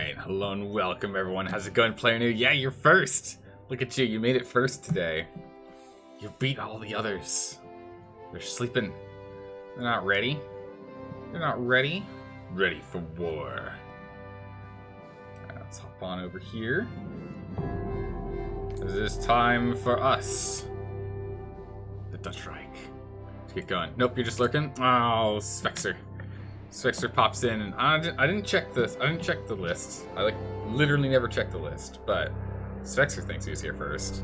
Alright, hello and welcome everyone. How's it going, player new? Yeah, you're first! Look at you made it first today. You beat all the others. They're sleeping. They're not ready. They're not ready. Ready for war. Alright, let's hop on over here. This is time for us. The Dutch Reich. Let's get going. Nope, you're just lurking. Oh, Svexer. Svexer pops in, and I didn't check this. I didn't check the list. I literally never checked the list, but Svexer thinks he was here first.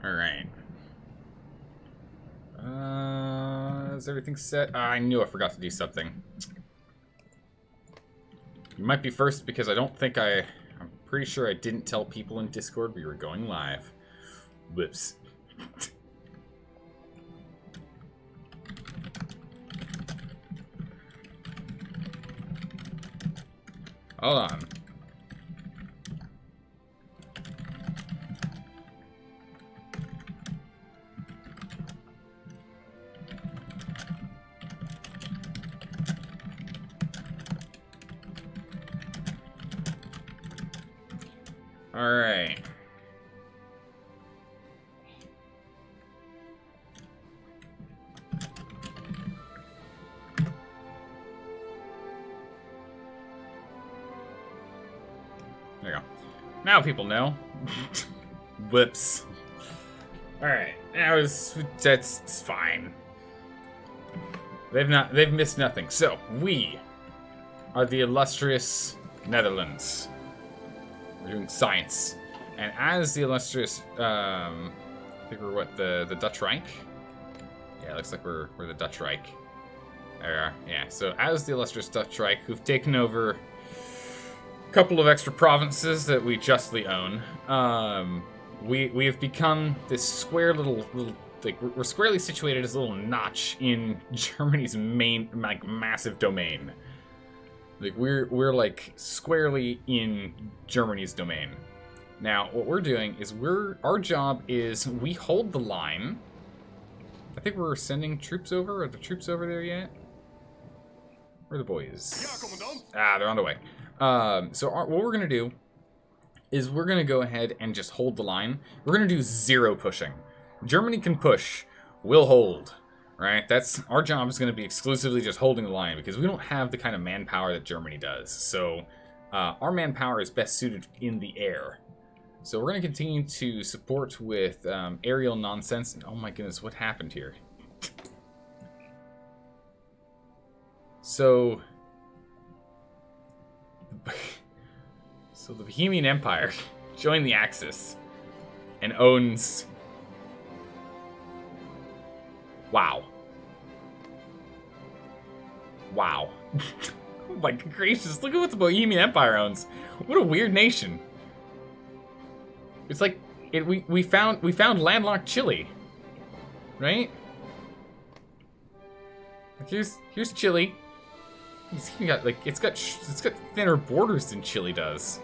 All right. Is everything set? I knew I forgot to do something. You might be first because I don't think I'm pretty sure I didn't tell people in Discord we were going live. Whoops. Hold on. All right. There you go. Now people know. Whoops. All right. That's fine. They've missed nothing. So we are the illustrious Netherlands. We're doing science, and as the illustrious, I think we're what, the Dutch Reich? Yeah, it looks like we're the Dutch Reich. There we are. Yeah. So as the illustrious Dutch Reich, who've taken over a couple of extra provinces that we justly own, we have become this square little like we're squarely situated as a little notch in Germany's main massive domain. Like we're like squarely in Germany's domain. Now, what we're doing is our job is we hold the line. I think we're sending troops over. Are the troops over there yet? Where are the boys? Ah, they're on the way. So what we're gonna do is we're gonna go ahead and just hold the line. We're gonna do zero pushing. Germany can push. We'll hold. Right, that's our job is going to be exclusively just holding the line because we don't have the kind of manpower that Germany does. So our manpower is best suited in the air. So we're going to continue to support with aerial nonsense. Oh my goodness, what happened here? So the Bohemian Empire joined the Axis and owns. Wow. Wow. Oh my gracious, look at what the Bohemian Empire owns. What a weird nation. It's like we found landlocked Chile. Right? Like here's Chile. It's got thinner borders than Chile does.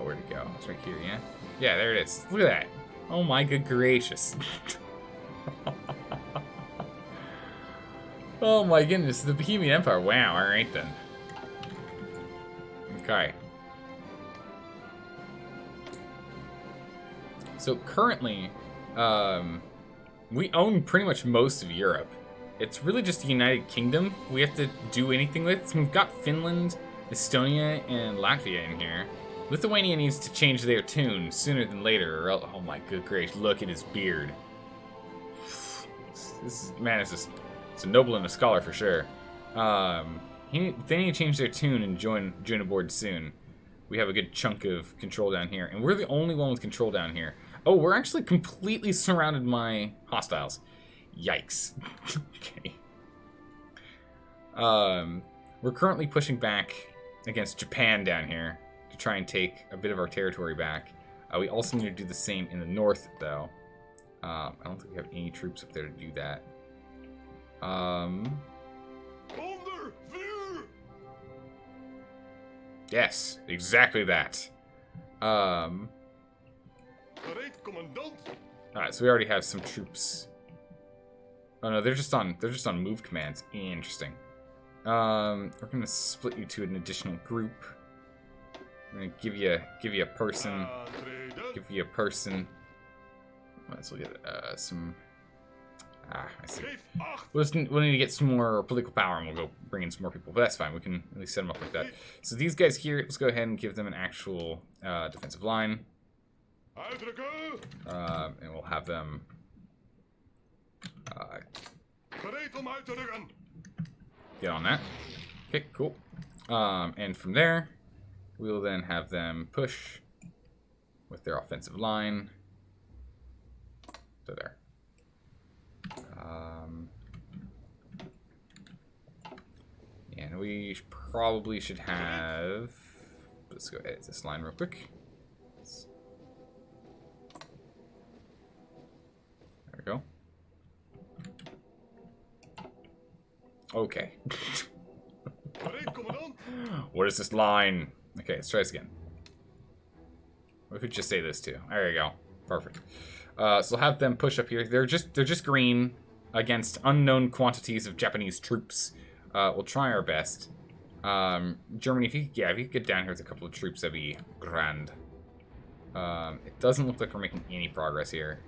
Where'd it go? It's right here, yeah? Yeah, there it is. Look at that. Oh my good gracious. Oh my goodness, the Bohemian Empire. Wow, alright then. Okay. So currently, we own pretty much most of Europe. It's really just the United Kingdom we have to do anything with. So we've got Finland, Estonia, and Latvia in here. Lithuania needs to change their tune sooner than later, or else, oh my good gracious, look at his beard. It's a noble and a scholar for sure. They need to change their tune and join aboard soon. We have a good chunk of control down here, and we're the only one with control down here. Oh, we're actually completely surrounded by hostiles. Yikes. Okay. We're currently pushing back against Japan down here to try and take a bit of our territory back. We also need to do the same in the north, though. I don't think we have any troops up there to do that. Yes, exactly that. Alright, so we already have some troops. Oh no, they're just on move commands. Interesting. We're gonna split you to an additional group. We're gonna give you a person. Give you a person. Might as well get some. I see. We'll need to get some more political power, and we'll go bring in some more people. But that's fine. We can at least set them up like that. So these guys here, let's go ahead and give them an actual defensive line. And we'll have them. Get on that. Okay, cool. And from there, we'll then have them push with their offensive line. So there. And we probably should have. Let's go edit this line real quick. There we go. Okay. What is this line? Okay, let's try this again. What if we just say this too? There you go. Perfect. So we'll have them push up here. They're just green against unknown quantities of Japanese troops. We'll try our best. Germany, if you could get down here with a couple of troops, that'd be grand. It doesn't look like we're making any progress here.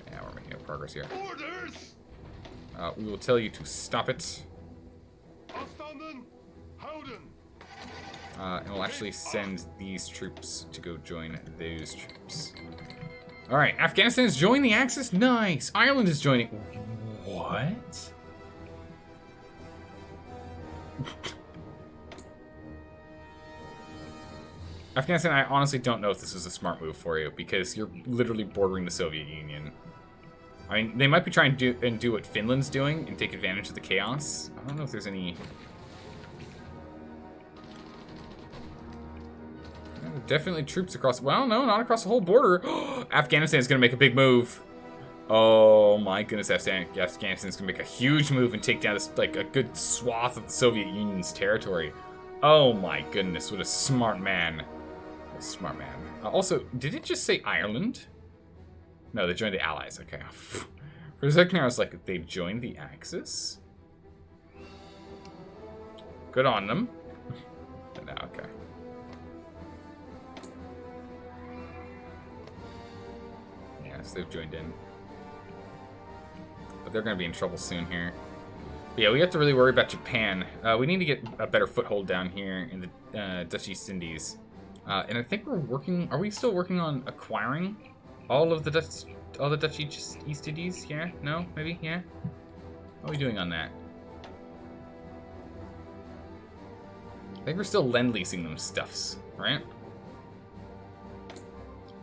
Yeah, we're making no progress here. Orders! We will tell you to stop it. And we'll actually send these troops to go join those troops. Alright, Afghanistan has joined the Axis? Nice! Ireland is joining. What? Afghanistan, I honestly don't know if this is a smart move for you, because you're literally bordering the Soviet Union. I mean, they might be trying to do what Finland's doing and take advantage of the chaos. I don't know if there's any... Definitely troops across... Well, no, not across the whole border. Afghanistan's going to make a big move. Oh, my goodness. Afghanistan's going to make a huge move and take down this, like, a good swath of the Soviet Union's territory. Oh, my goodness. What a smart man. A smart man. Also, did it just say Ireland? No, they joined the Allies. Okay. For a second, I was like, they've joined the Axis? Good on them. No, okay. They've joined in. But they're going to be in trouble soon here. But yeah, we have to really worry about Japan. We need to get a better foothold down here in the Dutch East Indies. And I think we're working... Are we still working on acquiring all the Dutch East Indies? Yeah? No? Maybe? Yeah? How are we doing on that? I think we're still lend-leasing them stuffs, right?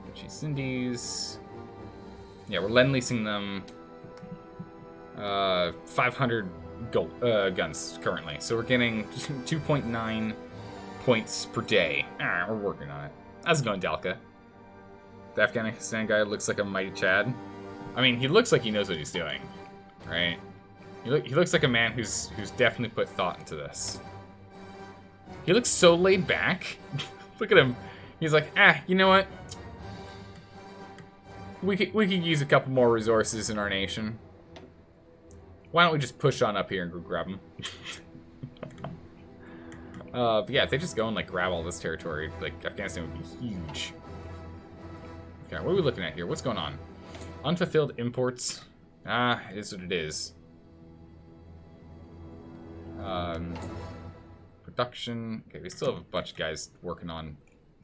Dutch East Indies... Yeah, we're lend-leasing them 500 guns currently. So we're getting 2.9 points per day. We're working on it. How's it going, Dalka? The Afghanistan guy looks like a mighty Chad. I mean, he looks like he knows what he's doing, right? He looks like a man who's definitely put thought into this. He looks so laid back. Look at him. He's like, you know what? We could use a couple more resources in our nation. Why don't we just push on up here and go grab them? But yeah, if they just go and like grab all this territory, like Afghanistan would be huge. Okay, what are we looking at here? What's going on? Unfulfilled imports. It is what it is. Production. Okay, we still have a bunch of guys working on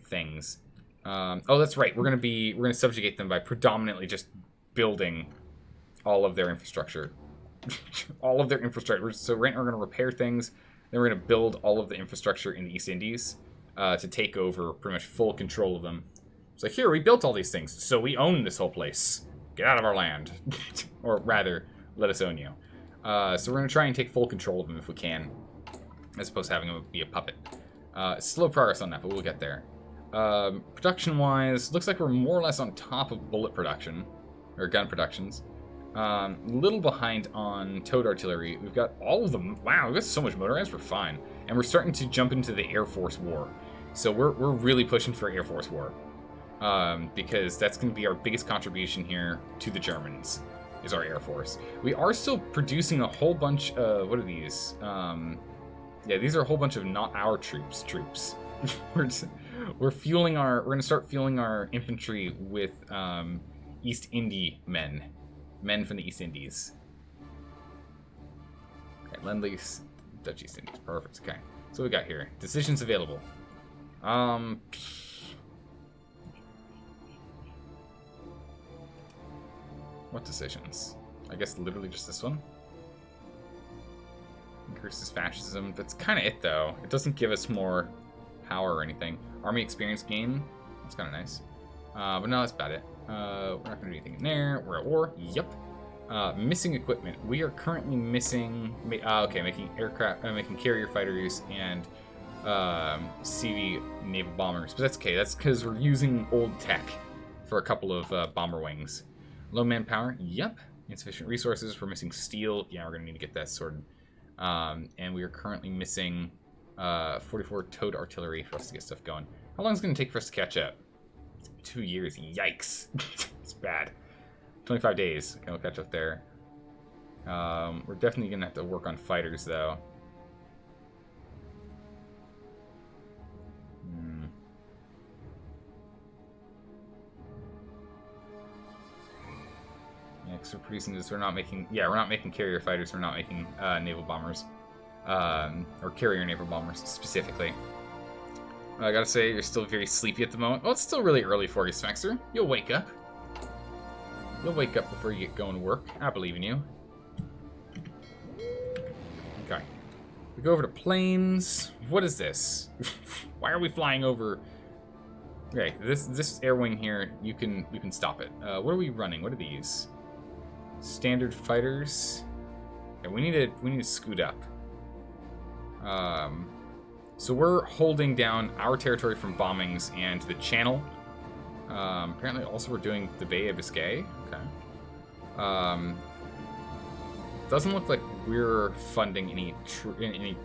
things. Oh, that's right. We're gonna subjugate them by predominantly just building all of their infrastructure. All of their infrastructure. So right now we're gonna repair things, then we're gonna build all of the infrastructure in the East Indies to take over pretty much full control of them. So here, we built all these things, so we own this whole place. Get out of our land. Or rather, let us own you. So we're gonna try and take full control of them if we can, as opposed to having them be a puppet. Slow progress on that, but we'll get there. Production-wise, looks like we're more or less on top of bullet production, or gun productions. Little behind on towed artillery. We've got all of them. Wow, we've got so much motorized, we're fine. And we're starting to jump into the Air Force War. So we're really pushing for Air Force War. Because that's going to be our biggest contribution here to the Germans, is our Air Force. We are still producing a whole bunch of, what are these? Yeah, these are a whole bunch of not our troops. We're fueling we're going to start fueling our infantry with East Indie men from the East Indies. Okay, Lend-Lease, Dutch East Indies, perfect. Okay, so what we got here? Decisions available. What decisions? I guess literally just this one. Increases fascism. That's kind of it, though. It doesn't give us more power or anything. Army experience gain. That's kind of nice. But no, that's about it. We're not going to do anything in there. We're at war. Yep. Missing equipment. We are currently missing... making aircraft... making carrier fighters and CV naval bombers. But that's okay. That's because we're using old tech for a couple of bomber wings. Low manpower. Yep. Insufficient resources. We're missing steel. Yeah, we're going to need to get that sorted. And we are currently missing 44 towed artillery for us to get stuff going. How long is it going to take for us to catch up? 2 years. Yikes. It's bad. 25 days. Okay, we'll catch up there. We're definitely going to have to work on fighters, though. Yeah, because we're producing this. We're not making carrier fighters. We're not making naval bombers. Or carrier naval bombers, specifically. I gotta say, you're still very sleepy at the moment. Well, it's still really early for you, Smexer. You'll wake up. You'll wake up before you get going to work. I believe in you. Okay. We go over to planes. What is this? Why are we flying over? Okay, this air wing here, you can stop it. What are we running? What are these? Standard fighters. Okay, we need to scoot up. So we're holding down our territory from bombings and the channel. Apparently also we're doing the Bay of Biscay. Okay. Doesn't look like we're funding any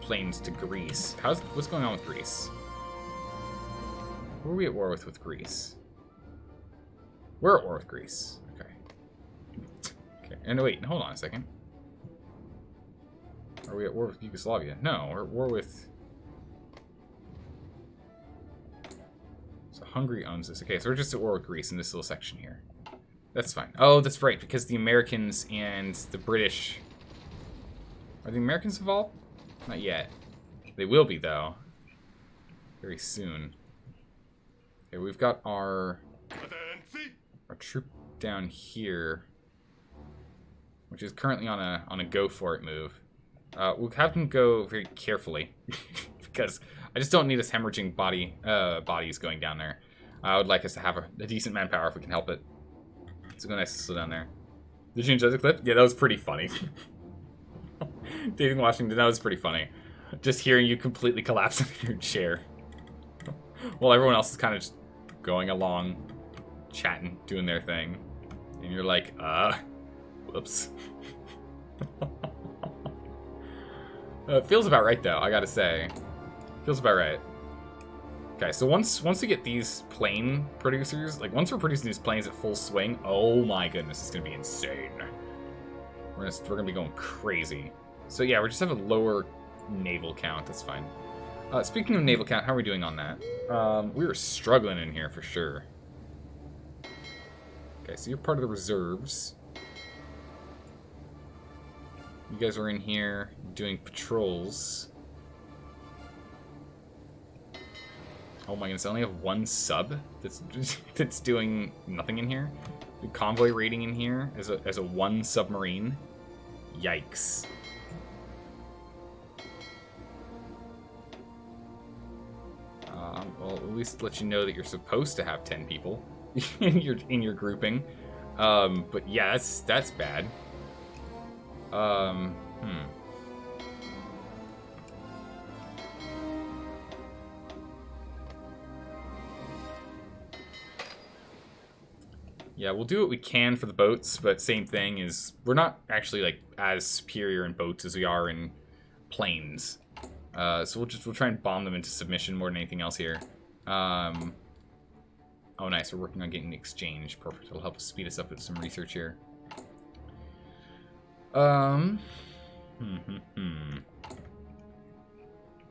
planes to Greece. What's going on with Greece? Who are we at war with Greece? We're at war with Greece. Okay. Okay. And wait, hold on a second. Are we at war with Yugoslavia? No, we're at war with... So Hungary owns this. Okay, so we're just at war with Greece in this little section here. That's fine. Oh, that's right, because the Americans and the British... Are the Americans involved? Not yet. They will be, though. Very soon. Okay, we've got our troop down here, which is currently on a go for it move. We'll have them go very carefully because I just don't need us hemorrhaging bodies going down there. I would like us to have a decent manpower if we can help it. It's go nice to slow down there. Did you enjoy the clip? Yeah, that was pretty funny. Dating Washington, that was pretty funny. Just hearing you completely collapse in your chair while everyone else is kind of just going along, chatting, doing their thing, and you're like, whoops. It feels about right, though, I gotta say. Feels about right. Okay, so once we get these plane producers, like, once we're producing these planes at full swing, oh my goodness, it's gonna be insane. We're gonna be going crazy. So yeah, we just have a lower naval count, that's fine. Speaking of naval count, how are we doing on that? We were struggling in here for sure. Okay, so you're part of the reserves. You guys are in here doing patrols. Oh my goodness, I only have one sub that's doing nothing in here. The convoy raiding in here as a one submarine. Yikes. Well, at least let you know that you're supposed to have 10 people in your grouping. But yeah, that's bad. Yeah, we'll do what we can for the boats, but same thing is we're not actually like as superior in boats as we are in planes. So we'll try and bomb them into submission more than anything else here. Oh, nice. We're working on getting the exchange. Perfect. It'll help us speed us up with some research here.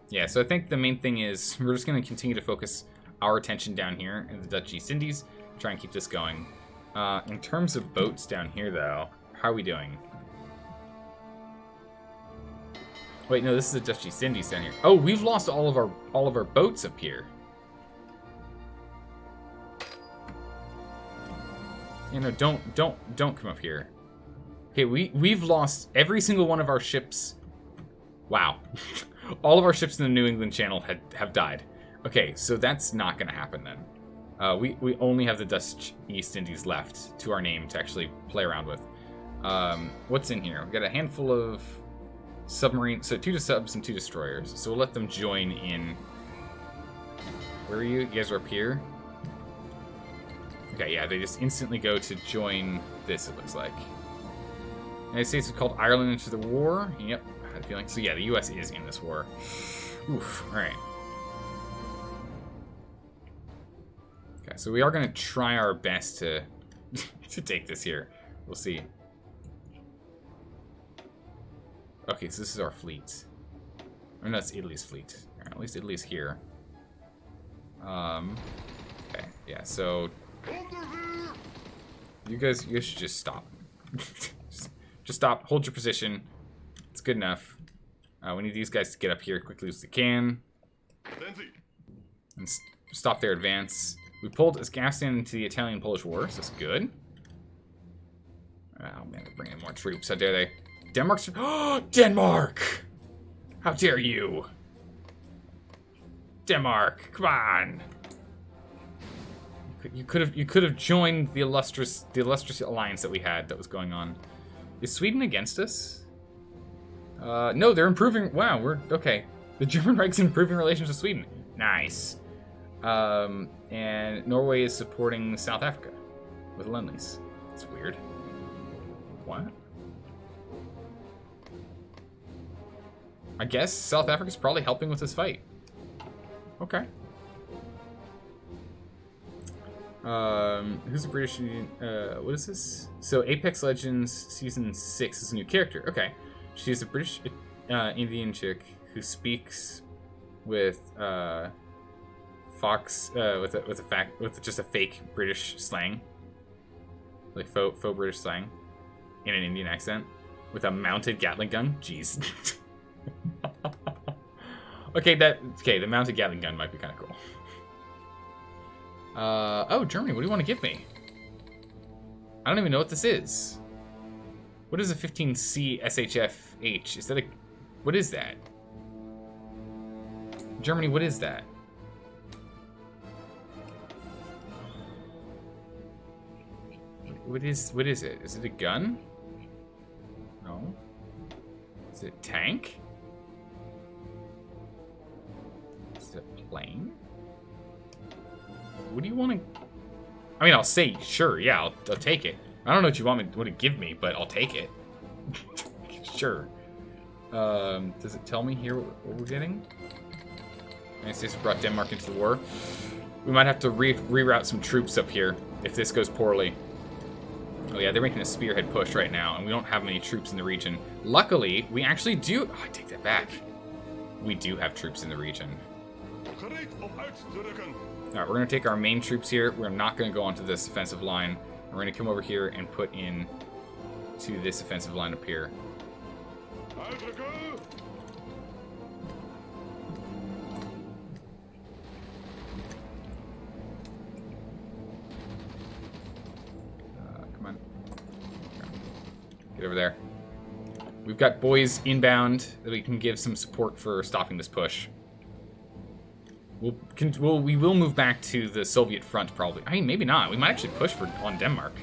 Yeah, so I think the main thing is we're just going to continue to focus our attention down here in the Dutch East Indies. Try and keep this going. In terms of boats down here, though, how are we doing? Wait, no, this is the Dutch East Indies down here. Oh, we've lost all of our boats up here. You know, don't come up here. Okay, we've lost every single one of our ships. Wow. All of our ships in the New England Channel have died. Okay, so that's not going to happen then. We only have the Dutch East Indies left to our name to actually play around with. What's in here? We've got a handful of submarines, so 2 subs and 2 destroyers. So we'll let them join in. Where are you? You guys are up here? Okay, yeah, they just instantly go to join this, it looks like. United States have called Ireland into the war. Yep, I had a feeling. So yeah, the U.S. is in this war. Oof, alright. Okay, so we are going to try our best to to take this here. We'll see. Okay, so this is our fleet. Or no, it's Italy's fleet. Right, at least Italy's here. Okay, yeah, so you guys should just stop. just stop, hold your position. It's good enough. We need these guys to get up here quickly as they can. And stop their advance. We pulled Afghanistan into the Italian-Polish War, so that's good. Oh man, they're bringing in more troops. How dare they? Denmark's... Oh, Denmark! How dare you? Denmark, come on! You could have joined the illustrious alliance that we had that was going on. Is Sweden against us? No, they're improving. Wow, we're okay. The German Reich's improving relations with Sweden. Nice. And Norway is supporting South Africa with Lend-Lease. It's weird. What? I guess South Africa's probably helping with this fight. Okay. Who's the British? What is this? So Apex Legends Season 6 is a new character. Okay. She's a British Indian chick who speaks with Fox with just a fake British slang, like faux British slang, in an Indian accent, with a mounted Gatling gun. Jeez. Okay, the mounted Gatling gun might be kind of cool. Oh, Germany, what do you want to give me? I don't even know what this is. What is a 15C SHFH? Is that a... What is that? Germany, what is that? What is it? Is it a gun? No. Is it a tank? Is it a plane? What do you want to... I mean, I'll say, sure, yeah, I'll take it. I don't know what you want to give me, but I'll take it. Sure. Does it tell me here what we're getting? United States brought Denmark into the war. We might have to reroute some troops up here if this goes poorly. Oh yeah, they're making a spearhead push right now, and we don't have many troops in the region. Luckily, we actually do... Oh, I take that back. We do have troops in the region. Alright, we're going to take our main troops here. We're not going to go onto this offensive line. We're going to come over here and put in to this offensive line up here. Come on. Get over there. We've got boys inbound that we can give some support for stopping this push. We will move back to the Soviet front, probably. I mean, maybe not. We might actually push on Denmark.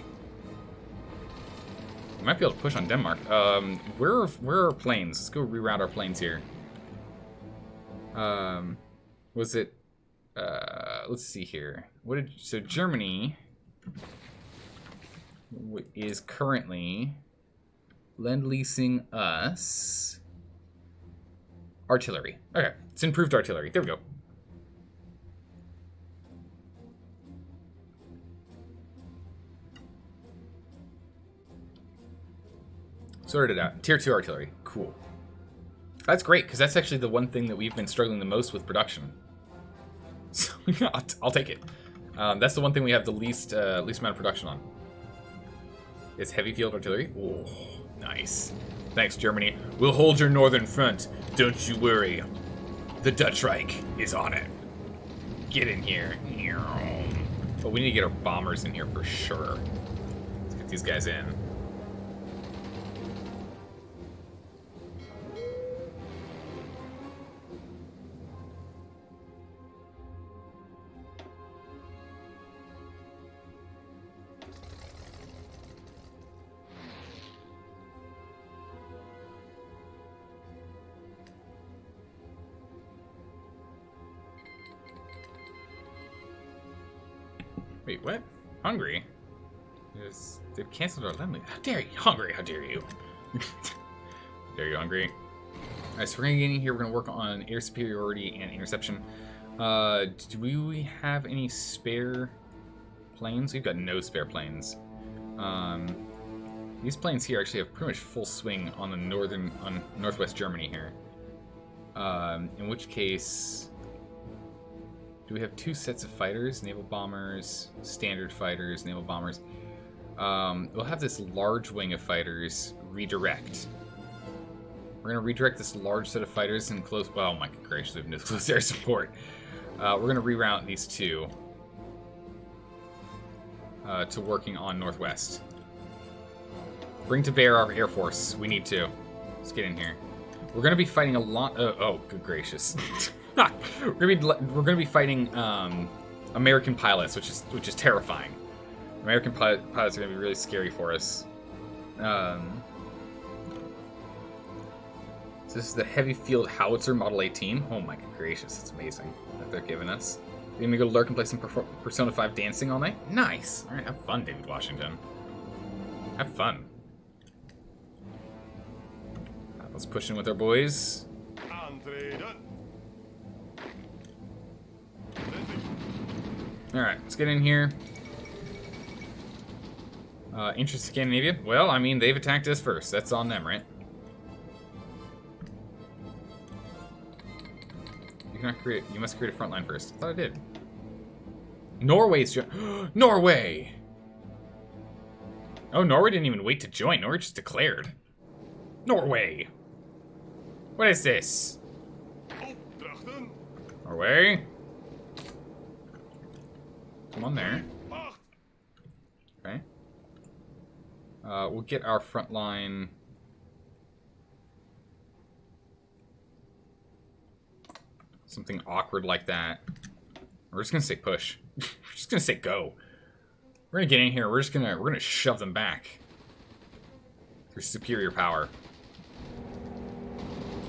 We might be able to push on Denmark. Where are our planes? Let's go reroute our planes here. Was it... let's see here. So Germany is currently Lend-Leasing us Artillery. Okay, it's improved artillery. There we go. Sorted out. Tier 2 artillery. Cool. That's great, because that's actually the one thing that we've been struggling the most with production. So, I'll take it. That's the one thing we have the least amount of production on. Is heavy field artillery. Oh, nice. Thanks, Germany. We'll hold your northern front. Don't you worry. The Dutch Reich is on it. Get in here. But we need to get our bombers in here for sure. Let's get these guys in. Wait, what? Hungary? They've canceled our land lease. How dare you? Hungary, how dare you? Dare you, Hungary? Alright, so we're going to get in here. We're going to work on air superiority and interception. Do we have any spare planes? We've got no spare planes. These planes here actually have pretty much full swing on the northwest Germany here. In which case... Do we have two sets of fighters? Naval bombers, standard fighters, naval bombers. We'll have this large wing of fighters redirect. We're going to redirect this large set of fighters and close... Well, my gracious, we have no close air support. We're going to reroute these two to working on northwest. Bring to bear our air force. We need to. Let's get in here. We're going to be fighting a lot... oh, good gracious. We're gonna be fighting American pilots, which is terrifying. American pilots are gonna be really scary for us. So this is the heavy field howitzer Model 18. Oh my gracious, it's amazing that they're giving us. You're gonna go lurk and play some Persona 5 dancing all night? Nice. All right, have fun, David Washington. Have fun. Let's push in with our boys. Alright, let's get in here. Interest in Scandinavia? Well, I mean, they've attacked us first. That's on them, right? You must create a front line first. I thought I did. Norway's Norway! Oh, Norway didn't even wait to join. Norway just declared. Norway! What is this? Norway? Come on there. Okay. We'll get our front line. Something awkward like that. We're just gonna say push. We're just gonna say go. We're gonna get in here. We're gonna shove them back through superior power.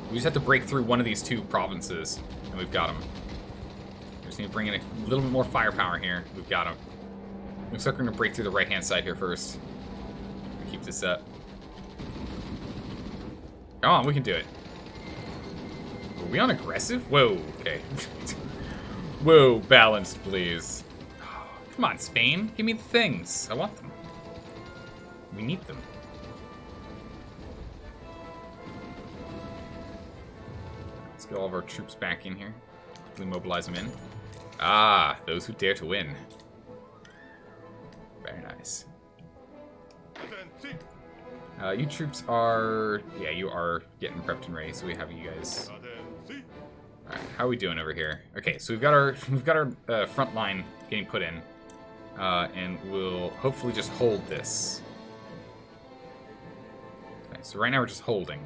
We just have to break through one of these two provinces, and we've got them. We just need to bring in a little bit more firepower here. We've got them. Looks like we're gonna break through the right-hand side here first. Keep this up. Come on, we can do it. Are we on aggressive? Whoa, okay. Whoa, balanced, please. Come on, Spain. Give me the things. I want them. We need them. Let's get all of our troops back in here. We mobilize them in. Ah, those who dare to win. Very nice. You troops are... Yeah, you are getting prepped and ready, so we have you guys... Alright, how are we doing over here? Okay, so we've got our front line getting put in. And we'll hopefully just hold this. Okay, so right now we're just holding.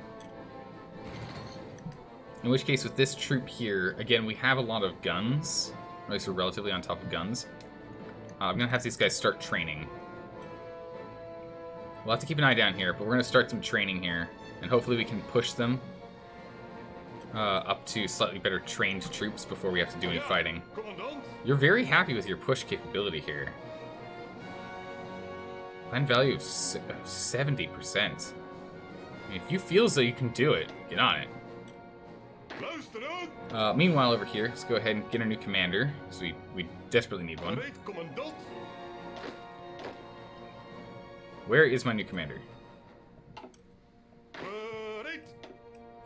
In which case, with this troop here, again, we have a lot of guns. Or at least we're relatively on top of guns. I'm going to have these guys start training. We'll have to keep an eye down here, but we're going to start some training here. And hopefully we can push them up to slightly better trained troops before we have to do any fighting. You're very happy with your push capability here. Land value of 70%. I mean, if you feel as though you can do it, get on it. Meanwhile, over here, let's go ahead and get a new commander, because we desperately need one. Where is my new commander?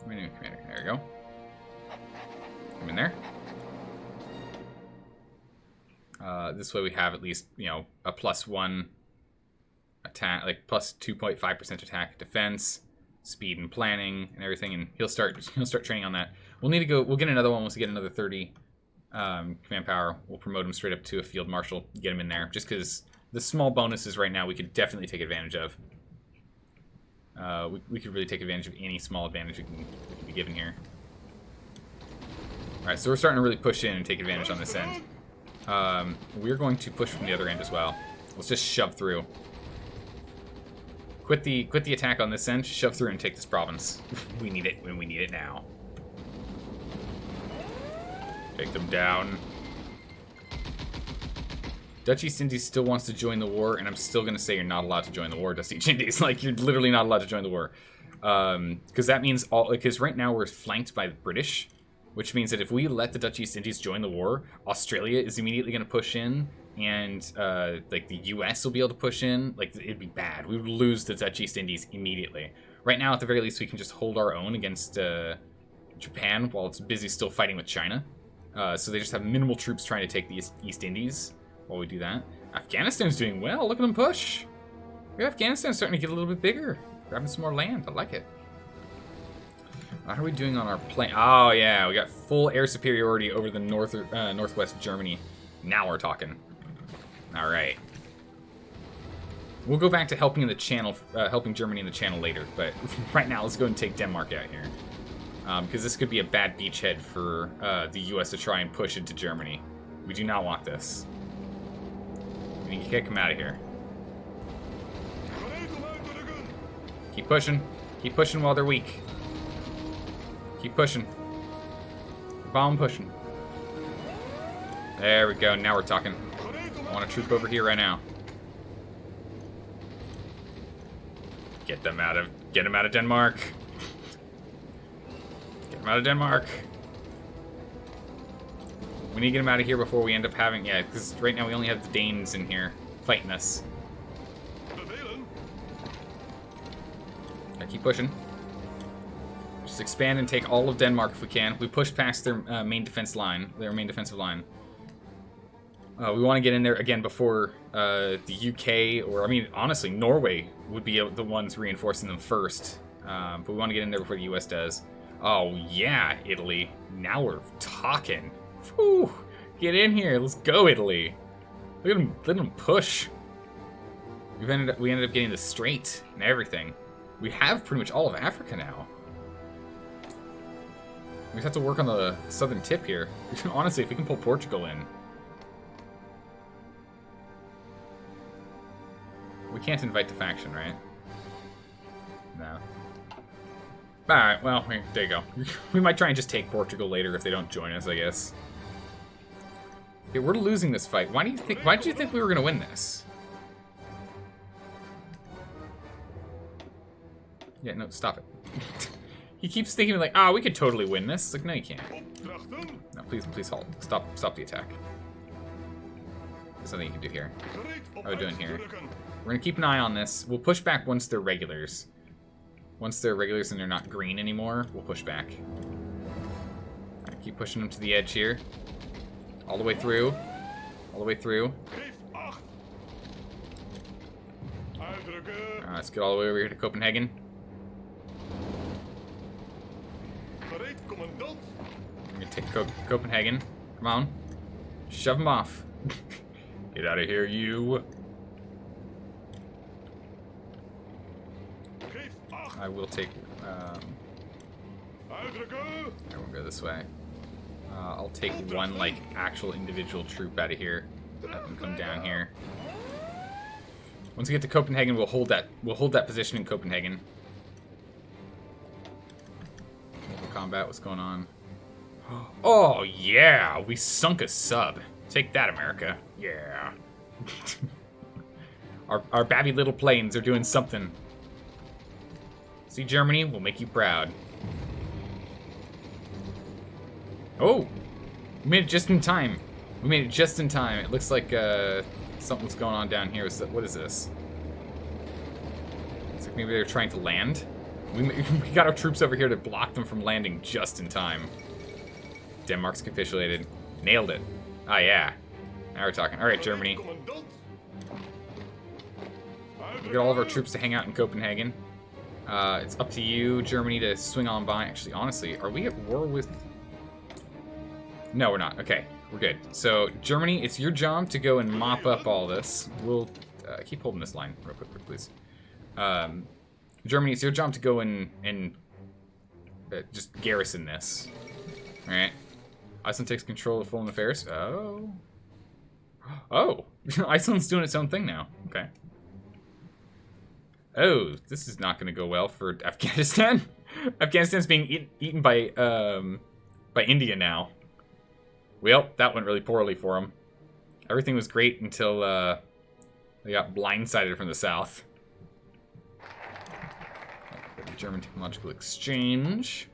My new commander. There we go. Come in there. This way we have at least, you know, a +1 attack, like plus 2.5% attack, defense, speed, and planning, and everything. And he'll start training on that. We'll need to go. We'll get another one once we get another 30 command power. We'll promote him straight up to a field marshal. Get him in there, just because the small bonuses right now we could definitely take advantage of. We could really take advantage of any small advantage we can be given here. All right, so we're starting to really push in and take advantage on this end. We're going to push from the other end as well. Let's just shove through. Quit the attack on this end. Shove through and take this province. We need it when we need it now. Take them down. Dutch East Indies still wants to join the war, and I'm still going to say you're not allowed to join the war, Dutch East Indies. Like, you're literally not allowed to join the war. Because that means because right now we're flanked by the British, which means that if we let the Dutch East Indies join the war, Australia is immediately going to push in, and like the US will be able to push in. Like, it'd be bad. We would lose the Dutch East Indies immediately. Right now, at the very least, we can just hold our own against Japan while it's busy still fighting with China. So they just have minimal troops trying to take the East Indies while we do that. Afghanistan's doing well. Look at them push. Afghanistan's starting to get a little bit bigger. Grabbing some more land. I like it. How are we doing on our plane? Oh, yeah. We got full air superiority over the northwest Germany. Now we're talking. All right. We'll go back to helping in the channel, helping Germany in the channel later. But right now, let's go and take Denmark out here. Because this could be a bad beachhead for the US to try and push into Germany. We do not want this. We need to kick them out of here. Keep pushing. Keep pushing while they're weak. Keep pushing. Bomb pushing. There we go. Now we're talking. I want a troop over here right now. Get them out of Denmark. Get them out of Denmark. We need to get them out of here before we end up having... Yeah, because right now we only have the Danes in here fighting us. Keep pushing. Just expand and take all of Denmark if we can. We push past their main defense line, their main defensive line. We want to get in there again before the UK, or I mean, honestly, Norway would be the ones reinforcing them first. But we want to get in there before the US does. Oh yeah, Italy. Now we're talking. Whew. Get in here. Let's go, Italy. Look at them. Let them push. We ended up getting the Strait and everything. We have pretty much all of Africa now. We just have to work on the southern tip here. Honestly, if we can pull Portugal in. We can't invite the faction, right? No. Alright, well, there you go. We might try and just take Portugal later if they don't join us, I guess. Okay, we're losing this fight. Why did you think we were gonna win this? Yeah, no, stop it. He keeps thinking like, we could totally win this. It's like, no, you can't. No, please halt. Stop the attack. There's nothing you can do here. How are we doing here? We're gonna keep an eye on this. We'll push back once they're regulars. Once they're regulars and they're not green anymore, we'll push back. Right, keep pushing them to the edge here. All the way through. All the way through. Let's get all the way over here to Copenhagen. I'm gonna take Copenhagen. Come on. Shove them off. Get out of here, you. I will take... I won't go this way. I'll take one, like, actual individual troop out of here. Have them come down here. Once we get to Copenhagen, we'll hold that position in Copenhagen. Combat, what's going on? Oh, yeah! We sunk a sub. Take that, America. Yeah. Our babby little planes are doing something. See, Germany, we'll make you proud. Oh! We made it just in time. We made it just in time. It looks like something's going on down here. What is this? It's like maybe they're trying to land. We got our troops over here to block them from landing just in time. Denmark's capitulated. Nailed it. Ah, yeah. Now we're talking. All right, Germany. We got all of our troops to hang out in Copenhagen. It's up to you, Germany, to swing on by. Actually, honestly, are we at war with... No, we're not. Okay, we're good. So, Germany, it's your job to go and mop up all this. We'll keep holding this line real quick, please. Germany, it's your job to go and just garrison this. All right. Iceland takes control of foreign affairs. Oh. Oh. Iceland's doing its own thing now. Okay. Oh, this is not going to go well for Afghanistan. Afghanistan's being eaten by India now. Well, that went really poorly for them. Everything was great until they got blindsided from the south. German technological exchange.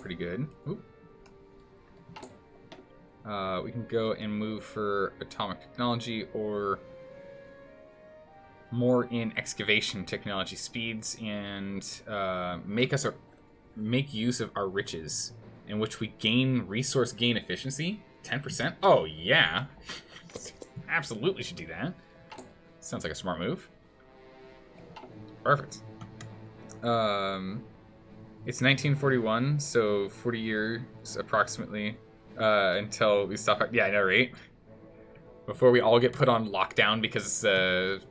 Pretty good. Oop. We can go and move for atomic technology or more in excavation technology speeds and make use of our riches, in which we gain resource gain efficiency 10%. Oh yeah, absolutely should do that. Sounds like a smart move. Perfect. It's 1941, so 40 years approximately until we stop. Yeah, I know, right? Before we all get put on lockdown because of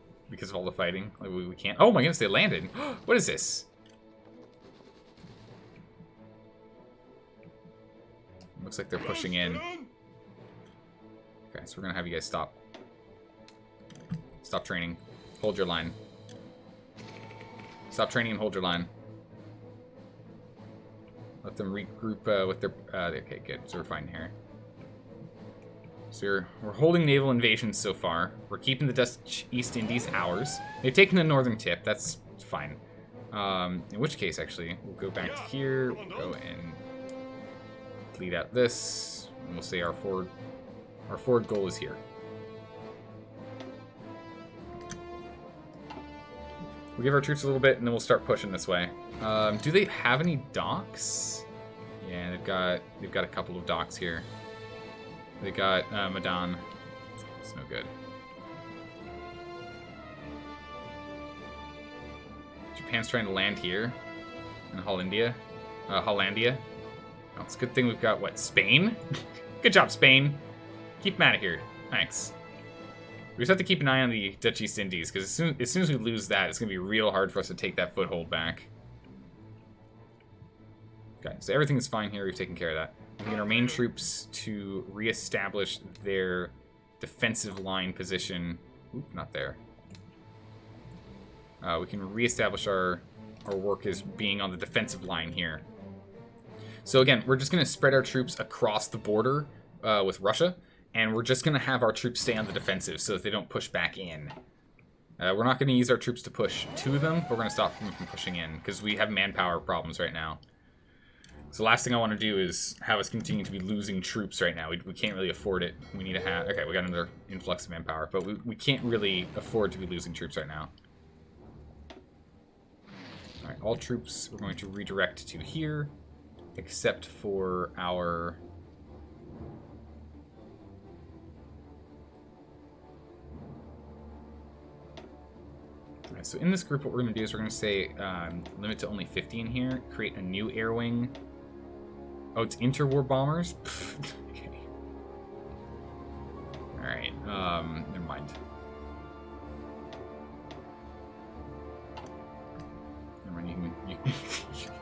all the fighting. Like we can't. Oh my goodness, they landed. What is this? Looks like they're pushing in. Okay, so we're gonna have you guys stop. Stop training. Hold your line. Stop training and hold your line. Let them regroup with their... okay, good. So we're fine here. So we're holding naval invasions so far. We're keeping the Dutch East Indies ours. They've taken the northern tip. That's fine. In which case, actually, we'll go back to here. We'll go and lead out this. And we'll say our forward goal is here. We'll give our troops a little bit, and then we'll start pushing this way. Do they have any docks? Yeah, they've got a couple of docks here. They got Medan. It's no good. Japan's trying to land here in Hollandia. Hollandia. Oh, it's a good thing we've got what? Spain. Good job, Spain. Keep them out of here. Thanks. We just have to keep an eye on the Dutch East Indies, because as soon as we lose that, it's going to be real hard for us to take that foothold back. Okay, so everything is fine here. We've taken care of that. We need our main troops to reestablish their defensive line position. Oop, not there. We can reestablish our work as being on the defensive line here. So again, we're just going to spread our troops across the border with Russia. And we're just going to have our troops stay on the defensive so that they don't push back in. We're not going to use our troops to push to them, but we're going to stop them from pushing in because we have manpower problems right now. So the last thing I want to do is have us continue to be losing troops right now. We can't really afford it. We need to have... Okay, we got another influx of manpower, but we can't really afford to be losing troops right now. All right, all troops we're going to redirect to here, except for our... Alright, so in this group, what we're going to do is we're going to say limit to only 50 in here, create a new air wing. Oh, it's interwar bombers? Okay. Alright, never mind. Never mind, you can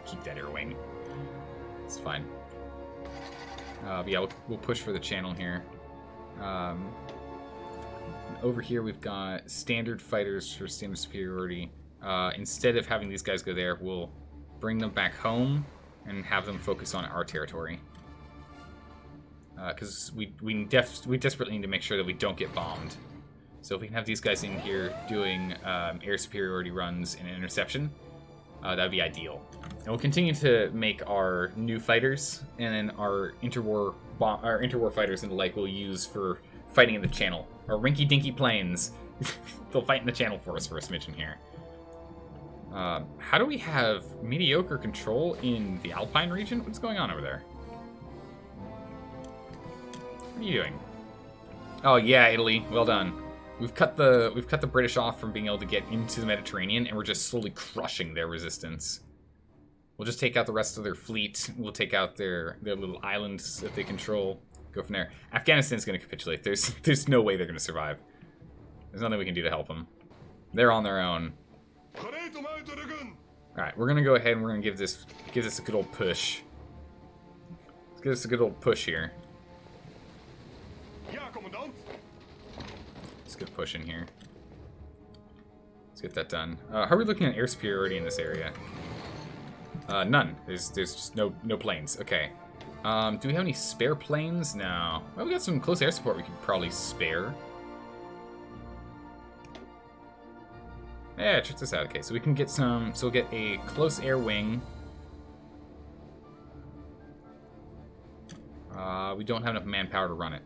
keep that air wing. It's fine. But yeah, we'll push for the channel here. Over here, we've got standard fighters for standard superiority. Instead of having these guys go there, we'll bring them back home and have them focus on our territory. Because we desperately need to make sure that we don't get bombed. So if we can have these guys in here doing air superiority runs and interception, that would be ideal. And we'll continue to make our new fighters, and then our interwar fighters and the like we'll use for fighting in the channel. Our rinky-dinky planes, they'll fight in the channel for us for a smidgen here. How do we have mediocre control in the Alpine region? What's going on over there? What are you doing? Oh yeah, Italy, well done. We've cut the British off from being able to get into the Mediterranean, and we're just slowly crushing their resistance. We'll just take out the rest of their fleet. We'll take out their little islands that they control. Go from there. Afghanistan's going to capitulate. There's no way they're going to survive. There's nothing we can do to help them. They're on their own. All right, we're going to go ahead and we're going to give this a good old push. Let's give this a good old push here. Let's get pushing here. Let's get that done. How are we looking at air superiority in this area? None. There's just no planes. Okay. Do we have any spare planes? No. Well, we got some close air support we could probably spare. Yeah, check this out. Okay, so we can get some. So we'll get a close air wing. We don't have enough manpower to run it.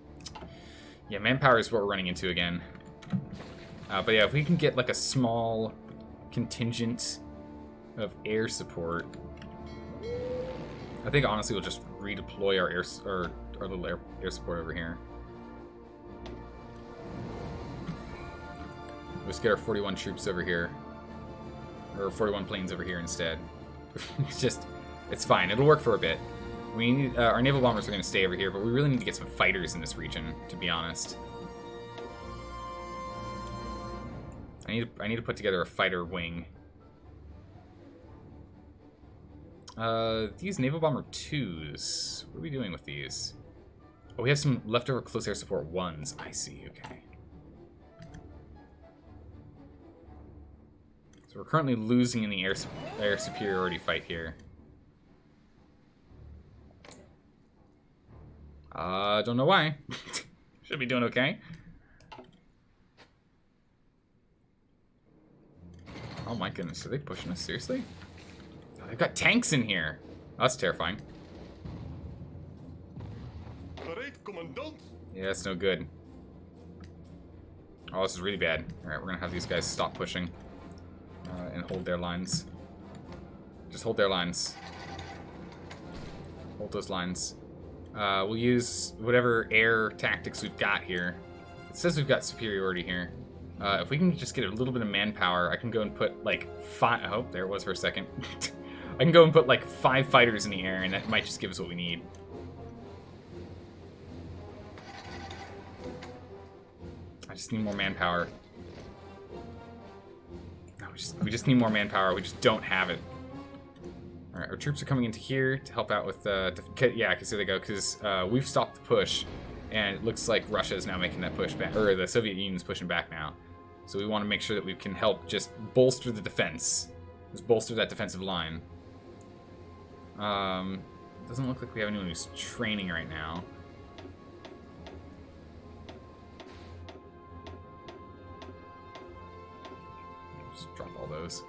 Yeah, manpower is what we're running into again. But yeah, if we can get like a small contingent of air support, I think honestly we'll just redeploy our little air support over here. Let's get our 41 troops over here, or 41 planes over here instead. It's fine. It'll work for a bit. We need our naval bombers are going to stay over here, but we really need to get some fighters in this region, to be honest. I need to put together a fighter wing. These naval bomber 2s. What are we doing with these? Oh, we have some leftover close air support 1s. I see. Okay. So we're currently losing in the air superiority fight here. Don't know why. Should be doing okay. Oh my goodness, are they pushing us? Seriously? Oh, they've got tanks in here. Oh, that's terrifying. Yeah, that's no good. Oh, this is really bad. Alright, we're gonna have these guys stop pushing. And hold their lines. Just hold their lines. Hold those lines. We'll use whatever air tactics we've got here. It says we've got superiority here. If we can just get a little bit of manpower, I can go and put like 5... Oh, there it was for a second. I can go and put like 5 fighters in the air, and that might just give us what we need. I just need more manpower. No, we just need more manpower. We just don't have it. Alright, our troops are coming into here to help out with yeah, because here they go, because we've stopped the push, and it looks like Russia is now making that push back, or the Soviet Union's pushing back now. So we want to make sure that we can help just bolster the defense. Just bolster that defensive line. Doesn't look like we have anyone who's training right now. Just drop all those.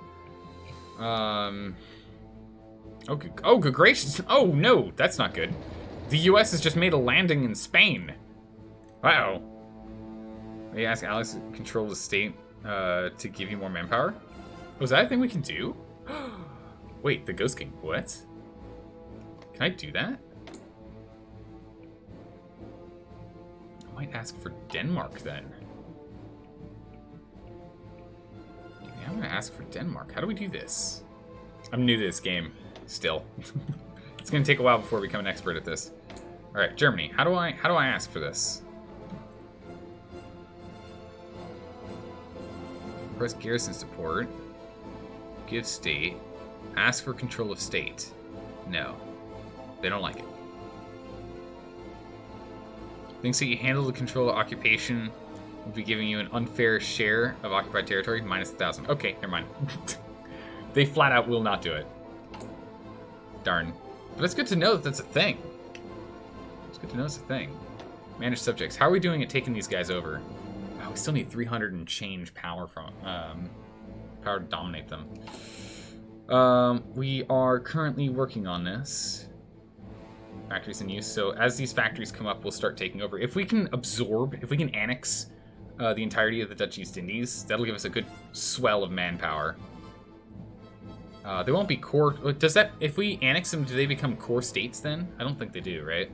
Oh, good gracious. Oh, no, that's not good. The U.S. has just made a landing in Spain. Wow. May I ask Alex to control the state to give you more manpower? Oh, is that a thing we can do? Wait, the Ghost King. What? Can I do that? I might ask for Denmark then. Yeah, I'm going to ask for Denmark. How do we do this? I'm new to this game. Still. It's gonna take a while before we become an expert at this. Alright, Germany, how do I ask for this? Press garrison support. Give state. Ask for control of state. No. They don't like it. Thinks that you handle the control of occupation will be giving you an unfair share of occupied territory, minus 1,000. Okay, never mind. They flat out will not do it. Darn. But it's good to know that that's a thing. It's good to know it's a thing. Manage subjects. How are we doing at taking these guys over? Wow, we still need 300 and change power from power to dominate them. We are currently working on this. Factories in use. So as these factories come up, we'll start taking over. If we can annex the entirety of the Dutch East Indies, that'll give us a good swell of manpower. They won't be core. Does that, if we annex them, do they become core states then? I don't think they do, right?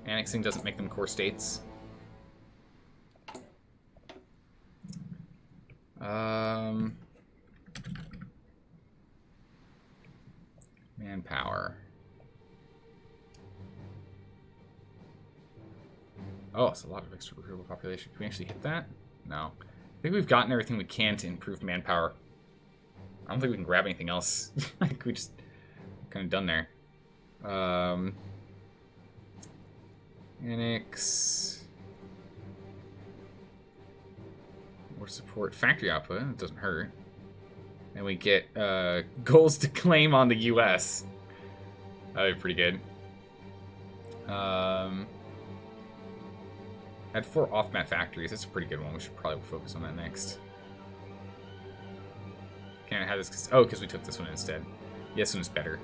Annexing doesn't make them core states. Manpower. Oh, it's a lot of extra recruitable population. Can we actually hit that? No. I think we've gotten everything we can to improve manpower. I don't think we can grab anything else. I think we just kind of done there. Annex. More support. Factory output. It doesn't hurt. And we get goals to claim on the US. That'd be pretty good. Had 4 off-map factories. That's a pretty good one. We should probably focus on that next. Can't have this because we took this one instead. This one's better.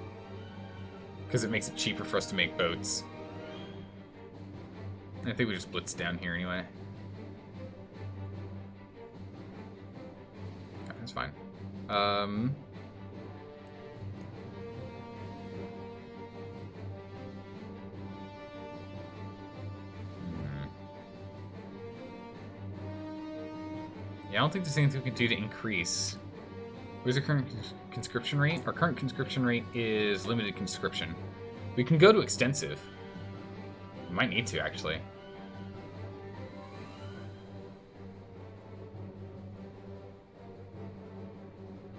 Because it makes it cheaper for us to make boats. I think we just blitz down here anyway. Yeah, that's fine. Yeah, I don't think there's anything we can do to increase. What is our current conscription rate? Our current conscription rate is limited conscription. We can go to extensive. We might need to, actually.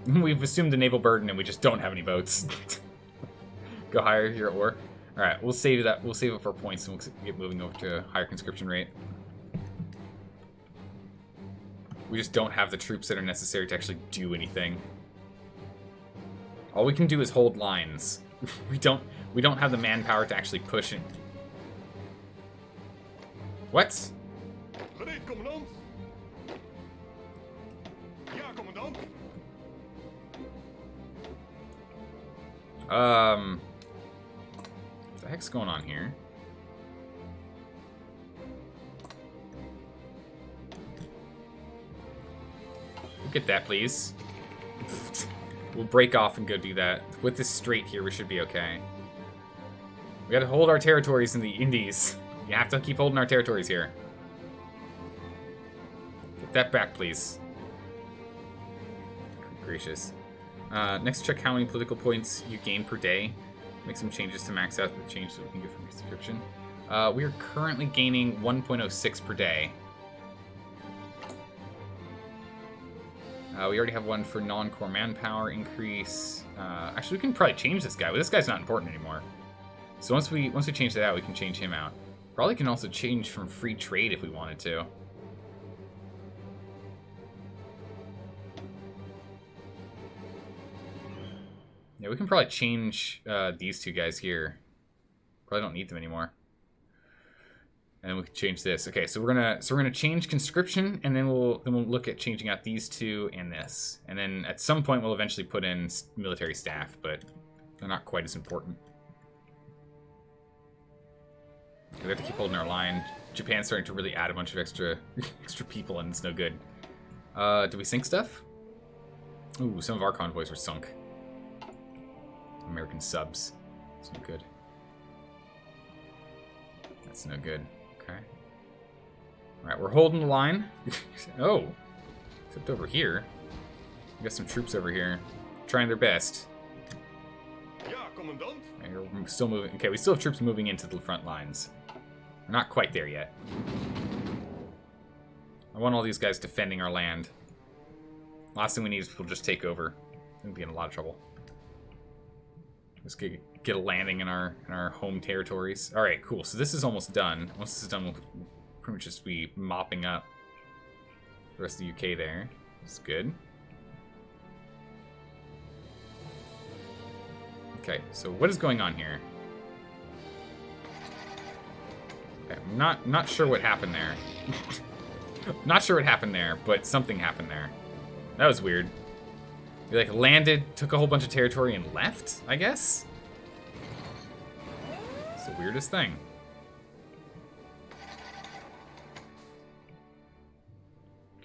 We've assumed the naval burden and we just don't have any boats. Go higher here at war. Alright, we'll save that. We'll save it for points and we'll get moving over to a higher conscription rate. We just don't have the troops that are necessary to actually do anything. All we can do is hold lines. We don't have the manpower to actually push it. What? Gereed, commandant. Ja, commandant. What the heck's going on here? Get that, please. We'll break off and go do that. With this straight here, we should be okay. We gotta hold our territories in the Indies. You have to keep holding our territories here. Get that back, please. Good gracious. Next, check how many political points you gain per day. Make some changes to max out the change so we can get from conscription. We are currently gaining 1.06 per day. We already have one for non-core manpower increase. Actually, we can probably change this guy, but this guy's not important anymore. So once we change that out, we can change him out. Probably can also change from free trade if we wanted to. Yeah, we can probably change these two guys here. Probably don't need them anymore. And then we can change this. Okay, so we're gonna change conscription, and then we'll look at changing out these two and this. And then at some point we'll eventually put in military staff, but they're not quite as important. We have to keep holding our line. Japan's starting to really add a bunch of extra people, and it's no good. Do we sink stuff? Ooh, some of our convoys were sunk. American subs. That's no good. That's no good. Okay. Alright, we're holding the line. Oh! Except over here. We got some troops over here. Trying their best. Ja, commandant. And we're still moving. Okay, we still have troops moving into the front lines. We're not quite there yet. I want all these guys defending our land. Last thing we need is people just take over. We'll be in a lot of trouble. Let's get a landing in our home territories. All right, cool. So this is almost done. Once this is done, we'll pretty much just be mopping up the rest of the UK there. That's good. Okay, so what is going on here? Okay, I'm not sure what happened there. Not sure what happened there, but something happened there. That was weird. We like landed, took a whole bunch of territory, and left, I guess? It's the weirdest thing.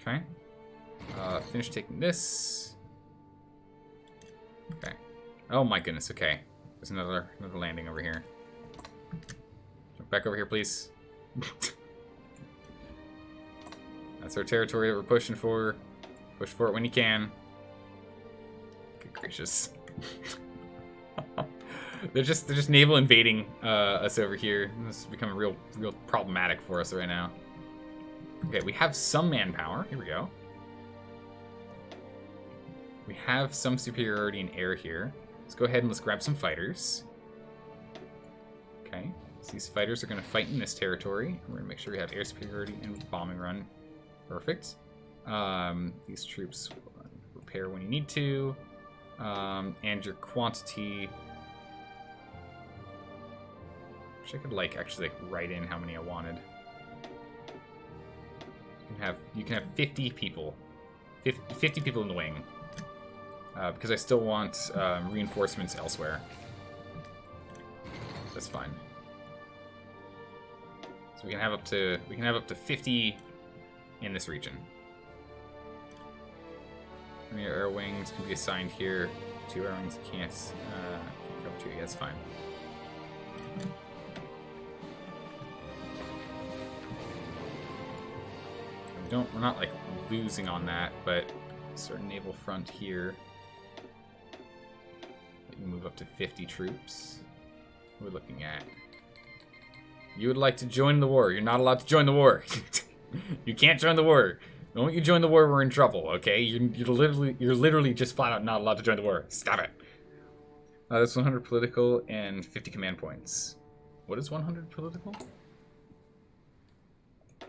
Okay. Finish taking this. Okay. Oh my goodness, okay. There's another landing over here. Jump back over here, please. That's our territory that we're pushing for. Push for it when you can. Good gracious. they're just naval invading us over here. This is becoming real problematic for us right now. Okay, we have some manpower. Here we go. We have some superiority in air here. Let's go ahead and let's grab some fighters. Okay, so these fighters are going to fight in this territory. We're going to make sure we have air superiority and bombing run. Perfect. These troops repair when you need to. And your quantity... Wish I could actually write in how many I wanted. You can have 50 people. 50 people in the wing. Because I still want reinforcements elsewhere. That's fine. So we can have up to 50 in this region. How many air wings can be assigned here? 2 air wings can't go up to. Yeah, that's fine. We're not losing on that, but certain naval front here. You move up to 50 troops. We're looking at. You would like to join the war. You're not allowed to join the war. You can't join the war. The moment you join the war, we're in trouble. Okay, you're literally just flat out not allowed to join the war. Stop it. That's 100 political and 50 command points. What is 100 political? Are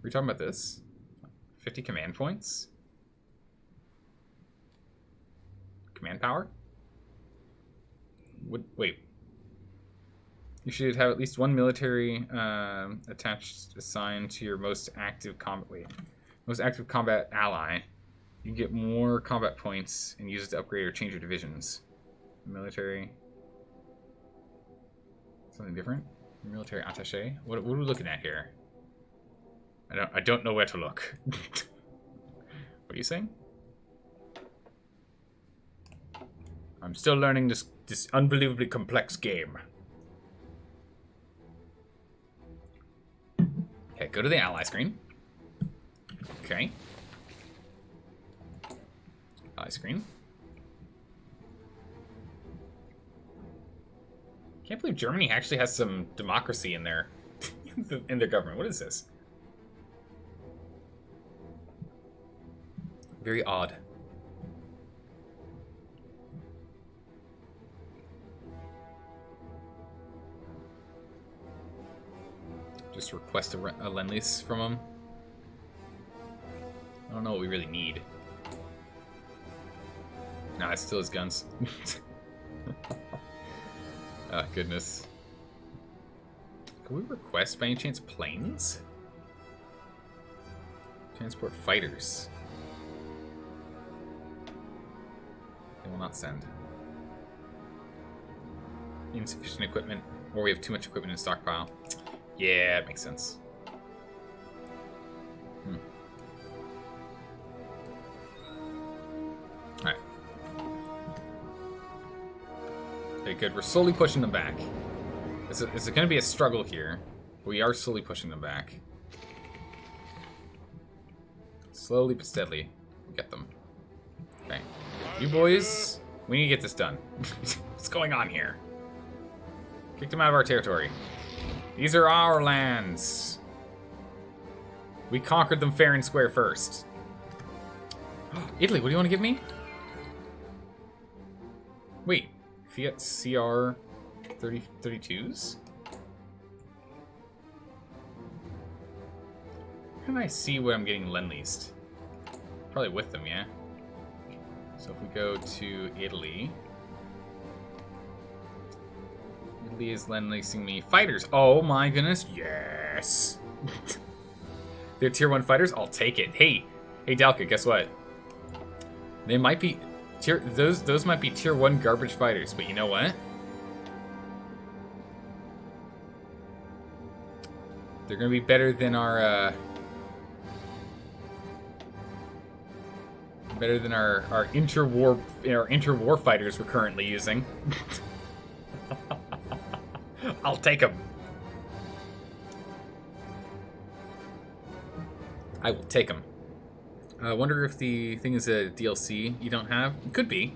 we talking about this? 50 command points? Command power? Wait. You should have at least 1 military assigned to your most active combat ally. You get more combat points and use it to upgrade or change your divisions. Military. Something different? Military attaché? What are we looking at here? I don't know where to look. What are you saying? I'm still learning this unbelievably complex game. Okay, go to the ally screen. Okay. Ally screen. Can't believe Germany actually has some democracy in their in their government. What is this? Very odd. Just request a lend-lease from them. I don't know what we really need. Nah, it's still his guns. Oh, goodness. Can we request, by any chance, planes? Transport fighters. They will not send. Insufficient equipment, or we have too much equipment in stockpile. Yeah, it makes sense. Alright. Okay, good. We're slowly pushing them back. It's going to be a struggle here. But we are slowly pushing them back. Slowly but steadily. Get them. Okay. You boys, we need to get this done. What's going on here? Kick them out of our territory. These are our lands. We conquered them fair and square first. Italy, what do you want to give me? Wait, Fiat CR 32s? How can I see what I'm getting lend-leased? Probably with them, yeah? So if we go to Italy... Italy is lend-leasing me fighters. Oh my goodness, yes! They're tier 1 fighters? I'll take it. Hey, Dalka, guess what? They might be those might be tier 1 garbage fighters, but you know what? They're gonna be better than our interwar fighters we're currently using. I'll take them. I will take them. I wonder if the thing is a DLC you don't have. It could be.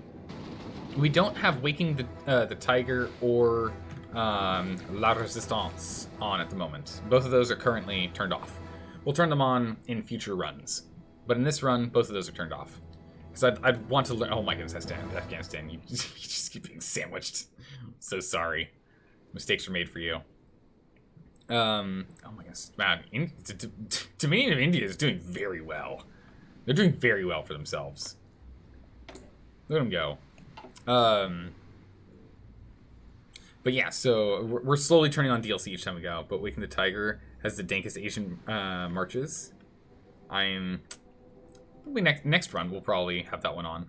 We don't have Waking the Tiger or La Resistance on at the moment. Both of those are currently turned off. We'll turn them on in future runs. But in this run, both of those are turned off. Because I'd want to learn... Oh my goodness, Afghanistan. You just keep being sandwiched. So sorry. Mistakes were made for you. Oh my goodness. Man, Dominion of India is doing very well. They're doing very well for themselves. Let them go. But yeah, so we're slowly turning on DLC each time we go. But Waking the Tiger has the dankest Asian marches. Probably next run we'll probably have that one on.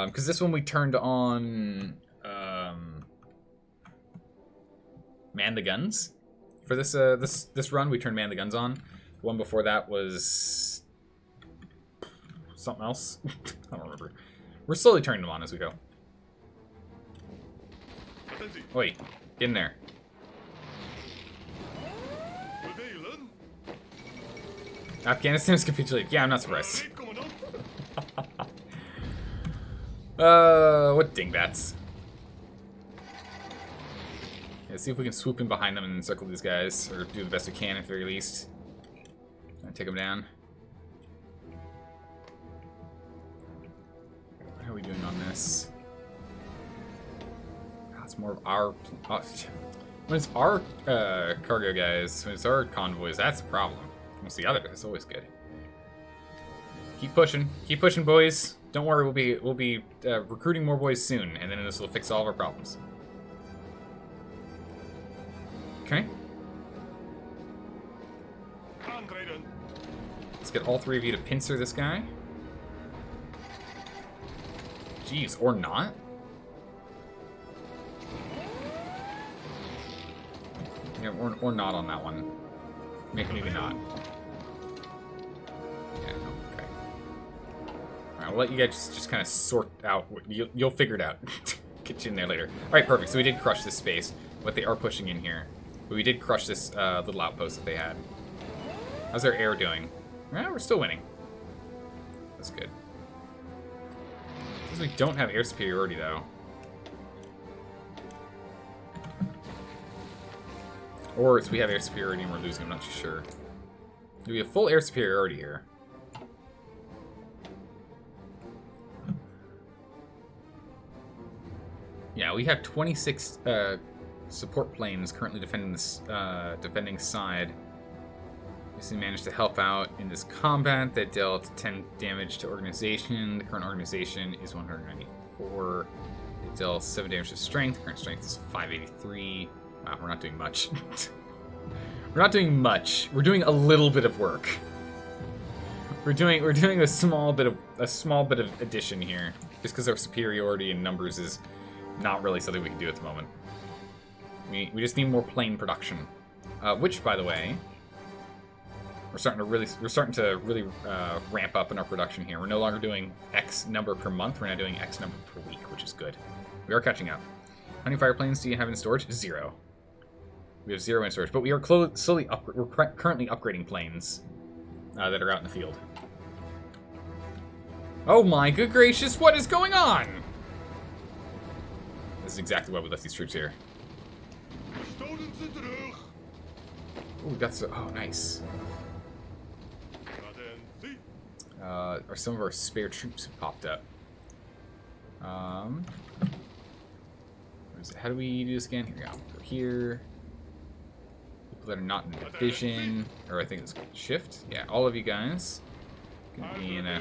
Because this one we turned on Man the Guns. For this run we turned Man the Guns on. The one before that was something else. I don't remember. We're slowly turning them on as we go. Wait, get in there. Afghanistan's capitulated. Yeah, I'm not surprised. What dingbats. Let's see if we can swoop in behind them and encircle these guys, or do the best we can at the very least. Take them down. How are we doing on this? That's more of our... when it's our cargo guys, when it's our convoys, that's a problem. When it's the other, it's always good. Keep pushing, boys. Don't worry, we'll be recruiting more boys soon, and then this will fix all of our problems. Okay. Let's get all three of you to pincer this guy. Jeez, or not. Yeah, or not on that one. Maybe not. Yeah, okay. Alright, I'll let you guys just kind of sort out. You'll figure it out. Get you in there later. Alright, perfect. So we did crush this space, but they are pushing in here. But we did crush this little outpost that they had. How's their air doing? Well, we're still winning. That's good. Because we don't have air superiority, though. Or it's we have air superiority and we're losing, I'm not too sure. Do we have full air superiority here? Yeah, we have 26 support planes currently defending this defending side. We managed to help out in this combat that dealt 10 damage to organization. The current organization is 194. It dealt 7 damage to strength. Current strength is 583. Wow, we're not doing much. We're not doing much. We're doing a little bit of work. We're doing a small bit of addition here, just because our superiority in numbers is not really something we can do at the moment. We just need more plane production, which, by the way, we're starting to really ramp up in our production here. We're no longer doing X number per month. We're now doing X number per week, which is good. We are catching up. How many fire planes do you have in storage? 0. We have 0 in storage, but we are slowly we're currently upgrading planes that are out in the field. Oh my good gracious, what is going on? This is exactly why we left these troops here. Oh, we got oh nice. Or some of our spare troops have popped up. Where is it? How do we do this again? Here we go. Go here. People that are not in division, or I think it's shift. Yeah, all of you guys can be in a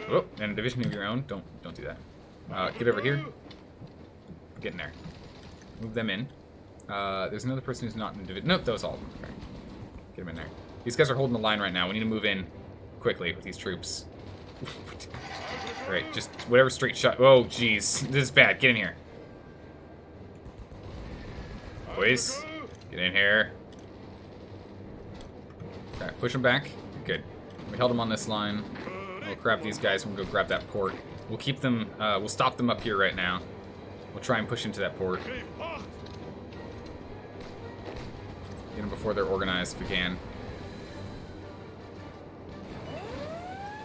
division of your own. Don't do that. Get over here. Get in there. Move them in. There's another person who's not in division. Nope, that was all of them. Okay. Get them in there. These guys are holding the line right now. We need to move in quickly with these troops. Alright, just whatever straight shot. Oh, jeez. This is bad. Get in here. Boys, get in here. Okay, push them back. Good. We held them on this line. We'll grab these guys and we'll go grab that port. We'll keep them, we'll stop them up here right now. We'll try and push into that port. Get them before they're organized if we can.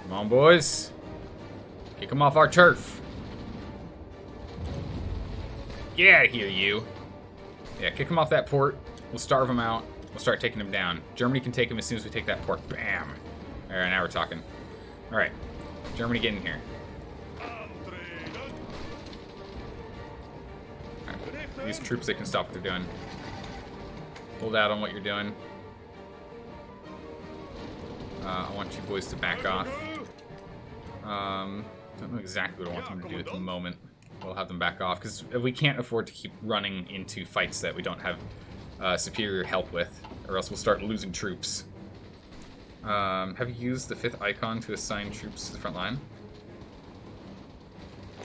Come on, boys. Kick them off our turf. Get out of here, you. Yeah, kick them off that port. We'll starve them out. We'll start taking them down. Germany can take them as soon as we take that port. Bam. All right, now we're talking. All right, Germany, get in here. Right. These troops, they can stop what they're doing. Hold out on what you're doing. I want you boys to back off. Don't know exactly what I want them to do at the moment. We'll have them back off, because we can't afford to keep running into fights that we don't have superior help with, or else we'll start losing troops. Have you used the 5th icon to assign troops to the front line?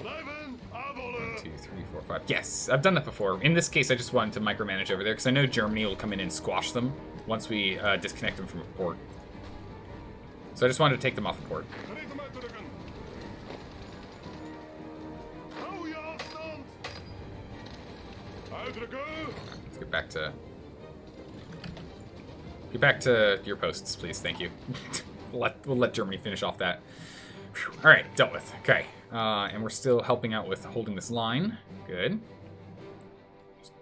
1, 2, 3, 4, 5. Yes, I've done that before. In this case, I just wanted to micromanage over there, because I know Germany will come in and squash them once we disconnect them from a port. So I just wanted to take them off the port. Let's get back to your posts, please. Thank you. We'll let Germany finish off that. All right, dealt with. Okay, and we're still helping out with holding this line. Good. Just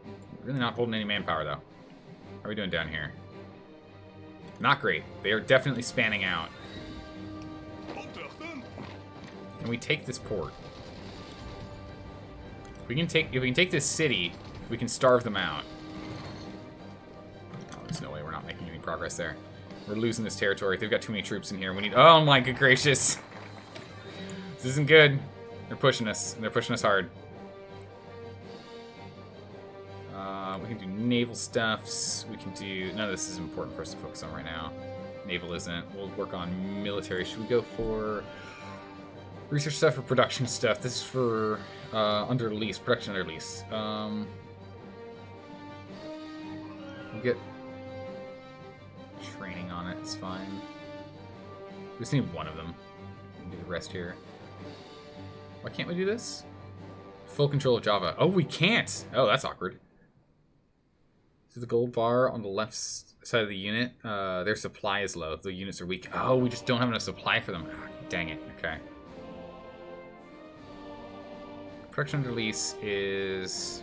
really not holding any manpower though. How are we doing down here? Not great. They are definitely spanning out. Can we take this port? If we can take this city, we can starve them out. Oh, there's no way we're not making any progress there. We're losing this territory. They've got too many troops in here. We need. Oh my good gracious! This isn't good. They're pushing us. And they're pushing us hard. We can do naval stuffs. We can do. None of this is important for us to focus on right now. Naval isn't. We'll work on military. Should we go for research stuff or production stuff? This is for under lease. Production under lease. We'll get training on it. It's fine. We just need one of them. We can do the rest here. Why can't we do this? Full control of Java. Oh, we can't. Oh, that's awkward. So the gold bar on the left side of the unit, their supply is low. The units are weak. Oh, we just don't have enough supply for them. Oh, dang it. Okay. Production under lease is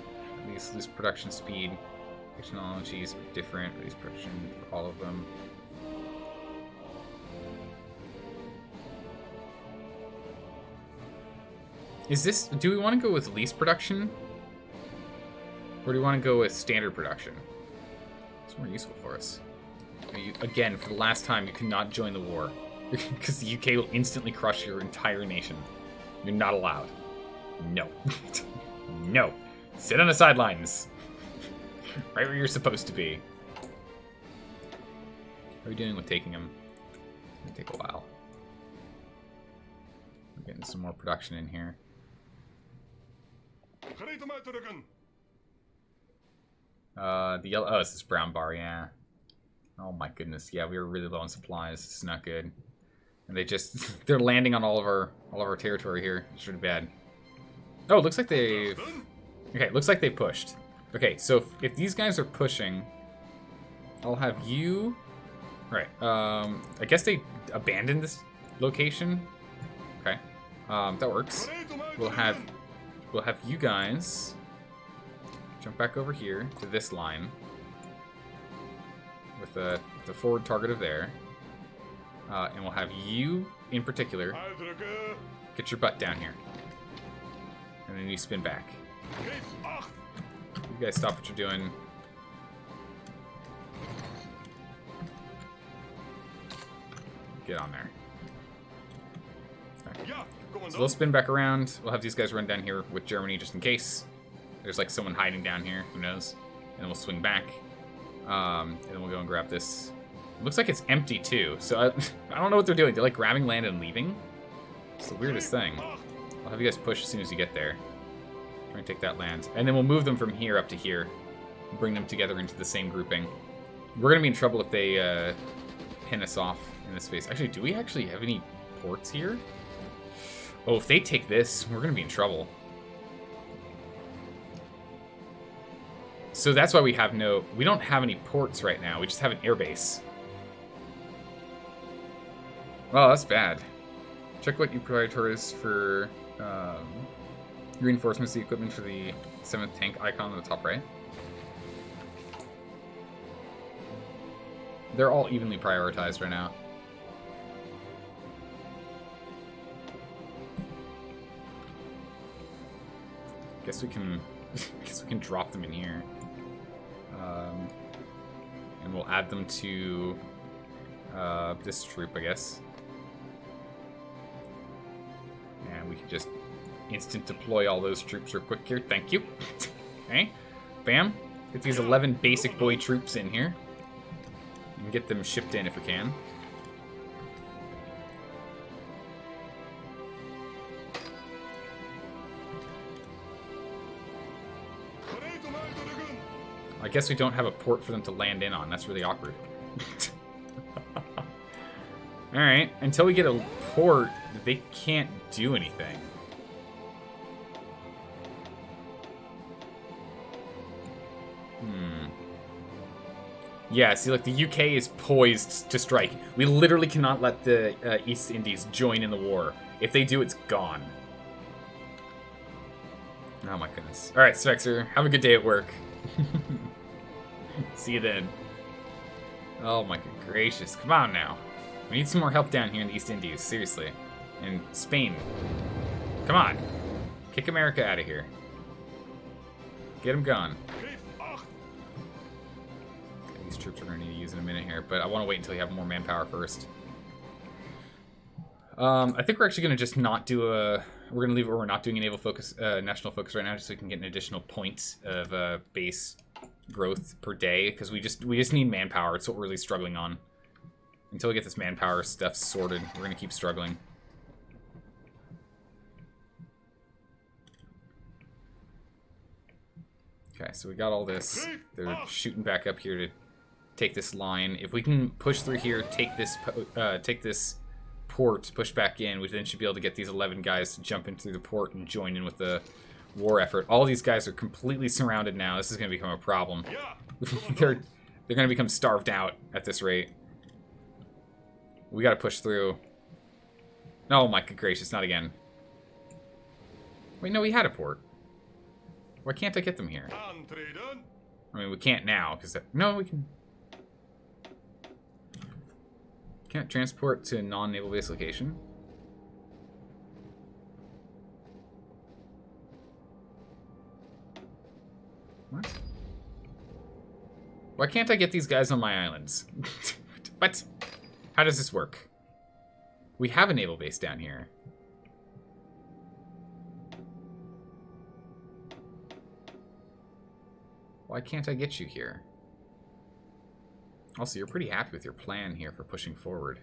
lease production speed. Technologies are different. Lease production for all of them. Is this? Do we want to go with lease production, or do we want to go with standard production? It's more useful for us. Again, for the last time, you cannot join the war because the UK will instantly crush your entire nation. You're not allowed. No. No. Sit on the sidelines. Right where you're supposed to be. How are we doing with taking them? It's gonna take a while. We're getting some more production in here. The yellow. Oh, it's this brown bar, yeah. Oh my goodness, yeah, we were really low on supplies. It's not good. And they're landing on all of our territory here. It's really bad. Oh, it looks like they've. Okay, it looks like they pushed. Okay, so if these guys are pushing, I'll have you. Right. I guess they abandoned this location. Okay. That works. We'll have you guys jump back over here to this line with the forward target of there, and we'll have you in particular get your butt down here, and then you spin back. You guys stop what you're doing. Get on there. Okay. So they'll spin back around. We'll have these guys run down here with Germany just in case. There's like someone hiding down here. Who knows? And then we'll swing back. And then we'll go and grab this. It looks like it's empty too. So I don't know what they're doing. They're like grabbing land and leaving. It's the weirdest thing. I'll have you guys push as soon as you get there. Try and take that land. And then we'll move them from here up to here. Bring them together into the same grouping. We're going to be in trouble if they pin us off in this space. Actually, do we actually have any ports here? Oh, if they take this, we're going to be in trouble. So that's why we don't have any ports right now. We just have an airbase. Well, that's bad. Check what you prioritize for reinforcements, the equipment for the 7th tank icon on the top right. They're all evenly prioritized right now. Guess we can drop them in here. And we'll add them to this troop, I guess. And we can just instant deploy all those troops real quick here. Thank you. Okay. Bam. Get these 11 basic boy troops in here. And get them shipped in if we can. I guess we don't have a port for them to land in on. That's really awkward. Alright, until we get a port, they can't do anything. Yeah, see, like, the UK is poised to strike. We literally cannot let the East Indies join in the war. If they do, it's gone. Oh my goodness. Alright, Spexer, have a good day at work. See you then. Oh my gracious, come on now. We need some more help down here in the East Indies, seriously. And Spain. Come on. Kick America out of here. Get them gone. These troops we're going to need to use in a minute here, but I want to wait until we have more manpower first. I think we're actually going to just not do a... We're going to leave it where we're not doing a naval focus, national focus right now, just so we can get an additional point of base growth per day, because we just need manpower. It's what we're really struggling on. Until we get this manpower stuff sorted, we're going to keep struggling. Okay, so we got all this. They're shooting back up here to take this line. If we can push through here, take this port, push back in, we then should be able to get these 11 guys to jump in through the port and join in with the war effort. All these guys are completely surrounded now. This is going to become a problem. They're going to become starved out at this rate. We got to push through. Oh my good gracious, not again. Wait, no, we had a port. Why can't I get them here? I mean, we can't now, because... No, we can... Can't transport to a non-naval base location. What? Why can't I get these guys on my islands? What? How does this work? We have a naval base down here. Why can't I get you here? Also, you're pretty happy with your plan here for pushing forward.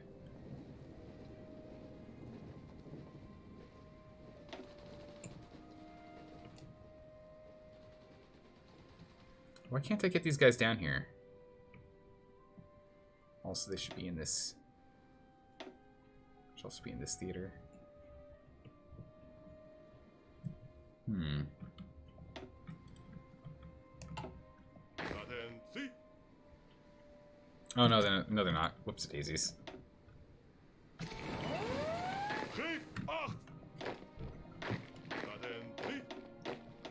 Why can't I get these guys down here? Also, they should be in this... Should also be in this theater. Oh, no, they're not. Whoops, daisies.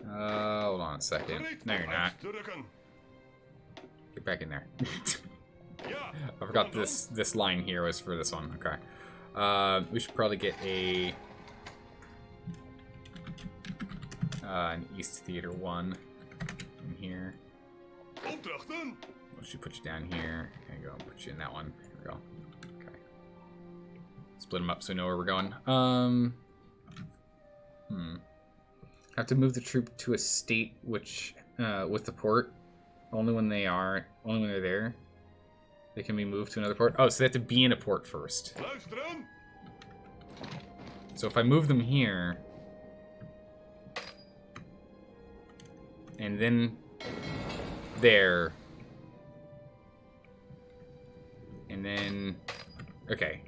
Hold on a second. No, you're not. Get back in there. I forgot this line here was for this one. Okay. We should probably get an East Theater 1 in here. We should put you down here. There you go. Put you in that one. Here we go. Okay. Split them up so we know where we're going. Have to move the troop to a state which with the port. Only when they're there. They can be moved to another port. Oh, so they have to be in a port first. So if I move them here, and then there, and then, okay.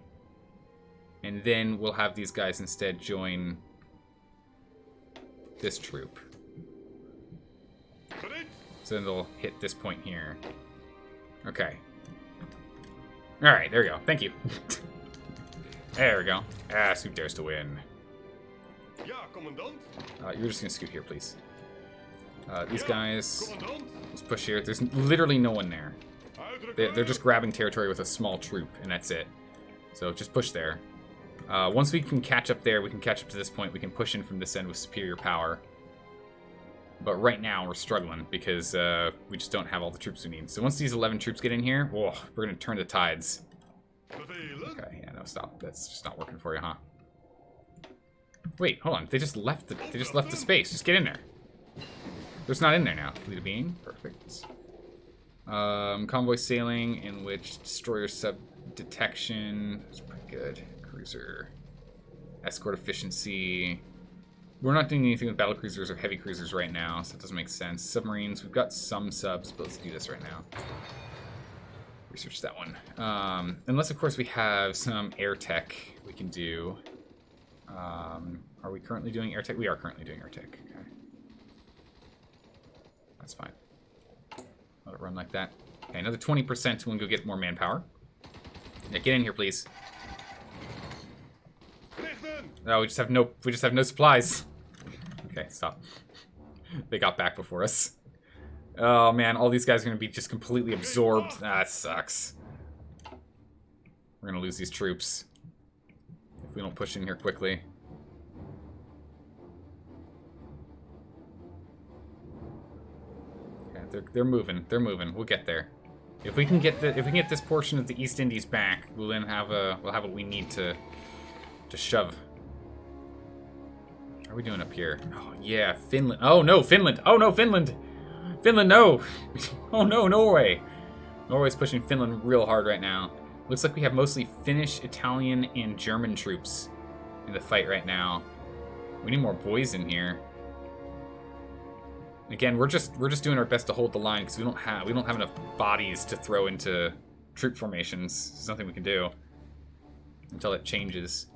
And then we'll have these guys instead join this troop. So then they'll hit this point here. Okay. Alright, there we go. Thank you. There we go. Ah, Scoot dares to win. Ja, commandant. You're just gonna scoot here, please. These guys, let's push here. There's literally no one there. They're just grabbing territory with a small troop, and that's it. So just push there. Once we can catch up there, we can catch up to this point. We can push in from this end with superior power. But right now, we're struggling because we just don't have all the troops we need. So once these 11 troops get in here, whoa, we're going to turn the tides. Okay, yeah, no, stop. That's just not working for you, huh? Wait, hold on. They just left the space. Just get in there. There's not in there now. Complete a beam. Perfect. Convoy sailing, in which destroyer sub detection is pretty good. Cruiser. Escort efficiency. We're not doing anything with battle cruisers or heavy cruisers right now, so it doesn't make sense. Submarines, we've got some subs, but let's do this right now. Research that one. Unless, of course, we have some air tech we can do. Are we currently doing air tech? We are currently doing air tech. Okay. That's fine. Let it run like that. Okay, another 20% when we go get more manpower. Yeah, get in here, please. No, we just have no supplies. Okay, stop. They got back before us. Oh man, all these guys are gonna be just completely absorbed. That sucks. We're gonna lose these troops if we don't push in here quickly. Okay, they're moving. They're moving. We'll get there. If we can get this portion of the East Indies back, we'll then have what we need to shove. How are we doing up here? Oh yeah, Finland. Oh no, Finland. Oh no, Finland. Finland, no. Oh no, Norway. Norway's pushing Finland real hard right now. Looks like we have mostly Finnish, Italian, and German troops in the fight right now. We need more boys in here. Again, we're just doing our best to hold the line because we don't have enough bodies to throw into troop formations. There's nothing we can do until it changes.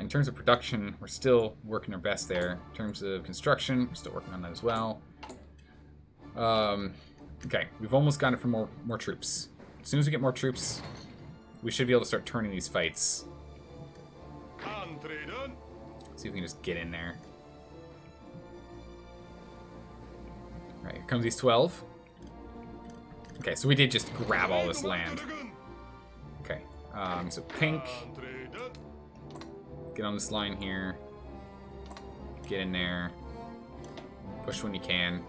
In terms of production, we're still working our best there. In terms of construction, we're still working on that as well. Okay, we've almost got it for more troops. As soon as we get more troops, we should be able to start turning these fights. See if we can just get in there. Alright, here comes these 12. Okay, so we did just grab all this land. Okay, so pink. Get on this line here. Get in there. Push when you can.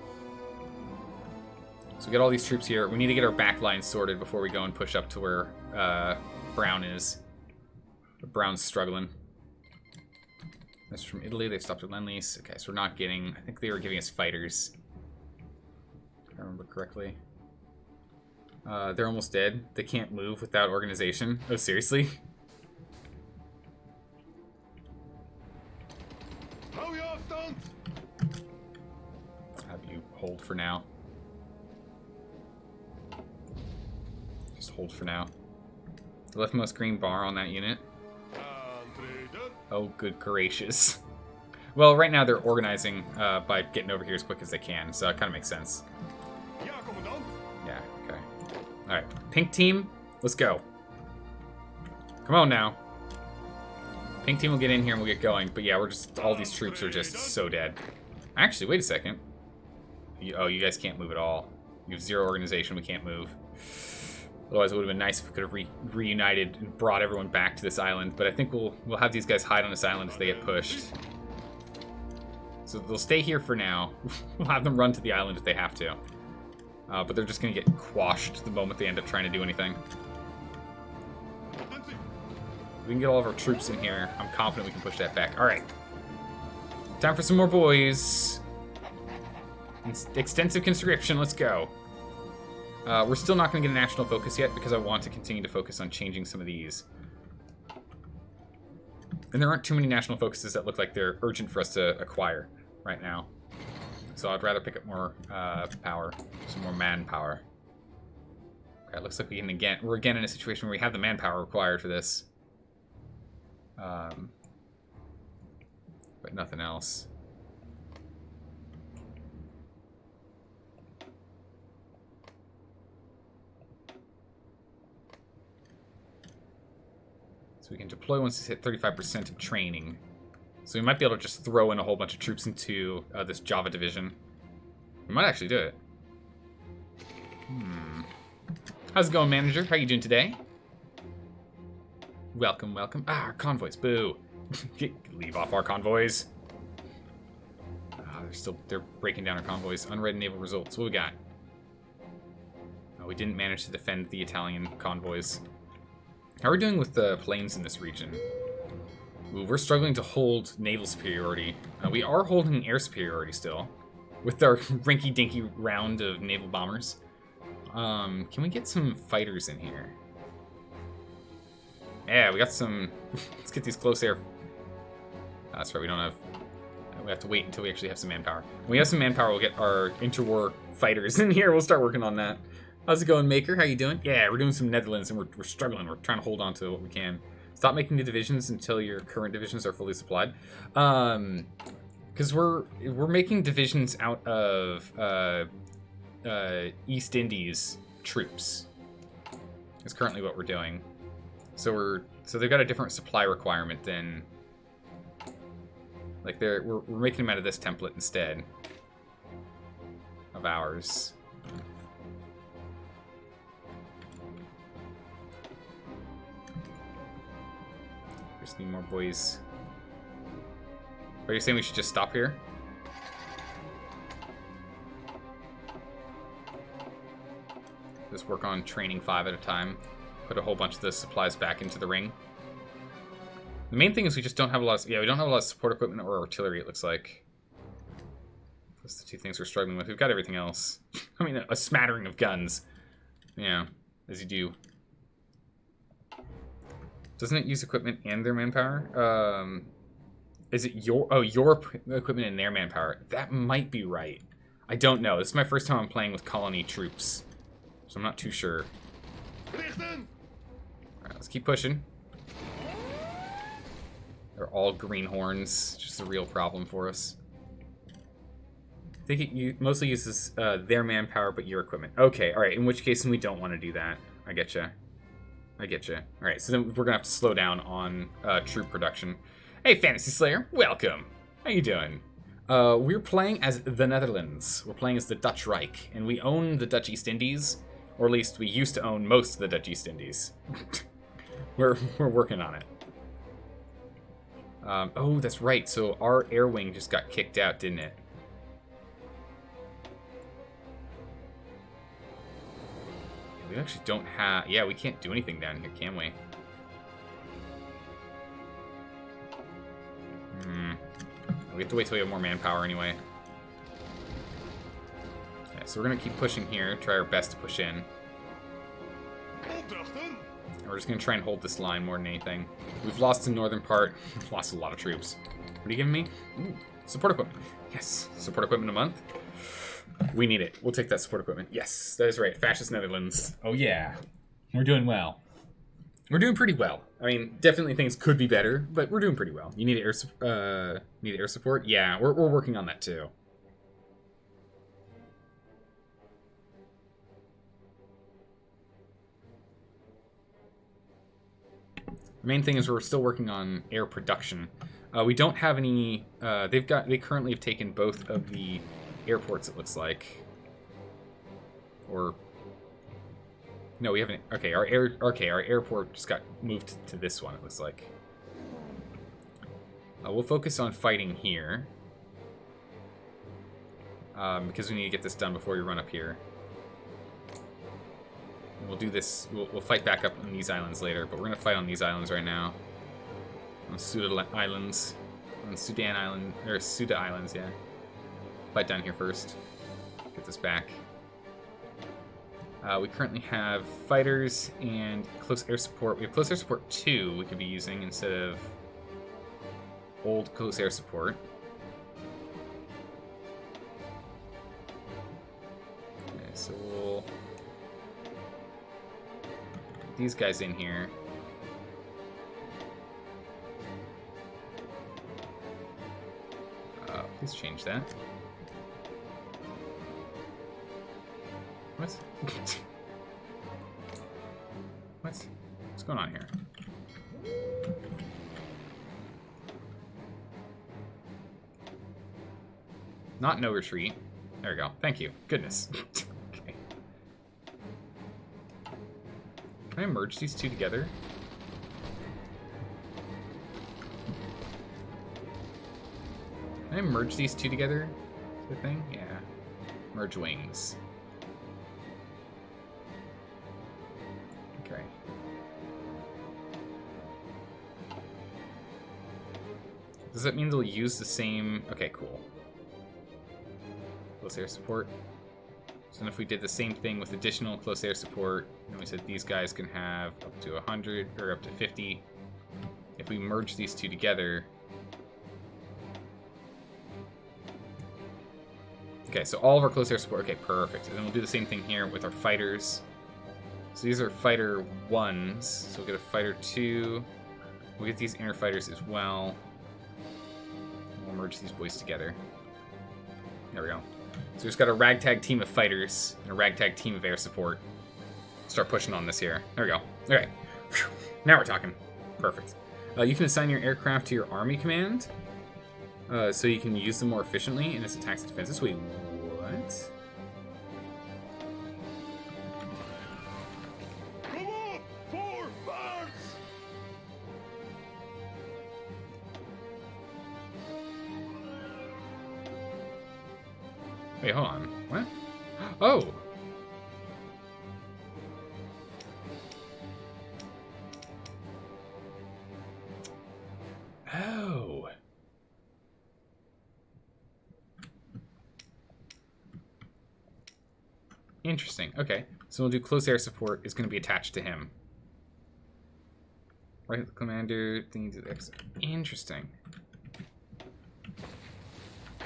So we get all these troops here. We need to get our back line sorted before we go and push up to where Brown is. Brown's struggling. That's from Italy. They've stopped at Lend-Lease. Okay, so we're not getting... I think they were giving us fighters. If I remember correctly. They're almost dead. They can't move without organization. Oh, seriously? Have you hold for now. Just hold for now. The leftmost green bar on that unit. Oh, good gracious. Well, right now they're organizing by getting over here as quick as they can, so it kind of makes sense. Yeah, okay. Alright, pink team, let's go. Come on now. Pink team will get in here and we'll get going, but yeah, all these troops are just so dead. Actually, wait a second. Oh, you guys can't move at all. You have 0 organization, we can't move. Otherwise, it would have been nice if we could have reunited and brought everyone back to this island. But I think we'll have these guys hide on this island if they get pushed. So they'll stay here for now. We'll have them run to the island if they have to. But they're just going to get quashed the moment they end up trying to do anything. If we can get all of our troops in here, I'm confident we can push that back. All right. Time for some more boys. Extensive conscription, let's go. We're still not going to get a national focus yet because I want to continue to focus on changing some of these. And there aren't too many national focuses that look like they're urgent for us to acquire right now. So I'd rather pick up more power, some more manpower. Okay, it looks like we're again in a situation where we have the manpower required for this. But nothing else. So we can deploy once it's hit 35% of training. So we might be able to just throw in a whole bunch of troops into this Java division. We might actually do it. How's it going, manager? How you doing today? Welcome, welcome. Ah, our convoys. Boo. Leave off our convoys. Ah, they're breaking down our convoys. Unread naval results. What we got? Oh, we didn't manage to defend the Italian convoys. How are we doing with the planes in this region? Ooh, we're struggling to hold naval superiority. We are holding air superiority still, with our rinky-dinky round of naval bombers. Can we get some fighters in here? Yeah, we got some... Let's get these close air... that's right, we don't have... We have to wait until we actually have some manpower. When we have some manpower, we'll get our interwar fighters in here. We'll start working on that. How's it going, Maker? How you doing? Yeah, we're doing some Netherlands, and we're struggling. We're trying to hold on to what we can. Stop making new divisions until your current divisions are fully supplied. Because we're making divisions out of East Indies troops. Is currently what we're doing. So they've got a different supply requirement than like we're making them out of this template instead of ours. Just need more boys. Are you saying we should just stop here? Just work on training 5 at a time. Put a whole bunch of the supplies back into the ring. The main thing is we just don't have a lot of... Yeah, we don't have a lot of support equipment or artillery, it looks like. That's the two things we're struggling with. We've got everything else. I mean, a smattering of guns. Yeah, as you do. Doesn't it use equipment and their manpower? Is it your equipment and their manpower? That might be right. I don't know. This is my first time I'm playing with colony troops, so I'm not too sure. Alright, let's keep pushing. They're all greenhorns. Just a real problem for us. I think it mostly uses their manpower, but your equipment. Okay, alright. In which case, we don't want to do that. I getcha. I getcha. Alright, so then we're going to have to slow down on troop production. Hey, Fantasy Slayer. Welcome. How you doing? We're playing as the Netherlands. We're playing as the Dutch Reich. And we own the Dutch East Indies. Or at least we used to own most of the Dutch East Indies. We're working on it. Oh, that's right. So our air wing just got kicked out, didn't it? We actually don't have... Yeah, we can't do anything down here, can we? We have to wait till we have more manpower anyway. Yeah, so we're going to keep pushing here, try our best to push in. And we're just going to try and hold this line more than anything. We've lost the northern part. We've lost a lot of troops. What are you giving me? Ooh, support equipment. Yes, support equipment a month. We need it. We'll take that support equipment. Yes, that is right. Fascist Netherlands. Oh yeah. We're doing well. We're doing pretty well. I mean, definitely things could be better, but we're doing pretty well. You need air support? Yeah, we're working on that too. The main thing is we're still working on air production. We don't have any... They currently have taken both of the airports, it looks like. Or... No, we haven't... Okay, our airport just got moved to this one, it looks like. We'll focus on fighting here. Because we need to get this done before we run up here. We'll do this... We'll fight back up on these islands later, but we're going to fight on these islands right now. On Suda Islands. On Sudan Island... Or Suda Islands, yeah. Fight down here first. Get this back. We currently have fighters and close air support. We have close air support 2 we could be using instead of old close air support. Okay, so we'll put these guys in here. Please change that. What? What? What's going on here? Not no retreat. There we go. Thank you. Goodness. Okay. Can I merge these two together? Can I merge these two together? The thing? Yeah. Merge wings. Okay. Does that mean they'll use the same... Okay, cool. Close air support. So then if we did the same thing with additional close air support, and we said these guys can have up to 100, or up to 50. If we merge these two together... Okay, so all of our close air support. Okay, perfect. And then we'll do the same thing here with our fighters. So these are fighter 1s. So we'll get a fighter 2. We'll get these inner fighters as well. And we'll merge these boys together. There we go. So we've just got a ragtag team of fighters and a ragtag team of air support. Start pushing on this here. There we go. Okay. Whew. Now we're talking. Perfect. You can assign your aircraft to your army command. So you can use them more efficiently in its attacks and defenses. Wait, what? Come on! Forwards! Wait, hold on. What? Oh! Oh! Interesting. Okay. So we'll do close air support is going to be attached to him. Right, the commander thing to X. Interesting.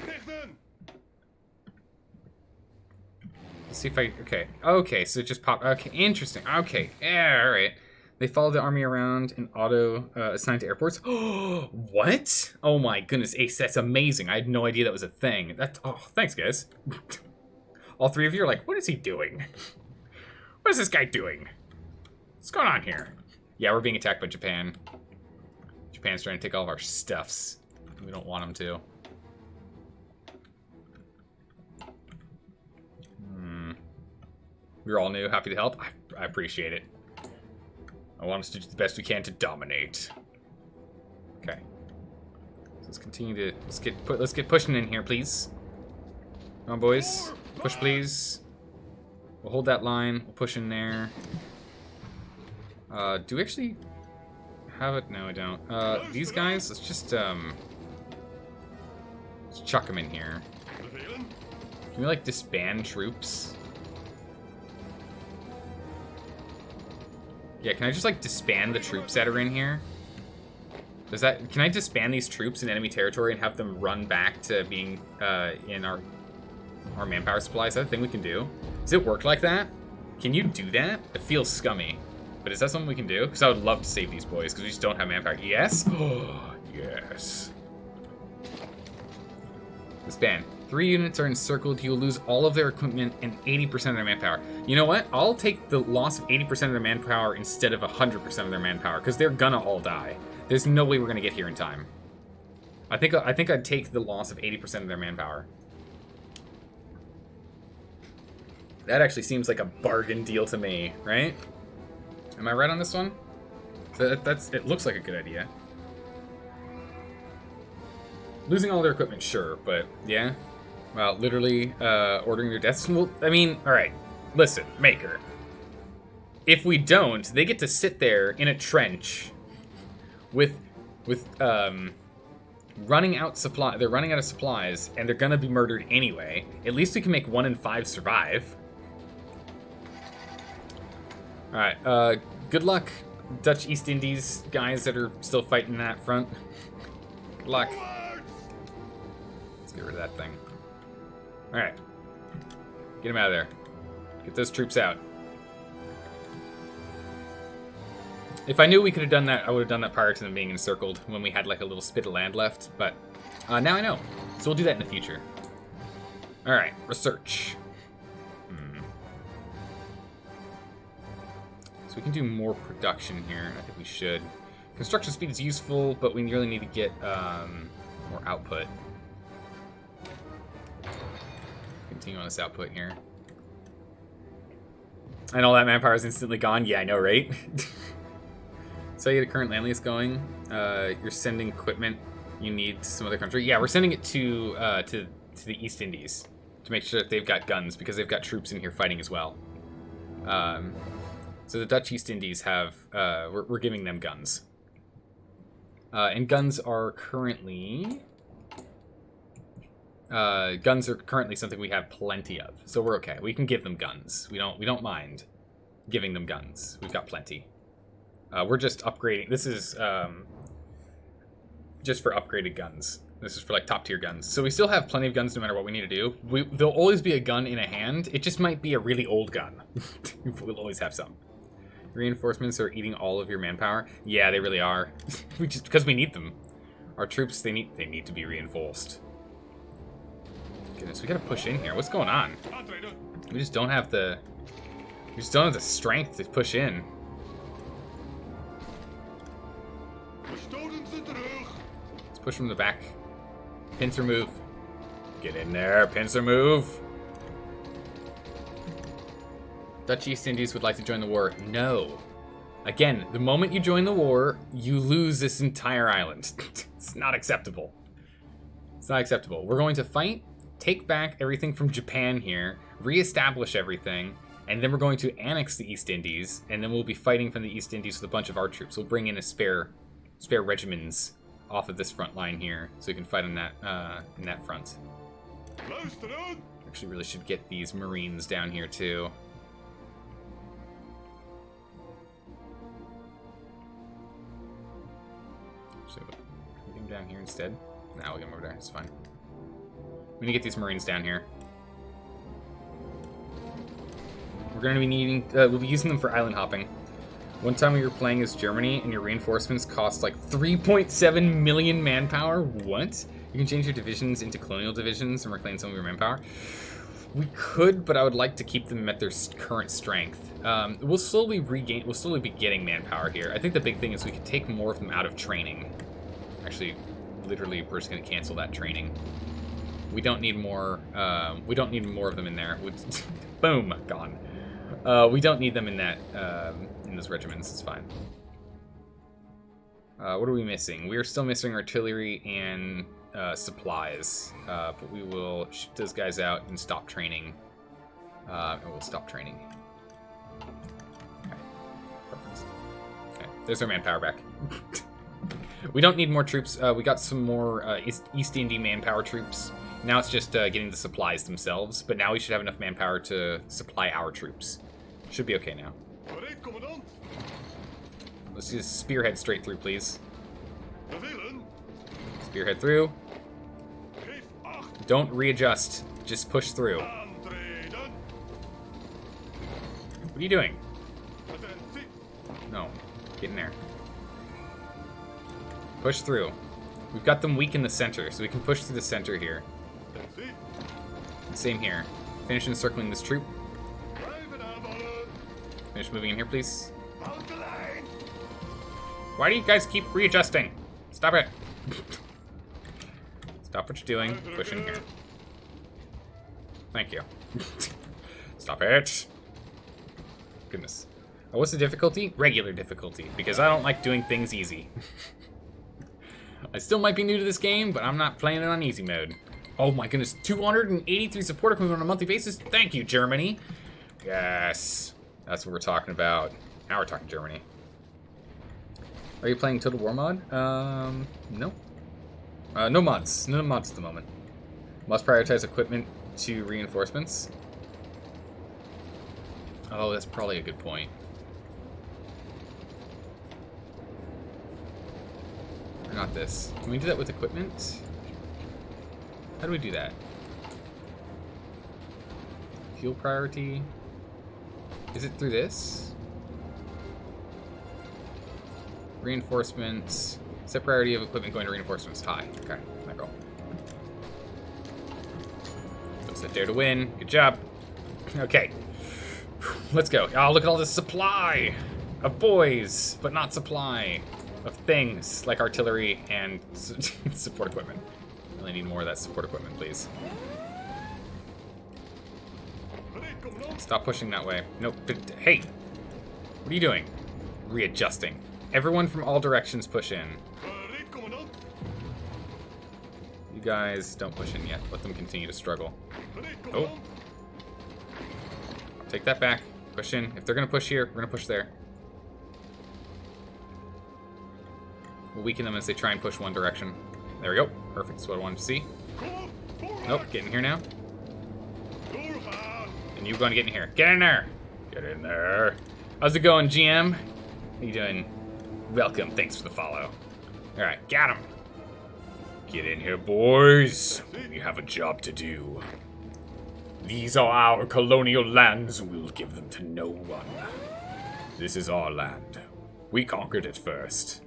Richten! Let's see if I... Okay. Okay, so it just popped... Okay, interesting. Okay. Yeah, alright. They follow the army around and auto assigned to airports. Oh, what? Oh my goodness, Ace, that's amazing. I had no idea that was a thing. That's... Oh, thanks, guys. All three of you are like, what is he doing? What is this guy doing? What's going on here? Yeah, we're being attacked by Japan. Japan's trying to take all of our stuffs. We don't want them to. We're all new, happy to help. I appreciate it. I want us to do the best we can to dominate. Okay. So let's continue to let's get pushing in here, please. Come on, boys. Push, please. We'll hold that line. We'll push in there. Do we actually have it? No, I don't. These guys, let's just chuck them in here. Can we, like, disband troops? Yeah, can I just, like, disband the troops that are in here? Does that... Can I disband these troops in enemy territory and have them run back to being in our manpower supply? Is that a thing we can do? Does it work like that? Can you do that? It feels scummy. But is that something we can do? Because I would love to save these boys, because we just don't have manpower. Yes? Oh, yes. Disband. 3 units are encircled. You will lose all of their equipment and 80% of their manpower. You know what? I'll take the loss of 80% of their manpower instead of 100% of their manpower, because they're gonna all die. There's no way we're gonna get here in time. I think I'd take the loss of 80% of their manpower. That actually seems like a bargain deal to me, right? Am I right on this one? It looks like a good idea. Losing all their equipment, sure, but yeah. Well, literally ordering their deaths. Well, I mean, all right. Listen, Maker. If we don't, they get to sit there in a trench with running out supply. They're running out of supplies, and they're gonna be murdered anyway. At least we can make 1 in 5 survive. All right. Good luck, Dutch East Indies guys that are still fighting that front. Good luck. Forwards! Let's get rid of that thing. Alright. Get him out of there. Get those troops out. If I knew we could have done that, I would have done that prior to them being encircled when we had like a little spit of land left, but now I know. So we'll do that in the future. Alright, research. So we can do more production here. I think we should. Construction speed is useful, but we really need to get more output. Continue on this output here. And all that manpower is instantly gone. Yeah, I know, right? So you get a current land lease going. You're sending equipment you need to some other country. Yeah, we're sending it to the East Indies to make sure that they've got guns because they've got troops in here fighting as well. So the Dutch East Indies have we're giving them guns, and guns are currently something we have plenty of. So we're okay. We can give them guns. We don't mind giving them guns. We've got plenty. We're just upgrading. This is just for upgraded guns. This is for like top tier guns. So we still have plenty of guns no matter what we need to do. There'll always be a gun in a hand. It just might be a really old gun. We'll always have some. Reinforcements are eating all of your manpower. Yeah, they really are. Because we need them. Our troops, they need to be reinforced. Goodness, we gotta push in here. What's going on? We just don't have the strength to push in. Let's push from the back. Pincer move. Get in there, pincer move. Dutch East Indies would like to join the war. No. Again, the moment you join the war, you lose this entire island. It's not acceptable. It's not acceptable. We're going to fight, take back everything from Japan here, reestablish everything, and then we're going to annex the East Indies, and then we'll be fighting from the East Indies with a bunch of our troops. We'll bring in a spare regiments off of this front line here, so we can fight on that in that front. Actually, really should get these Marines down here too. So, can we get them down here instead? No, we'll get them over there. It's fine. We need to get these Marines down here. We're going to be needing. We'll be using them for island hopping. One time we were playing as Germany, and your reinforcements cost like 3.7 million manpower. What? You can change your divisions into colonial divisions and reclaim some of your manpower. We could, but I would like to keep them at their current strength. We'll slowly be getting manpower here. I think the big thing is we could take more of them out of training. Actually, literally, we're just going to cancel that training. We don't need more. We don't need more of them in there. Boom, gone. We don't need them in that in those regiments. It's fine. What are we missing? We are still missing artillery and supplies, but we will shoot those guys out and stop training. And we'll stop training. Okay. Perfect. Okay. There's our manpower back. We don't need more troops. We got some more East Indian manpower troops. Now it's just getting the supplies themselves, but now we should have enough manpower to supply our troops. Should be okay now. Let's just spearhead straight through, please. Spearhead through. Don't readjust. Just push through. What are you doing? No. Get in there. Push through. We've got them weak in the center, so we can push through the center here. Same here. Finish encircling this troop. Finish moving in here, please. Why do you guys keep readjusting? Stop it. Stop what you're doing. Push in here. Thank you. Stop it. Goodness. Oh, what's the difficulty? Regular difficulty, because I don't like doing things easy. I still might be new to this game, but I'm not playing it on easy mode. Oh my goodness, 283 support equipment on a monthly basis? Thank you, Germany. Yes, that's what we're talking about. Now we're talking Germany. Are you playing Total War mod? No. No mods. No mods at the moment. Must prioritize equipment to reinforcements. Oh, that's probably a good point. Or not this. Can we do that with equipment? How do we do that? Fuel priority? Is it through this? Reinforcements. Set priority of equipment going to reinforcements. High. Okay, macro. Set dare to win. Good job. Okay. Let's go. Oh, look at all this supply of boys, but not supply of things like artillery and support equipment. Really need more of that support equipment, please. Stop pushing that way. Nope. Hey, what are you doing? Readjusting. Everyone from all directions push in. You guys don't push in yet. Let them continue to struggle. Oh. Take that back. Push in. If they're going to push here, we're going to push there. We'll weaken them as they try and push one direction. There we go. Perfect. That's what I wanted to see. Nope. Get in here now. And you're going to get in here. Get in there. Get in there. How's it going, GM? How you doing? Welcome. Thanks for the follow. All right. Got him. Get in here, boys. We have a job to do. These are our colonial lands. We'll give them to no one. This is our land. We conquered it first.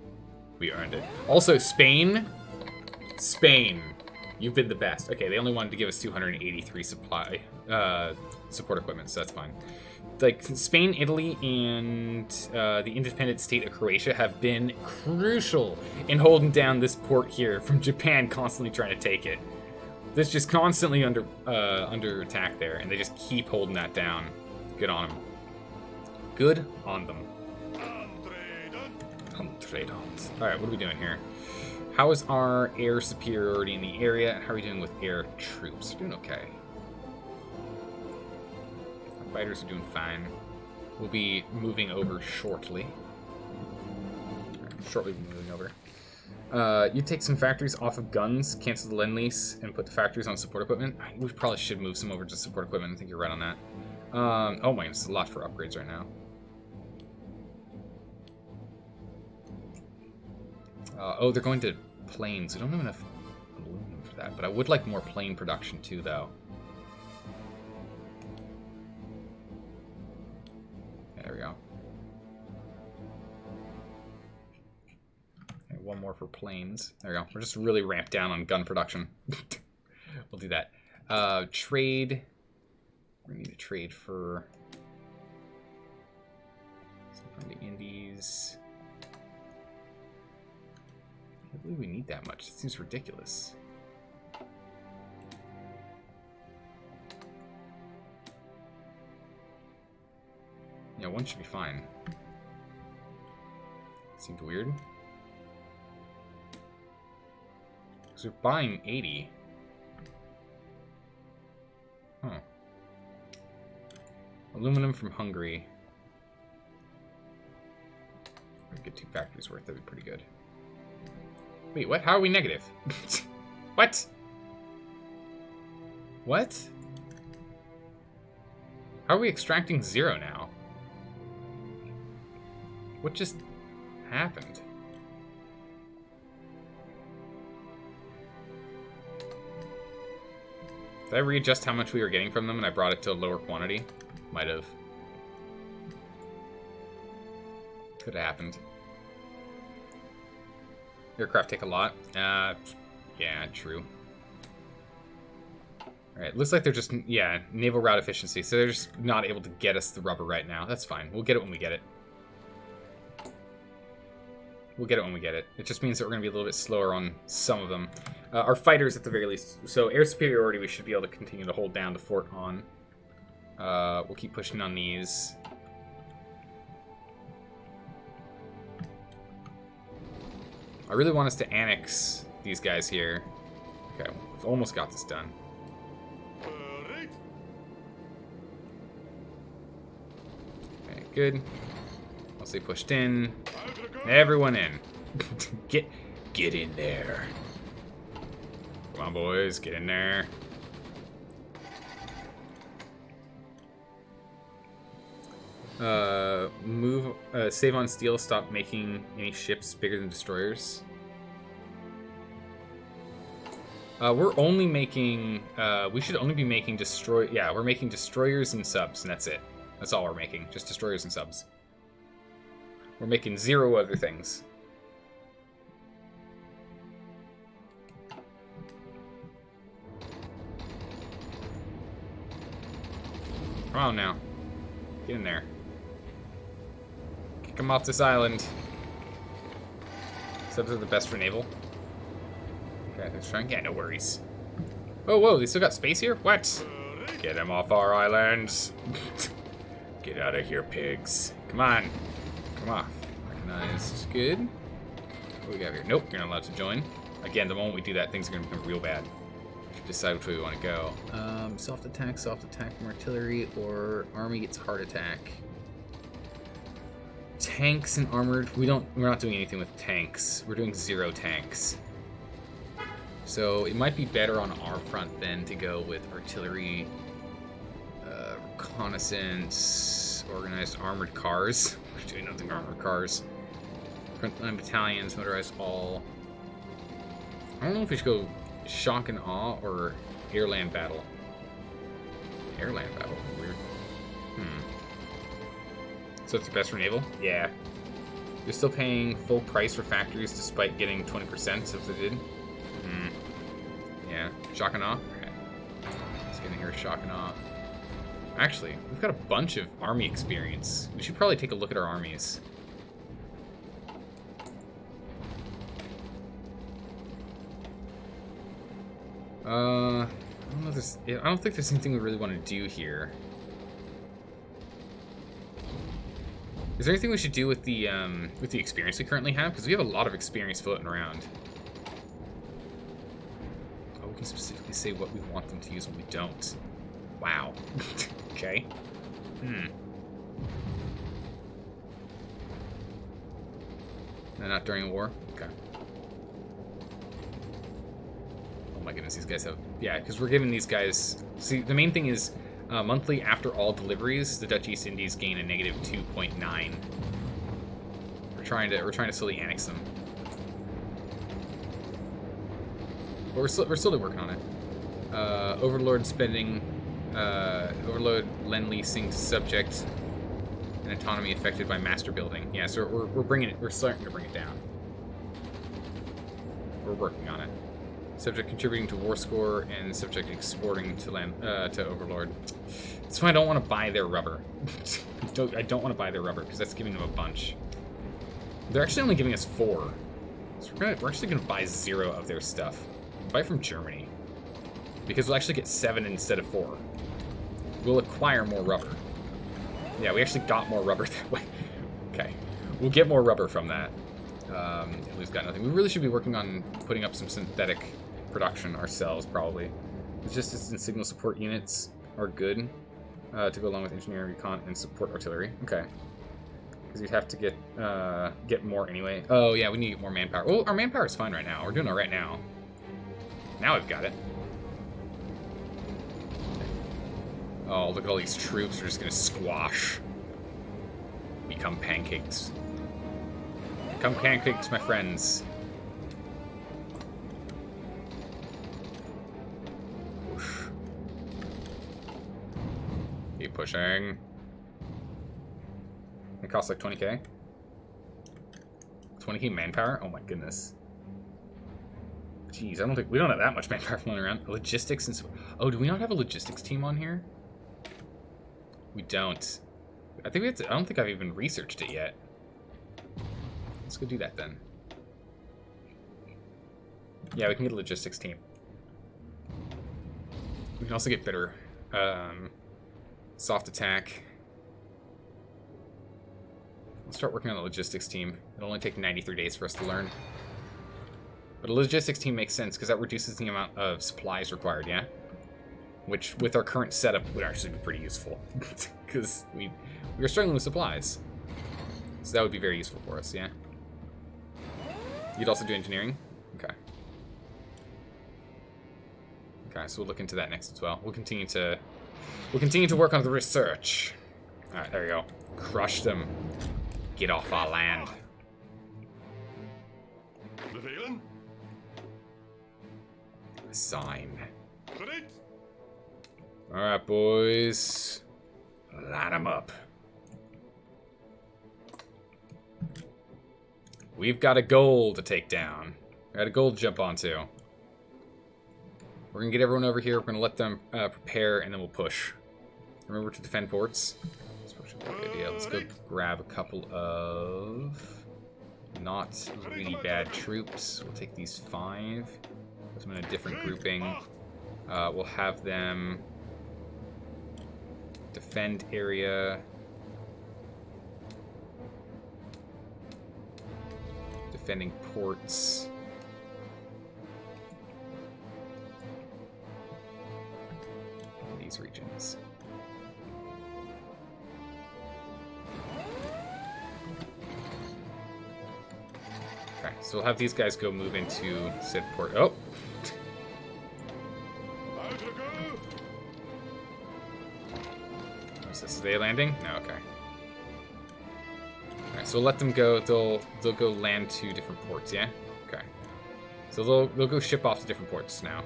We earned it. Also, Spain. Spain. You've been the best. Okay, they only wanted to give us 283 support equipment, so that's fine. Like, Spain, Italy, and the independent state of Croatia have been crucial in holding down this port here from Japan constantly trying to take it. It's just constantly under attack there, and they just keep holding that down. Good on them. Good on them. Alright, what are we doing here? How is our air superiority in the area? How are we doing with air troops? We're doing okay. Our fighters are doing fine. We'll be moving over shortly. Shortly we'll be moving over. You take some factories off of guns, cancel the Lend-Lease, and put the factories on support equipment. We probably should move some over to support equipment. I think you're right on that. Oh my, it's a lot for upgrades right now. Oh, they're going to planes. We don't have enough aluminum for that, but I would like more plane production too, though. There we go. Okay, one more for planes. There we go. We're just really ramped down on gun production. We'll do that. Trade. We need to trade for... from the Indies. I believe we need that much. It seems ridiculous. Yeah, one should be fine. Seemed weird. Because we're buying 80. Huh. Aluminum from Hungary. We get 2 factories worth. That'd be pretty good. Wait, what? How are we negative? What? What? How are we extracting 0 now? What just happened? Did I readjust how much we were getting from them and I brought it to a lower quantity? Might have. Could have happened. Aircraft take a lot. Yeah, true. Alright, looks like they're just, yeah, naval route efficiency. So they're just not able to get us the rubber right now. That's fine. We'll get it when we get it. We'll get it when we get it. It just means that we're going to be a little bit slower on some of them. Our fighters, at the very least. So air superiority, we should be able to continue to hold down the fort on. We'll keep pushing on these. I really want us to annex these guys here. Okay, we've almost got this done. Okay, good. Once they pushed in, everyone in. Get in there. Come on, boys, get in there. Save on steel, stop making any ships bigger than destroyers. We're only making, we should only be making we're making destroyers and subs, and that's it. That's all we're making, just destroyers and subs. We're making 0 other things. Come on now. Get in there. Kick them off this island. Subs are the best for naval. Okay, they're trying. Yeah, no worries. Oh, whoa, they still got space here? What? Get them off our islands. Get out of here, pigs. Come on. Come on. Recognized. Good. What do we got here? Nope, you're not allowed to join. Again, the moment we do that, things are going to become real bad. We should decide which way we want to go. Soft attack from artillery, or army gets hard attack. Tanks and armored. We're not doing anything with tanks. We're doing 0 tanks. So it might be better on our front then to go with artillery, reconnaissance, organized armored cars. We're doing nothing armored cars. Frontline battalions, motorized all. I don't know if we should go shock and awe or airland battle. Airland battle, weird. So it's the best for naval? Yeah. You're still paying full price for factories despite getting 20% if they did? Yeah. Shock and awe? Okay. Let's get in here, shock and awe. Actually, we've got a bunch of army experience. We should probably take a look at our armies. I don't think there's anything we really want to do here. Is there anything we should do with the experience we currently have? Because we have a lot of experience floating around. Oh, we can specifically say what we want them to use and what we don't. Wow. Okay. No, not during a war? Okay. Oh my goodness, these guys have... Yeah, because we're giving these guys... See, the main thing is... monthly after all deliveries, the Dutch East Indies gain a negative 2.9. We're trying to slowly annex them, but we're slowly working on it. Overlord spending, overload lend leasing to subject, and autonomy affected by master building. Yeah, so we're starting to bring it down. We're working on it. Subject contributing to war score and subject exporting to land to Overlord. That's why I don't want to buy their rubber. I don't want to buy their rubber because that's giving them a bunch. They're actually only giving us 4, so we're actually gonna buy 0 of their stuff. Buy from Germany because we'll actually get 7 instead of 4. We'll acquire more rubber. Yeah, we actually got more rubber that way. Okay, we'll get more rubber from that. We've got nothing. We really should be working on putting up some synthetic production ourselves, probably. Logistics and signal support units are good to go along with engineering, recon, and support artillery. Okay. Because we'd have to get more anyway. Oh, yeah, we need to get more manpower. Well, our manpower is fine right now. We're doing all right now. Now we've got it. Oh, look at all these troops. We're just going to squash. Become pancakes. Become pancakes, my friends. Whoosh. Keep pushing. It costs like 20k. 20k manpower? Oh my goodness. Jeez, we don't have that much manpower floating around. Logistics and... Oh, do we not have a logistics team on here? We don't. I don't think I've even researched it yet. Let's go do that then. Yeah, we can get a logistics team. We can also get better soft attack. Let's start working on the logistics team. It'll only take 93 days for us to learn. But a logistics team makes sense because that reduces the amount of supplies required, yeah? Which, with our current setup, would actually be pretty useful. Because we are struggling with supplies. So that would be very useful for us, yeah? You'd also do engineering? Okay. Okay, so we'll look into that next as well. We'll continue to work on the research. Alright, there you go. Crush them. Get off our land. sign. Bereit. Alright, boys. Line them up. We've got a goal to take down. We got a goal to jump onto. We're going to get everyone over here. We're going to let them prepare, and then we'll push. Remember to defend ports. Good idea. Let's go grab a couple of not really bad troops. We'll take these 5. Put them in a different grouping. We'll have them defend area. Defending ports. In these regions. Okay, so we'll have these guys go move into said port. Oh! What's this? Is they landing? No, okay. Alright, so we'll let them go. They'll go land to different ports, yeah? Okay. So they'll go ship off to different ports now.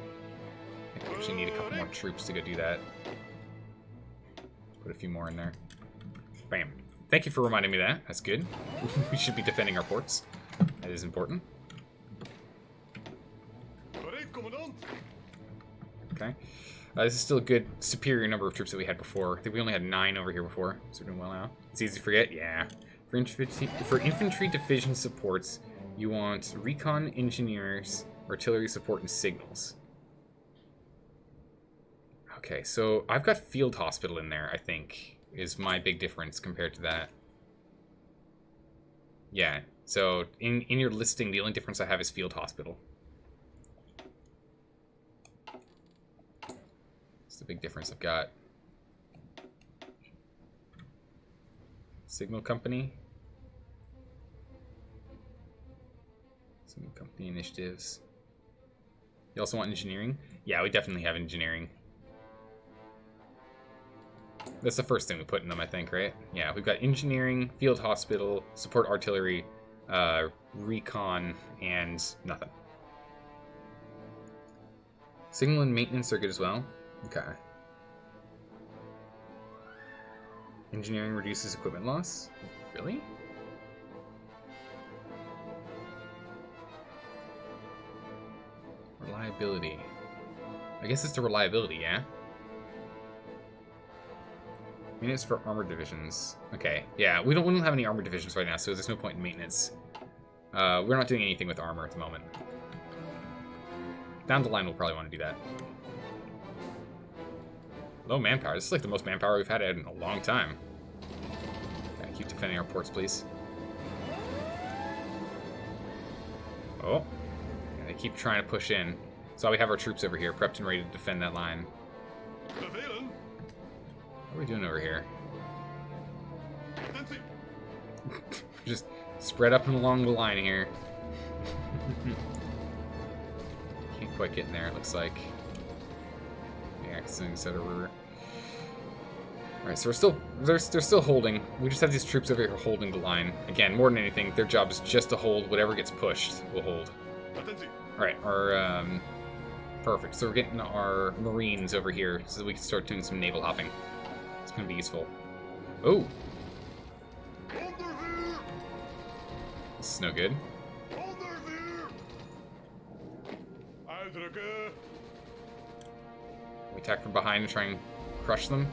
I think we actually need a couple more troops to go do that. Put a few more in there. Bam. Thank you for reminding me of that. That's good. We should be defending our ports. That is important. Okay. This is still a good, superior number of troops that we had before. I think we only had 9 over here before, so we're doing well now. It's easy to forget? Yeah. For infantry division supports, you want recon engineers, artillery support, and signals. Okay, so I've got field hospital in there, I think, is my big difference compared to that. Yeah, so in your listing, the only difference I have is field hospital. That's the big difference I've got. Signal company. Signal company initiatives. You also want engineering? Yeah, we definitely have engineering. That's the first thing we put in them, I think, right? Yeah, we've got engineering, field hospital, support artillery, recon, and nothing. Signal and maintenance are good as well. Okay. Engineering reduces equipment loss? Really? Reliability. I guess it's the reliability, yeah? Maintenance for armored divisions. Okay, yeah, we don't have any armored divisions right now, so there's no point in maintenance. We're not doing anything with armor at the moment. Down the line, we'll probably want to do that. Low manpower. This is like the most manpower we've had in a long time. Okay, keep defending our ports, please. Oh. Yeah, they keep trying to push in. So we have our troops over here, prepped and ready to defend that line. What are we doing over here? Just spread up and along the line here. Can't quite get in there, it looks like. Yeah, etc. Alright, so they're still holding. We just have these troops over here holding the line. Again, more than anything, their job is just to hold whatever gets pushed. We'll hold. Alright, our perfect. So we're getting our Marines over here so that we can start doing some naval hopping. It's gonna be useful. Oh! This is no good. We attack from behind and try and crush them.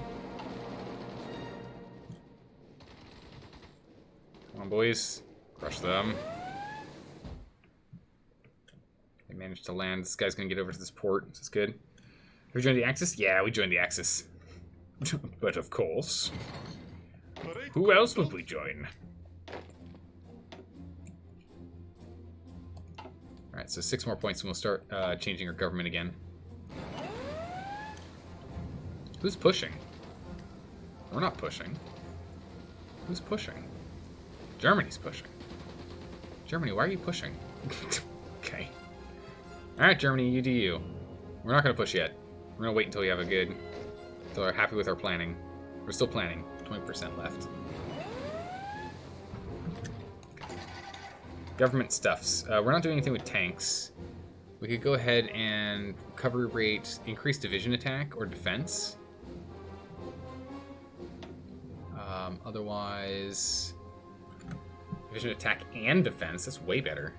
Come on, boys. Crush them. They managed to land. This guy's gonna get over to this port. This is good. Have we joined the Axis? Yeah, we joined the Axis. But of course. Who else would we join? Alright, so 6 more points and we'll start changing our government again. Who's pushing? We're not pushing. Who's pushing? Germany's pushing. Germany, why are you pushing? Okay. Alright, Germany, you do you. We're not going to push yet. We're going to wait until we have a good... until we're happy with our planning. We're still planning. 20% left. Government stuffs. We're not doing anything with tanks. We could go ahead and recovery rate, increase division attack or defense. Otherwise, division attack and defense, that's way better.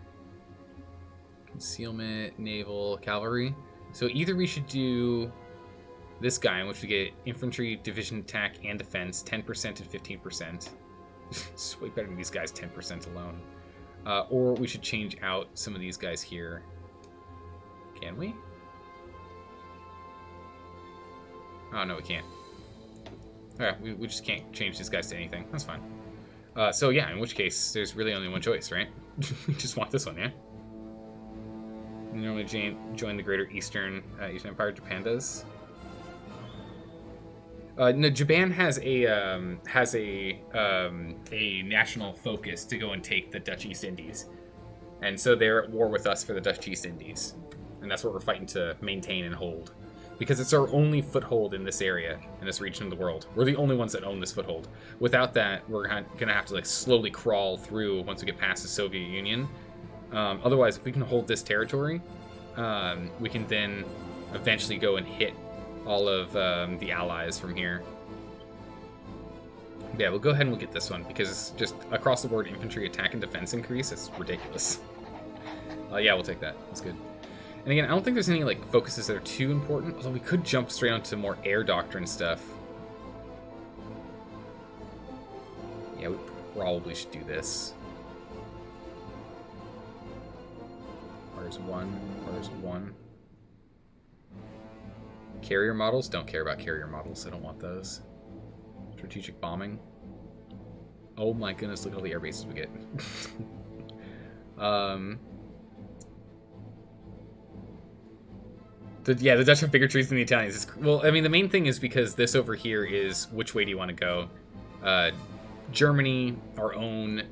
Concealment, naval, cavalry. So either we should do this guy, in which we get infantry, division attack, and defense, 10% and 15%. It's way better than these guys, 10% alone. Or we should change out some of these guys here. Can we? Oh, no, we can't. Okay, we just can't change these guys to anything. That's fine. So yeah, in which case, there's really only one choice, right? We just want this one, yeah? You normally join the Greater Eastern Empire. Japan does. No, Japan has a national focus to go and take the Dutch East Indies, and so they're at war with us for the Dutch East Indies, and that's what we're fighting to maintain and hold, because it's our only foothold in this area, in this region of the world. We're the only ones that own this foothold. Without that, we're gonna have to like slowly crawl through once we get past the Soviet Union. Otherwise, if we can hold this territory, we can then eventually go and hit all of the allies from here. Yeah, we'll go ahead and we'll get this one, because it's just across the board infantry attack and defense increase. It's ridiculous. Yeah, we'll take that. That's good. And again, I don't think there's any like focuses that are too important, although we could jump straight onto more air doctrine stuff. Yeah, we probably should do this. Where's one? Carrier models? Don't care about carrier models. I don't want those. Strategic bombing. Oh my goodness, look at all the air bases we get. The Dutch have bigger trees than the Italians. Well, I mean, the main thing is because this over here is which way do you want to go? Germany, our own,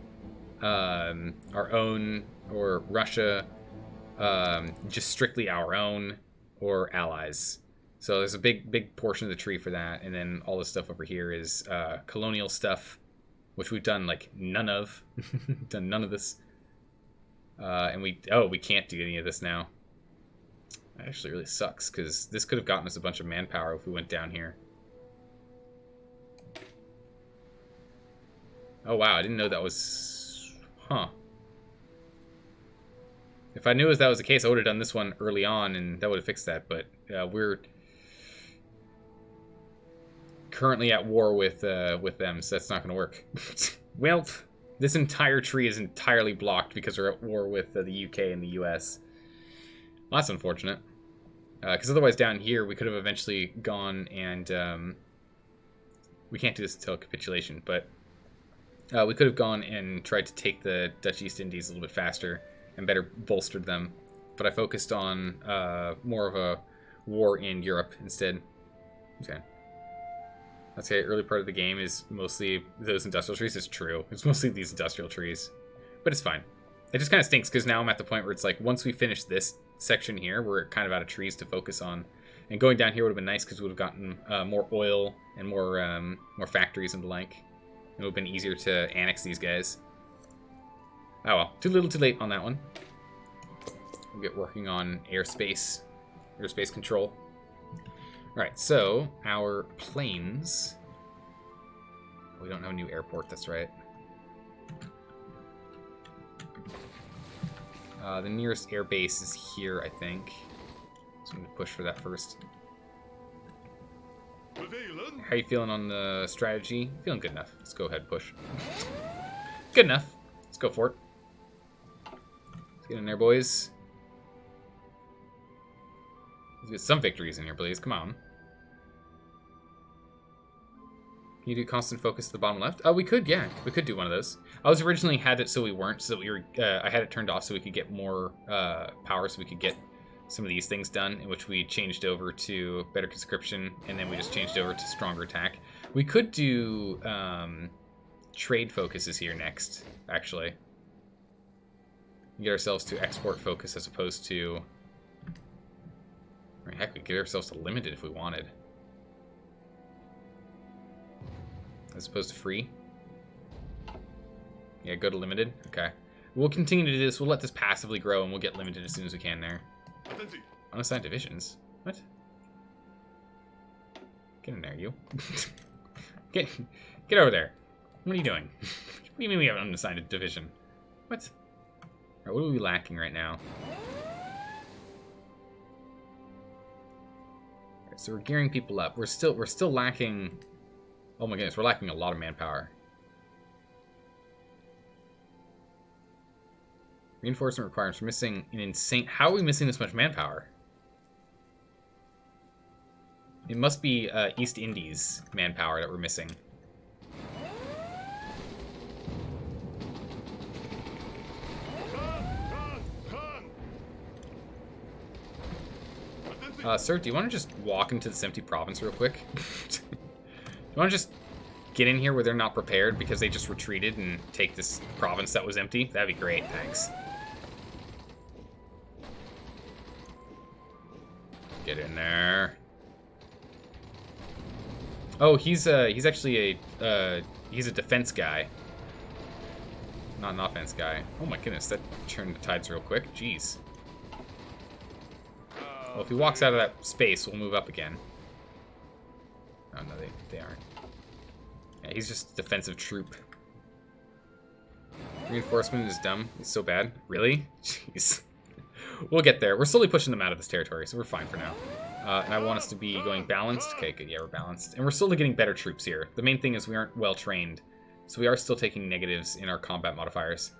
or Russia, just strictly our own, or allies. So there's a big portion of the tree for that, and then all this stuff over here is colonial stuff, which we've done like none of. Done none of this, and we can't do any of this now. That actually really sucks, because this could have gotten us a bunch of manpower if we went down here. Oh wow, I didn't know that was... Huh. If I knew that was the case, I would have done this one early on, and that would have fixed that, but we're currently at war with them, so that's not going to work. Well, this entire tree is entirely blocked because we're at war with the UK and the US. Well, that's unfortunate. Because otherwise down here we could have eventually gone and... we can't do this until capitulation, but we could have gone and tried to take the Dutch East Indies a little bit faster and better bolstered them. But I focused on more of a war in Europe instead. Okay. I'd say early part of the game is mostly those industrial trees. It's true. It's mostly these industrial trees. But it's fine. It just kind of stinks because now I'm at the point where it's like, once we finish this section here, we're kind of out of trees to focus on. And going down here would have been nice because we would have gotten more oil and more factories and the like. It would have been easier to annex these guys. Oh well, too little too late on that one. We'll get working on airspace control. Alright, so our planes. We don't have a new airport, that's right. The nearest air base is here, I think. So I'm going to push for that first. How you feeling on the strategy? Feeling good enough. Let's go ahead and push. Good enough. Let's go for it. Let's get in there, boys. Let's get some victories in here, please. Come on. Can you do constant focus to the bottom left? Oh, we could, yeah. We could do one of those. I was originally had it so we weren't, so that we were. I had it turned off so we could get more power, so we could get some of these things done, in which we changed over to better conscription, and then we just changed over to stronger attack. We could do trade focuses here next, actually. Get ourselves to export focus as opposed to... I mean, heck, we could get ourselves to limited if we wanted. As opposed to free. Yeah, go to limited. Okay. We'll continue to do this. We'll let this passively grow, and we'll get limited as soon as we can there. Attention. Unassigned divisions? What? Get in there, you. Get over there. What are you doing? What do you mean we have an unassigned division? What? Alright, what are we lacking right now? Alright, so we're gearing people up. We're still lacking. Oh my goodness, we're lacking a lot of manpower. Reinforcement requirements. We're missing an insane. How are we missing this much manpower? It must be East Indies manpower that we're missing. Sir, do you want to just walk into this empty province real quick? Do you want to just get in here where they're not prepared because they just retreated and take this province that was empty? That'd be great, thanks. Get in there. Oh, he's actually he's a defense guy. Not an offense guy. Oh my goodness, that turned the tides real quick. Jeez. Well, if he walks out of that space, we'll move up again. Oh no, they aren't. Yeah, he's just a defensive troop. Reinforcement is dumb. He's so bad. Really? Jeez. We'll get there. We're slowly pushing them out of this territory, so we're fine for now. And I want us to be going balanced. Okay, good. Yeah, we're balanced. And we're slowly getting better troops here. The main thing is we aren't well trained. So we are still taking negatives in our combat modifiers.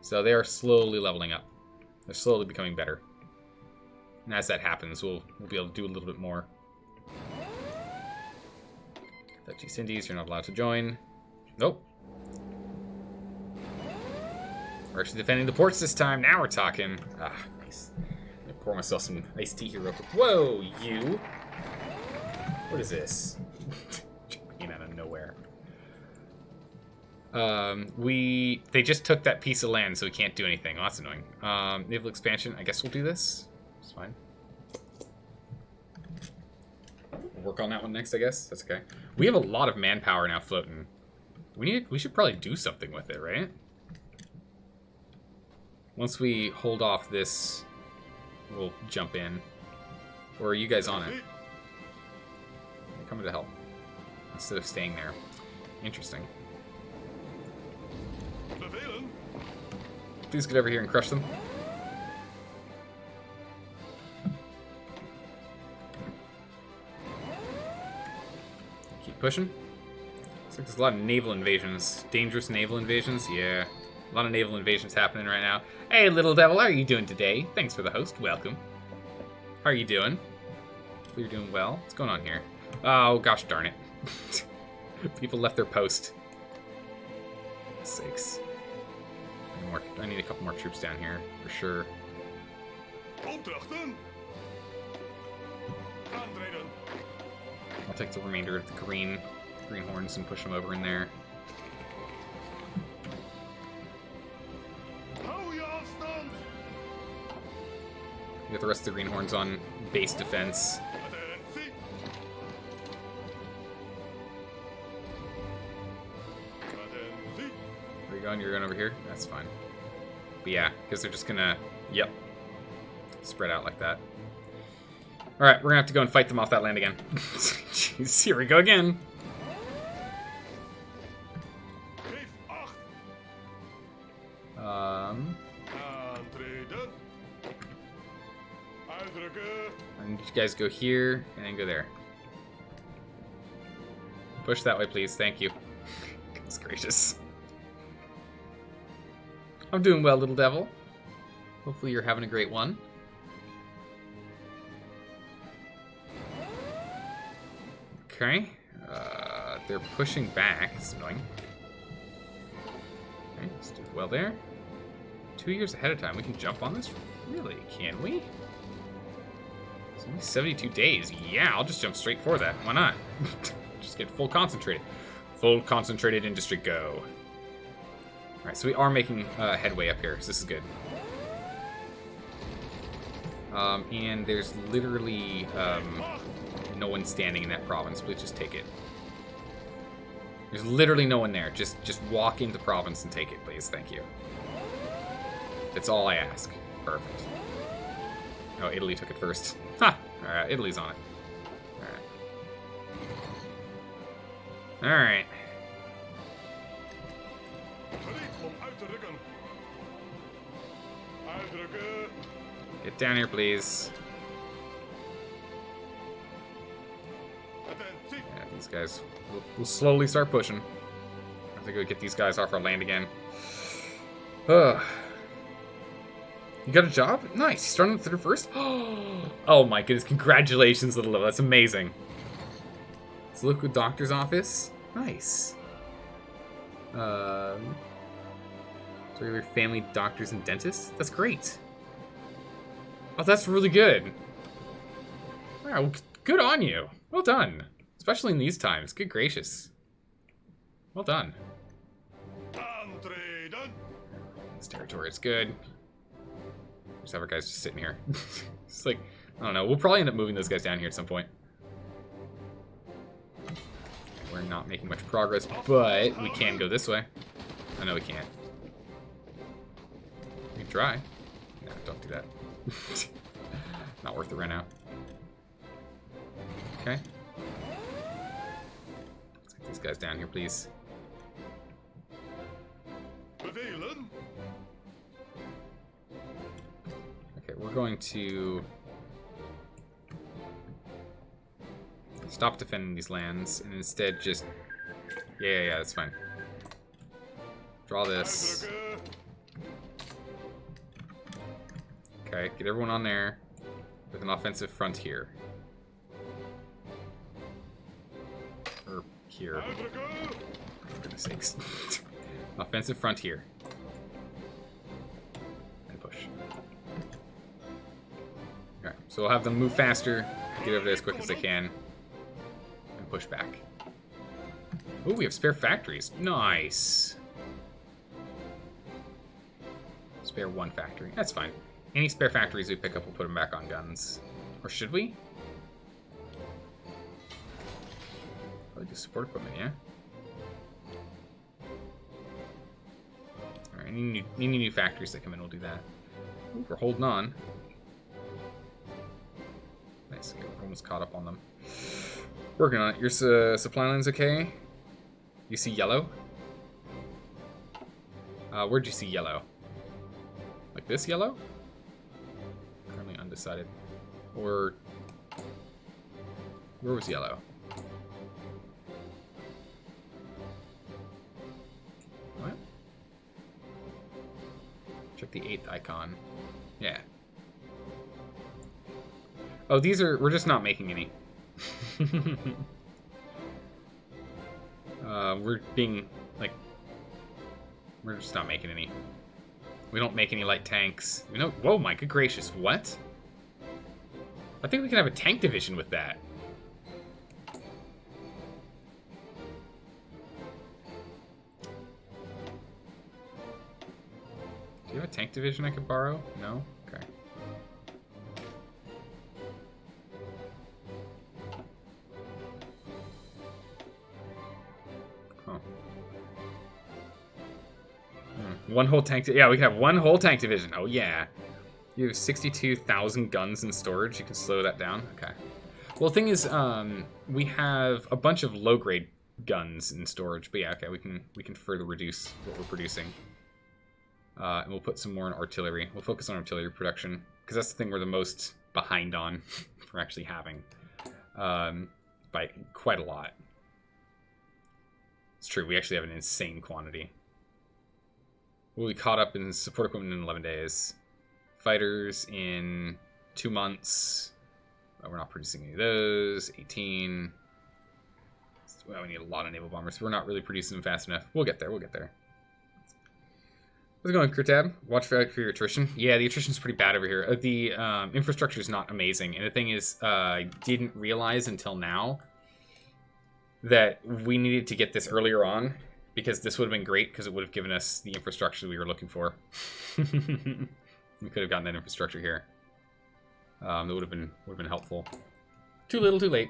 So they are slowly leveling up. They're slowly becoming better. And as that happens, we'll be able to do a little bit more. Dutch East Indies, you're not allowed to join. Nope. We're actually defending the ports this time. Now we're talking. Ah, nice. Let me pour myself some iced tea here real quick. Whoa, you. What is this? Jumping out of nowhere. They just took that piece of land, so we can't do anything. Oh, that's annoying. Naval Expansion. I guess we'll do this. It's fine. We'll work on that one next, I guess. That's okay. We have a lot of manpower now floating. We should probably do something with it, right? Once we hold off this, we'll jump in. Or are you guys on it? You're coming to help instead of staying there. Interesting. Please get over here and crush them. Keep pushing. Looks like there's a lot of naval invasions. Dangerous naval invasions? Yeah. A lot of naval invasions happening right now. Hey, little devil, how are you doing today? Thanks for the host. Welcome. How are you doing? Hopefully you're doing well. What's going on here? Oh, gosh darn it. People left their post. Sakes. I need a couple more troops down here, for sure. I'll take the remainder of the greenhorns and push them over in there. Get the rest of the greenhorns on base defense. Where are you going? You're going over here? That's fine. But yeah, because they're just gonna, yep, spread out like that. Alright, we're gonna have to go and fight them off that land again. Jeez, here we go again. I need you guys go here and then go there. Push that way, please. Thank you. Goodness gracious. I'm doing well, little devil. Hopefully you're having a great one. Okay. They're pushing back. It's annoying. Okay, let's do well there. 2 years ahead of time. We can jump on this? Really? Can we? It's only 72 days. Yeah, I'll just jump straight for that. Why not? Just get full concentrated. Full concentrated industry go. Alright, so we are making headway up here, so this is good. And there's literally no one standing in that province. Please just take it. There's literally no one there. Just walk into the province and take it, please. Thank you. That's all I ask. Perfect. Oh, Italy took it first. Ha! Alright, Italy's on it. Alright. Alright. Get down here, please. Yeah, these guys... We'll slowly start pushing. I think we'll get these guys off our land again. Ugh. You got a job? Nice. You started through first? Oh my goodness. Congratulations, little love. That's amazing. It's a local doctor's office. Nice. Regular family doctors and dentists? That's great. Oh, that's really good. Alright, well, good on you. Well done. Especially in these times. Good gracious. Well done. This territory is good. Just have our guys just sitting here. It's like, I don't know. We'll probably end up moving those guys down here at some point. We're not making much progress, but we can go this way. Oh, no, we can't. We can try. No, don't do that. Not worth it right now. Okay. Let's get these guys down here, please. Okay, we're going to stop defending these lands and instead just... Yeah, that's fine. Draw this. Okay, get everyone on there with an offensive front here. Or here. For goodness sakes. Offensive front here. And push. Alright, so we'll have them move faster, get over there as quick as they can, and push back. Ooh, we have spare factories. Nice. Spare one factory. That's fine. Any spare factories we pick up, we'll put them back on guns. Or should we? Probably do support equipment, yeah? Alright, any new factories that come in, we'll do that. Ooh, we're holding on. Nice, okay, we're almost caught up on them. Working on it. Your supply line's okay? You see yellow? Where'd you see yellow? Like this yellow? Currently undecided. Or... where was yellow? What? Check the 8th icon. Yeah. Oh, these are... we're just not making any. We're being, like... we're just not making any. We don't make any light tanks. We don't... whoa, my good gracious, what? I think we can have a tank division with that. Do you have a tank division I could borrow? No? Okay. Huh. One whole tank... yeah, we can have one whole tank division. Oh, yeah. You have 62,000 guns in storage. You can slow that down. Okay. Well, the thing is, we have a bunch of low-grade guns in storage. But yeah, okay, we can further reduce what we're producing. And we'll put some more in artillery. We'll focus on artillery production, because that's the thing we're the most behind on for actually having. By quite a lot. It's true, we actually have an insane quantity. We'll be caught up in support equipment in 11 days. Fighters in 2 months. We're not producing any of those. 18. Well, we need a lot of naval bombers. We're not really producing them fast enough. We'll get there. We'll get there. How's it going, Kurtab? Watch for your attrition. Yeah, the attrition's pretty bad over here. The infrastructure is not amazing. And the thing is, I didn't realize until now that we needed to get this earlier on, because this would have been great, because it would have given us the infrastructure we were looking for. We could have gotten that infrastructure here. That would have been helpful. Too little, too late.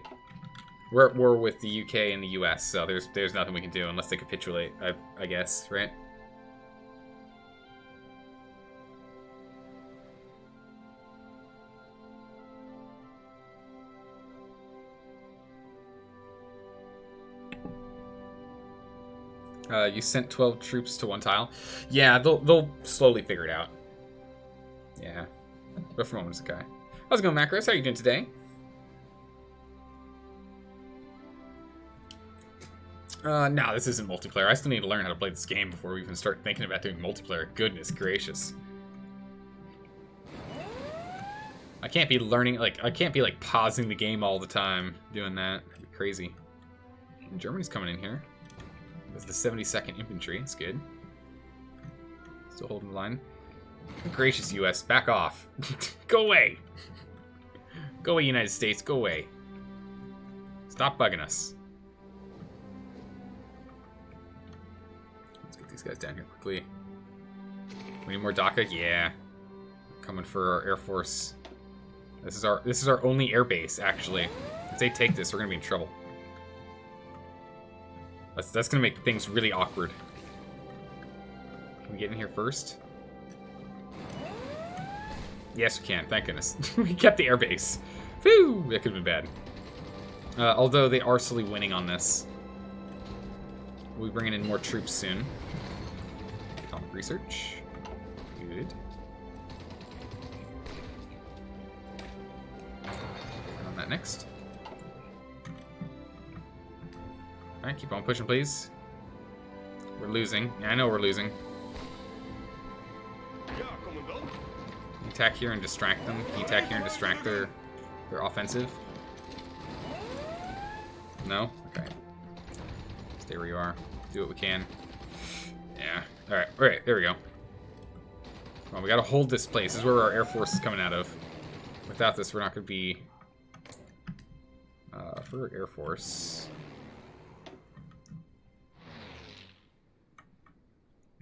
We're at war with the UK and the US, so there's nothing we can do unless they capitulate. I guess, right? You sent 12 troops to one tile. Yeah, they'll slowly figure it out. Yeah. But for moments, okay. How's it going, Macros? How are you doing today? No, this isn't multiplayer. I still need to learn how to play this game before we even start thinking about doing multiplayer. Goodness gracious. I can't be learning, like, I can't be, like, pausing the game all the time doing that. That'd be crazy. And Germany's coming in here. That's the 72nd Infantry. It's good. Still holding the line. Gracious, US. Back off. Go away. Go away, United States. Go away. Stop bugging us. Let's get these guys down here quickly. We need more DACA? Yeah. Coming for our Air Force. This is our only air base, actually. If they take this, we're gonna be in trouble. That's gonna make things really awkward. Can we get in here first? Yes, we can. Thank goodness. We kept the airbase. Phew! That could have been bad. Although they are slowly winning on this. We'll be bringing in more troops soon. Atomic research. Good. On that next. Alright, keep on pushing, please. We're losing. Yeah, I know we're losing. Attack here and distract them. Can you attack here and distract their offensive? No? Okay. Stay where you are. Do what we can. Yeah. Alright, there we go. Come on, we gotta hold this place. This is where our Air Force is coming out of. Without this, we're not gonna be... for Air Force...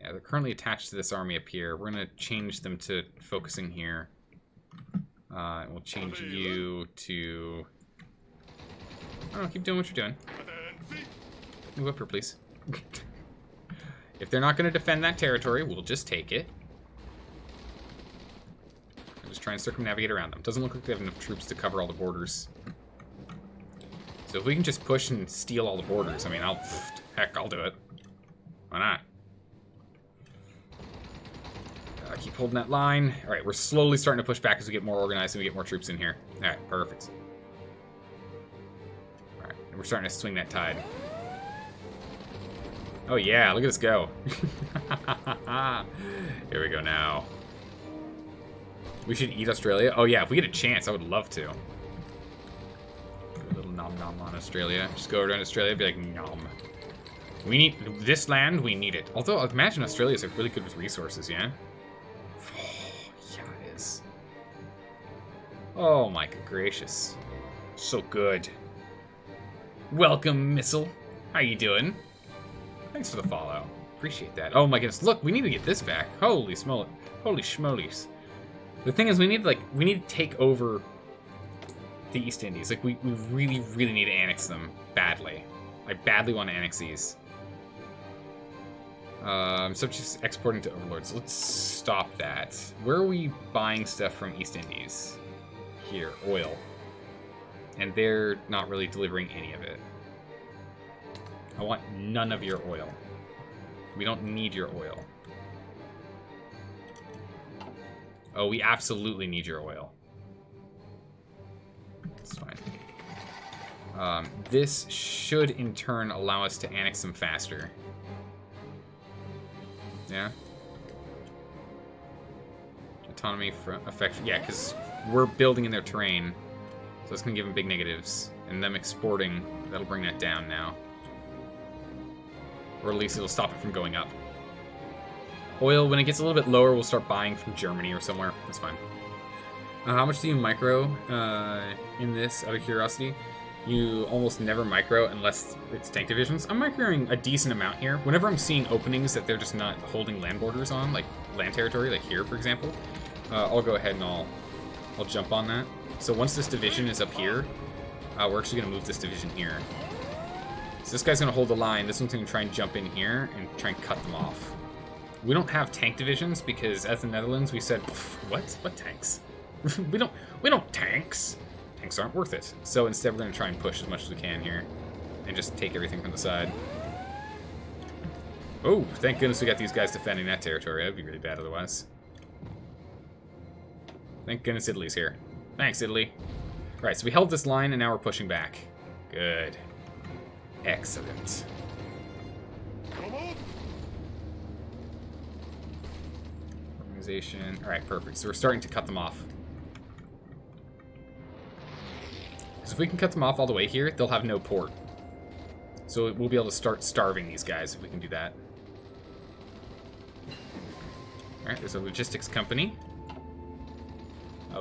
Yeah, they're currently attached to this army up here. We're going to change them to focusing here. We'll change you to... I don't know, keep doing what you're doing. Move up here, please. If they're not going to defend that territory, we'll just take it. And just try and circumnavigate around them. Doesn't look like they have enough troops to cover all the borders. So if we can just push and steal all the borders, I mean, heck, I'll do it. Why not? Keep holding that line. Alright, we're slowly starting to push back as we get more organized and we get more troops in here. Alright, perfect. Alright, and we're starting to swing that tide. Oh yeah, look at us go. Here we go now. We should eat Australia? Oh yeah, if we get a chance, I would love to. A little nom nom on Australia. Just go over to Australia and be like, nom. We need this land, we need it. Although, I imagine Australia's like really good with resources, yeah? Oh my gracious. So good. Welcome, missile. How you doing? Thanks for the follow. Appreciate that. Oh my goodness. Look, we need to get this back. Holy smoly. Holy schmolies. The thing is, we need to take over the East Indies. Like, we really, really need to annex them. Badly. I badly want to annex these. So just exporting to overlords. Let's stop that. Where are we buying stuff from East Indies? Here, oil. And they're not really delivering any of it. I want none of your oil. We don't need your oil. Oh, we absolutely need your oil. That's fine. This should, in turn, allow us to annex them faster. Yeah? Autonomy for affection. Yeah, because we're building in their terrain. So it's going to give them big negatives. And them exporting, that'll bring that down now. Or at least it'll stop it from going up. Oil, when it gets a little bit lower, we'll start buying from Germany or somewhere. That's fine. How much do you micro in this, out of curiosity? You almost never micro unless it's tank divisions. I'm microing a decent amount here. Whenever I'm seeing openings that they're just not holding land borders on, like land territory, like here, for example, I'll go ahead and I'll jump on that. So once this division is up here, we're actually going to move this division here. So this guy's going to hold the line. This one's going to try and jump in here and try and cut them off. We don't have tank divisions because as the Netherlands, we said, what? What tanks? we don't tanks. Tanks aren't worth it. So instead, we're going to try and push as much as we can here and just take everything from the side. Oh, thank goodness we got these guys defending that territory. That'd be really bad otherwise. Thank goodness Italy's here. Thanks, Italy. Alright, so we held this line, and now we're pushing back. Good. Excellent. Come on. Organization. Alright, perfect. So we're starting to cut them off. Because if we can cut them off all the way here, they'll have no port. So we'll be able to start starving these guys if we can do that. Alright, there's a logistics company.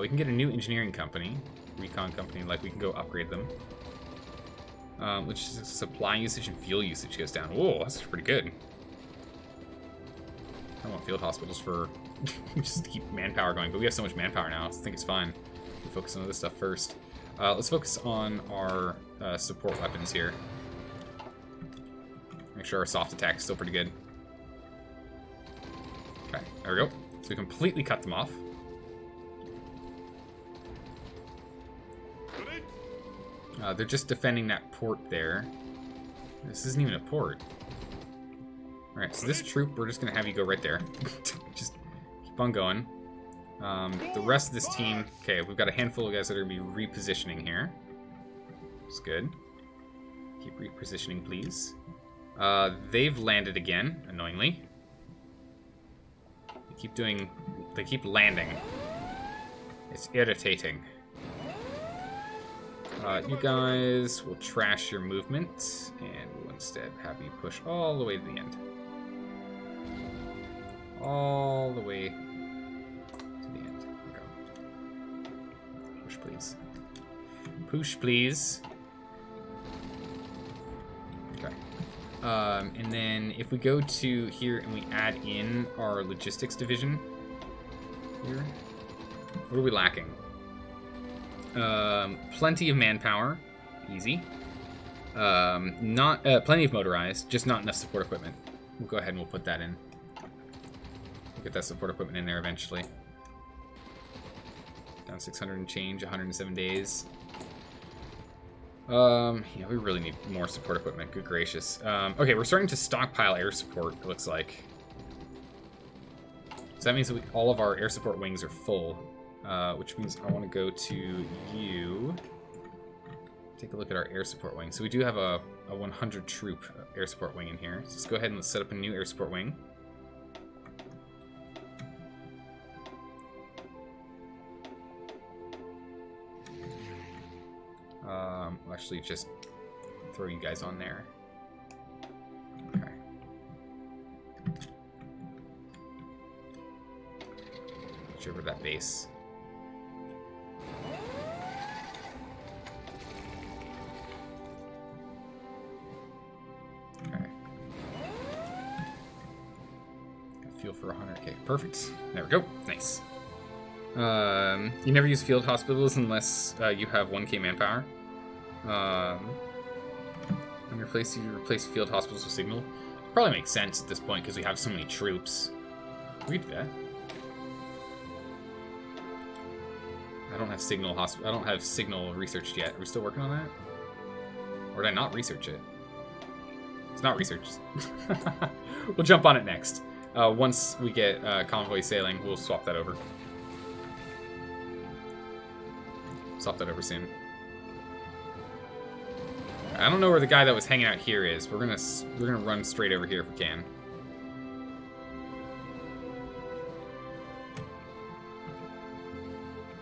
We can get a new engineering company. Recon company, like we can go upgrade them. Logistics supply usage and fuel usage goes down. Whoa, that's pretty good. I don't want field hospitals for just to keep manpower going, but we have so much manpower now, so I think it's fine. We'll focus on this stuff first. Let's focus on our support weapons here. Make sure our soft attack is still pretty good. Okay, there we go. So we completely cut them off. They're just defending that port there. This isn't even a port. Alright, so this troop, we're just going to have you go right there. Just keep on going. The rest of this team... Okay, we've got a handful of guys that are going to be repositioning here. That's good. Keep repositioning, please. They've landed again, annoyingly. They keep landing. It's irritating. You guys will trash your movement, and we'll instead have you push all the way to the end. All the way to the end. Go. Push, please. Push, please. Okay. And then if we go to here and we add in our logistics division here, what are we lacking? Plenty of manpower, easy. Plenty of motorized, just not enough support equipment. We'll go ahead and we'll put that in. We'll get that support equipment in there eventually. Down 600 and change, 107 days. Yeah, we really need more support equipment. Good gracious. Okay, we're starting to stockpile air support, it looks like. So that means that all of our air support wings are full. Which means I want to go to you. Take a look at our air support wing. So we do have a 100 troop air support wing in here. So let's go ahead and let's set up a new air support wing. We'll actually just throw you guys on there. Okay. Switch over to that base. Fuel for 100. Okay, perfect. There we go. Nice. You never use field hospitals unless you have 1k manpower. When you replace field hospitals with signal. Probably makes sense at this point because we have so many troops. We do that. I don't have signal researched yet. Are we still working on that? Or did I not research it? It's not researched. We'll jump on it next. Once we get convoy sailing, we'll swap that over. Swap that over soon. I don't know where the guy that was hanging out here is. We're gonna run straight over here if we can.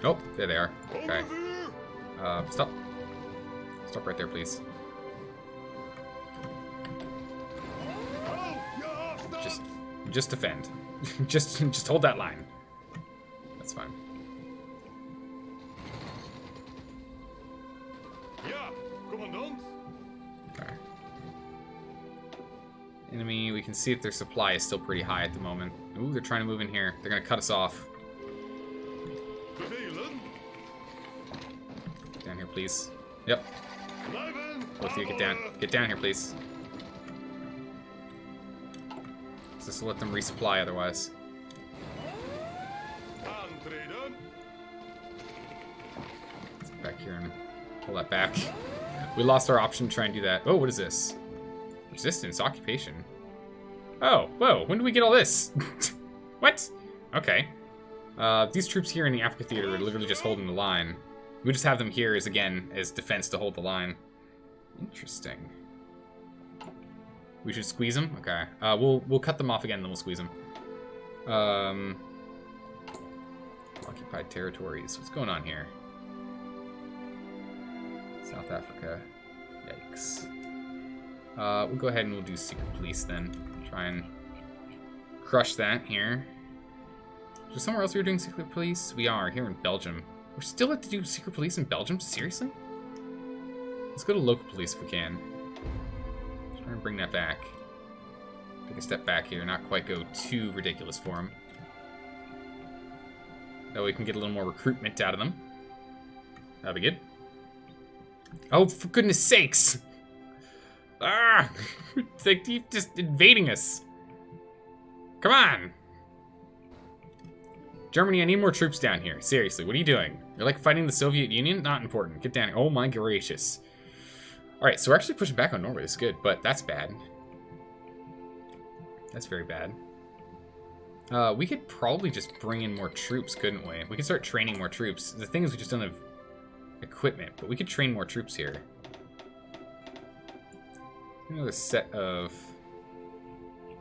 Oh, there they are. Okay. Stop. Stop right there, please. Just defend. just hold that line. That's fine. Yeah, Commandant. Okay. Enemy, we can see that their supply is still pretty high at the moment. Ooh, they're trying to move in here. They're gonna cut us off. Down here, please. Yep. Both of you, get down. Get down here, please. Just to let them resupply otherwise. Let's get back here and pull that back. We lost our option to try and do that. Oh, what is this? Resistance, occupation. Oh, whoa, when did we get all this? What? Okay. These troops here in the Africa Theater are literally just holding the line. We just have them here as, again, as defense to hold the line. Interesting. We should squeeze them? Okay. We'll cut them off again, then we'll squeeze them. Occupied territories. What's going on here? South Africa. Yikes. We'll go ahead and we'll do secret police then. Try and crush that here. Is there somewhere else we were doing secret police? We are, here in Belgium. We're still have to do secret police in Belgium? Seriously? Let's go to local police if we can. Try and bring that back. Take a step back here, not quite go too ridiculous for them. That way we can get a little more recruitment out of them. That'll be good. Oh, for goodness sakes! Ah! They keep just invading us. Come on! Germany, I need more troops down here. Seriously, what are you doing? You're like fighting the Soviet Union? Not important. Get down here. Oh my gracious. Alright, so we're actually pushing back on Norway. It's good, but that's bad. That's very bad. We could probably just bring in more troops, couldn't we? We could start training more troops. The thing is, we just don't have equipment, but we could train more troops here. Another set of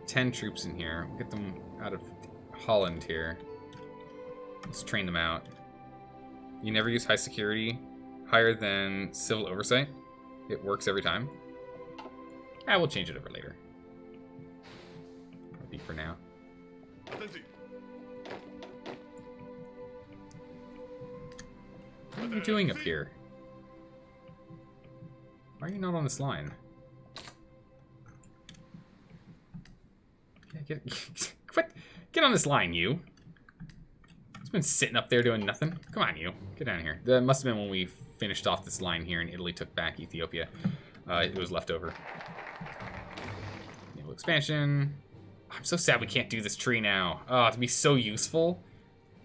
10 troops in here. We'll get them out of Holland here. Let's train them out. You never use high security, higher than civil oversight. It works every time. We'll change it over later. That'll be for now. What are you doing up here? Why are you not on this line? Get on this line, you. It's been sitting up there doing nothing. Come on, you. Get down here. That must have been when we finished off this line here and Italy took back Ethiopia. It was left over. Naval Expansion. I'm so sad we can't do this tree now. Oh, it'd be so useful.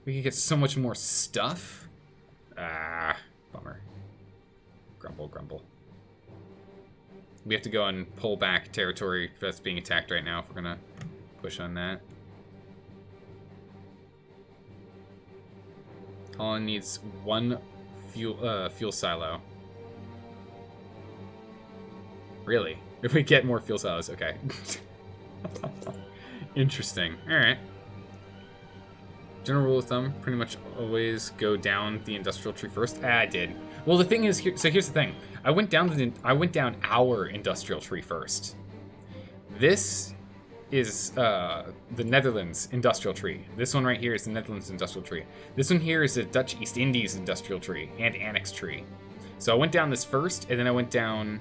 We could get so much more stuff. Ah, bummer. Grumble, grumble. We have to go and pull back territory that's being attacked right now if we're gonna push on that. Holland needs one fuel silo. Really? If we get more fuel silos, okay. Interesting. Alright. General rule of thumb, pretty much always go down the industrial tree first. I did. Well, the thing is, so here's the thing. I went down our industrial tree first. This is the Netherlands industrial tree. This one right here is the Netherlands industrial tree. This one here is the Dutch East Indies industrial tree and annex tree. So I went down this first, and then I went down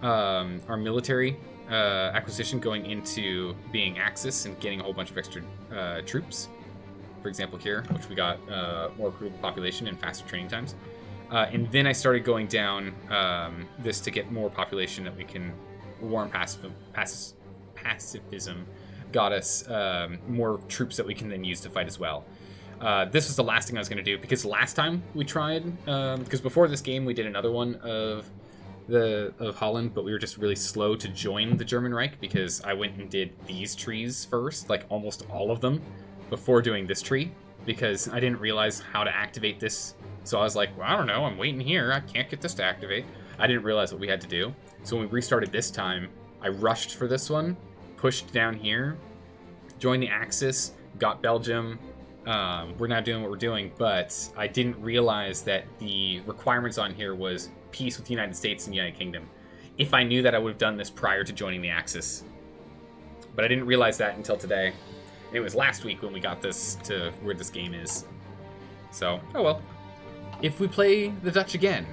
our military acquisition going into being Axis and getting a whole bunch of extra troops. For example here, which we got more recruitable population and faster training times. And then I started going down this to get more population that we can war and pacifism got us more troops that we can then use to fight as well. This was the last thing I was going to do because last time we tried, because before this game we did another one of Holland, but we were just really slow to join the German Reich because I went and did these trees first, like almost all of them, before doing this tree because I didn't realize how to activate this. So I was like, well, I don't know, I'm waiting here. I can't get this to activate. I didn't realize what we had to do. So when we restarted this time, I rushed for this one, pushed down here, joined the Axis, got Belgium. We're now doing what we're doing, but I didn't realize that the requirements on here was peace with the United States and the United Kingdom. If I knew that, I would have done this prior to joining the Axis. But I didn't realize that until today. It was last week when we got this to where this game is. So, oh well. If we play the Dutch again,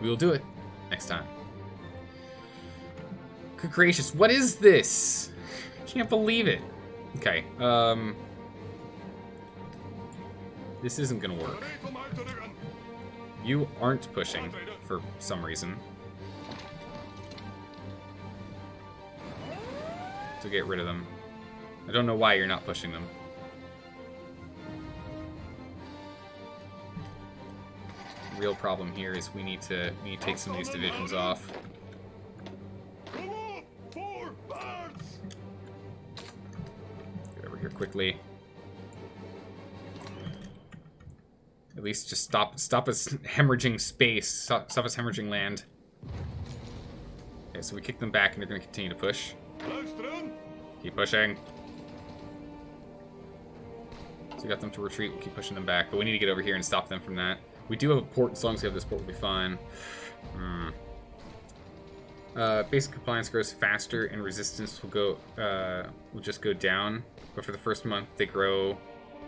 we will do it next time. Good gracious, what is this? Can't believe it. Okay, this isn't gonna work. You aren't pushing for some reason. To get rid of them. I don't know why you're not pushing them. The real problem here is we need to take some of these divisions off. here quickly. At least just stop us hemorrhaging space. Stop us hemorrhaging land. Okay, so we kick them back and they're going to continue to push. Keep pushing. So we got them to retreat. We'll keep pushing them back. But we need to get over here and stop them from that. We do have a port. As long as we have this port, we'll be fine. Basic compliance grows faster and resistance will just go down. But for the first month, they grow.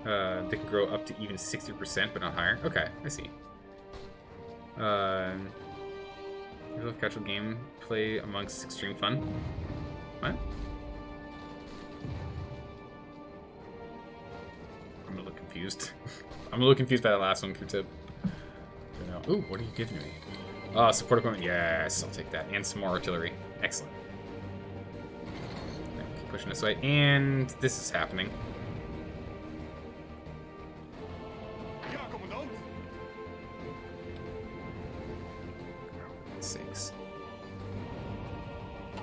They can grow up to even 60%, but not higher. Okay, I see. I love casual gameplay amongst extreme fun. What? I'm a little confused. I'm a little confused by that last one, Q-tip. Ooh, what are you giving me? Oh, support equipment. Yes, I'll take that. And some more artillery. Excellent. Okay, keep pushing this way. And this is happening.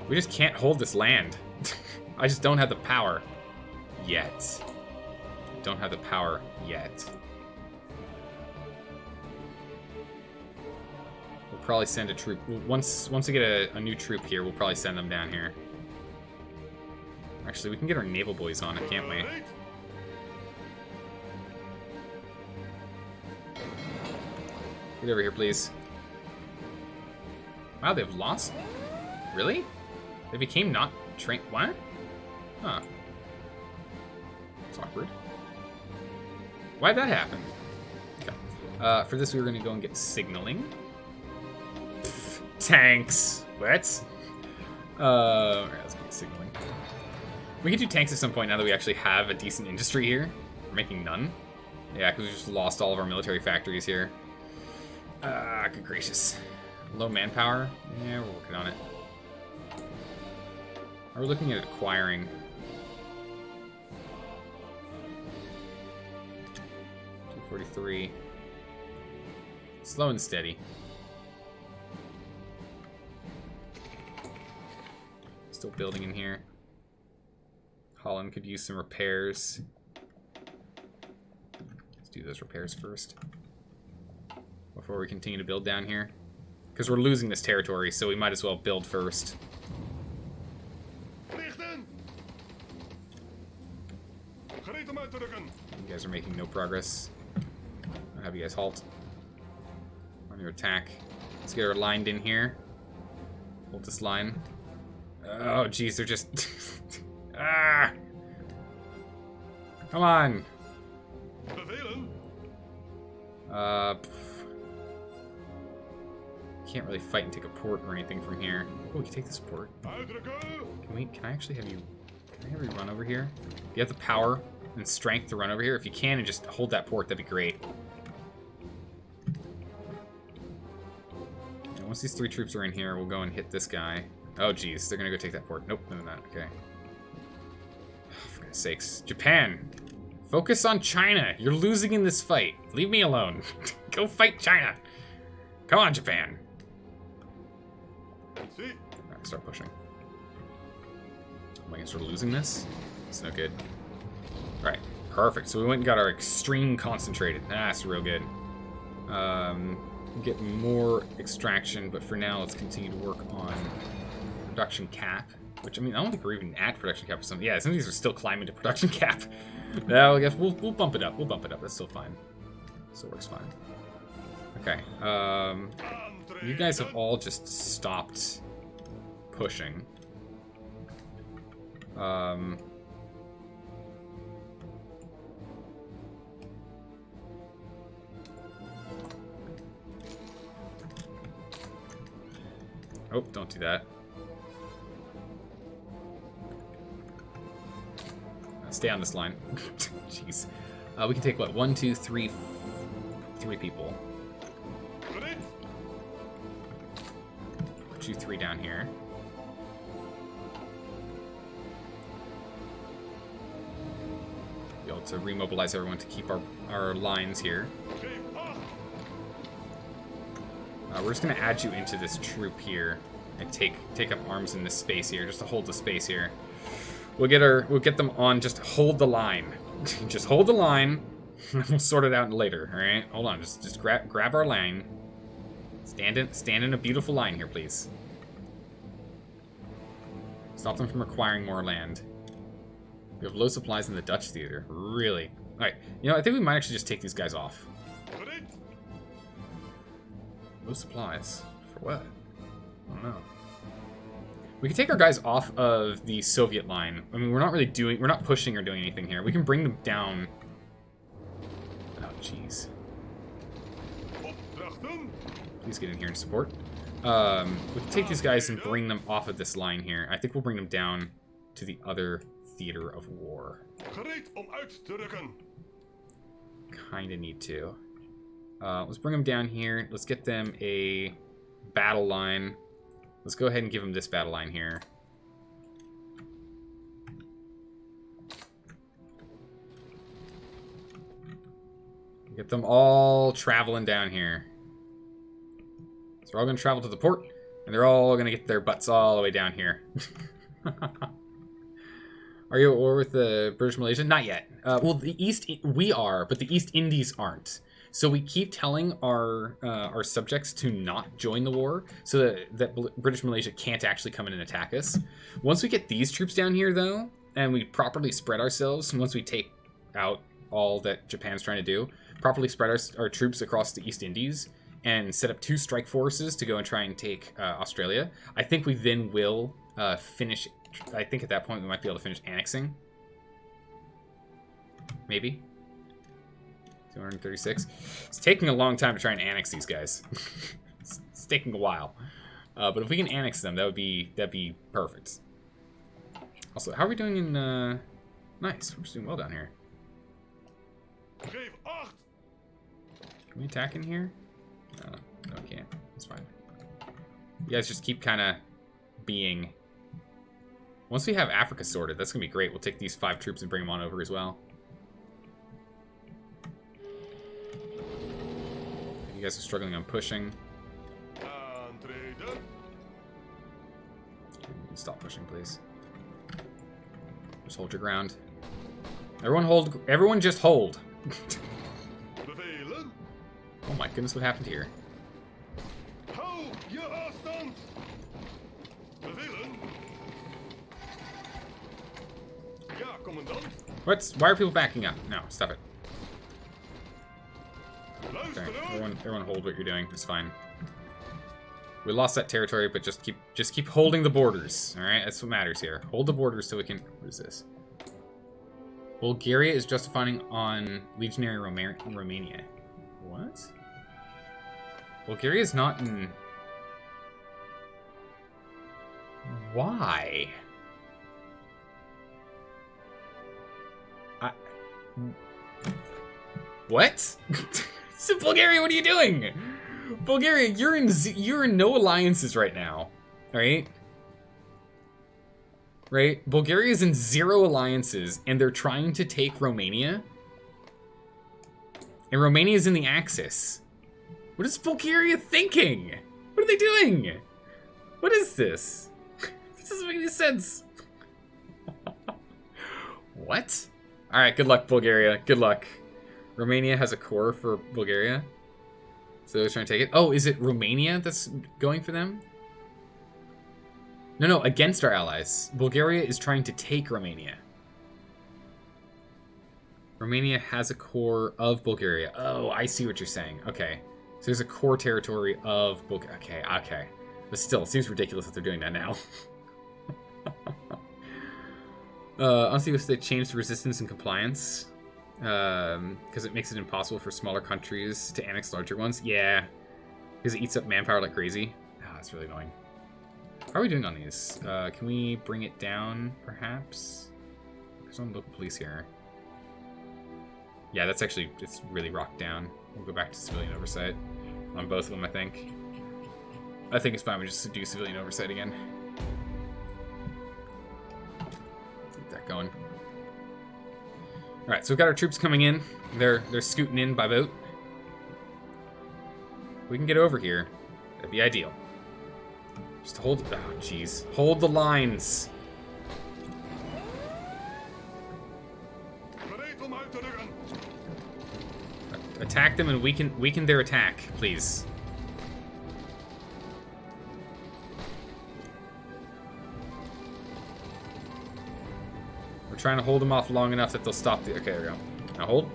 We just can't hold this land. I just don't have the power. Yet. Don't have the power yet. We'll probably send a troop. Once we get a new troop here, we'll probably send them down here. Actually, we can get our naval boys on it, can't we? Get over here, please. Wow, they've lost? Really? They became not trained. What? Huh. It's awkward. Why'd that happen? Okay. For this, we were going to go and get signaling. Pfft, tanks. What? Alright, let's get signaling. We could do tanks at some point now that we actually have a decent industry here. We're making none. Yeah, because we just lost all of our military factories here. Good gracious. Low manpower? Yeah, we're working on it. We're looking at acquiring. 243. Slow and steady. Still building in here. Holland could use some repairs. Let's do those repairs first. Before we continue to build down here. Because we're losing this territory, so we might as well build first. You guys are making no progress. I'll have you guys halt. On your attack. Let's get her lined in here. Hold this line. Oh, jeez, they're just... ah! Come on! Can't really fight and take a port or anything from here. Oh, we can take this port. Can I actually have you... Can I have you run over here? You have the power and strength to run over here. If you can and just hold that port, that'd be great. And once these 3 troops are in here, we'll go and hit this guy. Oh, geez. They're going to go take that port. Nope, none of that. Okay. For God's sakes. Japan! Focus on China! You're losing in this fight. Leave me alone. Go fight China! Come on, Japan! Alright, start pushing. Am I going to start losing this? It's no good. Alright, perfect. So we went and got our extreme concentrated. That's real good. Get more extraction, but for now, let's continue to work on production cap. Which, I mean, I don't think we're even at production cap or something. Yeah, some of these are still climbing to production cap. Well, I guess we'll bump it up. We'll bump it up. That's still fine. Still works fine. Okay. You guys have all just stopped pushing. Oh, don't do that. Stay on this line. Jeez. We can take, what, 1, 2, 3, 3 people. Put you 3 down here. Be able to remobilize everyone to keep our lines here. We're just going to add you into this troop here and take up arms in this space here, just to hold the space here. We'll get them on. Just hold the line. Just hold the line. We'll sort it out later. All right. Hold on. Just grab our line. Stand in a beautiful line here, please. Stop them from acquiring more land. We have low supplies in the Dutch theater. Really? All right. You know, I think we might actually just take these guys off. Low supplies for what? I don't know. We can take our guys off of the Soviet line. I mean, we're not pushing or doing anything here. We can bring them down. Oh, jeez. Please get in here and support. We can take these guys and bring them off of this line here. I think we'll bring them down to the other theater of war. Kinda need to. Let's bring them down here. Let's get them a battle line. Let's go ahead and give them this battle line here. Get them all traveling down here. So they're all going to travel to the port, and they're all going to get their butts all the way down here. Are you at war with the British Malaysia? Not yet. Well, we are, but the East Indies aren't. So we keep telling our subjects to not join the war, so that British Malaysia can't actually come in and attack us. Once we get these troops down here, though, and we properly spread ourselves, once we take out all that Japan's trying to do, properly spread our troops across the East Indies, and set up 2 strike forces to go and try and take Australia, I think we then will finish. I think at that point we might be able to finish annexing. Maybe. 236. It's taking a long time to try and annex these guys. It's taking a while. But if we can annex them, that'd be perfect. Also, how are we doing in nice. We're just doing well down here. Can we attack in here? No, we can't. It's fine. You guys just keep kind of being. Once we have Africa sorted, that's gonna be great. We'll take these 5 troops and bring them on over as well. You guys are struggling on pushing. Stop pushing, please. Just hold your ground. Everyone hold. Everyone just hold. Oh my goodness, what happened here? What? Why are people backing up? No, stop it. Okay, everyone hold what you're doing. It's fine. We lost that territory, but just keep holding the borders. All right, that's what matters here. Hold the borders so we can. What is this? Bulgaria is justifying on legionary Romania. What? Bulgaria is not in. Why? What? So Bulgaria, what are you doing? Bulgaria, you're in no alliances right now, right? Right? Bulgaria is in 0 alliances, and they're trying to take Romania. And Romania is in the Axis. What is Bulgaria thinking? What are they doing? What is this? This doesn't make any sense. What? All right, good luck, Bulgaria. Good luck. Romania has a core for Bulgaria. So they're trying to take it. Oh, is it Romania that's going for them? No, against our allies. Bulgaria is trying to take Romania. Romania has a core of Bulgaria. Oh, I see what you're saying. Okay. So there's a core territory of Bulgaria. Okay. But still, it seems ridiculous that they're doing that now. Honestly, if they change the resistance and compliance, because it makes it impossible for smaller countries to annex larger ones. Yeah, because it eats up manpower like crazy. Ah, that's really annoying. How are we doing on these? Can we bring it down, perhaps? There's no local police here. Yeah, that's actually, it's really rocked down. We'll go back to civilian oversight on both of them, I think. I think it's fine. We just do civilian oversight again. Keep that going. All right, so we've got our troops coming in. They're scooting in by boat. We can get over here. That'd be ideal. Just hold. Oh, jeez. Hold the lines. Attack them and weaken their attack, please. We're trying to hold them off long enough that they'll stop the... Okay, there we go. Now hold.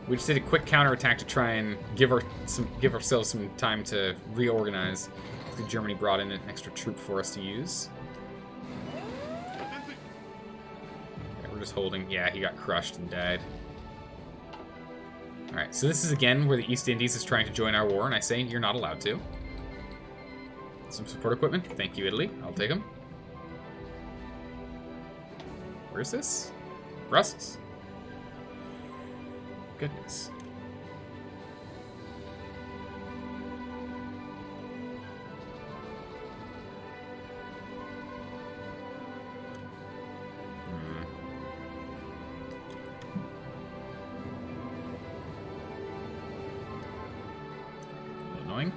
We just did a quick counterattack to try and give ourselves some time to reorganize. I think Germany brought in an extra troop for us to use. Yeah, we're just holding. Yeah, he got crushed and died. Alright, so this is again where the East Indies is trying to join our war, and I say you're not allowed to. Some support equipment. Thank you, Italy. I'll take them. Where's this? Brussels. Goodness. Annoying.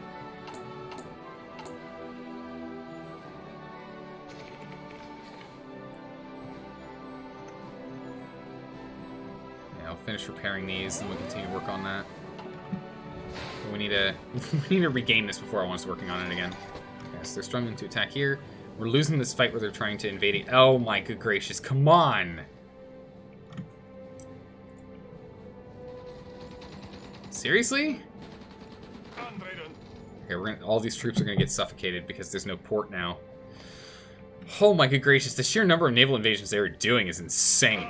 Finish repairing these, then we'll continue to work on that. But we need to regain this before I want us working on it again. Okay, so they're struggling to attack here. We're losing this fight where they're trying to invade it. Oh my good gracious, come on! Seriously? Okay, all these troops are gonna get suffocated because there's no port now. Oh my good gracious, the sheer number of naval invasions they were doing is insane.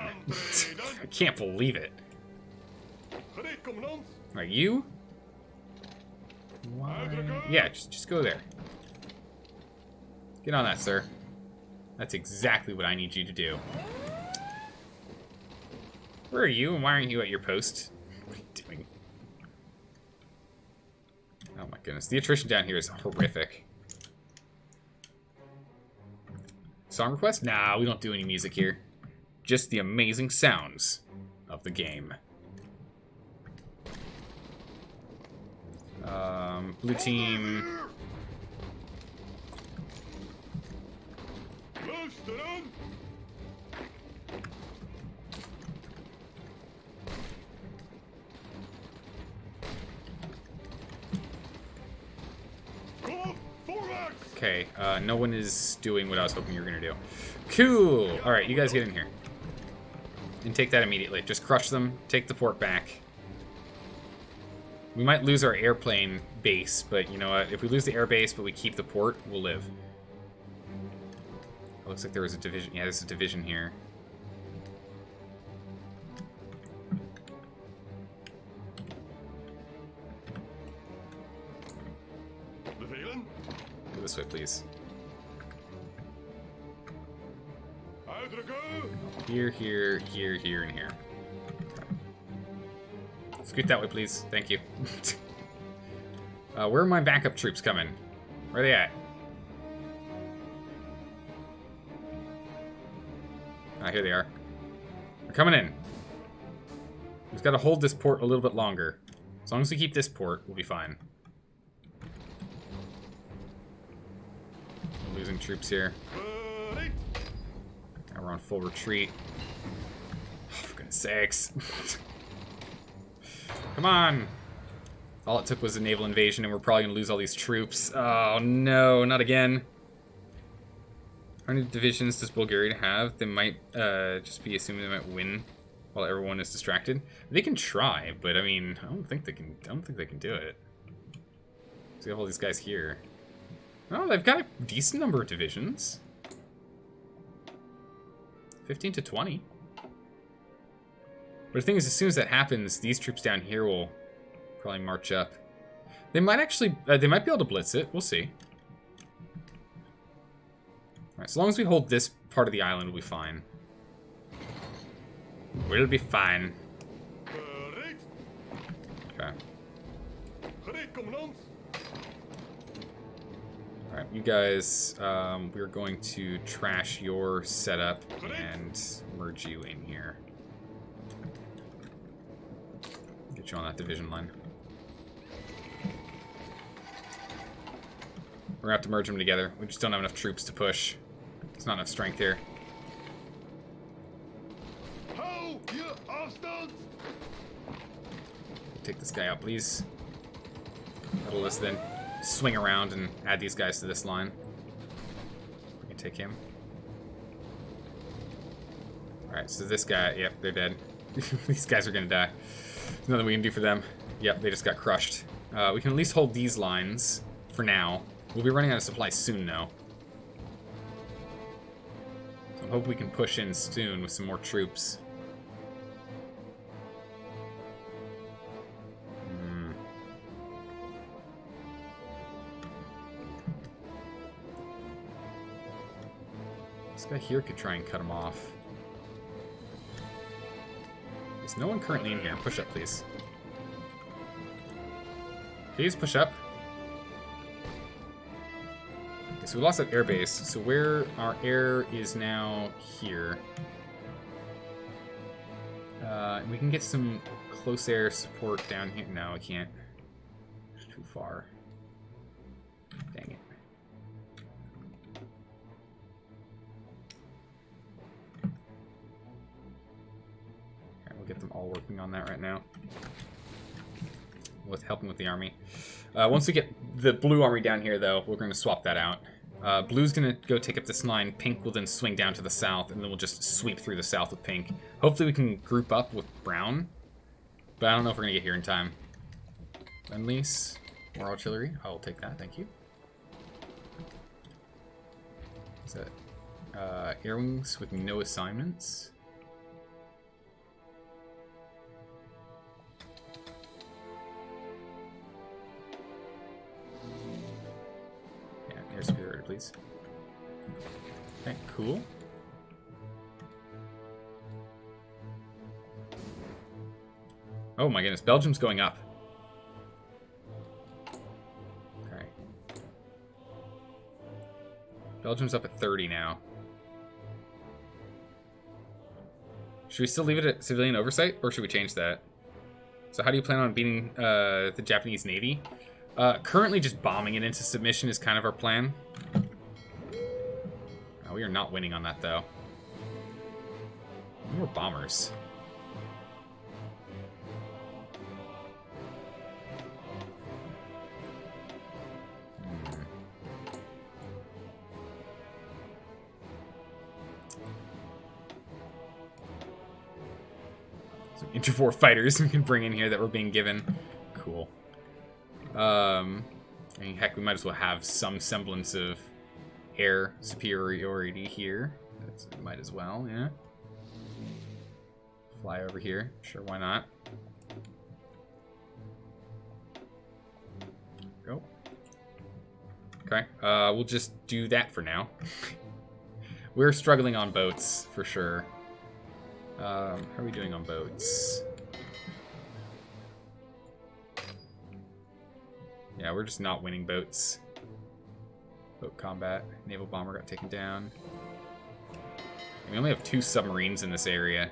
I can't believe it. Alright, you? Why? Yeah, just go there. Get on that, sir. That's exactly what I need you to do. Where are you, and why aren't you at your post? What are you doing? Oh my goodness, the attrition down here is horrific. Song request? Nah, we don't do any music here. Just the amazing sounds of the game. Blue team. Okay, no one is doing what I was hoping you were gonna do. Cool! Alright, you guys get in here. And take that immediately. Just crush them, take the port back. We might lose our airplane base, but you know what? If we lose the air base, but we keep the port, we'll live. It looks like there was a division. Yeah, there's a division here. Go this way, please. Here, here, here, here, and here. Scoot that way, please. Thank you. Where are my backup troops coming? Where are they at? Ah, here they are. They're coming in. We've got to hold this port a little bit longer. As long as we keep this port, we'll be fine. We're losing troops here. Now we're on full retreat. Oh, for goodness sakes. Come on! All it took was a naval invasion, and we're probably going to lose all these troops. Oh, no, not again. How many divisions does Bulgaria have? They might just be assuming they might win while everyone is distracted. They can try, but I mean, I don't think they can do it. So you have all these guys here. Oh, they've got a decent number of divisions. 15 to 20. But the thing is, as soon as that happens, these troops down here will probably march up. They might actually, they might be able to blitz it. We'll see. Alright, so long as we hold this part of the island, we'll be fine. We'll be fine. Okay. Alright, you guys, we're going to trash your setup and merge you in here. Get you on that division line. We're gonna have to merge them together. We just don't have enough troops to push. There's not enough strength here. Zo, hier, afstand! Take this guy out, please. That'll let us then swing around and add these guys to this line. We can take him. Alright, so this guy, yep, they're dead. These guys are gonna die. There's nothing we can do for them. Yep, they just got crushed. We can at least hold these lines for now. We'll be running out of supplies soon, though. So I hope we can push in soon with some more troops. This guy here could try and cut him off. There's no one currently in here. Push up, please. Please push up. Okay, so we lost that airbase. So where our air is now here. We can get some close air support down here. No, we can't. It's too far. Dang it. Get them all working on that right now. With helping with the army. Once we get the blue army down here, though, we're going to swap that out. Blue's going to go take up this line. Pink will then swing down to the south, and then we'll just sweep through the south with pink. Hopefully we can group up with brown. But I don't know if we're going to get here in time. Lend-lease. More artillery. I will take that. Thank you. Is that air wings with no assignments? Air superiority, please. Okay, cool. Oh my goodness, Belgium's going up. Okay. Belgium's up at 30 now. Should we still leave it at civilian oversight, or should we change that? So how do you plan on beating the Japanese Navy? Currently just bombing it into submission is kind of our plan. Oh, we are not winning on that, though. More bombers. Some Interfor fighters we can bring in here that we're being given. Cool. I mean, heck, we might as well have some semblance of air superiority here. That's, might as well, yeah. Fly over here. Sure, why not? Go. Okay, we'll just do that for now. We're struggling on boats, for sure. How are we doing on boats? Yeah, we're just not winning boats. Boat combat. Naval bomber got taken down. We only have 2 submarines in this area.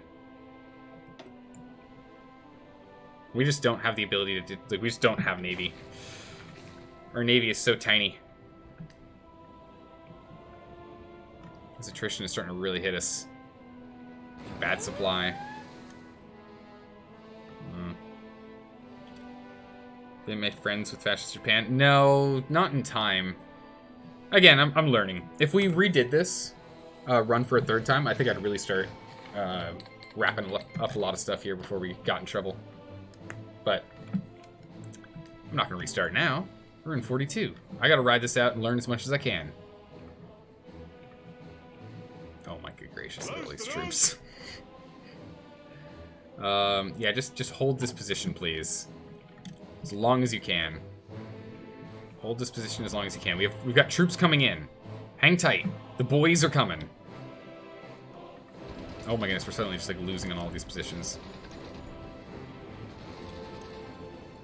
We just don't have the ability to do... Like, we just don't have Navy. Our Navy is so tiny. This attrition is starting to really hit us. Bad supply. They made friends with fascist Japan. No, not in time. Again, I'm learning. If we redid this run for a 3rd time, I think I'd really start wrapping up a lot of stuff here before we got in trouble. But I'm not going to restart now. We're in 42. I got to ride this out and learn as much as I can. Oh my good gracious, look at these troops. Yeah, just hold this position, please. As long as you can. Hold this position as long as you can. We've got troops coming in. Hang tight. The boys are coming. Oh my goodness, we're suddenly just like losing on all these positions.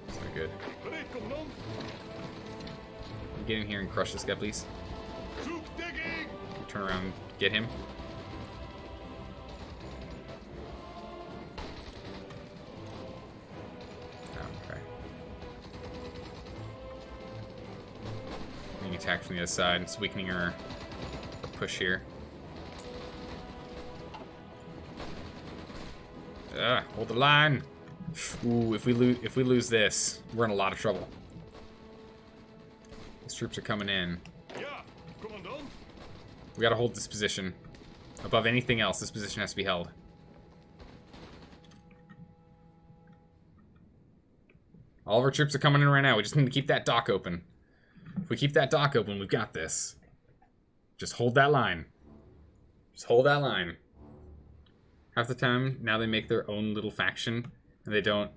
That's not good. Get in here and crush this guy, please. Turn around and get him. Attack from the other side. It's weakening our push here. Hold the line. Ooh, if we lose this, we're in a lot of trouble. These troops are coming in. Yeah, Commandant. We gotta hold this position. Above anything else, this position has to be held. All of our troops are coming in right now. We just need to keep that dock open. If we keep that dock open, we've got this. Just hold that line. Just hold that line. Half the time, now they make their own little faction. And they don't,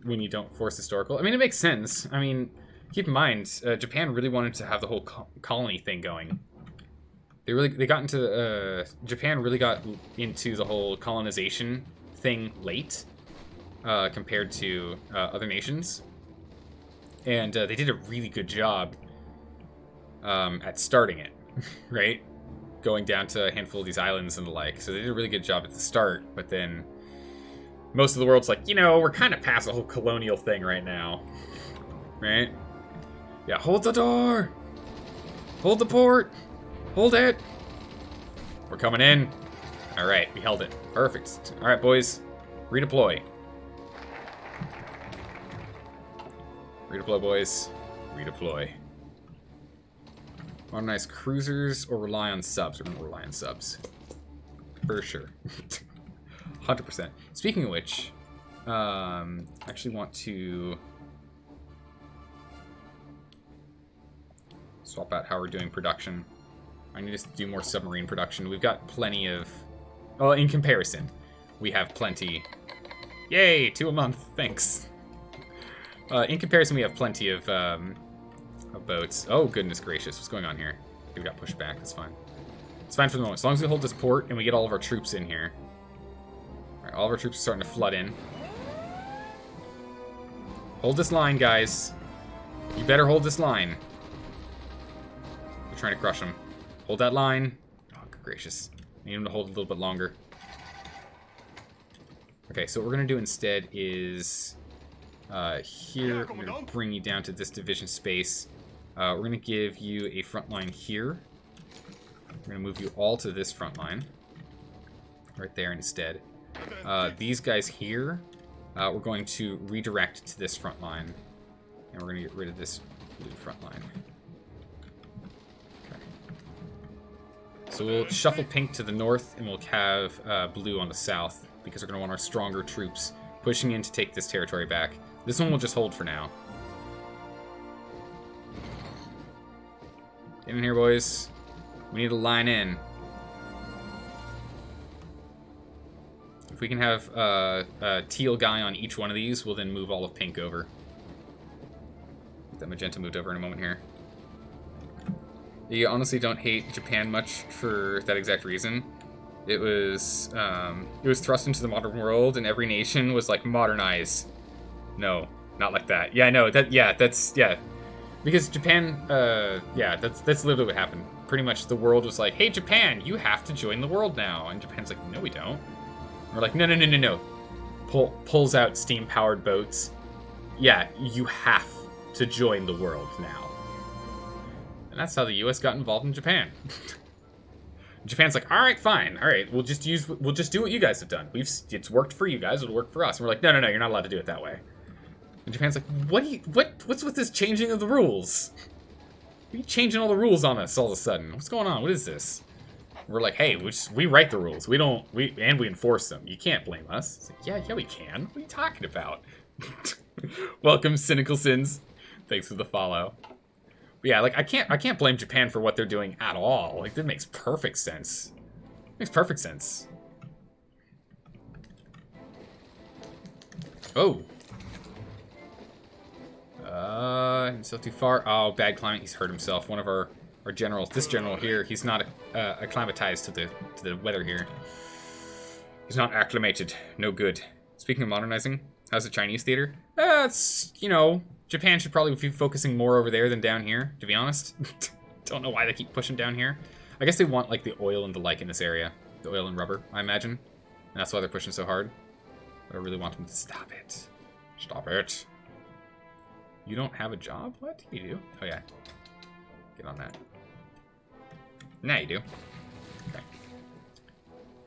when you don't force historical. I mean, it makes sense. I mean, keep in mind, Japan really wanted to have the whole colony thing going. Japan really got into the whole colonization thing late, compared to other nations. And they did a really good job at starting it, right? Going down to a handful of these islands and the like. So they did a really good job at the start, but then most of the world's like, you know, we're kind of past the whole colonial thing right now. Right? Yeah, hold the door! Hold the port! Hold it! We're coming in. Alright, we held it. Perfect. Alright, boys. Redeploy. Redeploy, boys. Redeploy. Modernize cruisers or rely on subs? We're gonna rely on subs. For sure. 100%. Speaking of which, I actually want to swap out how we're doing production. I need to do more submarine production. We've got plenty of... Well, in comparison, we have plenty. Yay! 2 a month. Thanks. In comparison, we have plenty of boats. Oh, goodness gracious. What's going on here? We got pushed back. That's fine. It's fine for the moment. As long as we hold this port and we get all of our troops in here. Alright, all of our troops are starting to flood in. Hold this line, guys. You better hold this line. We're trying to crush them. Hold that line. Oh, good gracious. I need him to hold a little bit longer. Okay, so what we're going to do instead is... here, we're going to bring you down to this division space. We're going to give you a front line here. We're going to move you all to this front line. Right there instead. These guys here, we're going to redirect to this front line. And we're going to get rid of this blue front line. Okay. So we'll shuffle pink to the north, and we'll have blue on the south, because we're going to want our stronger troops pushing in to take this territory back. This one we'll just hold for now. Get in here, boys. We need to line in. If we can have a teal guy on each one of these, we'll then move all of pink over. Get that magenta moved over in a moment here. You honestly don't hate Japan much for that exact reason. It was thrust into the modern world, and every nation was like, modernize. No, not like that. Yeah, I know. Yeah. Because Japan, that's literally what happened. Pretty much the world was like, hey, Japan, you have to join the world now. And Japan's like, no, we don't. And we're like, no. Pulls out steam-powered boats. Yeah, you have to join the world now. And that's how the US got involved in Japan. Japan's like, all right, fine. All right, we'll just do what you guys have done. It's worked for you guys. It'll work for us. And we're like, no, you're not allowed to do it that way. And Japan's like, what's with this changing of the rules? What are you changing all the rules on us all of a sudden? What's going on? What is this? We're like, hey, we write the rules. We enforce them. You can't blame us. It's like, yeah, we can. What are you talking about? Welcome, Cynical Sins. Thanks for the follow. But yeah, like I can't blame Japan for what they're doing at all. Like that makes perfect sense. Makes perfect sense. Oh. Himself too far. Oh, bad climate. He's hurt himself. One of our generals. This general here, he's not acclimatized to the weather here. He's not acclimated. No good. Speaking of modernizing, how's the Chinese theater? It's, Japan should probably be focusing more over there than down here, to be honest. Don't know why they keep pushing down here. I guess they want, like, the oil and the like in this area. The oil and rubber, I imagine. And that's why they're pushing so hard. But I really want them to stop it. Stop it. You don't have a job? What? You do? Oh, yeah. Get on that. Now you do. Okay.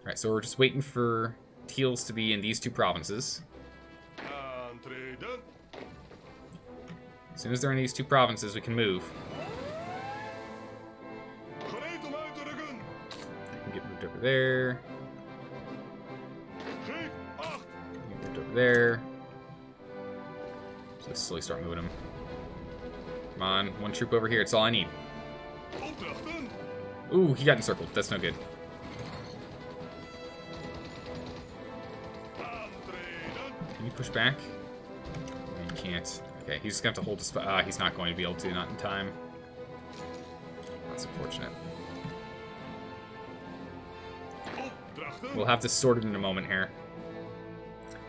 Alright, so we're just waiting for Teals to be in these 2 provinces. Entree done. As soon as they're in these 2 provinces, we can move. Gereed om uit te rukken. They can get moved over there. Geef acht. Get moved over there. So let's slowly start moving them. Come on, 1 troop over here. It's all I need. Opdrachten. Ooh, he got encircled. That's no good. Entree done. Can you push back? No, you can't. Okay, he's just going to have to hold the spot. He's not going to be able to, not in time. That's unfortunate. Opdrachten. We'll have this sorted in a moment here.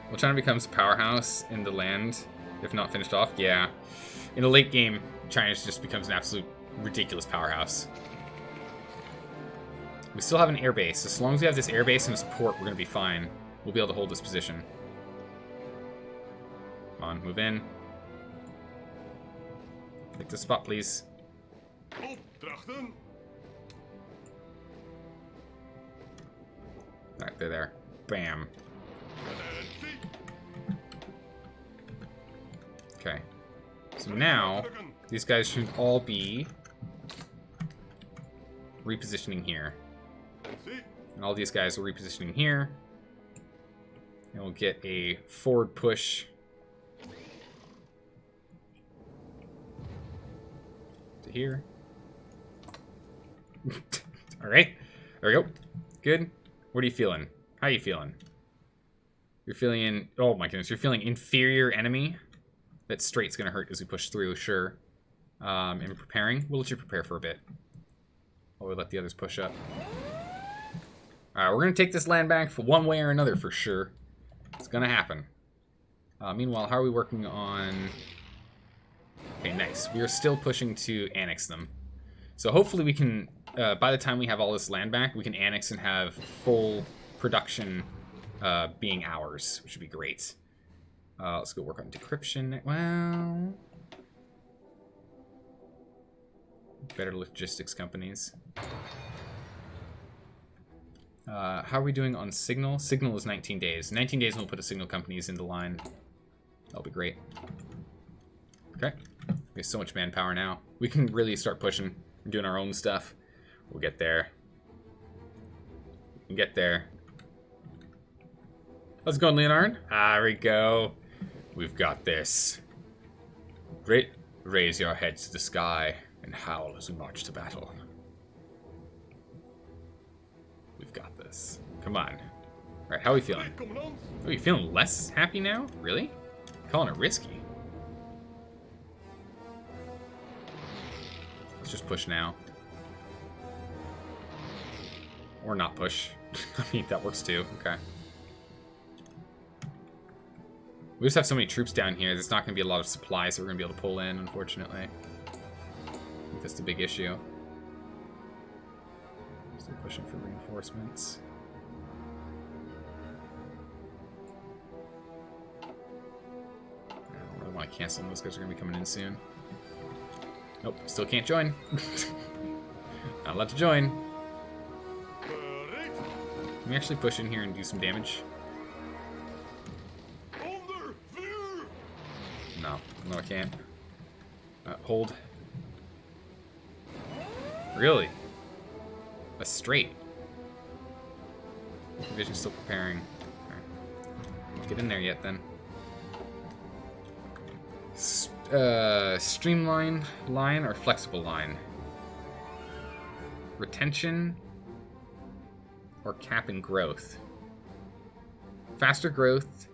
Well, China becomes a powerhouse in the land, if not finished off. Yeah. In the late game, China just becomes an absolute ridiculous powerhouse. We still have an air base. As long as we have this air base and this port, we're going to be fine. We'll be able to hold this position. Come on, move in. Take the spot, please. Opdrachten. Alright, they're there. Bam. En zie. Okay. So now, these guys should all be repositioning here. En zie. And all these guys are repositioning here. And we'll get a forward push to here. Alright. There we go. Good. What are you feeling? How are you feeling? You're feeling... Oh my goodness. You're feeling inferior enemy. That straight's going to hurt as we push through, sure. In preparing, we'll let you prepare for a bit. While we let the others push up. Alright, we're going to take this land back for one way or another for sure. It's going to happen. Meanwhile, how are we working on... Okay, nice. We are still pushing to annex them. So hopefully we can, by the time we have all this land back, we can annex and have full production being ours, which would be great. Let's go work on decryption. Well... Better logistics companies. How are we doing on signal? Signal is 19 days. 19 days and we'll put the signal companies into line. That'll be great. Okay. We have so much manpower now. We can really start pushing and doing our own stuff. We'll get there. We can get there. How's it going, Leonard? There we go. We've got this. Great. Raise your heads to the sky and howl as we march to battle. We've got this. Come on. Alright, how are we feeling? Are you feeling less happy now? Really? Calling it risky. Let's just push now. Or not push. I mean, that works too. Okay. We just have so many troops down here, there's not going to be a lot of supplies that we're going to be able to pull in, unfortunately. I think that's the big issue. Still pushing for reinforcements. I don't really want to cancel them. Those guys are going to be coming in soon. Nope, still can't join. Not allowed to join. Can we actually push in here and do some damage? No, no I can't. Hold. Really? A straight. Division's still preparing. Right. Get in there yet then. Streamline line or flexible line? Retention or cap and growth? Faster growth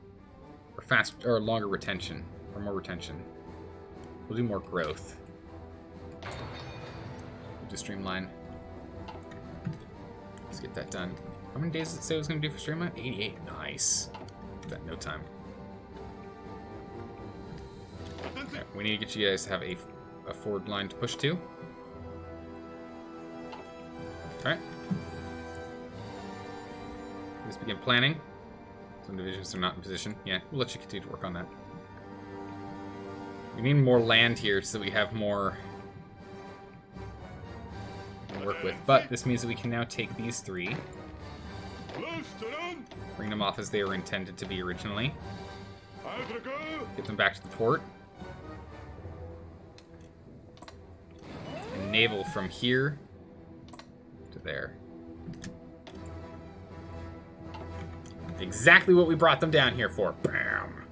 or longer retention? Or more retention? We'll do more growth. We'll do streamline. Let's get that done. How many days did it say it was going to do for streamline? 88. Nice. That no time. Okay, we need to get you guys to have a forward line to push to. Alright. Let's begin planning. Some divisions are not in position. Yeah, we'll let you continue to work on that. We need more land here so that we have more to work with. But this means that we can now take these 3 Luisteren. Bring them off as they were intended to be originally. Uitdrukken. Get them back to the port. And naval from here to there. Exactly what we brought them down here for. Bam!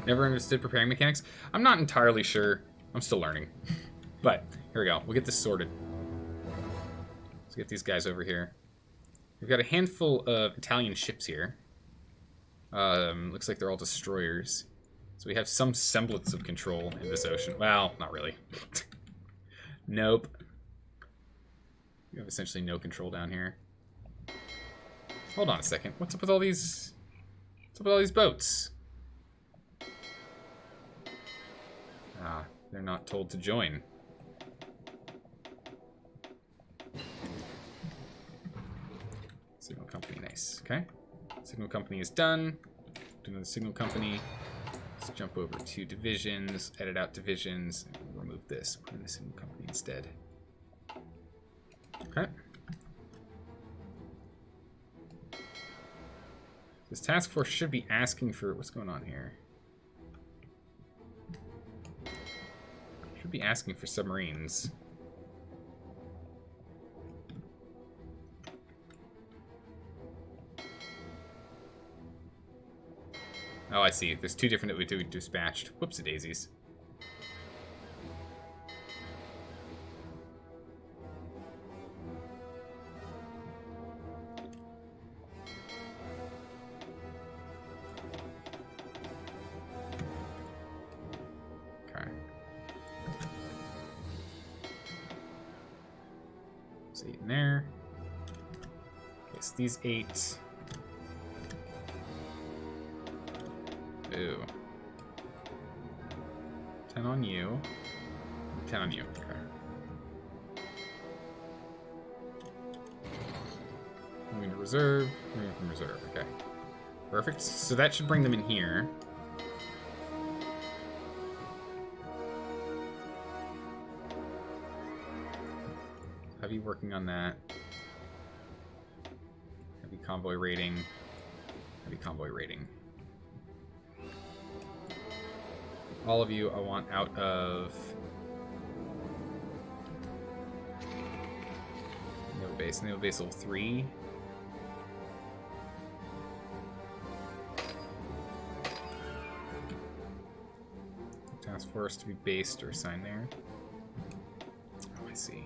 Never understood preparing mechanics. I'm not entirely sure. I'm still learning. But, here we go. We'll get this sorted. Let's get these guys over here. We've got a handful of Italian ships here. Looks like they're all destroyers. So we have some semblance of control in this ocean. Well, not really. Nope. We have essentially no control down here. Hold on a second. What's up with all these... What's up with all these boats? Ah, they're not told to join. Signal company, nice. Okay. Signal company is done. Do another signal company. Let's jump over to divisions, edit out divisions, and remove this. Put in the signal company instead. Okay. This task force should be asking for... What's going on here? Should be asking for submarines. Oh, I see. There's two different that we dispatched. Whoopsie daisies. Okay. There's 8 in there. Okay, so these 8. Ooh. 10 on you. 10 on you. Okay. Moving to reserve. Moving from reserve. Okay. Perfect. So that should bring them in here. Heavy working on that. Heavy convoy rating. Heavy convoy rating. All of you I want out of Naval Base. Naval Base level 3. Task force to be based or assigned there. Oh, I see.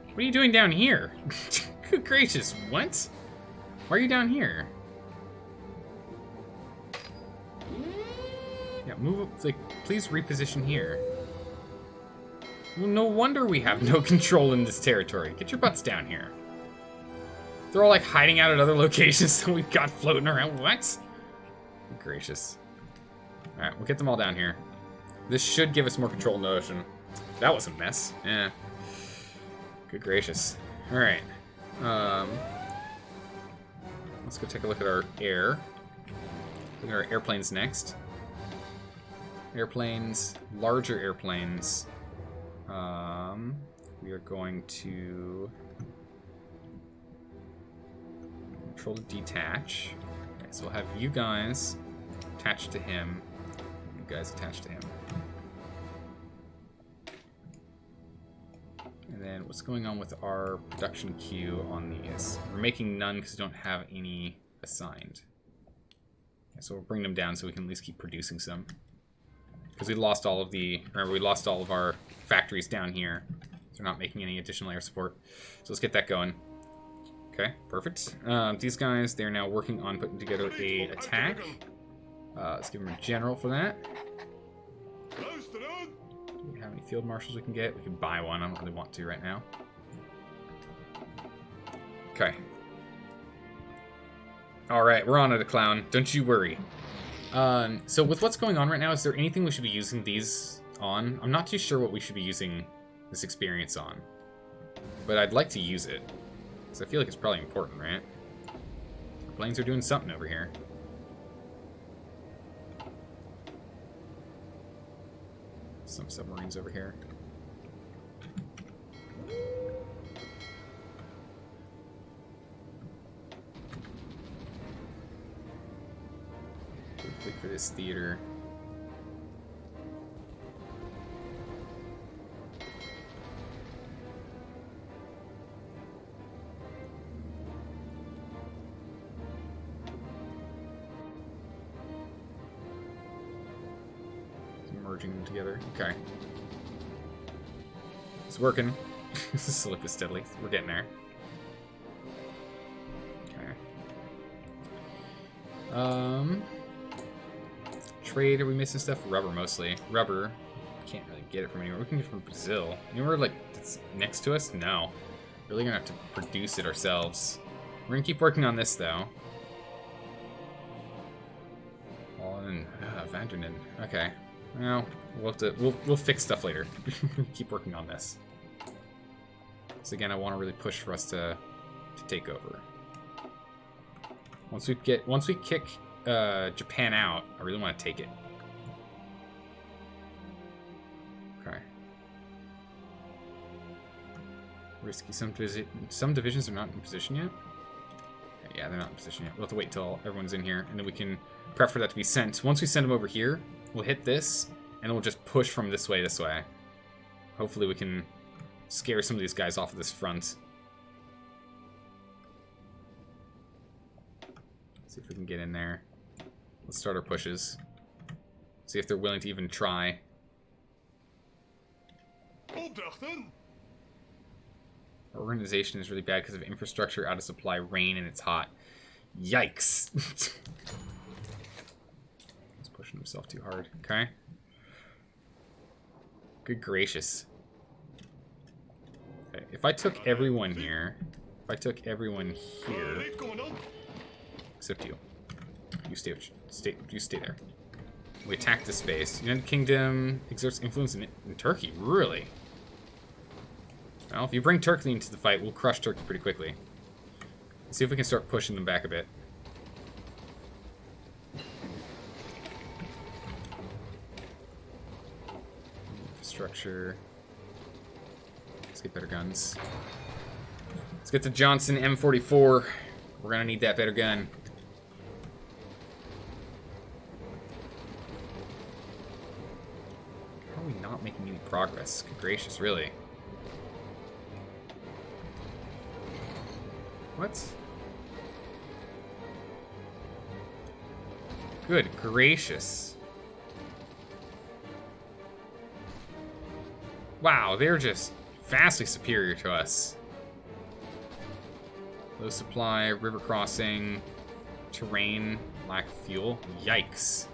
What are you doing down here? Good gracious, what? Why are you down here? Yeah, move up, like, please reposition here. Well, no wonder we have no control in this territory. Get your butts down here. They're all, like, hiding out at other locations that we've got floating around. What? Good gracious. Alright, we'll get them all down here. This should give us more control in the ocean. That was a mess. Yeah. Good gracious. Alright. Let's go take a look at our air. Look at our airplanes next. Airplanes, larger airplanes. We are going to control to detach. Okay, so we'll have you guys attached to him. You guys attached to him. And then what's going on with our production queue on these? We're making none because we don't have any assigned. Okay, so we'll bring them down so we can at least keep producing some. Because we lost all of the... Remember, we lost all of our factories down here. So we're not making any additional air support. So let's get that going. Okay, perfect. These guys, they're now working on putting together a attack. Let's give them a general for that. Do we have any field marshals we can get? We can buy one. I don't really want to right now. Okay. Alright, we're on it, clown. Don't you worry. So with what's going on right now, is there anything we should be using these on? I'm not too sure what we should be using this experience on. But I'd like to use it. Because I feel like it's probably important, right? The planes are doing something over here. Some submarines over here. Click for this theater. Merging them together. Okay. It's working. Slowly but steadily. We're getting there. Okay. Trade, are we missing stuff? Rubber mostly. Rubber. Can't really get it from anywhere. We can get it from Brazil. Anywhere like that's next to us? No. Really gonna have to produce it ourselves. We're gonna keep working on this though. All in Vandernin. Okay. Well, we'll have to we'll fix stuff later. Keep working on this. So again, I want to really push for us to take over. Once we kick Japan out, I really want to take it. Okay. Risky. Some divisions are not in position yet. Okay, yeah, they're not in position yet. We'll have to wait till everyone's in here, and then we can prep for that to be sent. Once we send them over here, we'll hit this, and we'll just push from this way. Hopefully we can scare some of these guys off of this front. See if we can get in there. Let's start our pushes. See if they're willing to even try. Our organization is really bad because of infrastructure, out of supply, rain, and it's hot. Yikes. He's pushing himself too hard. Okay. Good gracious. Okay, if I took everyone here, except you. You stay there. We attack this space. United Kingdom exerts influence in Turkey. Really? Well, if you bring Turkey into the fight, we'll crush Turkey pretty quickly. Let's see if we can start pushing them back a bit. Infrastructure. Let's get better guns. Let's get the Johnson M44. We're gonna need that better gun. How are we not making any progress? Good gracious, really? What? Good gracious. Wow, they're just vastly superior to us. Low supply, river crossing, terrain, lack of fuel. Yikes.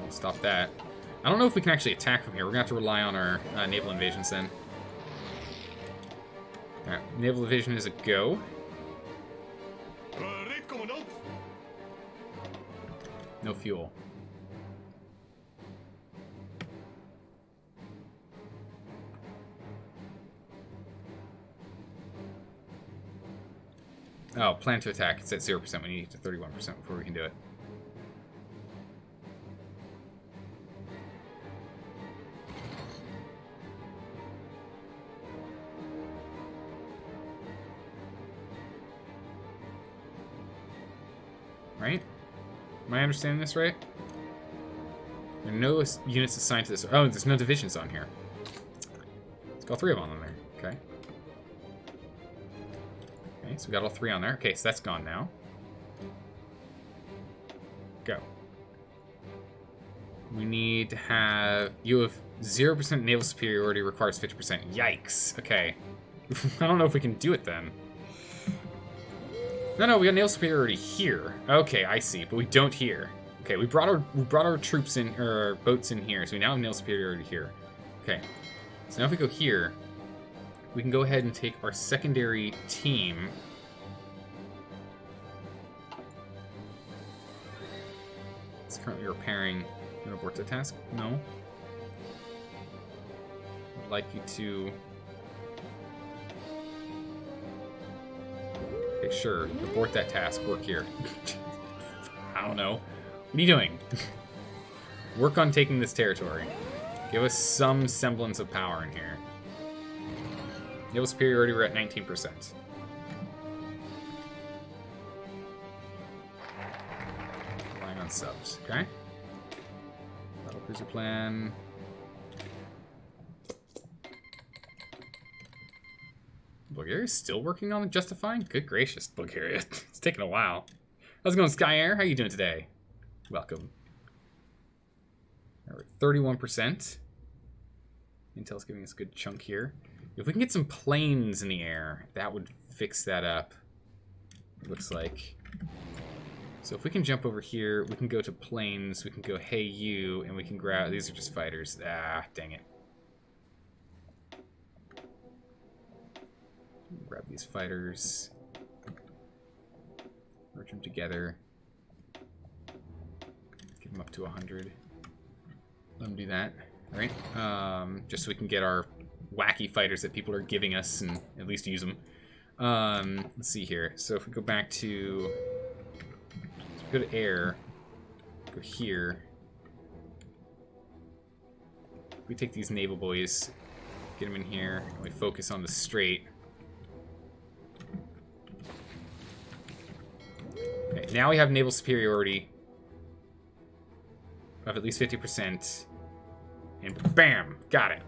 I'll stop that. I don't know if we can actually attack from here. We're going to have to rely on our naval invasions then. Alright, naval invasion is a go. No fuel. Oh, plan to attack. It's at 0%. We need to 31% before we can do it. Right? Am I understanding this right? There are no units assigned to this. Oh, there's no divisions on here. Let's go 3 of them on there. Okay. Okay, so we got all 3 on there. Okay, so that's gone now. Go. We need to have... You have 0% naval superiority, requires 50%. Yikes. Okay. I don't know if we can do it then. No, we got naval superiority here. Okay, I see, but we don't here. Okay, we brought our troops in, or our boats in here, so we now have naval superiority here. Okay, so now if we go here, we can go ahead and take our secondary team. It's currently repairing. You abort the task? No. I'd like you to. Okay, sure. Abort that task. Work here. I don't know. What are you doing? Work on taking this territory. Give us some semblance of power in here. Naval superiority, we're at 19%. Relying on subs, okay? Battle cruiser plan. Bulgaria's still working on justifying? Good gracious, Bulgaria. It's taking a while. How's it going, Sky Air? How you doing today? Welcome. We're at 31%. Intel's giving us a good chunk here. If we can get some planes in the air, that would fix that up. It looks like. So if we can jump over here, we can go to planes, we can go, hey you, and we can grab, these are just fighters. Ah, dang it. Grab these fighters. Merge them together. Get them up to 100. Let them do that. All right. Just so we can get our wacky fighters that people are giving us and at least use them. Let's see here. So if we go back to... Go to air. Go here. We take these naval boys. Get them in here. And we focus on the strait. Okay, now we have naval superiority of at least 50%. And bam! Got it.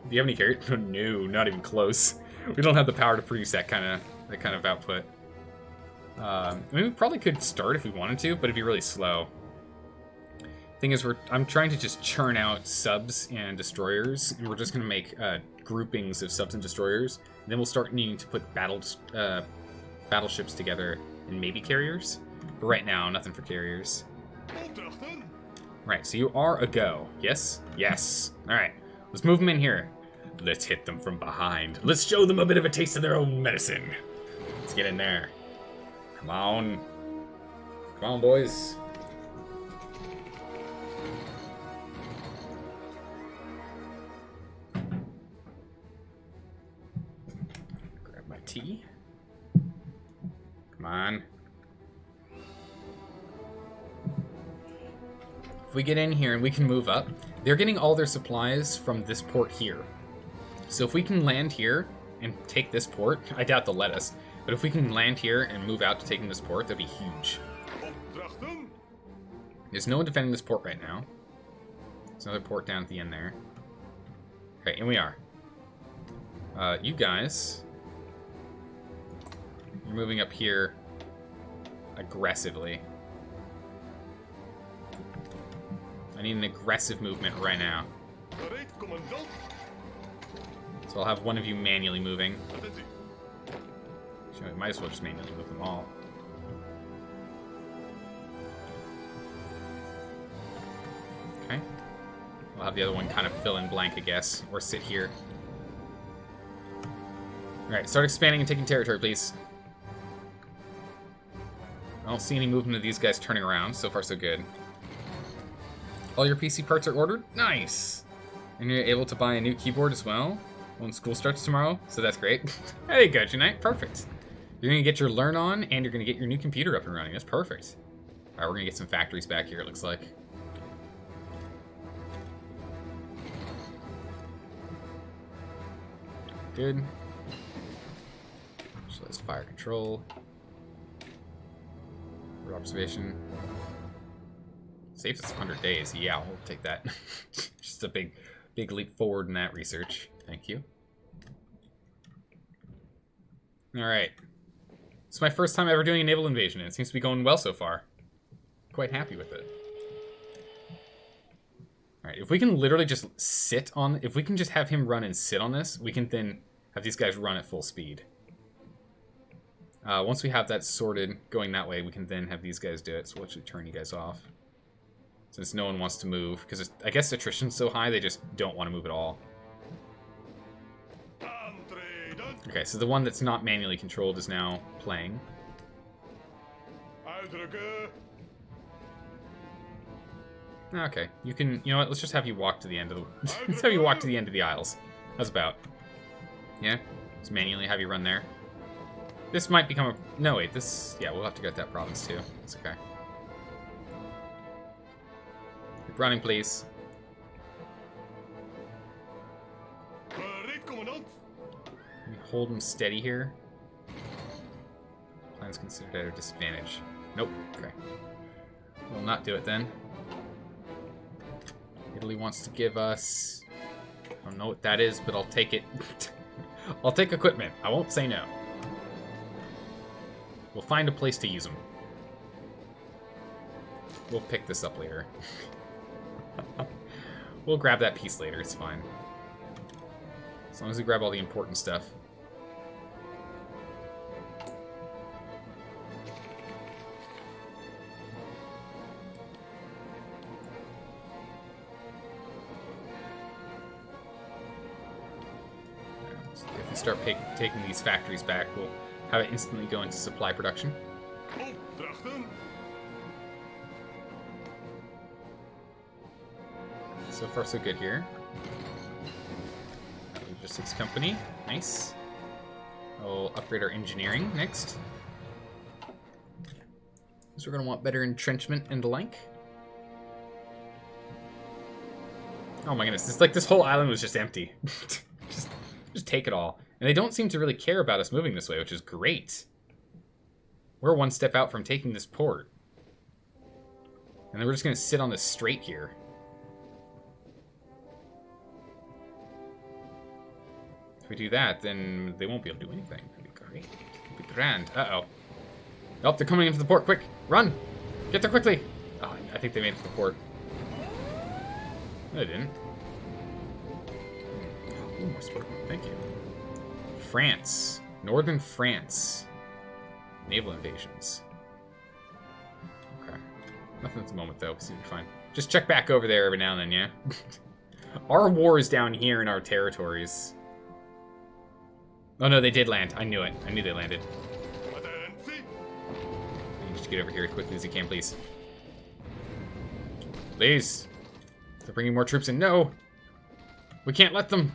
Do you have any carriers? No, not even close. We don't have the power to produce that kind of output. I mean, we probably could start if we wanted to, but it'd be really slow. Thing is, I'm trying to just churn out subs and destroyers, and we're just going to make groupings of subs and destroyers. And then we'll start needing to put battleships together and maybe carriers. But right now, nothing for carriers. Right, so you are a go. Yes? Yes. All right, let's move them in here. Let's hit them from behind. Let's show them a bit of a taste of their own medicine. Let's get in there. Come on. Come on, boys. Grab my tea. Come on. If we get in here and we can move up, they're getting all their supplies from this port here. So if we can land here and take this port, I doubt they'll let us, but if we can land here and move out to taking this port, that'd be huge. There's no one defending this port right now. There's another port down at the end there. Okay, and we are. You guys, you're moving up here aggressively. I need an aggressive movement right now. So I'll have one of you manually moving. Actually, I might as well just manually move them all. Okay. We'll have the other one kind of fill in blank, I guess, or sit here. Alright, start expanding and taking territory, please. I don't see any movement of these guys turning around. So far, so good. All your PC parts are ordered? Nice! And you're able to buy a new keyboard as well when school starts tomorrow, so that's great. There you go, Tonight. Perfect. You're going to get your Learn On, and you're going to get your new computer up and running. That's perfect. Alright, we're going to get some factories back here, it looks like. Good. So that's fire control. Road observation. Safe as 100 days. Yeah, we'll take that. Just a big leap forward in that research. Thank you. Alright. It's my first time ever doing a naval invasion, and it seems to be going well so far. Quite happy with it. Alright, if we can literally just sit on... If we can just have him run and sit on this, we can then have these guys run at full speed. Once we have that sorted, going that way, we can then have these guys do it. So we'll actually turn you guys off. Since no one wants to move, because I guess attrition's so high, they just don't want to move at all. Okay, so the one that's not manually controlled is now playing. Okay, you can. You know what? Let's just have you walk to the end of the. Let's have you walk to the end of the Isles. How's about? Yeah, just manually have you run there. This might become a. No wait, this. Yeah, we'll have to get that province too. It's okay. running, please. Bereid, commandant. Can we hold him steady here? Plan's considered at a disadvantage. Nope. Okay. We'll not do it then. Italy wants to give us... I don't know what that is, but I'll take it. I'll take equipment. I won't say no. We'll find a place to use them. We'll pick this up later. We'll grab that piece later. It's fine. As long as we grab all the important stuff. If we start taking these factories back, we'll have it instantly go into supply production. Opdrachten. So far, so good here. Logistics company, nice. We'll upgrade our engineering next. So we're gonna want better entrenchment and the like. Oh my goodness, it's like this whole island was just empty. just take it all. And they don't seem to really care about us moving this way, which is great. We're one step out from taking this port. And then we're just gonna sit on this strait here. If we do that, then they won't be able to do anything. It'll be great. It'll be grand. Uh-oh. Oh, they're coming into the port. Quick, run! Get there quickly! Oh, I think they made it to the port. No, they didn't. Ooh, more support. Thank you. France. Northern France. Naval invasions. Okay. Nothing at the moment, though. Seems to be fine. Just check back over there every now and then, yeah? Our war is down here in our territories. Oh no, they did land. I knew it. I knew they landed. You just get over here as quickly as you can, please. Please. They're bringing more troops in. No! We can't let them.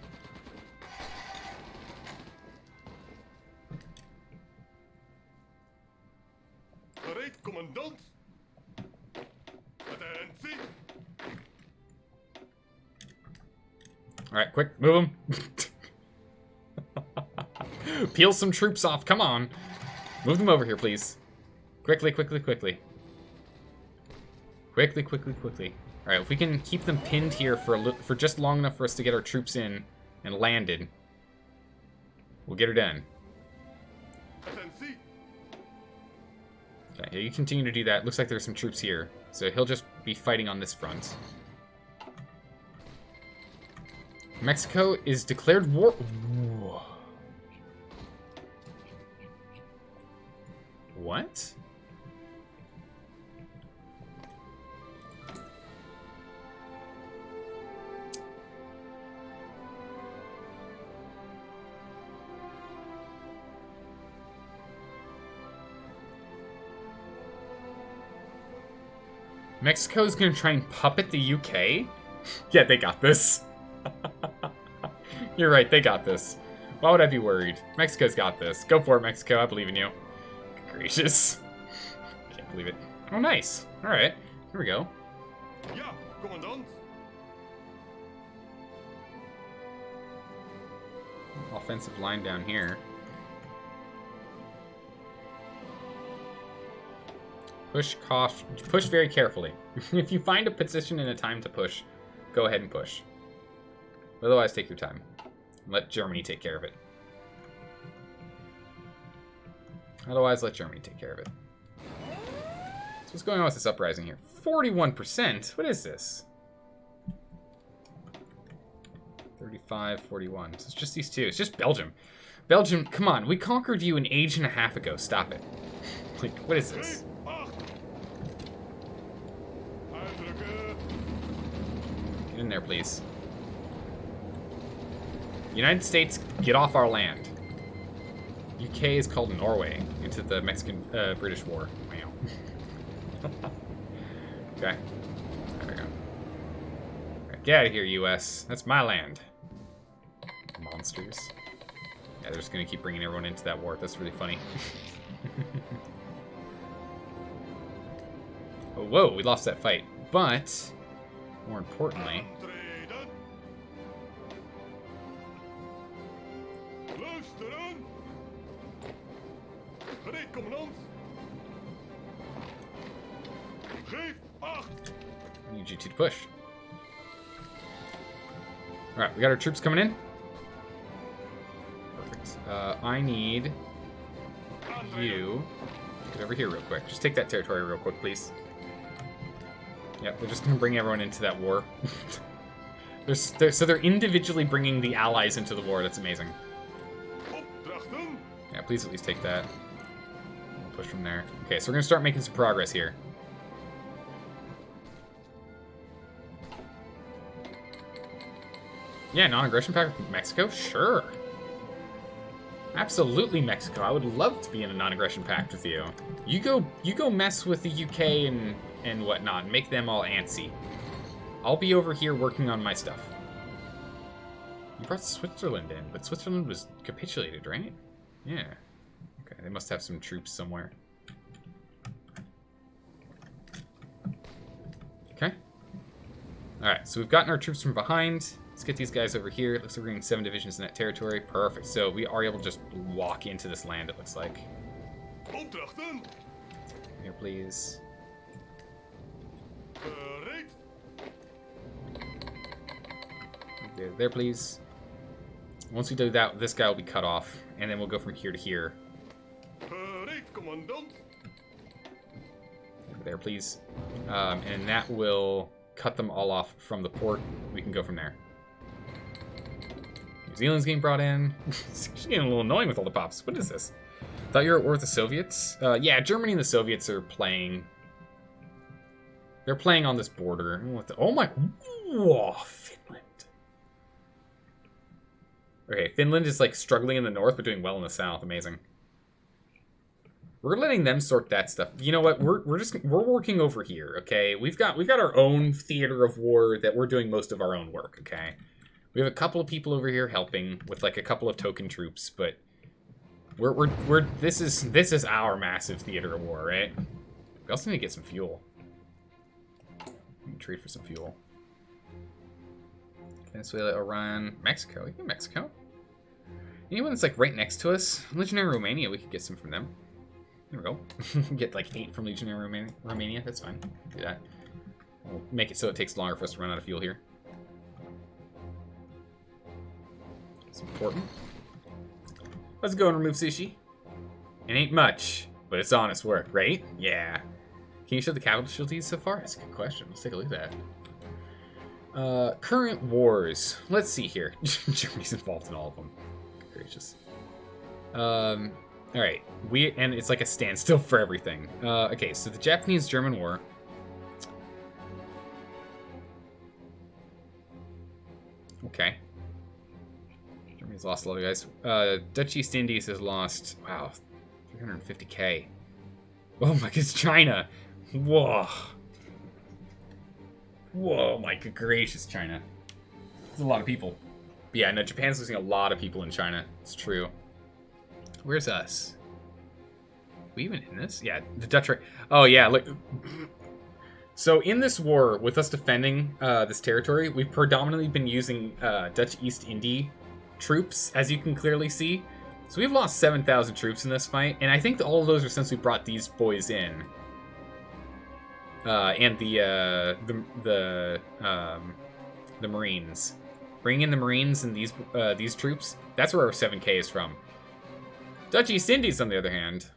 Bereid, commandant. Attentie. Alright, quick, move them. Peel some troops off, come on. Move them over here, please. Quickly, quickly, quickly. Quickly, quickly, quickly. Alright, if we can keep them pinned here for just long enough for us to get our troops in and landed, we'll get her done. Attentie. Okay, yeah, you continue to do that. Looks like there's some troops here, so he'll just be fighting on this front. Mexico is declared war. Ooh. What? Mexico's gonna try and puppet the UK? Yeah, they got this. You're right, they got this. Why would I be worried? Mexico's got this. Go for it, Mexico. I believe in you. Gracious. Can't believe it. Oh, nice. Alright. Here we go. Ja, commandant. Offensive line down here. Push very carefully. If you find a position and a time to push, go ahead and push. Otherwise, take your time. Let Germany take care of it. Otherwise, let Germany take care of it. So what's going on with this uprising here? 41%? What is this? 35, 41. So it's just these two. It's just Belgium. Belgium, come on. We conquered you an age and a half ago. Stop it. Like, what is this? Get in there, please. United States, get off our land. UK is called Norway into the Mexican-British War. Wow. Okay. There we go. Right, get out of here, US. That's my land. Monsters. Yeah, they're just going to keep bringing everyone into that war. That's really funny. Oh, whoa, we lost that fight. But more importantly, Aantreden. Luisteren. Gereed, commandant. Geef acht. I need you two to push. Alright, we got our troops coming in. Perfect. I need you to get over here real quick. Just take that territory real quick, please. Yep, they're just going to bring everyone into that war. So they're individually bringing the allies into the war. That's amazing. Opdrachten. Yeah, please at least take that. We'll push from there. Okay, so we're going to start making some progress here. Yeah, non-aggression pact with Mexico? Sure. Absolutely, Mexico. I would love to be in a non-aggression pact with you. You go mess with the UK and whatnot, and make them all antsy. I'll be over here working on my stuff. You brought Switzerland in, but Switzerland was capitulated, right? Yeah. Okay, they must have some troops somewhere. Okay. Alright, so we've gotten our troops from behind. Let's get these guys over here. It looks like we're getting 7 divisions in that territory. Perfect. So we are able to just walk into this land, it looks like. Opdrachten. Here, please. Gereed. There, please. Once we do that, this guy will be cut off. And then we'll go from here to here. Gereed, commandant. There, please. And that will cut them all off from the port. We can go from there. New Zealand's getting brought in. It's getting a little annoying with all the pops. What is this? Thought you were at war with the Soviets? Yeah, Germany and the Soviets are playing. They're playing on this border. Oh my... Whoa, Finland. Okay, Finland is like struggling in the north, but doing well in the south. Amazing. We're letting them sort that stuff. You know what? We're working over here. Okay, we've got our own theater of war that we're doing most of our own work. Okay, we have a couple of people over here helping with like a couple of token troops, but this is our massive theater of war, right? We also need to get some fuel. We can trade for some fuel. Venezuela, Iran, Mexico. We can get Mexico. Anyone that's like right next to us, Legionary Romania, we could get some from them. There we go. Get like 8 from Legionary Romania. That's fine. Do that. We'll make it so it takes longer for us to run out of fuel here. It's important. Let's go and remove sushi. It ain't much, but it's honest work, right? Yeah. Can you show the casualties so far? That's a good question. Let's take a look at that. Current wars. Let's see here. Germany's involved in all of them. Gracious. Alright, and it's like a standstill for everything. Okay, so the Japanese-German War. Okay. Germany's lost a lot of guys. Dutch East Indies has lost, wow, 350k. Oh my god, China! Whoa. Whoa, my good gracious, China. That's a lot of people. But yeah, no, Japan's losing a lot of people in China. It's true. Where's us? Are we even in this? Yeah, the Dutch are... Oh, yeah, look. So in this war, with us defending this territory, we've predominantly been using Dutch East India troops, as you can clearly see. So we've lost 7,000 troops in this fight, and I think that all of those are since we brought these boys in. And the Marines. Bring in the Marines and these troops. That's where our 7K is from. Dutch East Indies, on the other hand.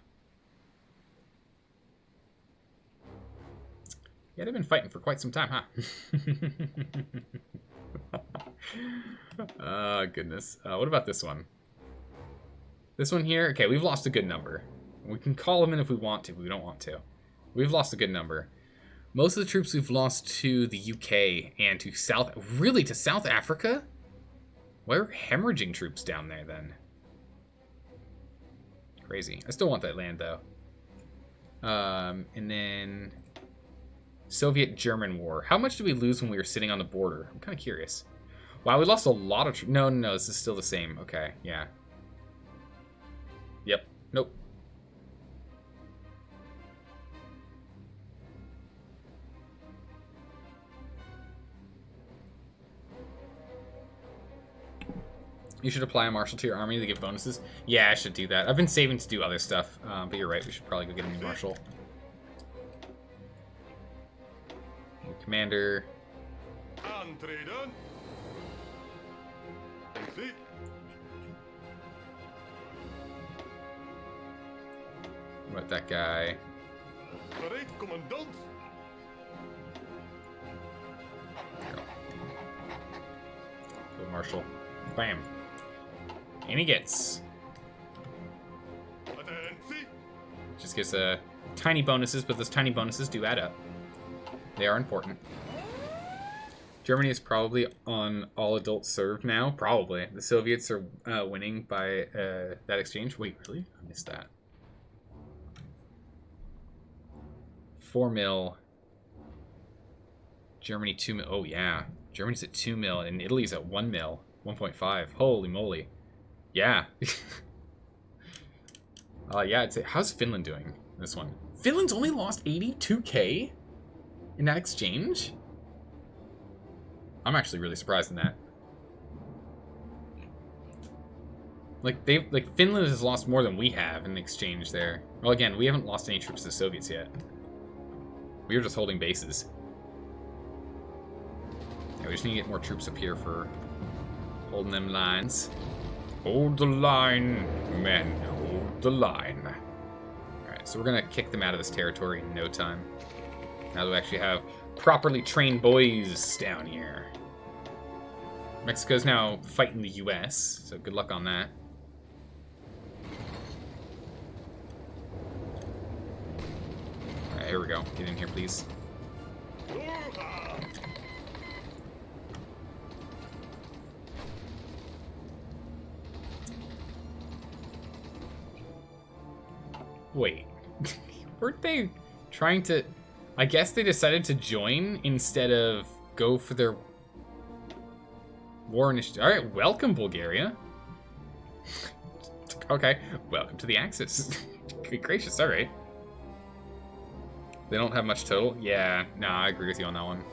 Yeah, they've been fighting for quite some time, huh? Oh, goodness. What about this one? This one here? Okay, we've lost a good number. We can call them in if we want to, but we don't want to. We've lost a good number. Most of the troops we've lost to the UK and to to South Africa? Why are hemorrhaging troops down there, then? Crazy. I still want that land, though. And then... Soviet-German War. How much did we lose when we were sitting on the border? I'm kind of curious. Wow, we lost a lot of troops. No, this is still the same. Okay, yeah. Yep. Nope. You should apply a marshal to your army to give bonuses. Yeah, I should do that. I've been saving to do other stuff, but you're right. We should probably go get a new marshal. New commander. Aantreden. Zie. What about that guy? Gereed, commandant. Go marshal. Bam. And he gets. Attentie. Just gets tiny bonuses, but those tiny bonuses do add up. They are important. Germany is probably on all adults served now. Probably. The Soviets are winning by that exchange. Wait, really? I missed that. 4 mil. Germany 2 mil. Oh, yeah. Germany's at 2 mil, and Italy's at 1 mil. 1.5. Holy moly. Yeah. Yeah, I'd say, how's Finland doing this one? Finland's only lost 82k in that exchange? I'm actually really surprised in that. Like Finland has lost more than we have in the exchange there. Well, again, we haven't lost any troops to the Soviets yet. We were just holding bases. Yeah, we just need to get more troops up here for holding them lines. Hold the line, men. Hold the line. Alright, so we're going to kick them out of this territory in no time. Now that we actually have properly trained boys down here. Mexico's now fighting the US, so good luck on that. Alright, here we go. Get in here, please. Wait. Weren't they trying to... I guess they decided to join instead of go for their war initiative. Alright, welcome, Bulgaria. Okay, welcome to the Axis. Good gracious, alright. They don't have much total? Yeah, nah, I agree with you on that one.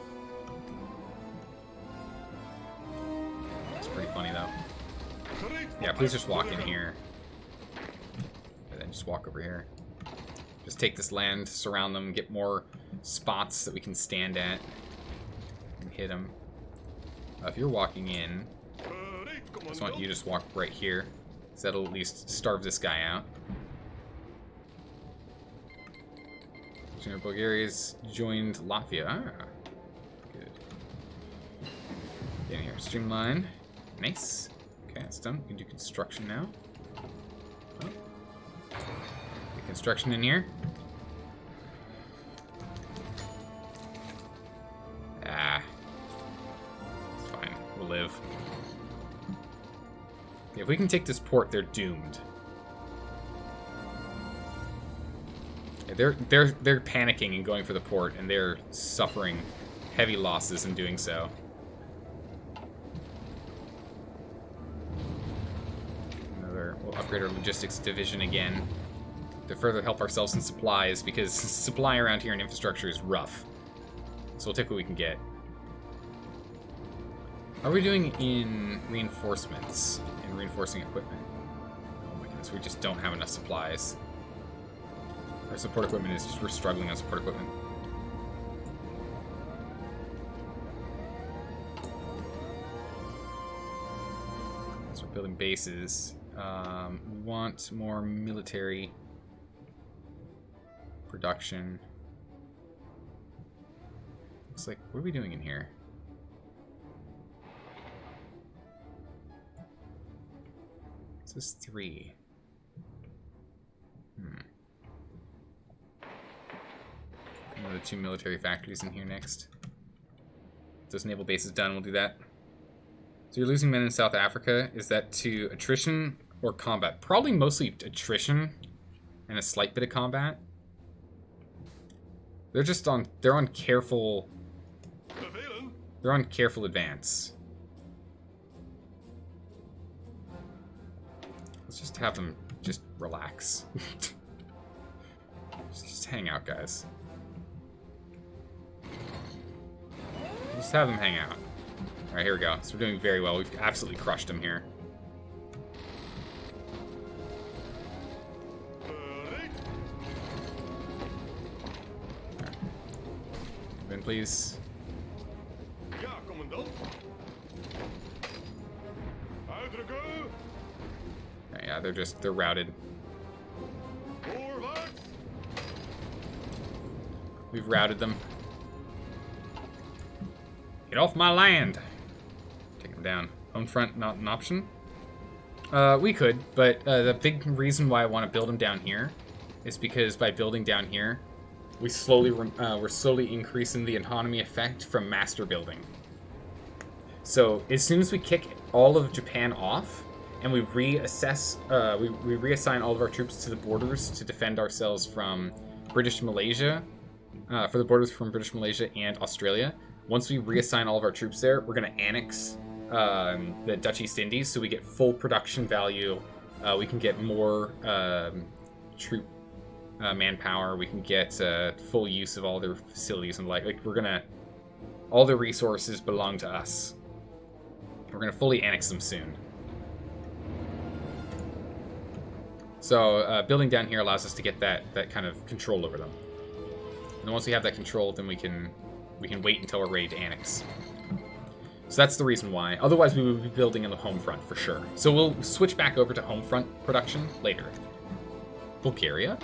It's pretty funny, though. Yeah, please just walk in here. And then just walk over here. Just take this land, surround them, get more spots that we can stand at. And hit them. If you're walking in, I just want you to just walk right here. So that'll at least starve this guy out. Bulgaria's joined Latvia. Ah, good. Get in here. Streamline. Nice. Okay, that's done. We can do construction now. Oh. Get construction in here. Ah. It's fine. We'll live. If we can take this port, they're doomed. They're panicking and going for the port, and they're suffering heavy losses in doing so. We'll upgrade our logistics division again to further help ourselves in supplies, because supply around here in infrastructure is rough. So we'll take what we can get. How are we doing in reinforcements and reinforcing equipment? Oh my goodness, we just don't have enough supplies. Our support equipment is just, we're struggling on support equipment. So we're building bases. We want more military production. Looks like, what are we doing in here? This is 3. Another 2 military factories in here next. This naval base is done, we'll do that. So you're losing men in South Africa. Is that to attrition or combat? Probably mostly attrition and a slight bit of combat. They're just on, they're on careful advance. Let's just have them just relax. just hang out, guys. Just have them hang out. Alright, here we go. So we're doing very well. We've absolutely crushed them here. second, please. Ja, commandant. Uitdrukken. Yeah, they're routed. Voorwaarts. We've routed them. Get off my land. Take them down. Home front, not an option. We could, but the big reason why I want to build them down here is because by building down here, we're slowly increasing the autonomy effect from master building. So as soon as we kick all of Japan off and we reassess, we reassign all of our troops to the borders to defend ourselves from British Malaysia, for the borders from British Malaysia and Australia. Once we reassign all of our troops there, we're going to annex the Dutch East Indies, so we get full production value. We can get more troop manpower. We can get full use of all their facilities and like we're gonna. All the resources belong to us. We're gonna fully annex them soon. So building down here allows us to get that kind of control over them. And once we have that control, then we can wait until we're ready to annex. So that's the reason why. Otherwise, we would be building in the home front for sure. So we'll switch back over to home front production later. Bulgaria?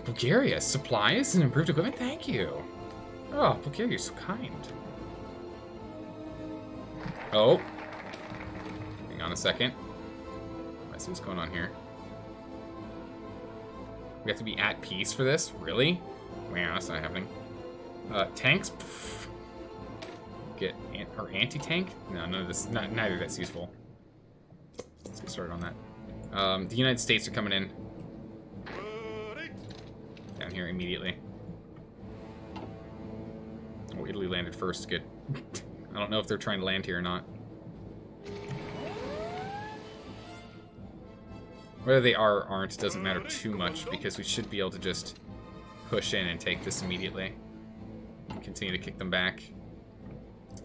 Bulgaria! Supplies and improved equipment? Thank you! Oh, Bulgaria, you're so kind. Oh. Hang on a second. Let's see what's going on here. We have to be at peace for this? Really? Wow, that's not happening. Tanks? Pff. Get our anti-tank? No, none of this. Neither of that's useful. Let's get started on that. The United States are coming in. Down here immediately. Oh, Italy landed first. Good. I don't know if they're trying to land here or not. Whether they are or aren't doesn't matter too much because we should be able to just push in and take this immediately. And continue to kick them back.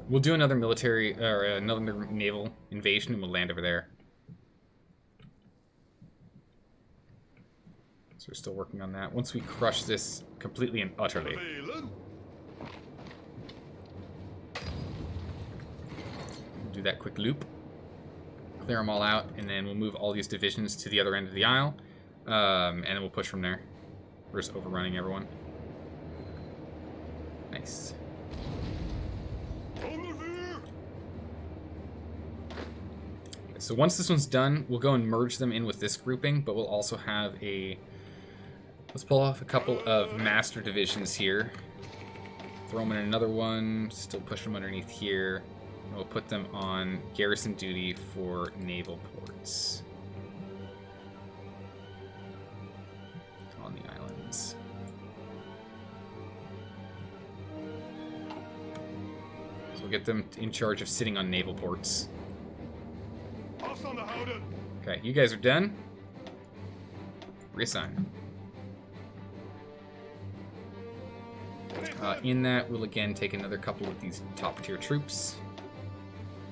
We'll do another military, or another naval invasion, and we'll land over there. So we're still working on that. Once we crush this completely and utterly. Do that quick loop. Clear them all out, and then we'll move all these divisions to the other end of the aisle. And then we'll push from there. We're just overrunning everyone. Nice. So once this one's done, we'll go and merge them in with this grouping, but we'll also have a... Let's pull off a couple of master divisions here. Throw them in another one, still push them underneath here. And we'll put them on garrison duty for naval ports. On the islands. So we'll get them in charge of sitting on naval ports. Okay, you guys are done. Reassign. In that, we'll again take another couple of these top tier troops,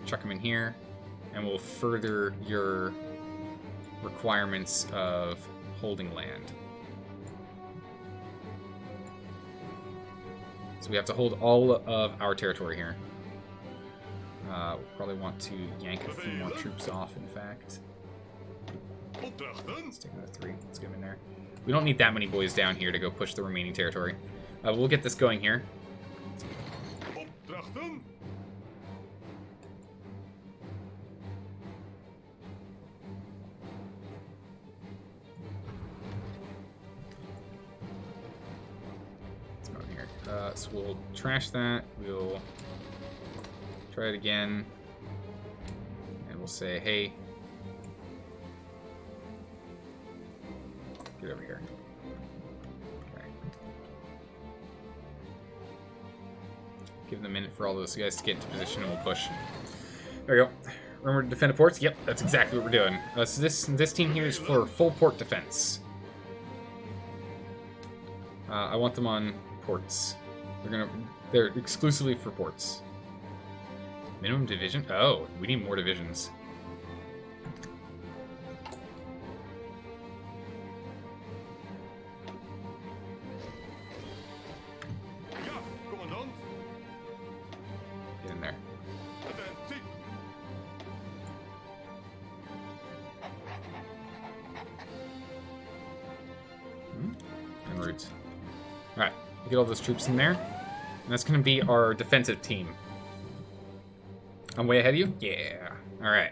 chuck them in here, and we'll further your requirements of holding land. So we have to hold all of our territory here. We'll probably want to yank a few more troops off, in fact. Let's take another 3. Let's get them in there. We don't need that many boys down here to go push the remaining territory. We'll get this going here. Let's go in here. So we'll trash that. We'll try it again. And we'll say, hey, get over here. Okay. Give them a minute for all those guys to get into position and we'll push. There we go. Remember to defend the ports? Yep, that's exactly what we're doing. So this team here is for full port defense. I want them on ports. They're exclusively for ports. Minimum division? Oh, we need more divisions. Get all those troops in there. And that's going to be our defensive team. I'm way ahead of you? Yeah. Alright.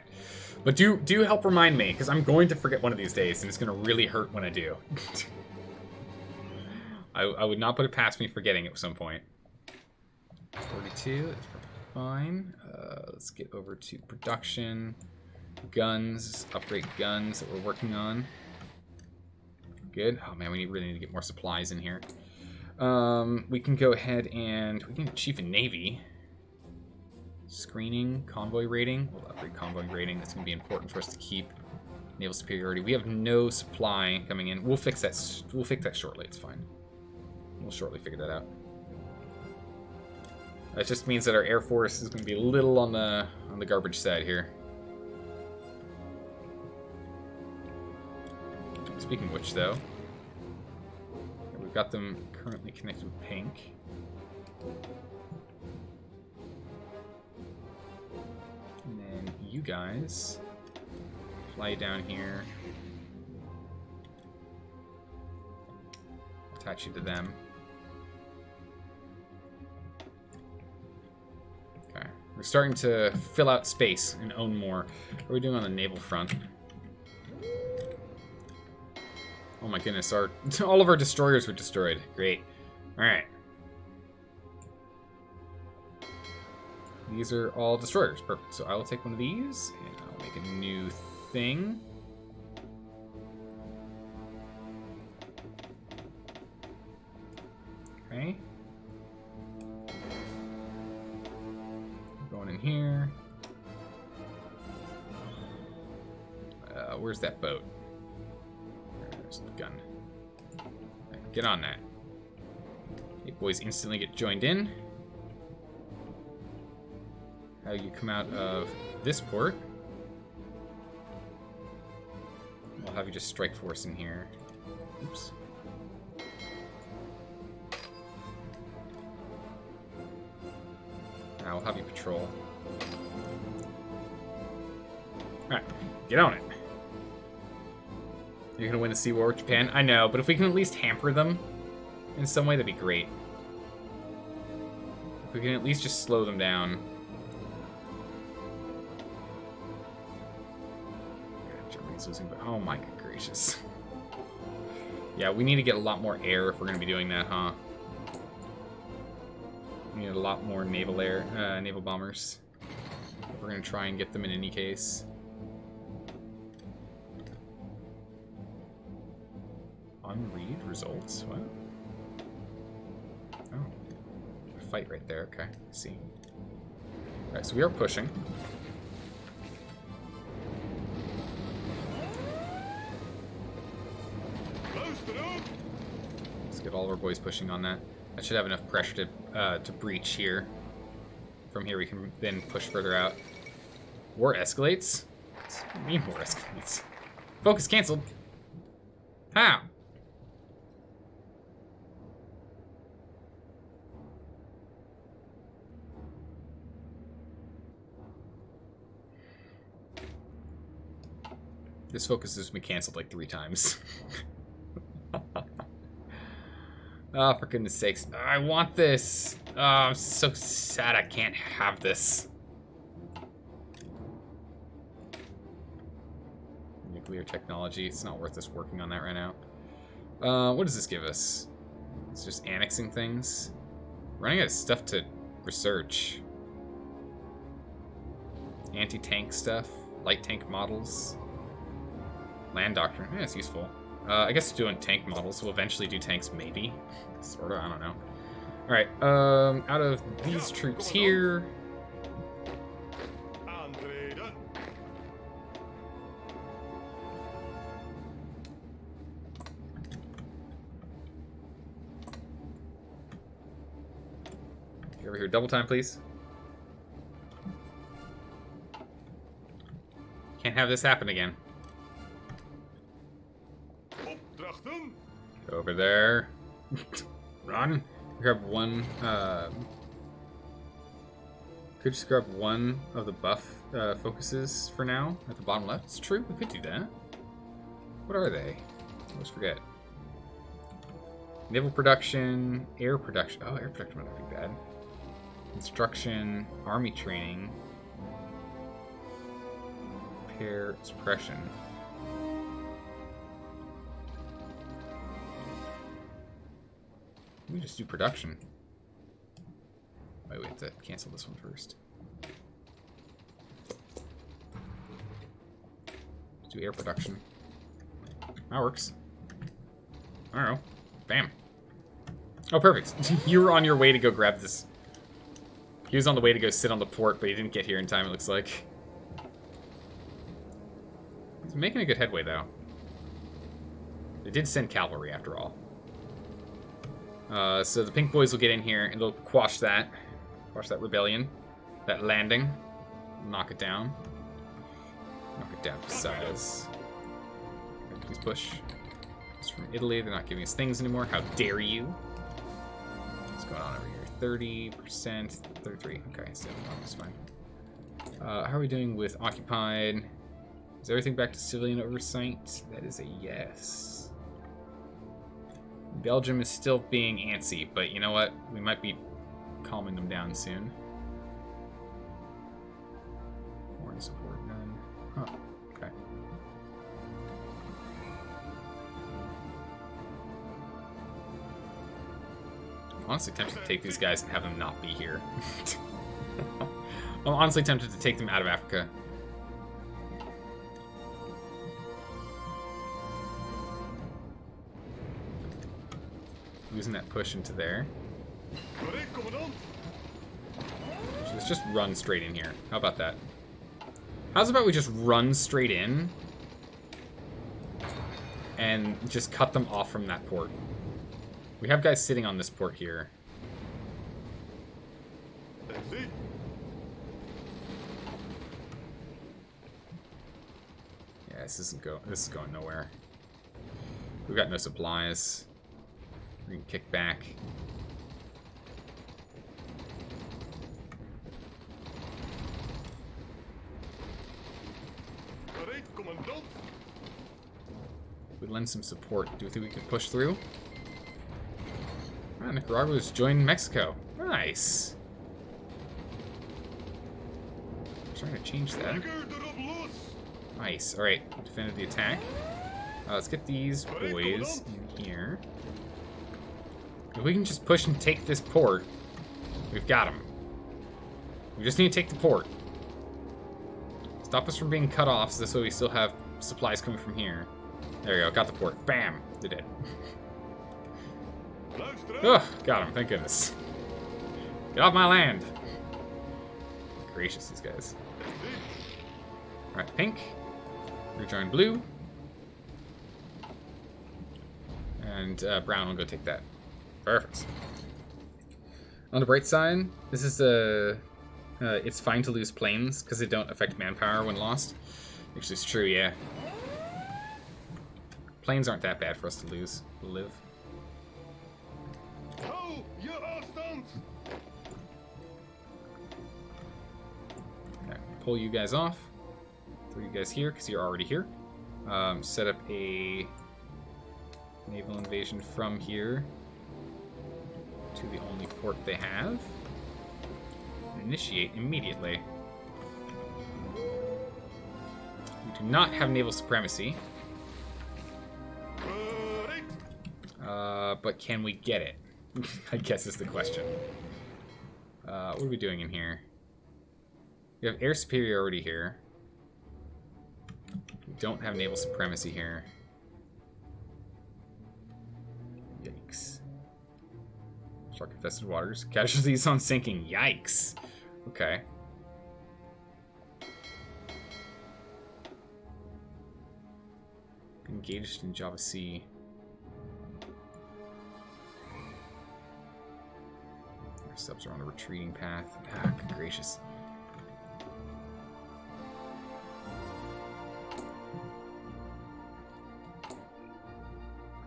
But do help remind me, because I'm going to forget one of these days, and it's going to really hurt when I do. I would not put it past me forgetting at some point. 42, that's fine. Let's get over to production. Guns, upgrade guns that we're working on. Good. Oh man, we really need to get more supplies in here. We can go ahead and we can get Chief of Navy. Screening, convoy rating. We'll upgrade convoy rating. That's going to be important for us to keep naval superiority. We have no supply coming in. We'll fix that. We'll fix that shortly. It's fine. We'll shortly figure that out. That just means that our Air Force is going to be a little on the garbage side here. Speaking of which, though, we've got them currently connected with Pink. And then you guys fly down here. Attach you to them. Okay. We're starting to fill out space and own more. What are we doing on the naval front? Oh my goodness, all of our destroyers were destroyed. Great. Alright. These are all destroyers. Perfect. So I will take one of these, and I'll make a new thing. Okay. Going in here. Where's that boat? There's the gun. Right, get on that. You boys instantly get joined in. How you come out of this port. We'll have you just strike force in here. Oops. Now we'll have you patrol. Alright, get on it. You're gonna win the Sea War with Japan? I know, but if we can at least hamper them in some way, that'd be great. If we can at least just slow them down. God, Germany's losing, but oh my good gracious. Yeah, we need to get a lot more air if we're gonna be doing that, huh? We need a lot more naval bombers. We're gonna try and get them in any case. Unread results? What? Oh. A fight right there, okay. I see. Alright, so we are pushing. Let's get all of our boys pushing on that. That should have enough pressure to breach here. From here we can then push further out. War escalates? What do you mean war escalates? Focus canceled. How? This focus has been canceled like 3 times. Oh, for goodness sakes. I want this. Oh, I'm so sad I can't have this. Nuclear technology. It's not worth us working on that right now. What does this give us? It's just annexing things. Running out of stuff to research. Anti-tank stuff. Light tank models. Land doctrine. Yeah, it's useful. I guess doing tank models. We'll eventually do tanks, maybe. Sorta, I don't know. Alright, out of these troops here... Get over here, double time, please. Can't have this happen again. Go over there. Run. Grab one. Could just grab one of the buff focuses for now at the bottom left. It's true. We could do that. What are they? I always forget. Naval production, air production. Oh, air production might not be bad. Instruction, army training, repair, suppression. Let me just do production. Wait, we have to cancel this one first. Let's do air production. That works. I don't know. Bam. Oh, perfect. You were on your way to go grab this. He was on the way to go sit on the port, but he didn't get here in time, it looks like. He's making a good headway, though. They did send cavalry, after all. So the pink boys will get in here, and they'll quash that. Quash that rebellion. That landing. Knock it down. Knock it down to size. Please push. It's from Italy. They're not giving us things anymore. How dare you? What's going on over here? 30%. 33. Okay, so that's fine. How are we doing with occupied? Is everything back to civilian oversight? That is a yes. Belgium is still being antsy, but you know what? We might be calming them down soon. Foreign support, none. Huh, okay. I'm honestly tempted to take these guys and have them not be here. I'm honestly tempted to take them out of Africa. Using that push into there. So let's just run straight in here. How about that? How's about we just run straight in and just cut them off from that port? We have guys sitting on this port here. Yeah, this is going nowhere. We've got no supplies. We can kick back. We lend some support. Do you think we can push through? Ah, Nicaragua's joined Mexico. Nice. I'm trying to change that. Nice. All right, defended the attack. Let's get these boys in here. If we can just push and take this port, we've got them. We just need to take the port. Stop us from being cut off, so this way we still have supplies coming from here. There we go, got the port. Bam! They did. Ugh, got him, thank goodness. Get off my land! Gracious, these guys. Alright, pink. Rejoin blue. And brown will go take that. Perfect. On the bright side, this is it's fine to lose planes because they don't affect manpower when lost. Which is true, yeah. Planes aren't that bad for us to lose, to live. Okay, pull you guys off. Throw you guys here because you're already here. Set up a naval invasion from here to the only port they have. Initiate immediately. We do not have naval supremacy. But can we get it? I guess is the question. What are we doing in here? We have air superiority here. We don't have naval supremacy here. Yikes. Shark-infested waters. Casualties on sinking. Yikes. Okay. Engaged in Java Sea. Our subs are on a retreating path. Ah, good gracious.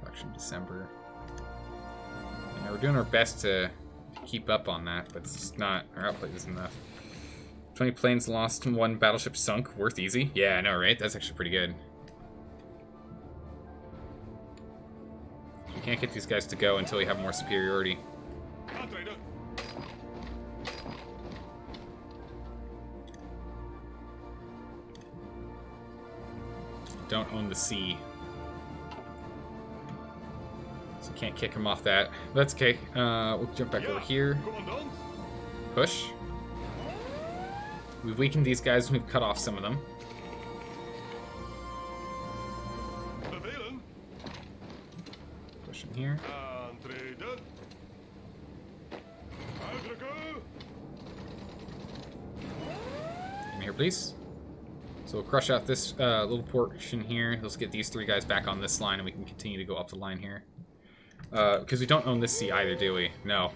Production December. Yeah, we're doing our best to keep up on that, but it's just not. Our output isn't enough. 20 planes lost and 1 battleship sunk. Worth easy. Yeah, I know, right? That's actually pretty good. can't get these guys to go until we have more superiority. Aantreden. Don't own the sea. So can't kick him off that. That's okay. We'll jump back over here. Commandant. Push. We've weakened these guys and we've cut off some of them. Bevelen. Push him here. Aantreden. Uitdrukken. Come here, please. So we'll crush out this little portion here. Let's get these 3 guys back on this line and we can continue to go up the line here. Because we don't own this sea either, do we? No.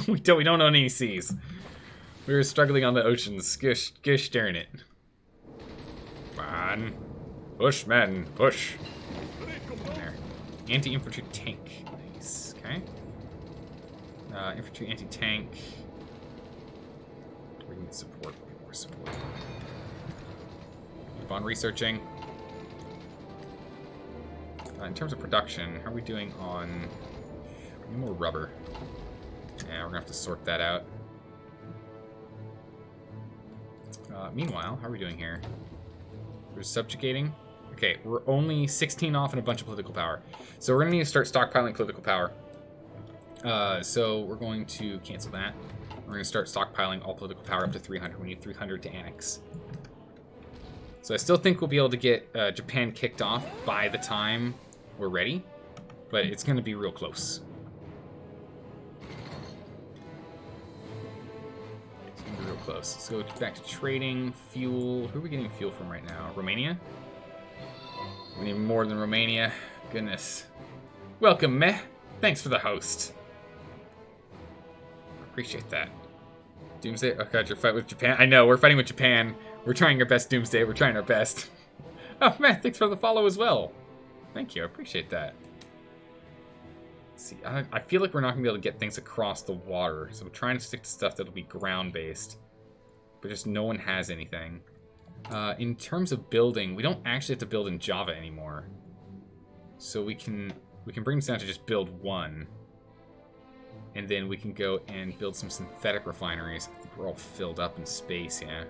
we don't own any seas. We were struggling on the oceans. Gosh darn it. Come on. Push, men. Push. There. Anti-infantry tank. Nice. Okay. Infantry anti-tank. We need support. More support. Keep on researching. In terms of production, how are we doing on... We need more rubber. Yeah, we're gonna have to sort that out. Meanwhile, how are we doing here? We're subjugating. Okay, we're only 16 off and a bunch of political power. So we're gonna need to start stockpiling political power. So we're going to cancel that. We're gonna start stockpiling all political power up to 300. We need 300 to annex. So I still think we'll be able to get Japan kicked off by the time we're ready, but it's gonna be real close. Real close. Let's go back to trading, fuel. Who are we getting fuel from right now? Romania? We need more than Romania. Goodness. Welcome, meh. Thanks for the host. Appreciate that. Doomsday? Oh god, you're fighting with Japan? I know, we're fighting with Japan. We're trying our best, Doomsday. We're trying our best. Oh man, thanks for the follow as well. Thank you, I appreciate that. See, I feel like we're not going to be able to get things across the water, so I'm trying to stick to stuff that'll be ground-based. But just no one has anything. In terms of building, we don't actually have to build in Java anymore. So we can bring this down to just build 1. And then we can go and build some synthetic refineries. I think we're all filled up in space, yeah.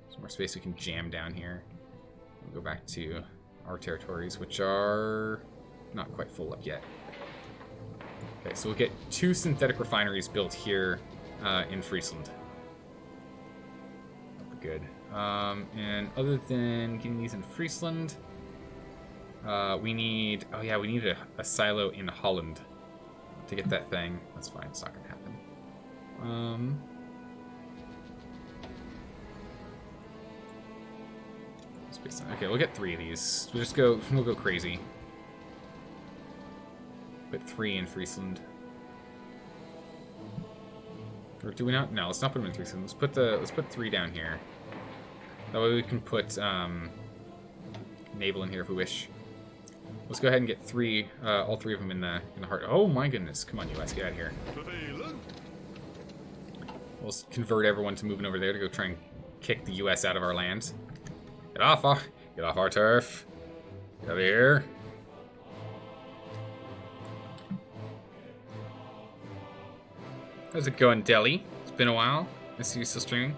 Some more space we can jam down here. We'll go back to our territories, which are not quite full up yet. Okay, so we'll get 2 synthetic refineries built here in Friesland. That'll be good. And other than getting these in Friesland, we need... Oh yeah, we need a silo in Holland to get that thing. That's fine, it's not going to happen. Okay, we'll get 3 of these. We'll go crazy. Put 3 in Friesland. Or do we not? No, let's not put them in Friesland. Let's put 3 down here. That way we can put naval in here if we wish. Let's go ahead and get 3, all 3 of them in the heart. Oh my goodness! Come on, US, get out of here. We'll convert everyone to moving over there to go try and kick the US out of our land. Get off our turf. Get over here. How's it going, Delhi? It's been a while. I see you still streaming.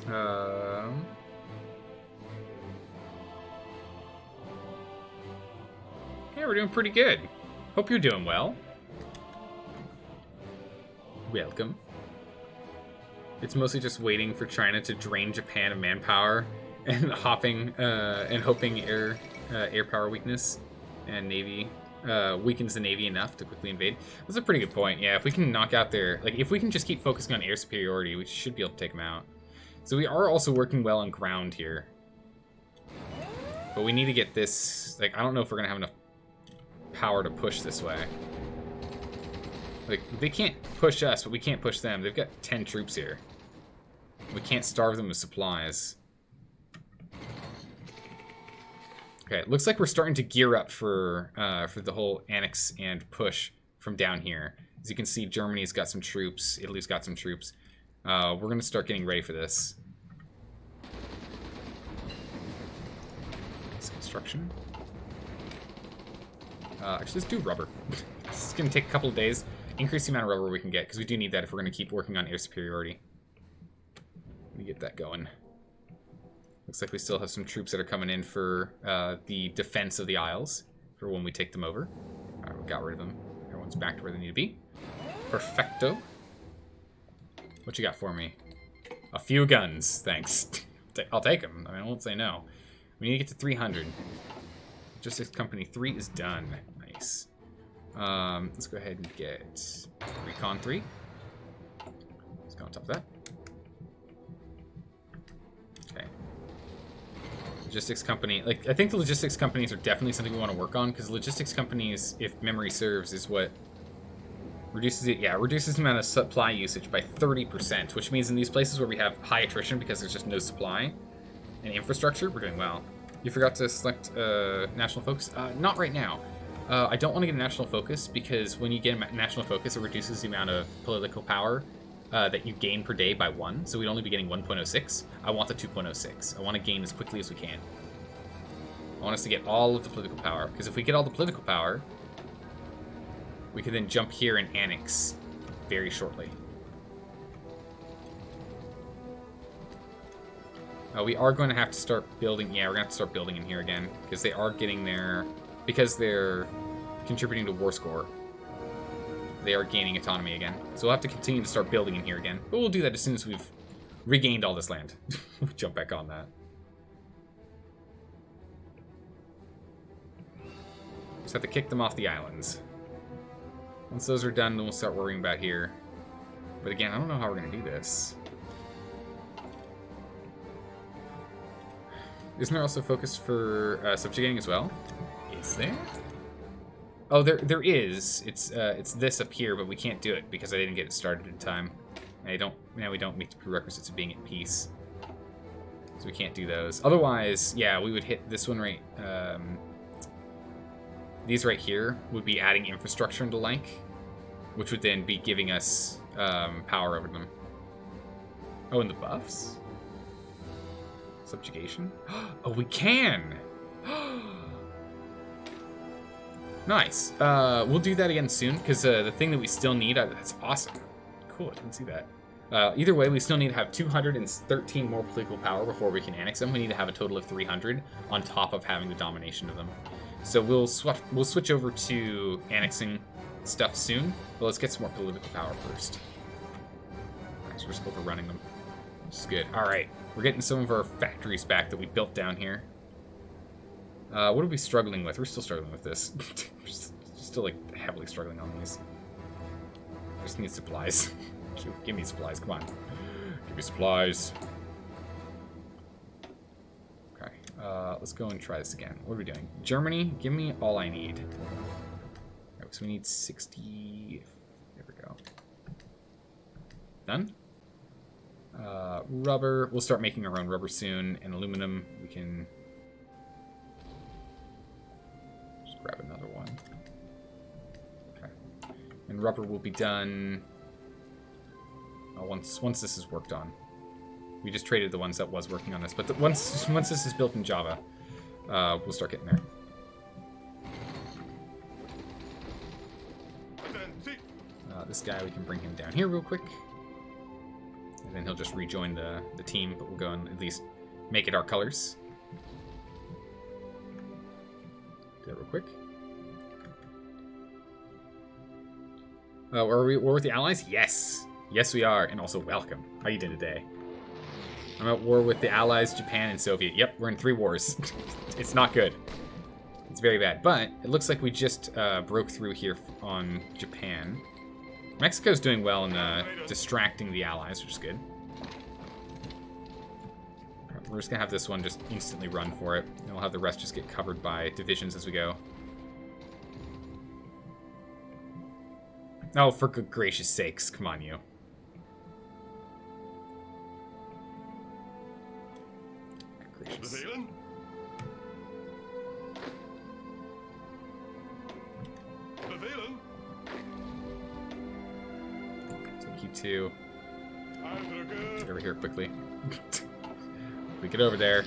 Yeah, we're doing pretty good. Hope you're doing well. Welcome. It's mostly just waiting for China to drain Japan of manpower and hoping air power weakness. And Navy weakens the Navy enough to quickly invade. That's a pretty good point. Yeah, if we can knock out their... Like, if we can just keep focusing on air superiority, we should be able to take them out. So we are also working well on ground here. But we need to get this... Like, I don't know if we're going to have enough power to push this way. Like, they can't push us, but we can't push them. They've got 10 troops here. We can't starve them with supplies. Okay, looks like we're starting to gear up for the whole annex and push from down here. As you can see, Germany's got some troops. Italy's got some troops. We're going to start getting ready for this. It's construction. Actually, let's do rubber. This is going to take a couple of days. Increase the amount of rubber we can get, because we do need that if we're going to keep working on air superiority. Let me get that going. Looks like we still have some troops that are coming in for the defense of the Isles, for when we take them over. Alright, we got rid of them. Everyone's back to where they need to be. Perfecto. What you got for me? A few guns, thanks. I'll take them. I mean, I won't say no. We need to get to 300. Logistics Company 3 is done. Nice. Let's go ahead and get Recon 3. Let's go on top of that. Okay. Logistics Company. Like, I think the logistics companies are definitely something we want to work on, because logistics companies, if memory serves, is what reduces it. Yeah, reduces the amount of supply usage by 30%, which means in these places where we have high attrition because there's just no supply and infrastructure, we're doing well. You forgot to select national focus? Not right now. I don't want to get a national focus because when you get a national focus, it reduces the amount of political power that you gain per day by 1. So we'd only be getting 1.06. I want the 2.06. I want to gain as quickly as we can. I want us to get all of the political power, because if we get all the political power, we can then jump here and annex very shortly. We are going to have to start building. Yeah, we're going to have to start building in here again, because they are getting their... Because they're contributing to war score, they are gaining autonomy again. So we'll have to continue to start building in here again. But we'll do that as soon as we've regained all this land. We'll jump back on that. Just have to kick them off the islands. Once those are done, then we'll start worrying about here. But again, I don't know how we're going to do this. Isn't there also focus for subjugating as well? Is there? Oh, there is. It's this up here, but we can't do it because I didn't get it started in time. Now we don't meet the prerequisites of being at peace, so we can't do those. Otherwise, yeah, we would hit this one right. These right here would be adding infrastructure into Lank, which would then be giving us power over them. Oh, and the buffs? Subjugation? Oh, we can! Nice. We'll do that again soon, because the thing that we still need... that's awesome. Cool, I didn't see that. Either way, we still need to have 213 more political power before we can annex them. We need to have a total of 300 on top of having the domination of them. So we'll switch over to annexing stuff soon, but let's get some more political power first. Alright, so we're just overrunning them, which is good. Alright, we're getting some of our factories back that we built down here. What are we struggling with? We're still struggling with this. We're still like heavily struggling on these. I just need supplies. Give me supplies, come on. Give me supplies. Okay, let's go and try this again. What are we doing? Germany, give me all I need. Right, so we need 60. There we go. Done? Rubber. We'll start making our own rubber soon. And aluminum, we can just grab another one. Okay. And rubber will be done once this is worked on. We just traded the ones that was working on this, but once this is built in Java, we'll start getting there. This guy, we can bring him down here real quick. And then he'll just rejoin the team, but we'll go and at least make it our colors. Do that real quick. Are we at war with the Allies? Yes! Yes, we are, and also welcome. How you doing today? I'm at war with the Allies, Japan, and Soviet. Yep, we're in 3 wars. It's not good. It's very bad, but it looks like we just broke through here on Japan. Mexico's doing well in distracting the Allies, which is good. We're just gonna have this one just instantly run for it, and we'll have the rest just get covered by divisions as we go. Oh, for good gracious sakes, come on, you. Gracious. Take you two. Get over here quickly. We get over there.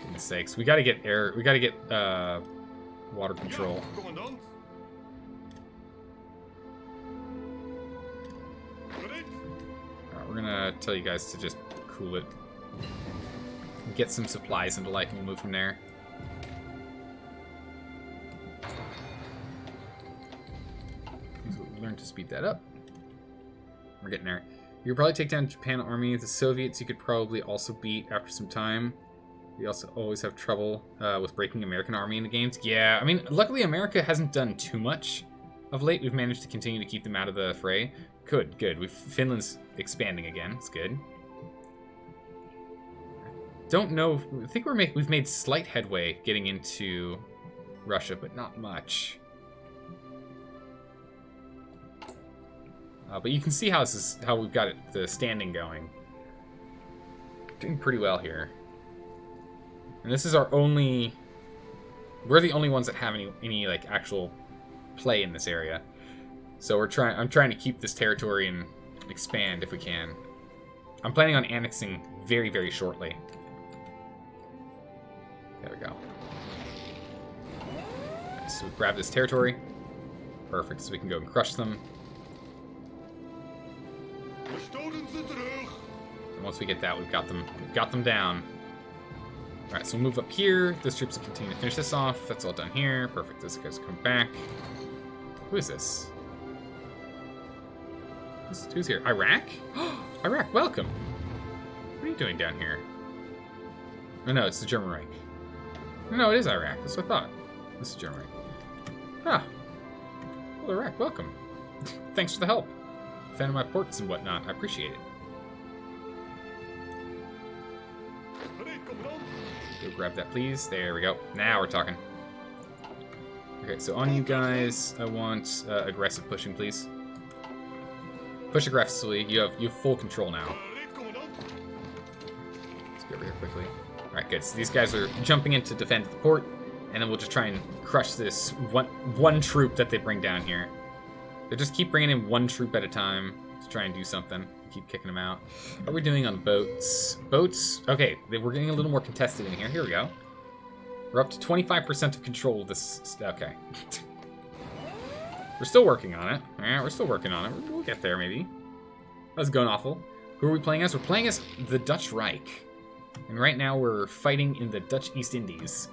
Goodness sakes. We gotta get air. We gotta get water control. Ja, commandant. Gereed. Alright, we're gonna tell you guys to just cool it. Get some supplies into life and we'll move from there. Learn to speed that up. We're getting there. You could probably take down the Japan army. The Soviets you could probably also beat after some time. We also always have trouble with breaking American army in the games. Yeah, I mean, luckily America hasn't done too much of late. We've managed to continue to keep them out of the fray. Good. Finland's expanding again. It's good. Don't know. I think we've made slight headway getting into Russia, but not much. But you can see how we've got the standing going. Doing pretty well here. And this is our only... We're the only ones that have any like actual play in this area. So I'm trying to keep this territory and expand if we can. I'm planning on annexing very, very shortly. There we go. Right, so we grab this territory. Perfect, so we can go and crush them. And once we get that, we've got them down. Alright, so we'll move up here. Those troops will continue to finish this off. That's all done here. Perfect. Those guys come back. Who is this? Who's here? Iraq? Iraq, welcome. What are you doing down here? Oh, no, it's the German Reich. No, it is Iraq. That's what I thought. This is German Reich. Ah. Well, Iraq, welcome. Thanks for the help. Defending my ports and whatnot. I appreciate it. Go grab that, please. There we go. Now we're talking. Okay, so on you guys, I want aggressive pushing, please. Push aggressively. You have full control now. Let's get over here quickly. Alright, good. So these guys are jumping in to defend the port, and then we'll just try and crush this one troop that they bring down here. They just keep bringing in one troop at a time to try and do something. Keep kicking them out. What are we doing on boats? Boats, okay, we're getting a little more contested in here. Here we go. We're up to 25% of control of this. Okay. We're still working on it. Yeah, we're still working on it. We'll get there, maybe. That's going awful. Who are we playing as? We're playing as the Dutch Reich. And right now we're fighting in the Dutch East Indies.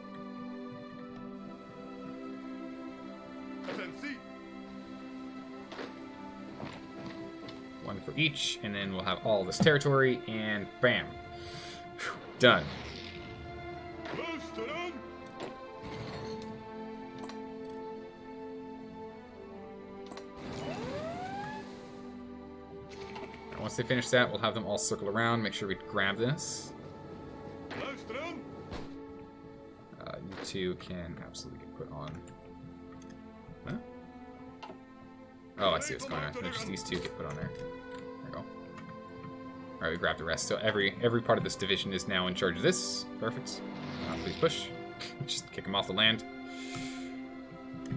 One for each, and then we'll have all this territory, and bam. Whew, done. Once they finish that, we'll have them all circle around, make sure we grab this. You two can absolutely get put on. Huh? Oh, I see what's going on. No, just these two get put on there. There we go. Alright, we grab the rest. So every part of this division is now in charge of this. Perfect. Please push. Just kick them off the land.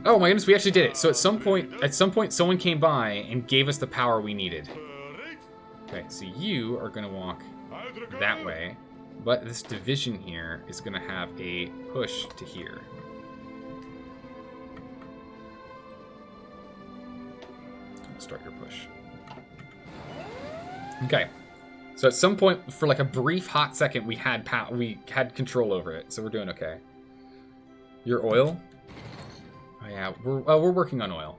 Oh my goodness, we actually did it. So at some point, someone came by and gave us the power we needed. Okay, so you are going to walk that way, but this division here is going to have a push to here. Start your push. Okay, so at some point, for like a brief hot second, we had control over it, so we're doing okay. Your oil? Oh yeah, we're working on oil.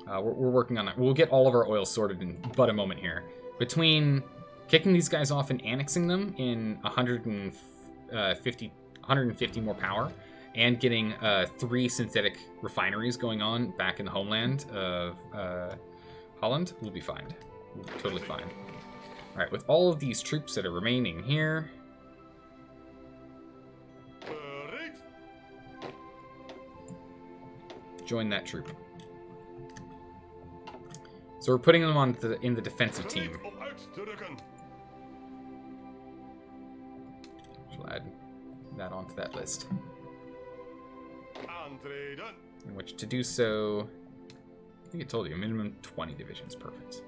We're working on that. We'll get all of our oil sorted in but a moment here. Between kicking these guys off and annexing them in 150 more power, and getting 3 synthetic refineries going on back in the homeland of Holland, we'll be fine. We'll be totally fine. All right, with all of these troops that are remaining here, join that troop. So we're putting them on in the defensive team. We'll add that onto that list. In which to do so, I think it told you, minimum 20 divisions. Perfect.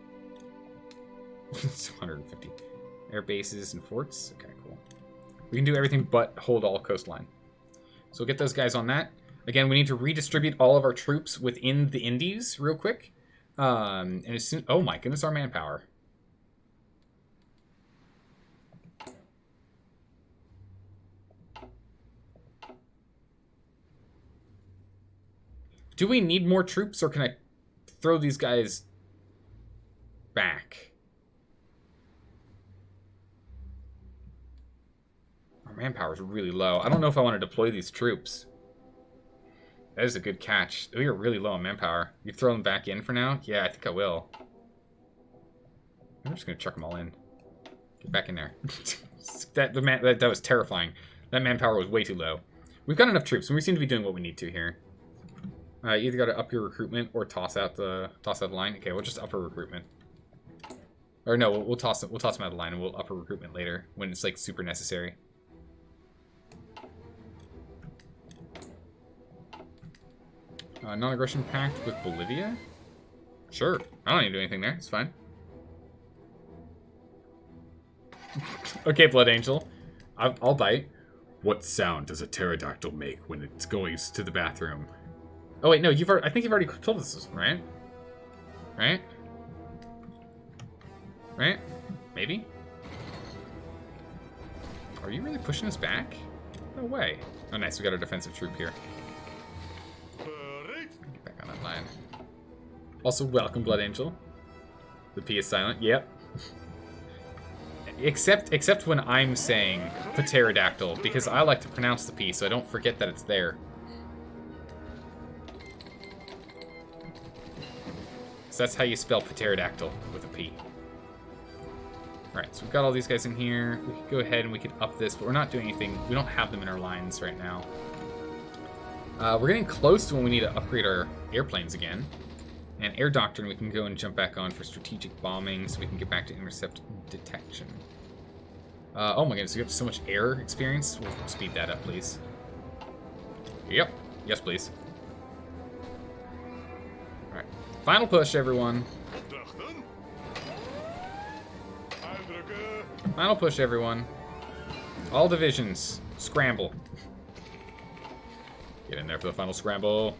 It's 150. Air bases and forts. Okay, cool. We can do everything but hold all coastline. So we'll get those guys on that. Again, we need to redistribute all of our troops within the Indies real quick. And as soon... Oh my goodness, our manpower. Do we need more troops, or can I throw these guys back? Our manpower is really low. I don't know if I want to deploy these troops. That is a good catch. We are really low on manpower. You throw them back in for now? Yeah, I think I will. I'm just going to chuck them all in. Get back in there. that was terrifying. That manpower was way too low. We've got enough troops, and we seem to be doing what we need to here. You either got to up your recruitment or toss out the line. Okay, we'll just up our recruitment. Or no, we'll toss them out of the line, and we'll up our recruitment later when it's like super necessary. Non-aggression pact with Bolivia? Sure. I don't need to do anything there. It's fine. Okay, Blood Angel. I'll bite. What sound does a pterodactyl make when it goes to the bathroom? Oh wait, no, I think you've already told us this, right? Right? Right? Maybe? Are you really pushing us back? No way. Oh nice, we got our defensive troop here. Get back on that line. Also, welcome, Blood Angel. The P is silent. Yep. Except when I'm saying pterodactyl, because I like to pronounce the P, so I don't forget that it's there. So that's how you spell pterodactyl, with a P. Alright, so we've got all these guys in here. We could go ahead and we could up this, but we're not doing anything. We don't have them in our lines right now. We're getting close to when we need to upgrade our airplanes again. And air doctrine we can go and jump back on for strategic bombing, so we can get back to intercept detection. Oh my goodness, we have so much air experience. We'll speed that up, please. Yep. Yes, please. Alright. Final push, everyone. Final push, everyone. All divisions, scramble. Get in there for the final scramble.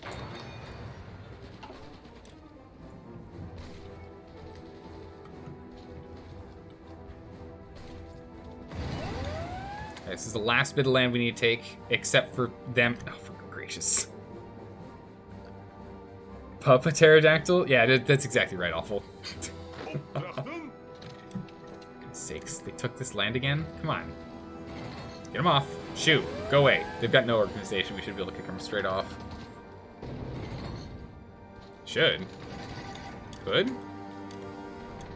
Okay, this is the last bit of land we need to take, except for them. Oh, for gracious. Papa pterodactyl? Yeah, that's exactly right, awful. Sakes, they took this land again? Come on. Get them off. Shoot. Go away. They've got no organization. We should be able to kick them straight off. Should. Could.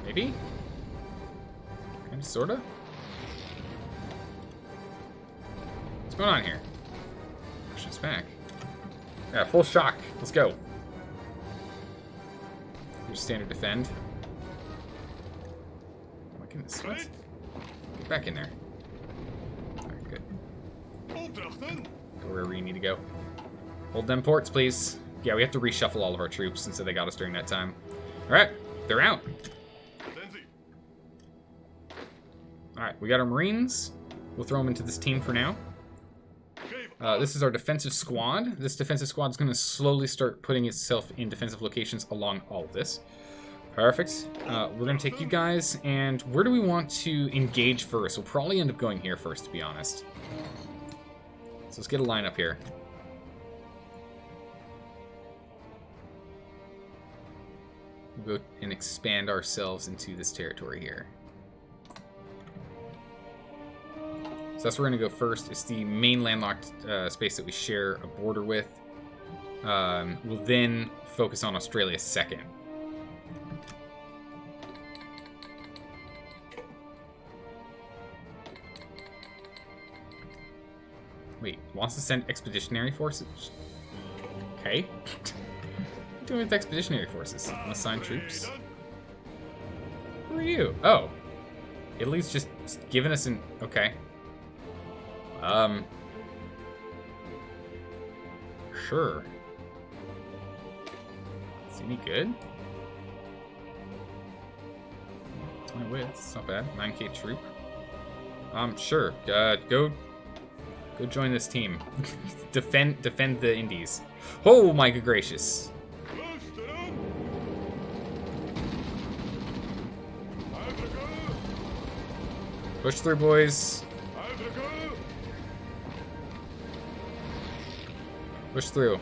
Maybe? Kind of, sorta? What's going on here? Push us back. Yeah, full shock. Let's go. Here's standard defend. Oh my goodness. What? Get back in there. Alright, good. Go wherever you need to go. Hold them ports, please. Yeah, we have to reshuffle all of our troops since they got us during that time. Alright, they're out. Alright, we got our Marines. We'll throw them into this team for now. This is our defensive squad. This defensive squad is going to slowly start putting itself in defensive locations along all of this. Perfect. We're going to take you guys, and where do we want to engage first? We'll probably end up going here first, to be honest. So let's get a line up here. We'll go and expand ourselves into this territory here. So that's where we're going to go first. It's the main landlocked space that we share a border with. We'll then focus on Australia second. Wait, wants to send expeditionary forces? Okay. What are you doing with expeditionary forces? Assign troops? Who are you? Oh. Italy's just giving us an... Okay. Sure. Is any good? 20 wits, it's not bad. 9k troop. Sure. Go join this team. defend the Indies. Oh my good gracious. Luisteren. Uitdrukken. Push through, boys. Uitdrukken. Push through.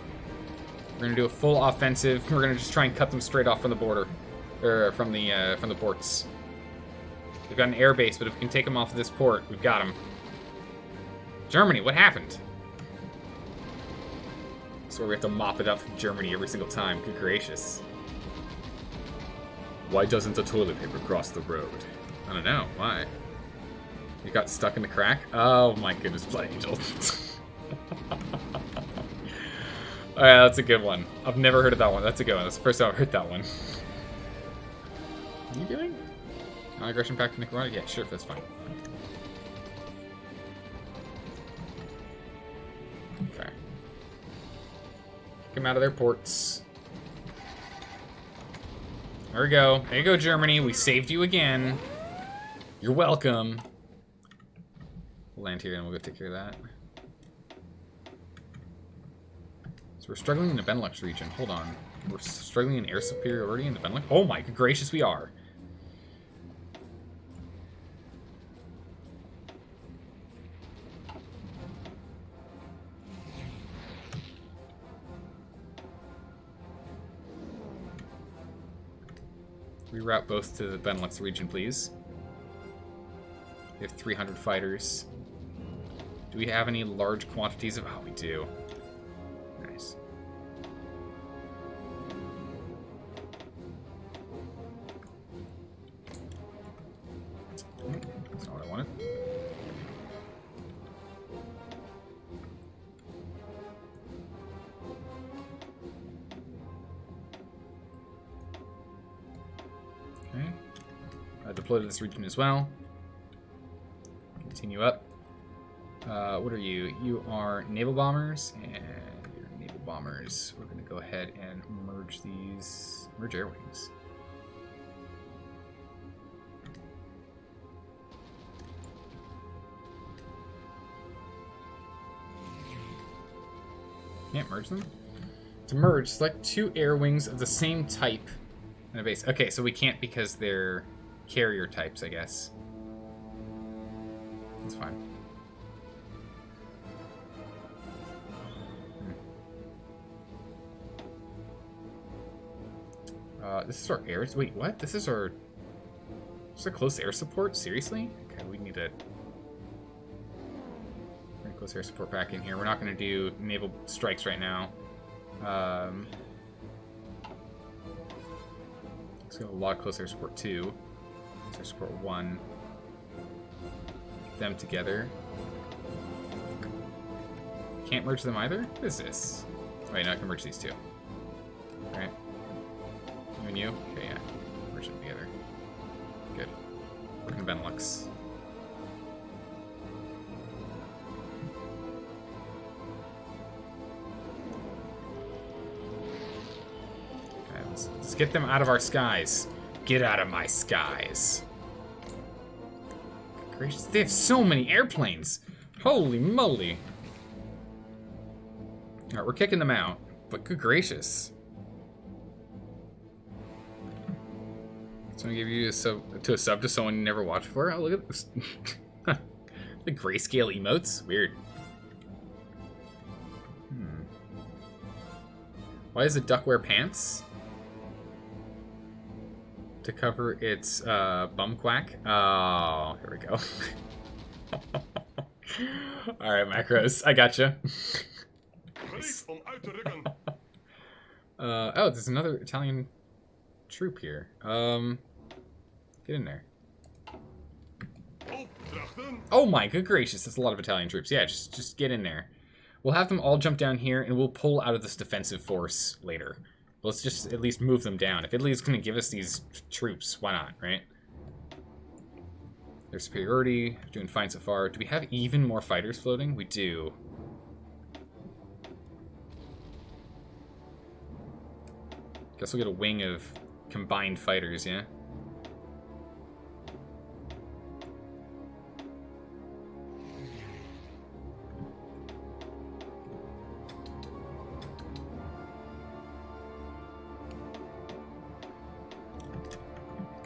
We're gonna do a full offensive. We're gonna just try and cut them straight off from the border, or from the ports. We've got an air base, but if we can take them off of this port, we've got them. Germany, what happened? So we have to mop it up from Germany every single time. Good gracious. Why doesn't the toilet paper cross the road? I don't know. Why? You got stuck in the crack? Oh my goodness, Blood Angel. Alright, that's a good one. I've never heard of that one. That's a good one. That's the first time I've heard that one. What are you doing? Non-aggression pact to Nicaragua? Yeah, sure, that's fine. Okay. Kick them out of their ports. There we go. There you go, Germany. We saved you again. You're welcome. We'll land here and we'll go take care of that. So we're struggling in the Benelux region. Hold on. We're struggling in air superiority in the Benelux? Oh my gracious, we are. Reroute both to the Benelux region, please. We have 300 fighters. Do we have any large quantities of... Oh, we do. Nice. That's not what I wanted. Okay. Deploy to this region as well. Continue up. What are you? You are naval bombers, and you're naval bombers. We're going to go ahead and merge these. Merge air wings. Can't merge them? To merge, select 2 air wings of the same type in a base. Okay, so we can't because they're carrier types, I guess. That's fine. This is our air... Wait, what? This is our... This is our close air support? Seriously? Okay, we need to... Bring close air support back in here. We're not going to do naval strikes right now. Let's go a lot of close air support 2. Close air support 1. Get them together. Can't merge them either? What is this? Oh, wait, now I can merge these two. Alright. You and you? Okay, yeah. Merge them together. Good. Working Benelux. Okay, let's get them out of our skies. Get out of my skies. Gracious, they have so many airplanes. Holy moly. Alright, we're kicking them out, but good gracious. So I'm gonna give you a sub to someone you never watched before. Oh, look at this. The grayscale emotes? Weird. Why does the duck wear pants? To cover its bum quack. Oh, here we go. Alright, macros. I gotcha. Oh, there's another Italian troop here. Get in there. Oh my good gracious, that's a lot of Italian troops. Yeah, just get in there. We'll have them all jump down here, and we'll pull out of this defensive force later. Let's just at least move them down. If Italy's going to give us these troops, why not, right? Their superiority, doing fine so far. Do we have even more fighters floating? We do. Guess we'll get a wing of combined fighters, yeah?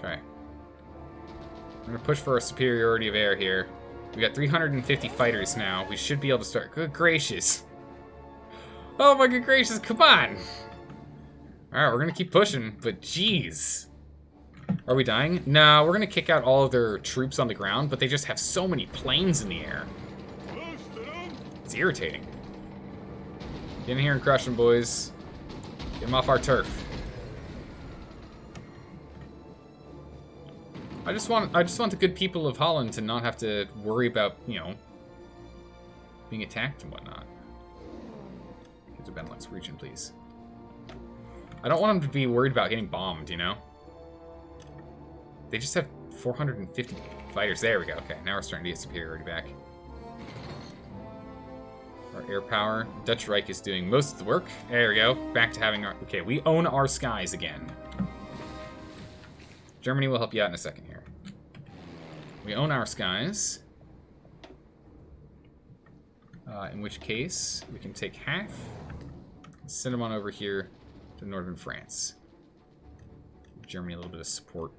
Okay. We're going to push for a superiority of air here. We got 350 fighters now. We should be able to start. Good gracious. Oh my good gracious, come on. Alright, we're going to keep pushing, but jeez. Are we dying? No, we're going to kick out all of their troops on the ground, but they just have so many planes in the air. It's irritating. Get in here and crush them, boys. Get them off our turf. I just want the good people of Holland to not have to worry about, you know, being attacked and whatnot. Get to Benelux region, please. I don't want them to be worried about getting bombed, you know? They just have 450 fighters. There we go. Okay, now we're starting to get superiority back. Our air power. Dutch Reich is doing most of the work. There we go. Back to having our... Okay, we own our skies again. Germany will help you out in a second here. We own our skies. In which case, we can take half. Send them on over here to northern France. Give Germany a little bit of support.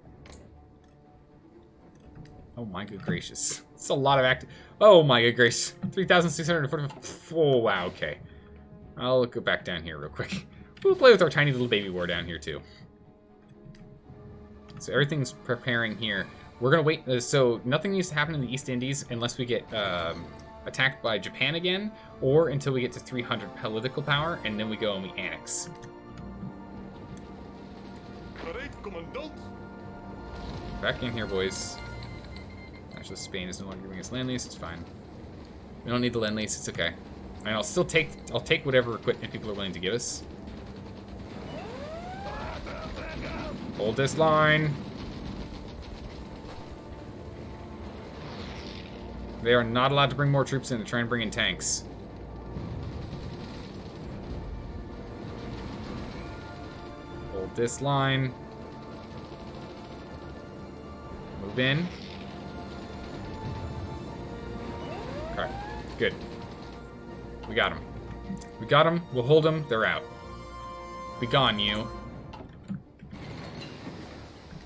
Oh my good gracious. It's a lot of active... Oh my good gracious. 3,645... Oh wow, okay. I'll go back down here real quick. We'll play with our tiny little baby war down here too. So everything's preparing here. We're going to wait. So nothing needs to happen in the East Indies unless we get attacked by Japan again, or until we get to 300 political power, and then we go and we annex. Back in here, boys. Actually, Spain is no longer giving us land lease. It's fine. We don't need the land lease. It's okay. And I'll still take whatever equipment people are willing to give us. Hold this line. They are not allowed to bring more troops in to try and bring in tanks. Hold this line. Move in. Okay, good. We got them. We got them. We'll hold them. They're out. Be gone, you.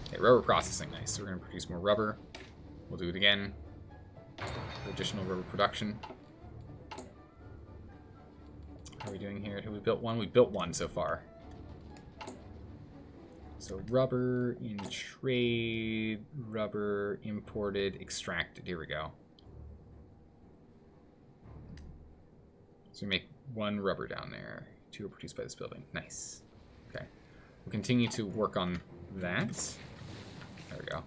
Okay, rubber processing. Nice. So we're going to produce more rubber. We'll do it again. For additional rubber production. How are we doing here? Have we built one? We built one so far. So rubber in trade, rubber imported, extracted. Here we go. So we make one rubber down there. 2 are produced by this building. Nice. Okay. We'll continue to work on that. There we go.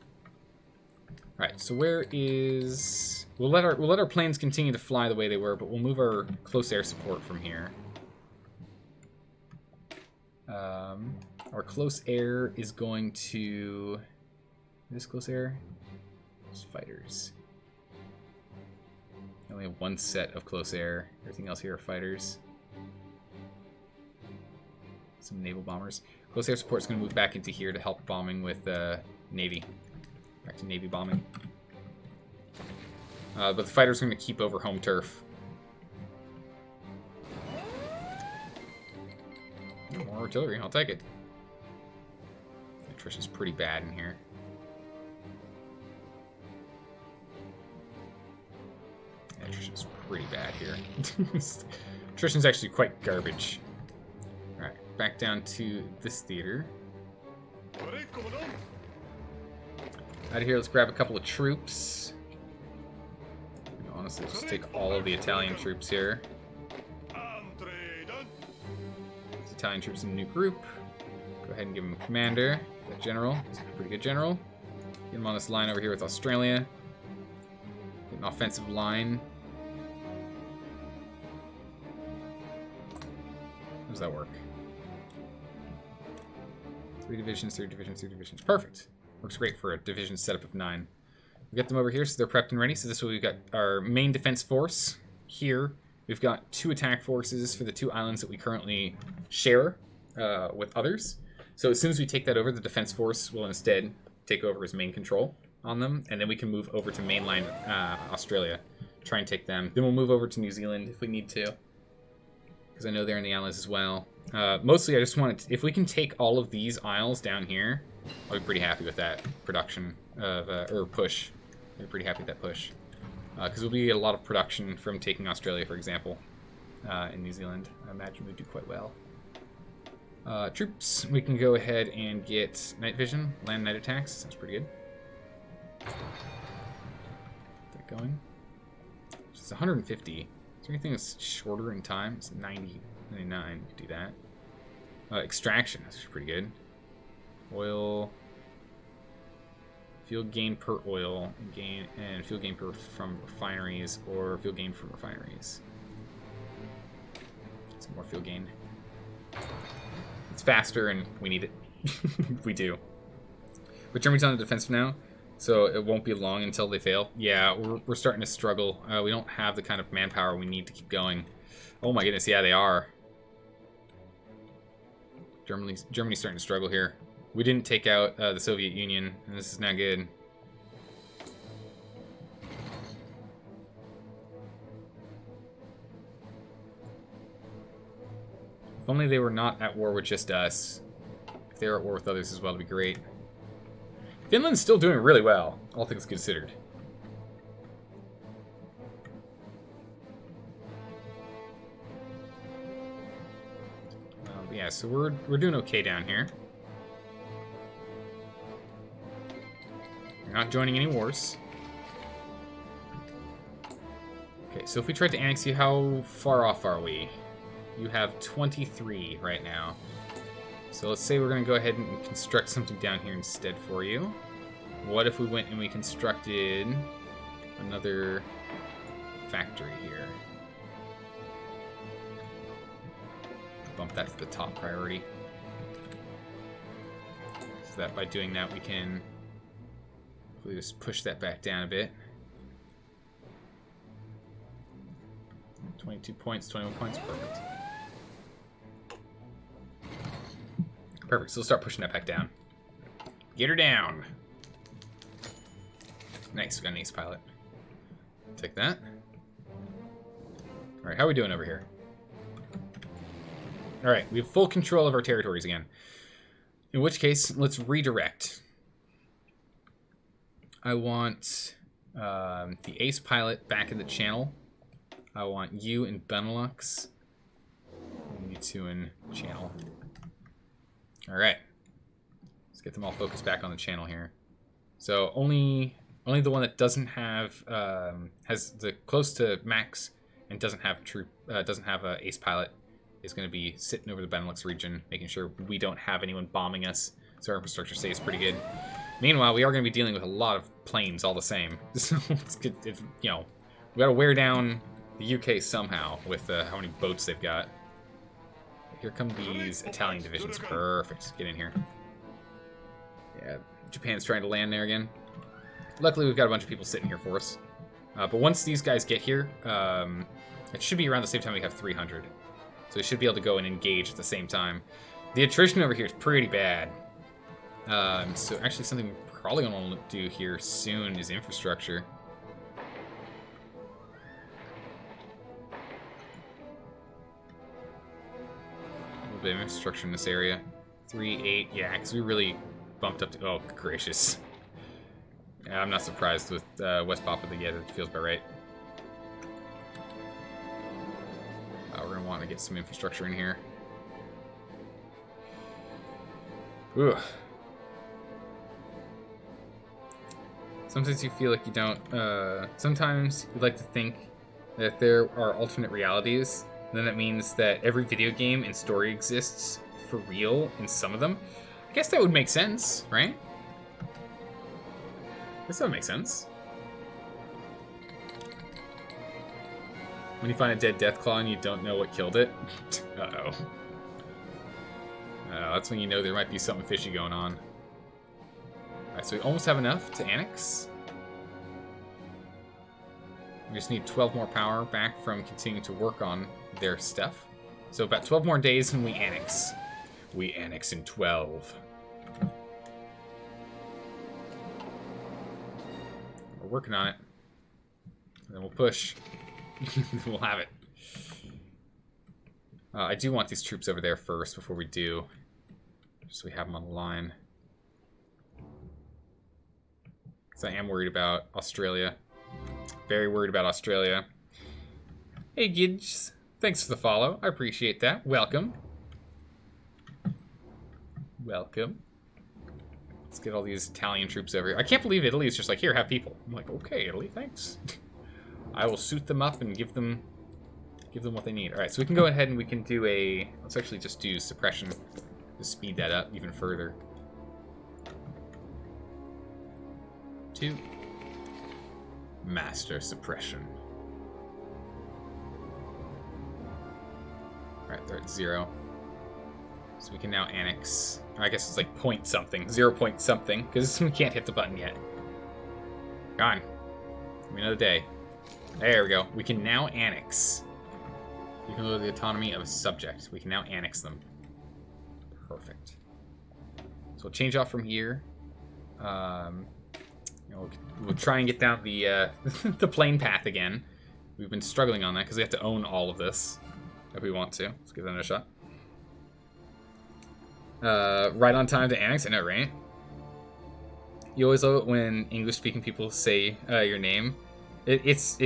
Alright, so where is... We'll let our planes continue to fly the way they were, but we'll move our close air support from here. Our close air is going to... This close air? It's fighters. I only have one set of close air. Everything else here are fighters. Some naval bombers. Close air support is going to move back into here to help bombing with Navy. Back to Navy bombing. But the fighters are going to keep over home turf. More artillery, I'll take it. Attrition's pretty bad in here. Attrition's pretty bad here. Attrition's actually quite garbage. Alright, back down to this theater. Out of here, let's grab a couple of troops. Honestly, just take all of the Italian troops here. These Italian troops in a new group. Go ahead and give him a commander. That general. He's a pretty good general. Get him on this line over here with Australia. Get an offensive line. How does that work? 3 divisions, 3 divisions, 3 divisions. Perfect. Works great for a division setup of 9. We get them over here, so they're prepped and ready. So this way we've got our main defense force here. We've got 2 attack forces for the 2 islands that we currently share with others. So as soon as we take that over, the defense force will instead take over as main control on them, and then we can move over to mainland Australia, try and take them. Then we'll move over to New Zealand if we need to, because I know they're in the allies as well. Mostly, I just want to, if we can take all of these isles down here, I'll be pretty happy with that production of, or push. I'll be pretty happy with that push. Because we'll be a lot of production from taking Australia, for example, in New Zealand. I imagine we'd do quite well. Troops, we can go ahead and get night vision, land night attacks. Sounds pretty good. Get that going. It's 150. Is there anything that's shorter in time? It's 90, 99. We could do that. Extraction, that's pretty good. Oil. Fuel gain per oil, and fuel gain from refineries, or fuel gain from refineries. Some more fuel gain. It's faster, and we need it. We do. But Germany's on the defensive now, so it won't be long until they fail. Yeah, we're starting to struggle. We don't have the kind of manpower we need to keep going. Oh my goodness, yeah, they are. Germany's starting to struggle here. We didn't take out the Soviet Union, and this is not good. If only they were not at war with just us. If they were at war with others as well, it'd be great. Finland's still doing really well, all things considered. Yeah, so we're doing okay down here. We're not joining any wars. Okay, so if we tried to annex you, how far off are we? You have 23 right now. So let's say we're going to go ahead and construct something down here instead for you. What if we went and we constructed another factory here? Bump that to the top priority. So that by doing that we can hopefully just push that back down a bit. 22 points, 21 points, perfect. Perfect, so we'll start pushing that back down. Get her down. Nice, we got an ace pilot. Take that. Alright, how are we doing over here? Alright, we have full control of our territories again. In which case, let's redirect. I want the ace pilot back in the channel. I want you in Benelux. And you two in channel. Alright. Let's get them all focused back on the channel here. So only the one that doesn't have has the close to max and doesn't have a ace pilot is going to be sitting over the Benelux region, making sure we don't have anyone bombing us, so our infrastructure stays pretty good. Meanwhile, we are going to be dealing with a lot of planes all the same. So it's good, you know, we got to wear down the UK somehow with how many boats they've got. Here come these Italian divisions. Perfect. Get in here. Yeah, Japan's trying to land there again. Luckily, we've got a bunch of people sitting here for us. But once these guys get here, it should be around the same time we have 300. So we should be able to go and engage at the same time. The attrition over here is pretty bad. So actually something we're probably going to do here soon is infrastructure. A little bit of infrastructure in this area. 3, 8, yeah, because we really bumped up to, oh, gracious. Yeah, I'm not surprised with West Papua, yeah, that feels about right. We're going to want to get some infrastructure in here. Ooh. Sometimes you feel like you don't... sometimes you like to think that there are alternate realities. And then that means that every video game and story exists for real in some of them. I guess that would make sense, right? I guess that would make sense. When you find a dead Deathclaw and you don't know what killed it. Uh-oh. That's when you know there might be something fishy going on. Alright, so we almost have enough to annex. We just need 12 more power back from continuing to work on their stuff. So about 12 more days and we annex. We annex in 12. We're working on it. And then we'll push. We'll have it. I do want these troops over there first before we do. Just so we have them on the line. Because I am worried about Australia. Very worried about Australia. Hey, Gidge. Thanks for the follow. I appreciate that. Welcome. Welcome. Let's get all these Italian troops over here. I can't believe Italy is just like, here, have people. I'm like, okay, Italy, thanks. I will suit them up and give them what they need. All right, so we can go ahead and we can do a... Let's actually just do suppression to speed that up even further. 2. Master suppression. All right, they're at 0. So we can now annex. I guess it's like point something, 0 point something, because we can't hit the button yet. Gone. Give me another day. There we go. We can now annex. You can lower the autonomy of a subject. We can now annex them. Perfect. So we'll change off from here. We'll try and get down the the plane path again. We've been struggling on that because we have to own all of this if we want to. Let's give that a shot. Right on time to annex. I know, right? You always love it when English-speaking people say your name. It's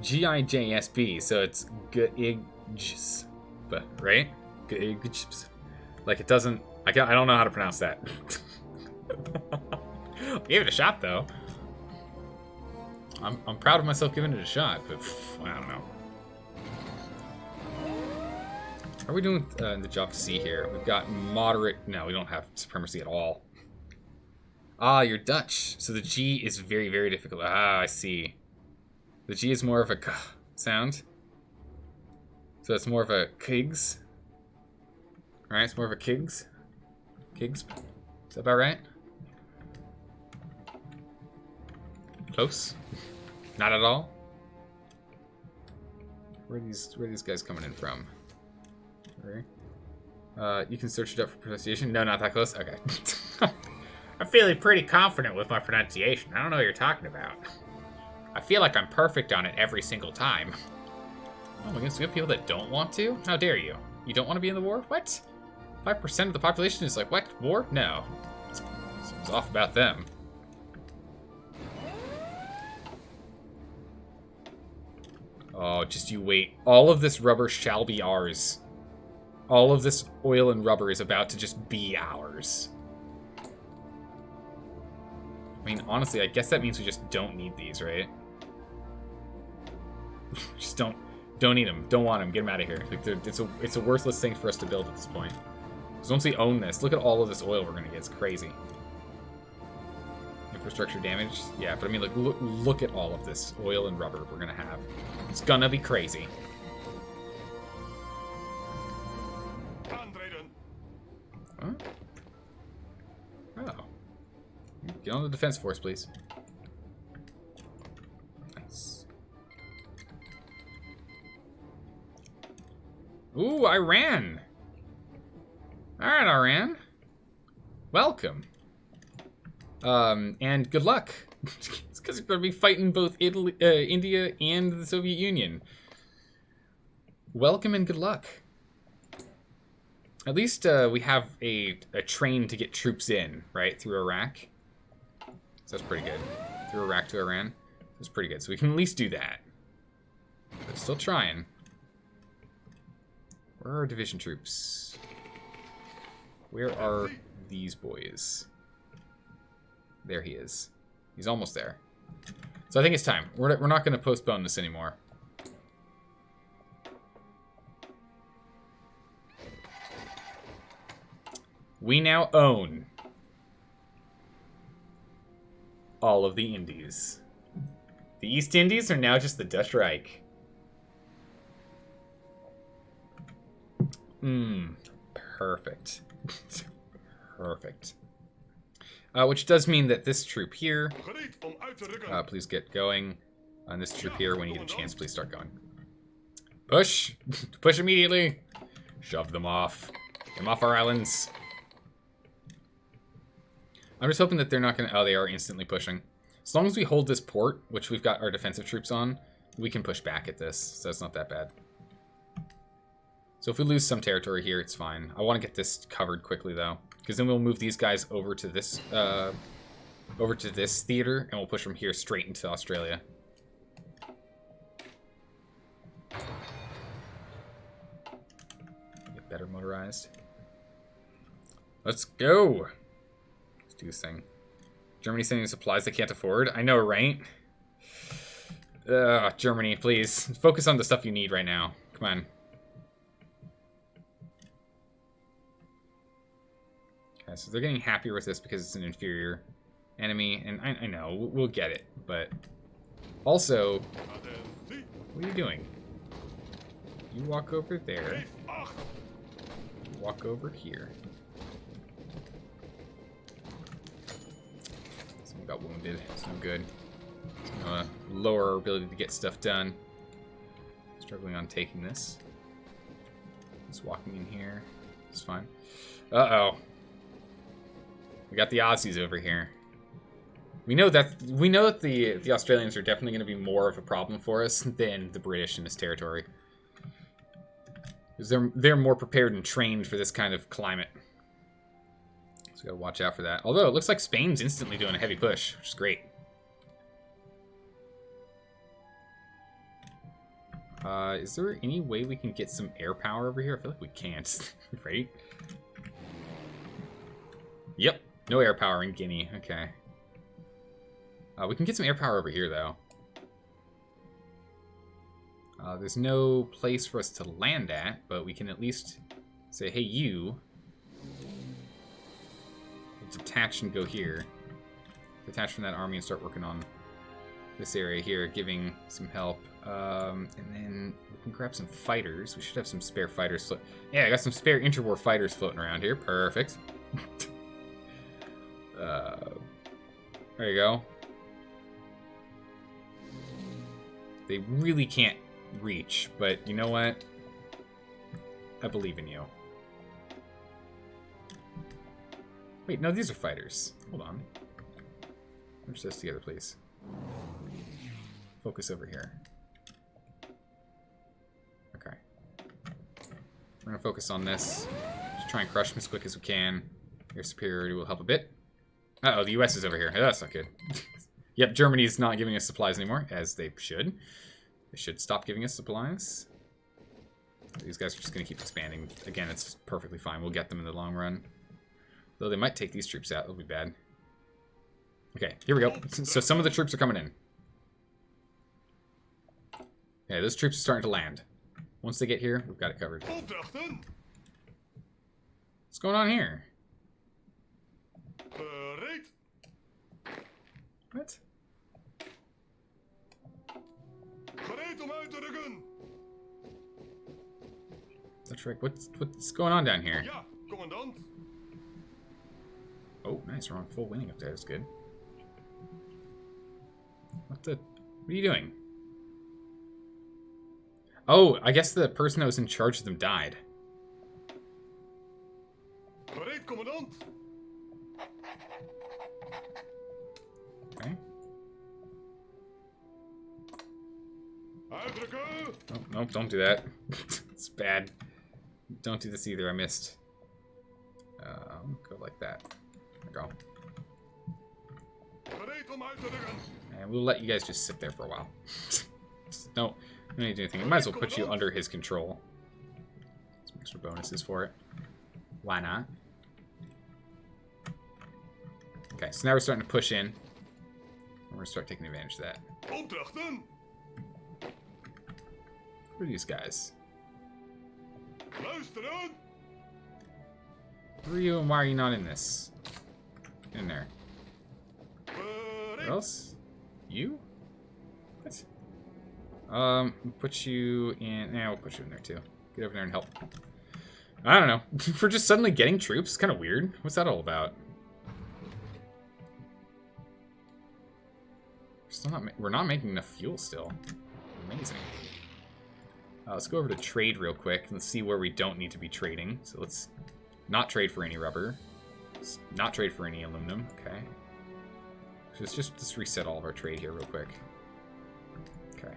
Gijsb, so it's Gijs, right? Gijs. Like it doesn't. I don't know how to pronounce that. I gave it a shot though. I'm proud of myself giving it a shot, but I don't know. How are we doing in the job to see here? We've got moderate... No, we don't have supremacy at all. Ah, you're Dutch. So the G is very, very difficult. Ah, I see. The G is more of a K sound. So it's more of a Kigs. Alright, it's more of a Kigs. Kigs. Is that about right? Close. Not at all. Where are these guys coming in from? You can search it up for pronunciation. No, not that close. Okay. I'm feeling pretty confident with my pronunciation. I don't know what you're talking about. I feel like I'm perfect on it every single time. Oh my goodness, we have people that don't want to? How dare you? You don't want to be in the war? What? 5% of the population is like, what? War? No. Something's off about them. Oh, just you wait. All of this rubber shall be ours. All of this oil and rubber is about to just be ours. I mean, honestly, I guess that means we just don't need these, right? Just don't need them. Don't want them. Get them out of here. Like, it's a worthless thing for us to build at this point. Because once we own this, look at all of this oil we're gonna get. It's crazy. Infrastructure damage. Yeah, but I mean, like, look at all of this oil and rubber we're gonna have. It's gonna be crazy. Huh? Oh. Get on the defense force, please. Nice. Ooh, Iran. Alright, Iran. Welcome. And good luck. It's because you're going to be fighting both Italy, India and the Soviet Union. Welcome and good luck. At least we have a train to get troops in, right, through Iraq. So that's pretty good. Through Iraq to Iran. That's pretty good. So we can at least do that. But still trying. Where are our division troops? Where are these boys? There he is. He's almost there. So I think it's time. We're not going to postpone this anymore. We now own all of the Indies. The East Indies are now just the Dutch Reich. Perfect. Perfect. Which does mean that this troop here, please get going. On this troop here, when you get a chance, please start going. Push! Push immediately! Shove them off. Get them off our islands. I'm just hoping that they're not going to... Oh, they are instantly pushing. As long as we hold this port, which we've got our defensive troops on, we can push back at this, so it's not that bad. So if we lose some territory here, it's fine. I want to get this covered quickly, though. Because then we'll move these guys over to this theater, and we'll push them here straight into Australia. Get better motorized. Let's go! Let's do this thing. Germany sending supplies they can't afford. I know, right? Germany, please. Focus on the stuff you need right now. Come on. Okay, so they're getting happier with this because it's an inferior enemy. And I know, we'll get it. But also, what are you doing? You walk over there. You walk over here. Someone got wounded. It's no good. It's gonna lower our ability to get stuff done. Struggling on taking this. Just walking in here. It's fine. Uh-oh. We got the Aussies over here. We know that the Australians are definitely going to be more of a problem for us than the British in this territory. Because they're more prepared and trained for this kind of climate. So we gotta watch out for that. Although it looks like Spain's instantly doing a heavy push, which is great. Is there any way we can get some air power over here? I feel like we can't, right? Yep, no air power in Guinea. Okay. We can get some air power over here, though. There's no place for us to land at, but we can at least say, hey, you. Detach and go here. Detach from that army and start working on this area here, giving some help. And then we can grab some fighters. We should have some spare fighters. Yeah, I got some spare interwar fighters floating around here. Perfect. There you go. They really can't reach, but you know what? I believe in you. Wait, no, these are fighters. Hold on. Merge this together, please. Focus over here. Okay. We're gonna focus on this. Just try and crush them as quick as we can. Air superiority will help a bit. Uh-oh, the US is over here. That's not good. Yep, Germany's not giving us supplies anymore, as they should. They should stop giving us supplies. These guys are just gonna keep expanding. Again, it's perfectly fine. We'll get them in the long run. Though they might take these troops out. It'll be bad. Okay, here we go. So some of the troops are coming in. Yeah, those troops are starting to land. Once they get here, we've got it covered. What's going on here? What? That's right. What's going on down here? Oh, nice. We're on full winning up there. That's good. What are you doing? Oh, I guess the person that was in charge of them died. Okay. Oh, nope, don't do that. It's bad. Don't do this either. I missed. Go like that. There we go. And we'll let you guys just sit there for a while. No, don't need to do anything. I might as well put you under his control. Some extra bonuses for it. Why not? Okay, so now we're starting to push in. We're going to start taking advantage of that. Who are these guys? Who are you and why are you not in this? In there. Who else? You? What? Put you in... Yeah, we'll put you in there too. Get over there and help. I don't know. For just suddenly getting troops, it's kind of weird. What's that all about? We're not making enough fuel still. Amazing. Let's go over to trade real quick and see where we don't need to be trading. So let's not trade for any rubber. Let's not trade for any aluminum. Okay. So let's just reset all of our trade here real quick. Okay.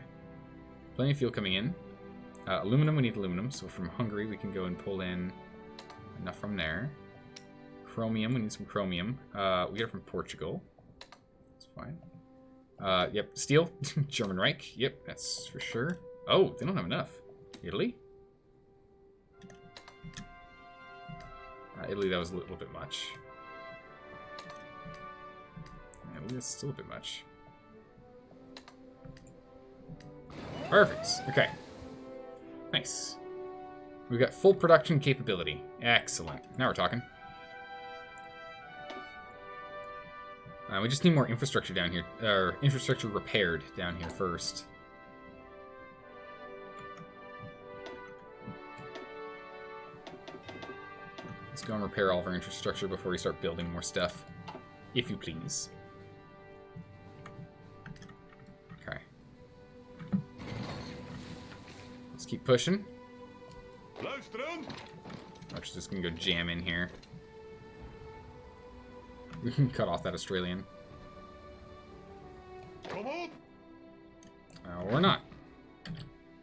Plenty of fuel coming in. Aluminum, we need aluminum. So from Hungary, we can go and pull in enough from there. Chromium, we need some chromium. We get it from Portugal. That's fine. Yep, steel. German Reich. Yep, that's for sure. Oh, they don't have enough. Italy? Italy, that was a little bit much. Italy, that's still a bit much. Perfect. Okay. Nice. We've got full production capability. Excellent. Now we're talking. We just need more infrastructure down here. Or infrastructure repaired down here first. Let's go and repair all of our infrastructure before we start building more stuff. If you please. Okay. Let's keep pushing. I'm just gonna go jam in here. We can cut off that Australian. Come on. Or not.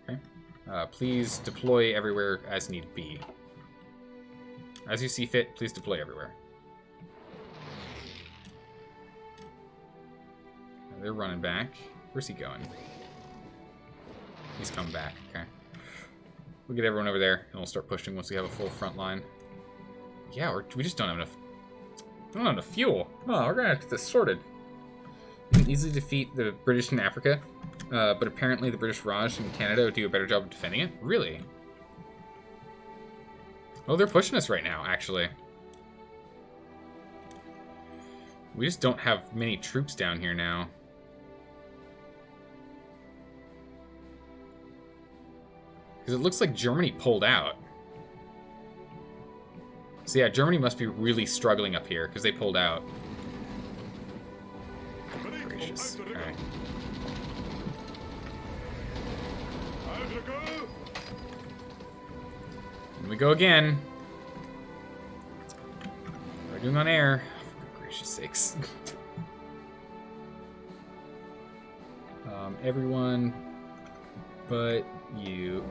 Okay. Please deploy everywhere as need be. As you see fit, please deploy everywhere. They're running back. Where's he going? He's coming back. Okay. We'll get everyone over there, and we'll start pushing once we have a full front line. Yeah, we just don't have enough. We don't have enough fuel. Oh, we're gonna have to get this sorted. We can easily defeat the British in Africa, but apparently the British Raj in Canada do a better job of defending it. Really? Oh, they're pushing us right now, actually. We just don't have many troops down here now. Because it looks like Germany pulled out. So yeah, Germany must be really struggling up here, because they pulled out. Gracious. Okay. And we go again. What are we doing on air? For gracious sakes. Everyone but you,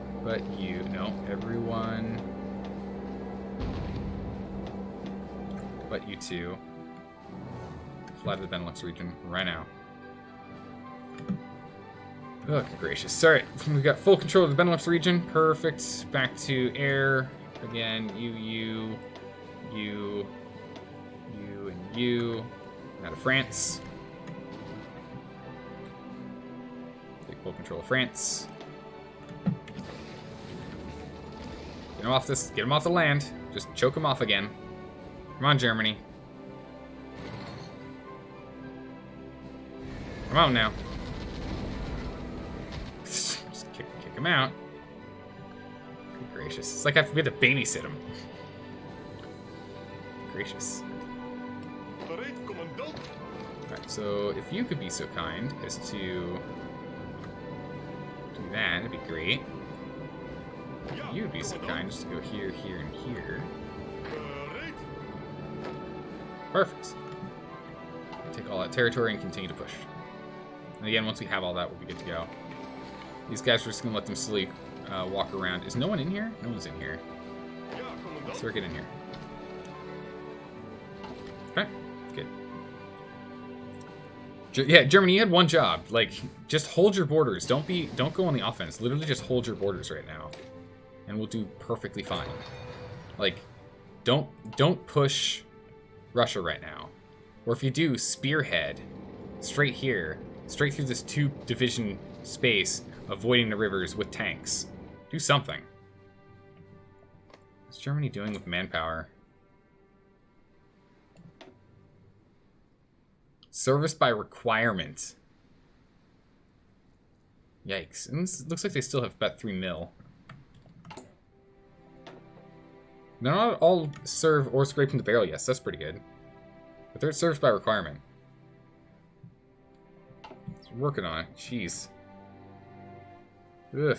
no, everyone but you two. Fly to the Benelux region right now. Oh, good gracious. Alright, we've got full control of the Benelux region. Perfect. Back to air. Again, you, and you. Out of France. Take full control of France. Get him off this. Get him off the land. Just choke him off again. Come on, Germany. Come on now. Just kick him out. Good gracious. It's like we have to babysit him. Gracious. Alright, so if you could be so kind as to do that, that'd be great. You would be so kind just to go here, here, and here. Perfect. Take all that territory and continue to push. And again, once we have all that, we'll be good to go. These guys, we're just going to let them slowly walk around. Is no one in here? No one's in here. So get in here. Okay, good. Yeah, Germany, you had one job. Like, just hold your borders. Don't go on the offense. Literally just hold your borders right now. And we'll do perfectly fine. Like, don't push Russia right now. Or if you do, spearhead straight here, straight through this 2-division space, avoiding the rivers with tanks. Do something. What's Germany doing with manpower? Service by requirement. Yikes. And this looks like they still have about 3 mil. They're not all serve or scrape from the barrel. Yes, that's pretty good. But they're service by requirement. It's working on it. Jeez. Ugh.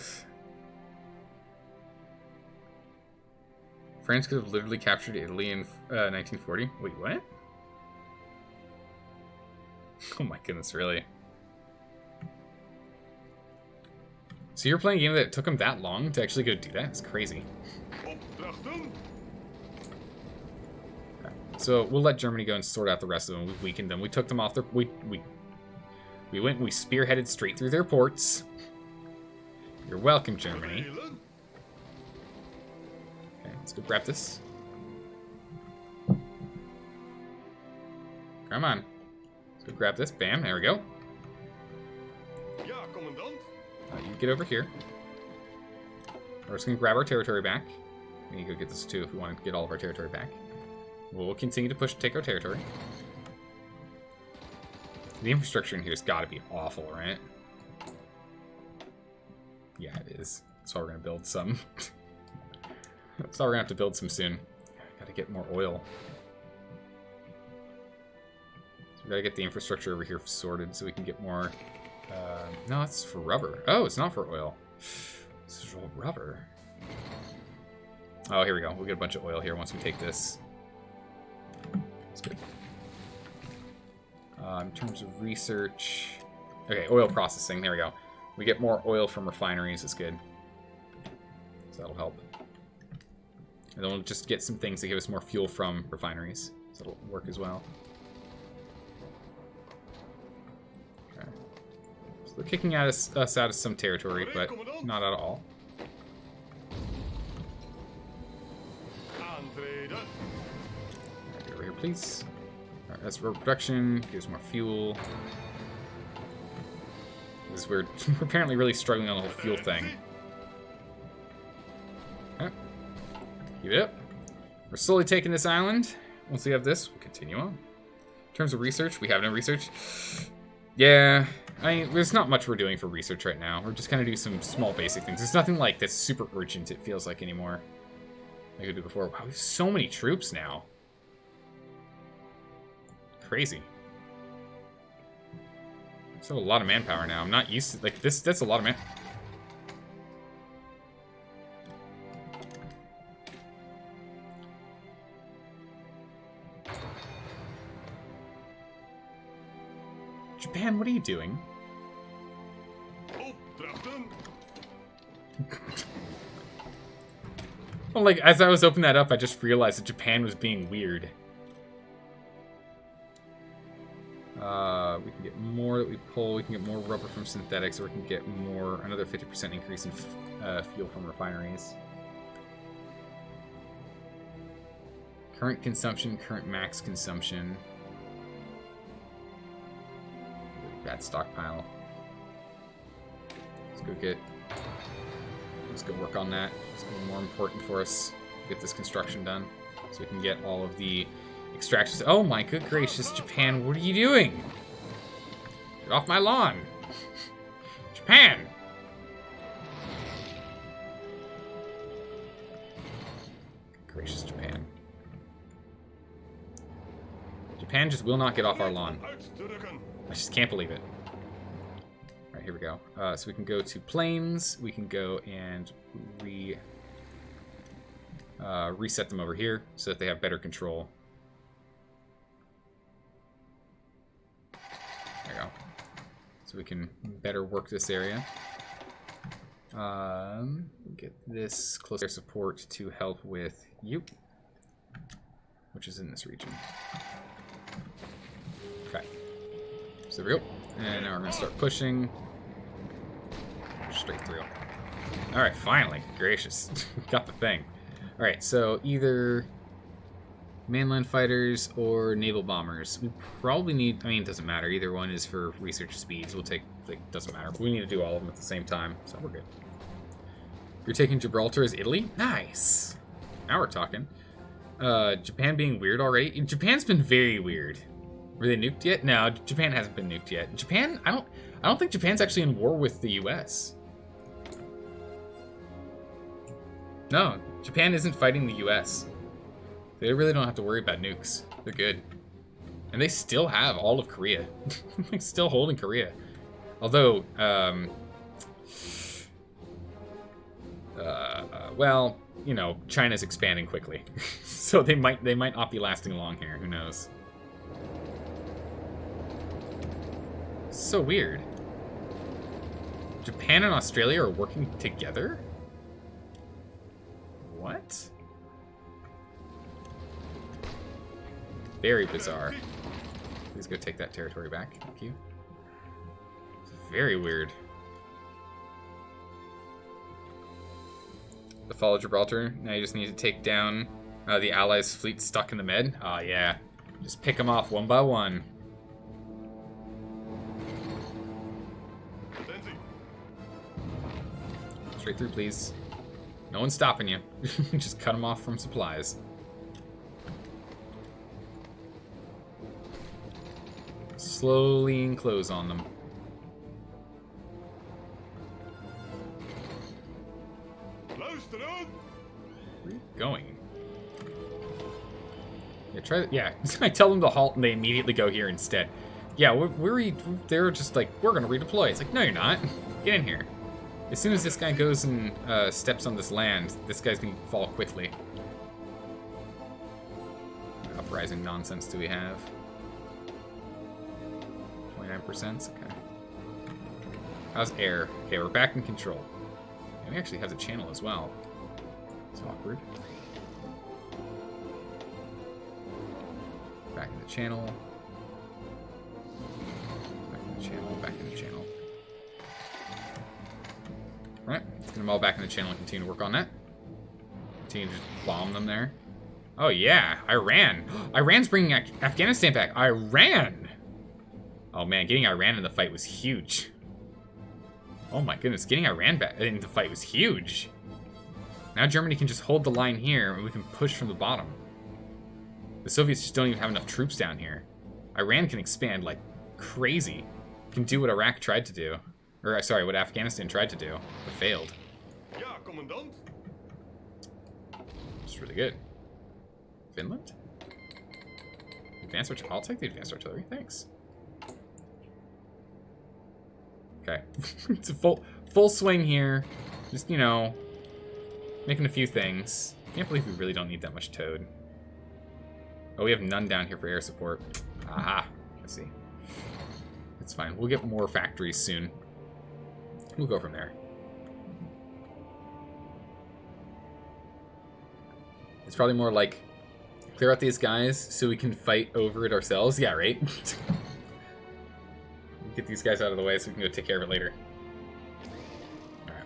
France could have literally captured Italy in 1940. Wait, what? Oh my goodness, really? So you're playing a game that took them that long to actually go do that? It's crazy. Opdrachten. Okay. So we'll let Germany go and sort out the rest of them. We weakened them. We took them off their... We went and we spearheaded straight through their ports. You're welcome, Germany. Bevelen. Okay, let's go grab this. Come on. Let's go grab this. Bam, there we go. Ja, commandant. You get over here. We're just going to grab our territory back. We need to go get this too if we want to get all of our territory back. We'll continue to push to take our territory. The infrastructure in here has got to be awful, right? Yeah, it is. That's why we're going to build some. That's why we're going to have to build some soon. Got to get more oil. So we got to get the infrastructure over here sorted so we can get more... no, it's for rubber. Oh, it's not for oil. This is all rubber. Oh, here we go. We'll get a bunch of oil here once we take this. That's good. In terms of research... Okay, oil processing. There we go. We get more oil from refineries. It's good. So that'll help. And then we'll just get some things that give us more fuel from refineries. So that'll work as well. Okay. So they're kicking us out of some territory, but not out of all. Aantreden. Get over here, please. Alright, that's for production. Gives more fuel. This is weird. We're apparently really struggling on the whole fuel thing. Okay. Keep it up. We're slowly taking this island. Once we have this, we'll continue on. In terms of research, we have no research. Yeah, I mean, there's not much we're doing for research right now. We're just kind of doing some small basic things. There's nothing like that's super urgent, it feels like, anymore. Like we did before. Wow, we have so many troops now. Crazy. Still a lot of manpower now. I'm not used to, like, this. That's a lot of man. Japan, what are you doing? Opdrachten. Well, like, as I was opening that up, I just realized that Japan was being weird. We can get more that we pull. We can get more rubber from synthetics, or we can get more, another 50% increase in fuel from refineries. Current consumption, current max consumption. Bad stockpile. Let's go work on that. It's gonna be more important for us. Get this construction done, so we can get all of the extractions. Oh my good gracious, Japan, what are you doing? Get off my lawn. Japan! Gracious Japan. Japan just will not get off our lawn. Uitdrukken. I just can't believe it. Alright, here we go. So we can go to planes. We can go and reset them over here so that they have better control. There we go. So we can better work this area. Get this close air support to help with you, which is in this region. Okay. So there we go. And now we're going to start pushing. Straight through. Alright, finally. Gracious. Got the thing. Alright, so either mainland fighters or naval bombers. We probably need... I mean, it doesn't matter. Either one is for research speeds. We'll take... Like, doesn't matter. We need to do all of them at the same time, so we're good. You're taking Gibraltar as Italy? Nice! Now we're talking. Japan being weird already? Japan's been very weird. Were they nuked yet? No, Japan hasn't been nuked yet. Japan, I don't think Japan's actually in war with the US. No, Japan isn't fighting the US. They really don't have to worry about nukes. They're good. And they still have all of Korea. They're still holding Korea. Although, well, you know, China's expanding quickly. So they might not be lasting long here. Who knows? So weird. Japan and Australia are working together? What? Very bizarre. Please go take that territory back. Thank you. It's very weird. The fall of Gibraltar. Now you just need to take down the Allies' fleet stuck in the Med. Oh, yeah. Just pick them off one by one. Straight through, please. No one's stopping you. Just cut them off from supplies. Slowly enclose on them. Where are you going? Yeah, try. Yeah, I tell them to halt, and they immediately go here instead. Yeah, they're just like, we're gonna redeploy. It's like, no, you're not. Get in here. As soon as this guy goes and steps on this land, this guy's gonna fall quickly. What uprising nonsense do we have? 29%. Okay. How's air? Okay, we're back in control. And we actually have the channel as well. It's awkward. Back in the channel. Back in the channel. Back in the channel. Alright, let's get them all back in the channel and continue to work on that. Continue to just bomb them there. Oh yeah, Iran. Iran's bringing Afghanistan back. Iran! Oh man, getting Iran in the fight was huge. Oh my goodness, getting Iran back in the fight was huge. Now Germany can just hold the line here and we can push from the bottom. The Soviets just don't even have enough troops down here. Iran can expand like crazy. Can do what Iraq tried to do. Or, sorry, what Afghanistan tried to do, but failed. Ja, commandant. It's really good. Finland? Advanced artillery. I'll take the advanced artillery, thanks. Okay. It's a full swing here. Just, you know, making a few things. Can't believe we really don't need that much Toad. Oh, we have none down here for air support. Aha. I see. It's fine. We'll get more factories soon. We'll go from there. It's probably more like, clear out these guys so we can fight over it ourselves. Yeah, right? Get these guys out of the way so we can go take care of it later. Alright.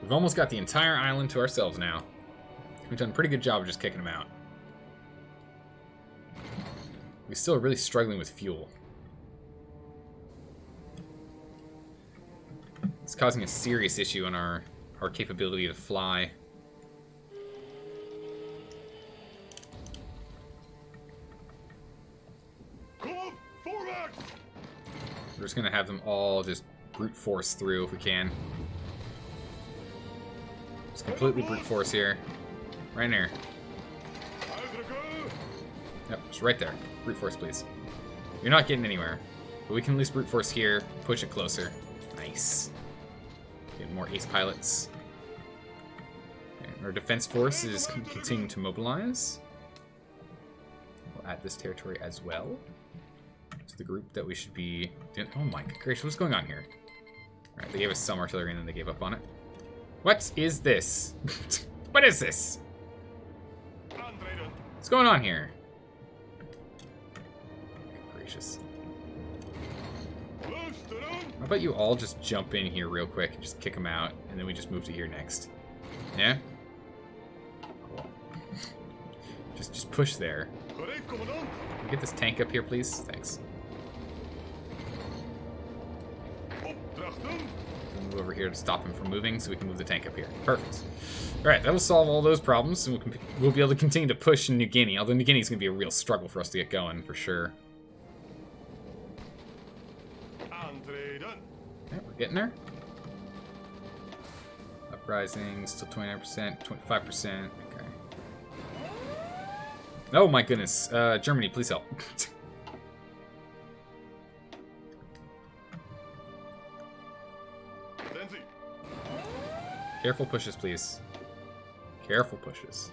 We've almost got the entire island to ourselves now. We've done a pretty good job of just kicking them out. We still are really struggling with fuel. It's causing a serious issue on our capability to fly. We're just gonna have them all just brute force through if we can. Just completely brute force here. Right in there. Yep, just right there. Brute force, please. You're not getting anywhere. But we can at least brute force here, push it closer. Nice. Getting more ace pilots. Okay, our defense force is continuing to mobilize. We'll add this territory as well to the group that we should be doing. Oh my gracious, what's going on here? Alright, they gave us some artillery and then they gave up on it. What is this? What is this? What's going on here? Good gracious. How about you all just jump in here real quick and just kick them out, and then we just move to here next. Yeah? Cool. Just push there. Can we get this tank up here, please? Thanks. Move over here to stop him from moving, so we can move the tank up here. Perfect. Alright, that'll solve all those problems, and we'll be able to continue to push in New Guinea, although New Guinea is going to be a real struggle for us to get going, for sure. Alright, we're getting there. Uprising, still 29%, 25%. Okay. Oh my goodness. Germany, please help. Careful pushes, please. Careful pushes.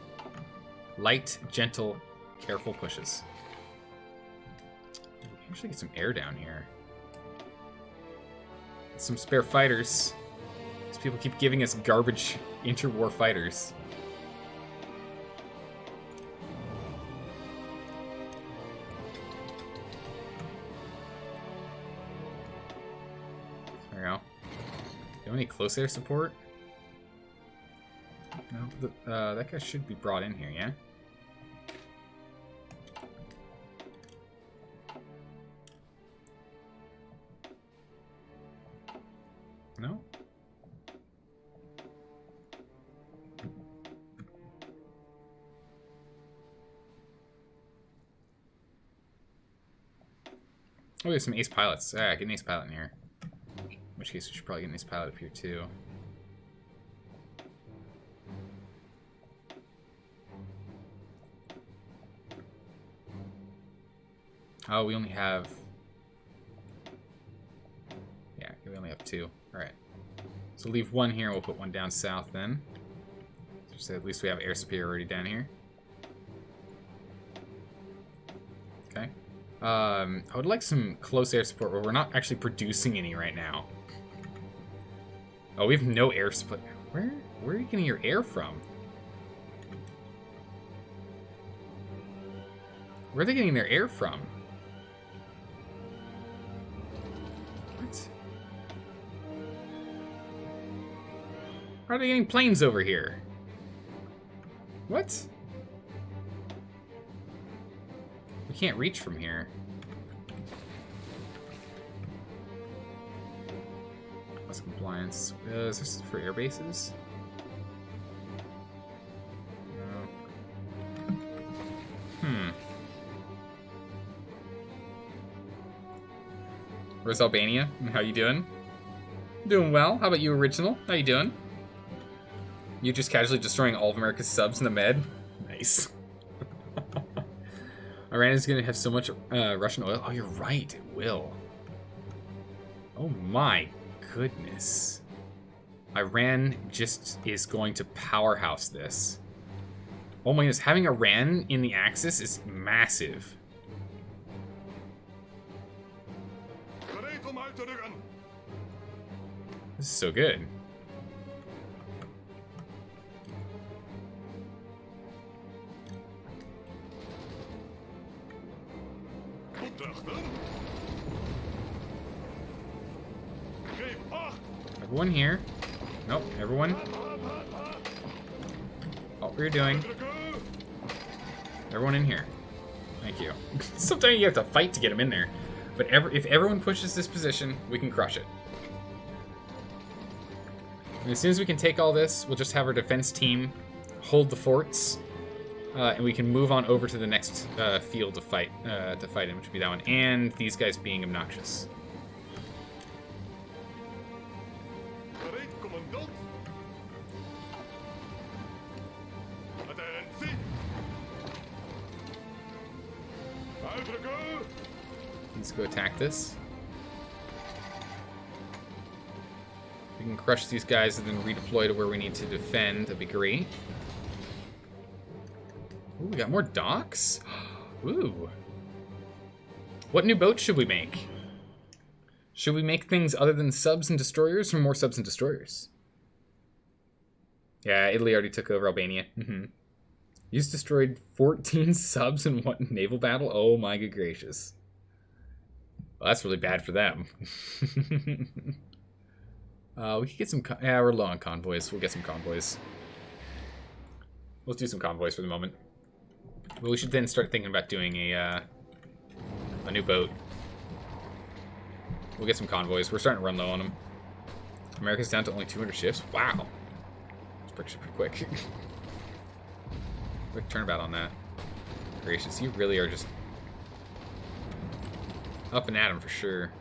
Light, gentle, careful pushes. We can actually get some air down here. Some spare fighters. These people keep giving us garbage interwar fighters. There we go. Do you have any close air support? No, that guy should be brought in here, yeah? No? Oh, we have some ace pilots. Ah, get an ace pilot in here. In which case, we should probably get an ace pilot up here, too. Oh, we only have... Yeah, we only have 2. Alright. So leave 1 here, and we'll put 1 down south then. So at least we have air superiority down here. Okay. I would like some close air support, but we're not actually producing any right now. Oh, we have no air support. Where are you getting your air from? Where are they getting their air from? What? How are they getting planes over here? What? We can't reach from here. Less compliance. Is this for air bases? No. Where's Albania? How you doing? Doing well. How about you, Original? How you doing? You just casually destroying all of America's subs in the Med? Nice. Iran is going to have so much Russian oil. Oh, you're right. It will. Oh my goodness. Iran just is going to powerhouse this. Oh my goodness. Having Iran in the Axis is massive. This is so good. Everyone here. Nope, everyone. Oh, what you're doing. Everyone in here. Thank you. Sometimes you have to fight to get them in there. But if everyone pushes this position, we can crush it. And as soon as we can take all this, we'll just have our defense team hold the forts. And we can move on over to the next field to fight in, which would be that one. And these guys being obnoxious. Let's go attack this. We can crush these guys and then redeploy to where we need to defend. That'd be great. Ooh, we got more docks? Ooh. What new boats should we make? Should we make things other than subs and destroyers or more subs and destroyers? Yeah, Italy already took over Albania. You just destroyed 14 subs in one naval battle? Oh my good gracious. Well, that's really bad for them. We could get some... yeah, we're low on convoys. We'll get some convoys. Let's do some convoys for the moment. But we should then start thinking about doing a new boat. We'll get some convoys. We're starting to run low on them. America's down to only 200 ships. Wow. It's pretty quick. Quick turnabout on that. Gracious, you really are just up and at him for sure.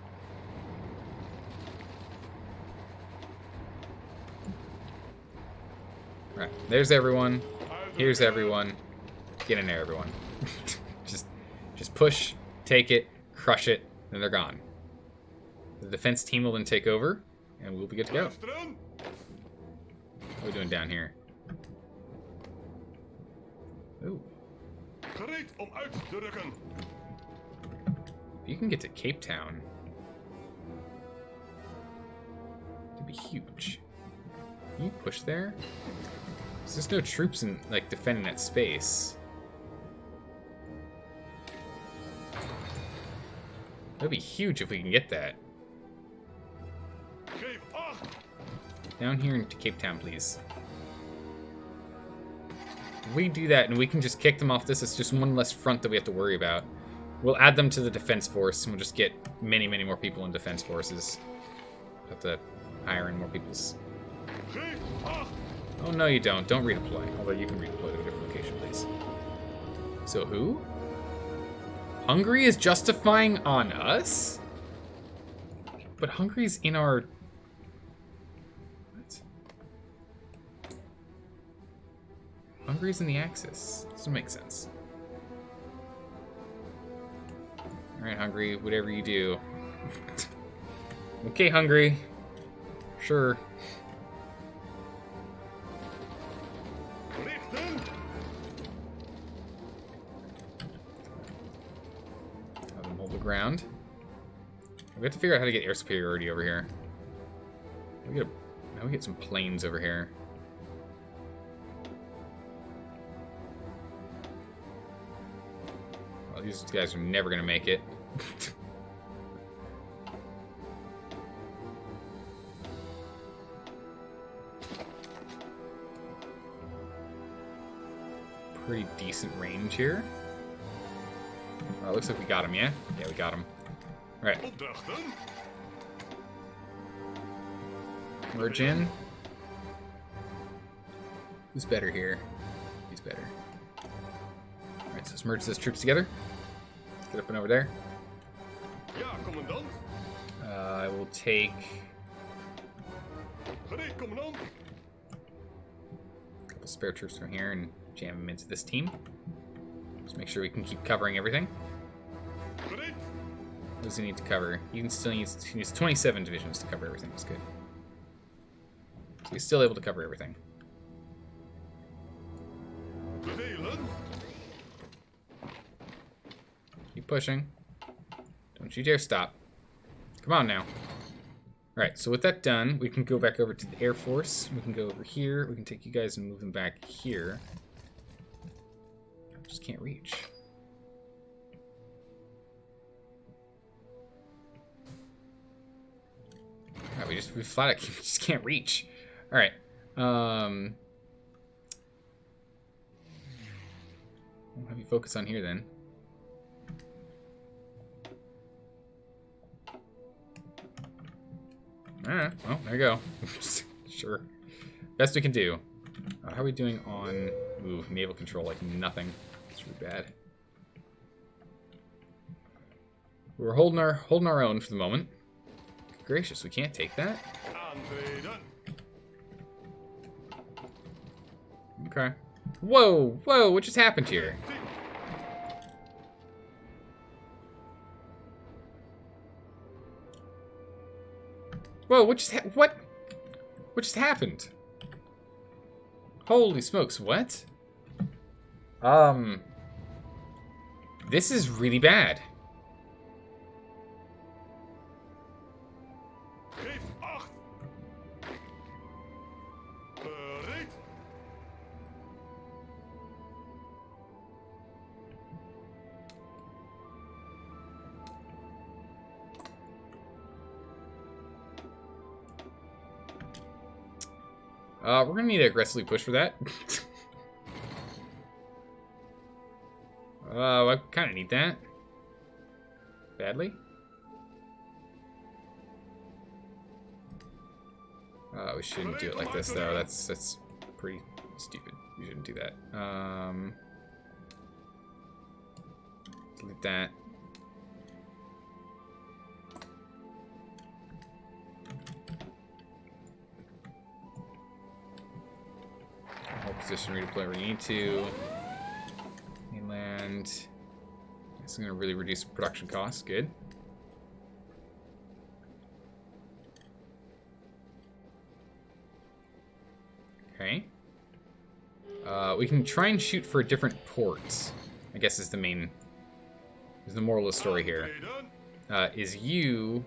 Right, there's everyone. Here's everyone. Get in there, everyone. just push, take it, crush it, and they're gone. The defense team will then take over, and we'll be good to go. What are we doing down here? Ooh. You can get to Cape Town. That'd be huge. Can you push there? There's no troops in, like, defending that space. That'd be huge if we can get that. Geef acht. Down here into Cape Town, please. If we do that and we can just kick them off this, it's just one less front that we have to worry about. We'll add them to the defense force and we'll just get many, many more people in defense forces. Have to hire in more people's. Geef acht. Oh, no, you don't. Don't redeploy. Although you can redeploy to a different location, please. So who? Hungary is justifying on us? But Hungary's in our... What? Hungary's in the Axis. Doesn't make sense. Alright, Hungary, whatever you do. Okay, Hungary. Sure. Richten. Have them hold the ground. We have to figure out how to get air superiority over here. Now we get some planes over here. Well, these guys are never gonna make it. Pretty decent range here. Looks like we got him, yeah? Yeah, we got him. Alright. Opdrachten. Merge in. Who's better here? He's better. Alright, so let's merge those troops together. Let's get up and over there. Ja, commandant. I will take Gereed, commandant. a couple spare troops from here and jam them into this team. Just make sure we can keep covering everything. Gereed. What does he need to cover? He needs 27 divisions to cover everything. That's good. So he's still able to cover everything. Bevelen. Keep pushing. Don't you dare stop. Come on now. Alright, so with that done, we can go back over to the Air Force. We can go over here. We can take you guys and move them back here. Just can't reach. Alright, we flat out just can't reach. Alright. We'll have you focus on here then. Alright, well, there you go. Sure. Best we can do. How are we doing on naval control? Like nothing. It's really bad. We're holding our own for the moment. Gracious, we can't take that? Aantreden. Okay. Whoa, whoa, what just happened here? Whoa, what just happened? Holy smokes, what? This is really bad. Geef acht. Gereed. We're gonna need to aggressively push for that. I kind of need that. Badly. We shouldn't do it like this, though. That's pretty stupid. We shouldn't do that. Delete that. Hold position, redeploy where you need to. Mainland. This is going to really reduce production costs. Good. Okay. We can try and shoot for different ports. I guess is the moral of the story here. Is you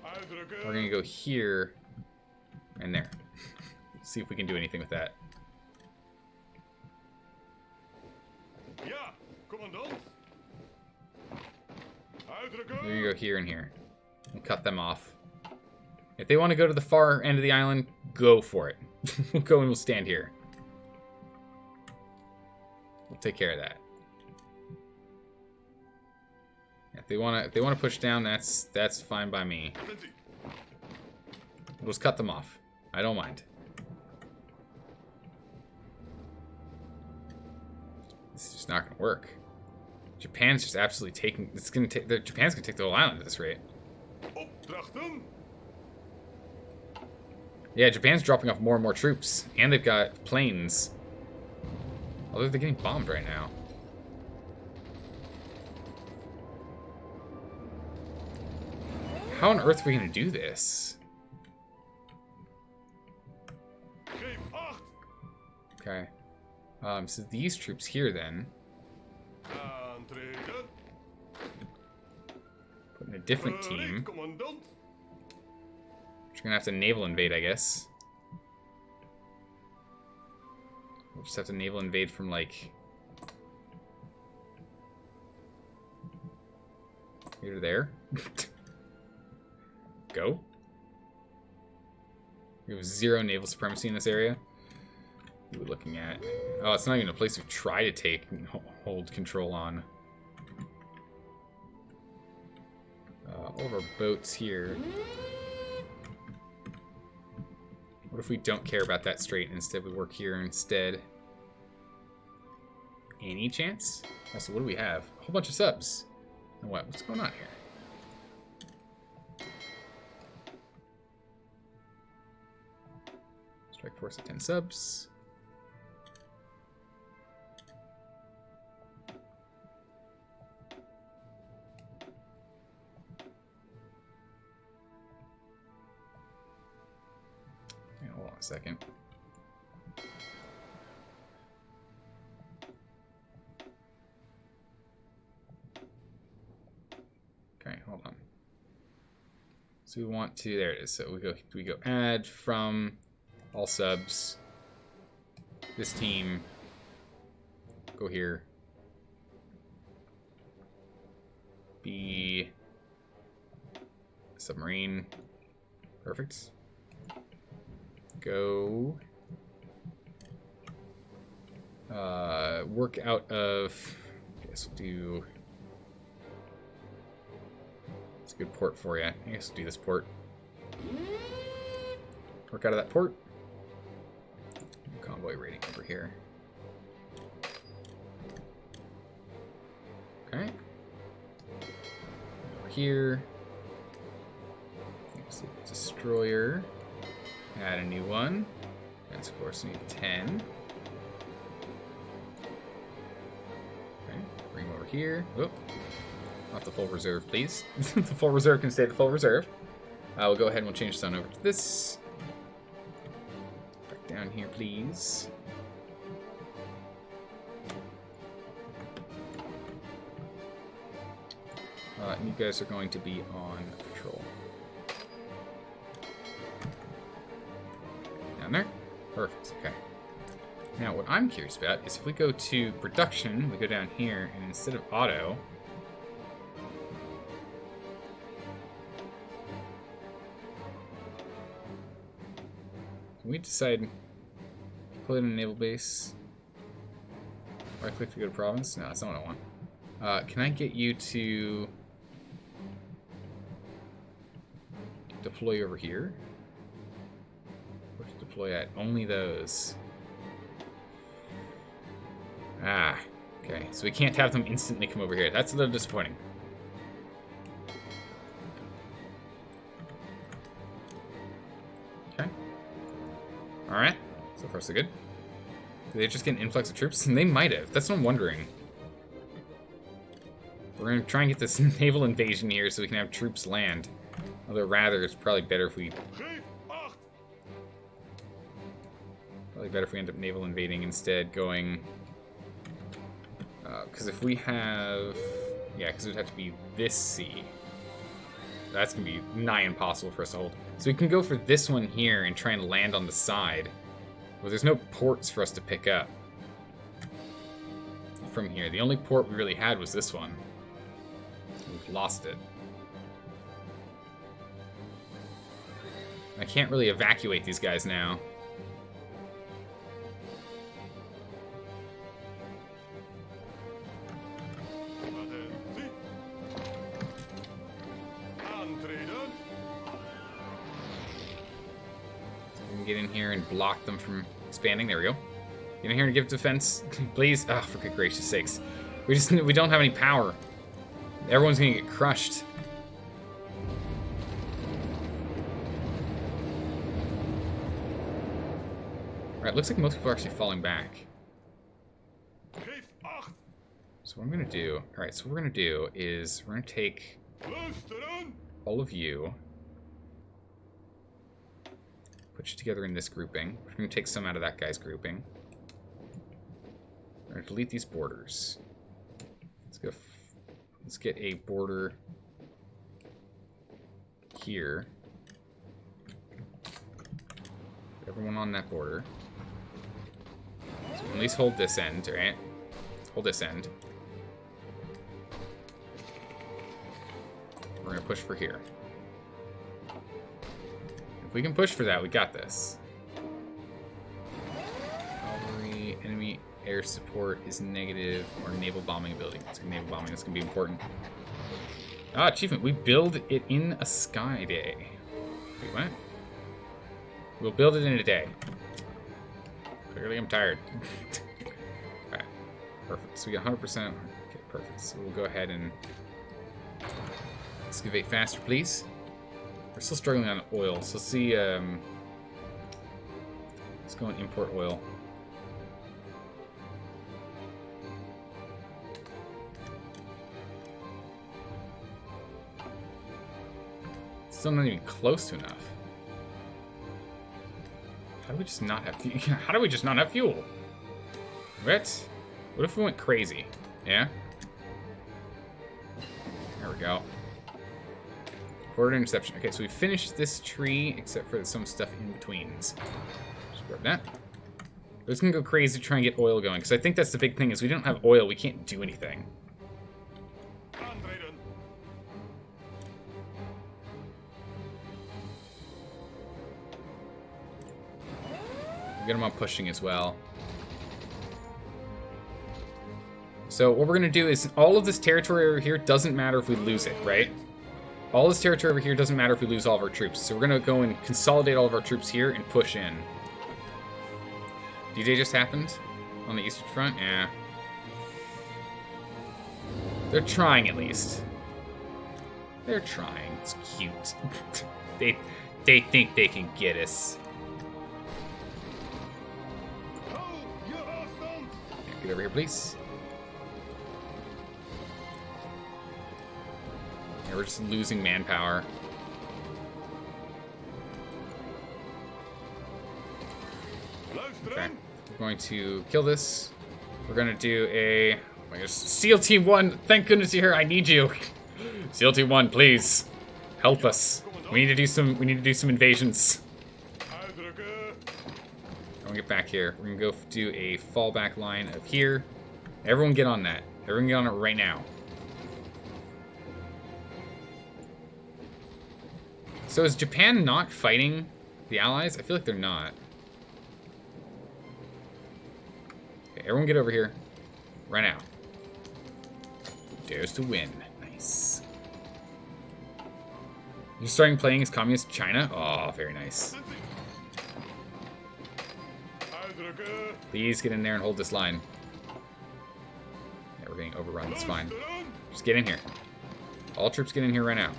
are going to go here and there. see if we can do anything with that. Ja, commandant. Uitdrukken. There you go, here and here. And cut them off. If they want to go to the far end of the island, go for it. We'll go and we'll stand here. We'll take care of that. If they want to push down, that's fine by me. Attentie. We'll just cut them off. I don't mind. This is just not gonna work. Japan's just absolutely taking. It's gonna take. Japan's gonna take the whole island at this rate. Opdrachten. Yeah, Japan's dropping off more and more troops, and they've got planes. Although they're getting bombed right now. How on earth are we gonna do this? Geef acht. Okay. So these troops here then. Aantreden. Put in a different Bereid, team. commandant. We're gonna have to naval invade, I guess. We'll just have to naval invade from like here to there. Go. We have 0 naval supremacy in this area. What are we looking at? Oh, it's not even a place we try to take and hold control on. All of our boats here. What if we don't care about that strait and instead we work here instead? Any chance? Also, what do we have? A whole bunch of subs. And what? What's going on here? Strike force of 10 subs. Okay, hold on a second. Okay, hold on. So we want to, there it is. So we go add from all subs. This team. Go here. Be submarine. Perfect. Go. Work out of. I guess we'll do. It's a good port for you. I guess we'll do this port. Work out of that port. Convoy rating over here. Okay. Over here. Let's see, destroyer. Add a new one. That's of course need 10. Okay, bring them over here. Oh, not the full reserve, please. The full reserve can stay the full reserve. We'll go ahead and we'll change the sun over to this. Back down here, please. And you guys are going to be on patrol. Down there? Perfect, okay. Now, what I'm curious about is if we go to production, we go down here, and instead of auto, can we decide put in a naval base? Right click to go to province? No, that's not what I want. Can I get you to deploy over here? Where to deploy at? Only those. Ah, okay. So we can't have them instantly come over here. That's a little disappointing. Okay. Alright. So far so good. Did they just get an influx of troops? They might have. That's what I'm wondering. We're going to try and get this naval invasion here so we can have troops land. Although rather, it's probably better if we... Probably better if we end up naval invading instead, going... Because if we have... Yeah, because it would have to be this sea. That's going to be nigh impossible for us to hold. So we can go for this one here and try and land on the side. Well, there's no ports for us to pick up from here. The only port we really had was this one. We've lost it. I can't really evacuate these guys now. Get in here and block them from expanding. There we go. Get in here and give defense, please. Oh, for good gracious sakes, we don't have any power. Everyone's gonna get crushed. All right, looks like most people are actually falling back. So what I'm gonna do? All right, so what we're gonna do is we're gonna take all of you. Put you together in this grouping. We're going to take some out of that guy's grouping. We're going to delete these borders. Let's get a border here. Everyone on that border. So at least hold this end, right? Let's hold this end. We're going to push for here. If we can push for that, we got this. Cavalry, enemy air support is negative, or naval bombing ability. Let's get naval bombing, that's going to be important. Ah, achievement. We build it in a sky day. Wait, what? We'll build it in a day. Clearly I'm tired. Alright, perfect. So we got 100%. Okay, perfect. So we'll go ahead and excavate faster, please. We're still struggling on oil, so let's see, let's go and import oil. Still not even close to enough. How do we just not have fuel? How do we just not have fuel? What? What if we went crazy? Yeah? There we go. Border interception. Okay, so we finished this tree, except for some stuff in betweens. Just grab that. We're just gonna go crazy to try and get oil going, because I think that's the big thing, is we don't have oil, we can't do anything. We'll get them on pushing as well. So what we're gonna do is, all of this territory over here doesn't matter if we lose it, right? All this territory over here doesn't matter if we lose all of our troops. So we're going to go and consolidate all of our troops here and push in. D-Day just happened on the Eastern Front? Yeah. They're trying, at least. They're trying. It's cute. they think they can get us. Get over here, please. Yeah, we're just losing manpower. Okay, we're going to kill this. We're going to do a... Oh my gosh, SEAL Team 1, thank goodness you're here. I need you. SEAL Team 1, please help us. We need to do some invasions. I'll get back here. We're gonna go do a fallback line of here. Everyone get on that. Everyone get on it right now. So is Japan not fighting the Allies? I feel like they're not. Okay, everyone get over here. Right now. Dares to win. Nice. You're starting playing as Communist China? Oh, very nice. Please get in there and hold this line. Yeah, we're getting overrun. That's fine. Just get in here. All troops get in here right now.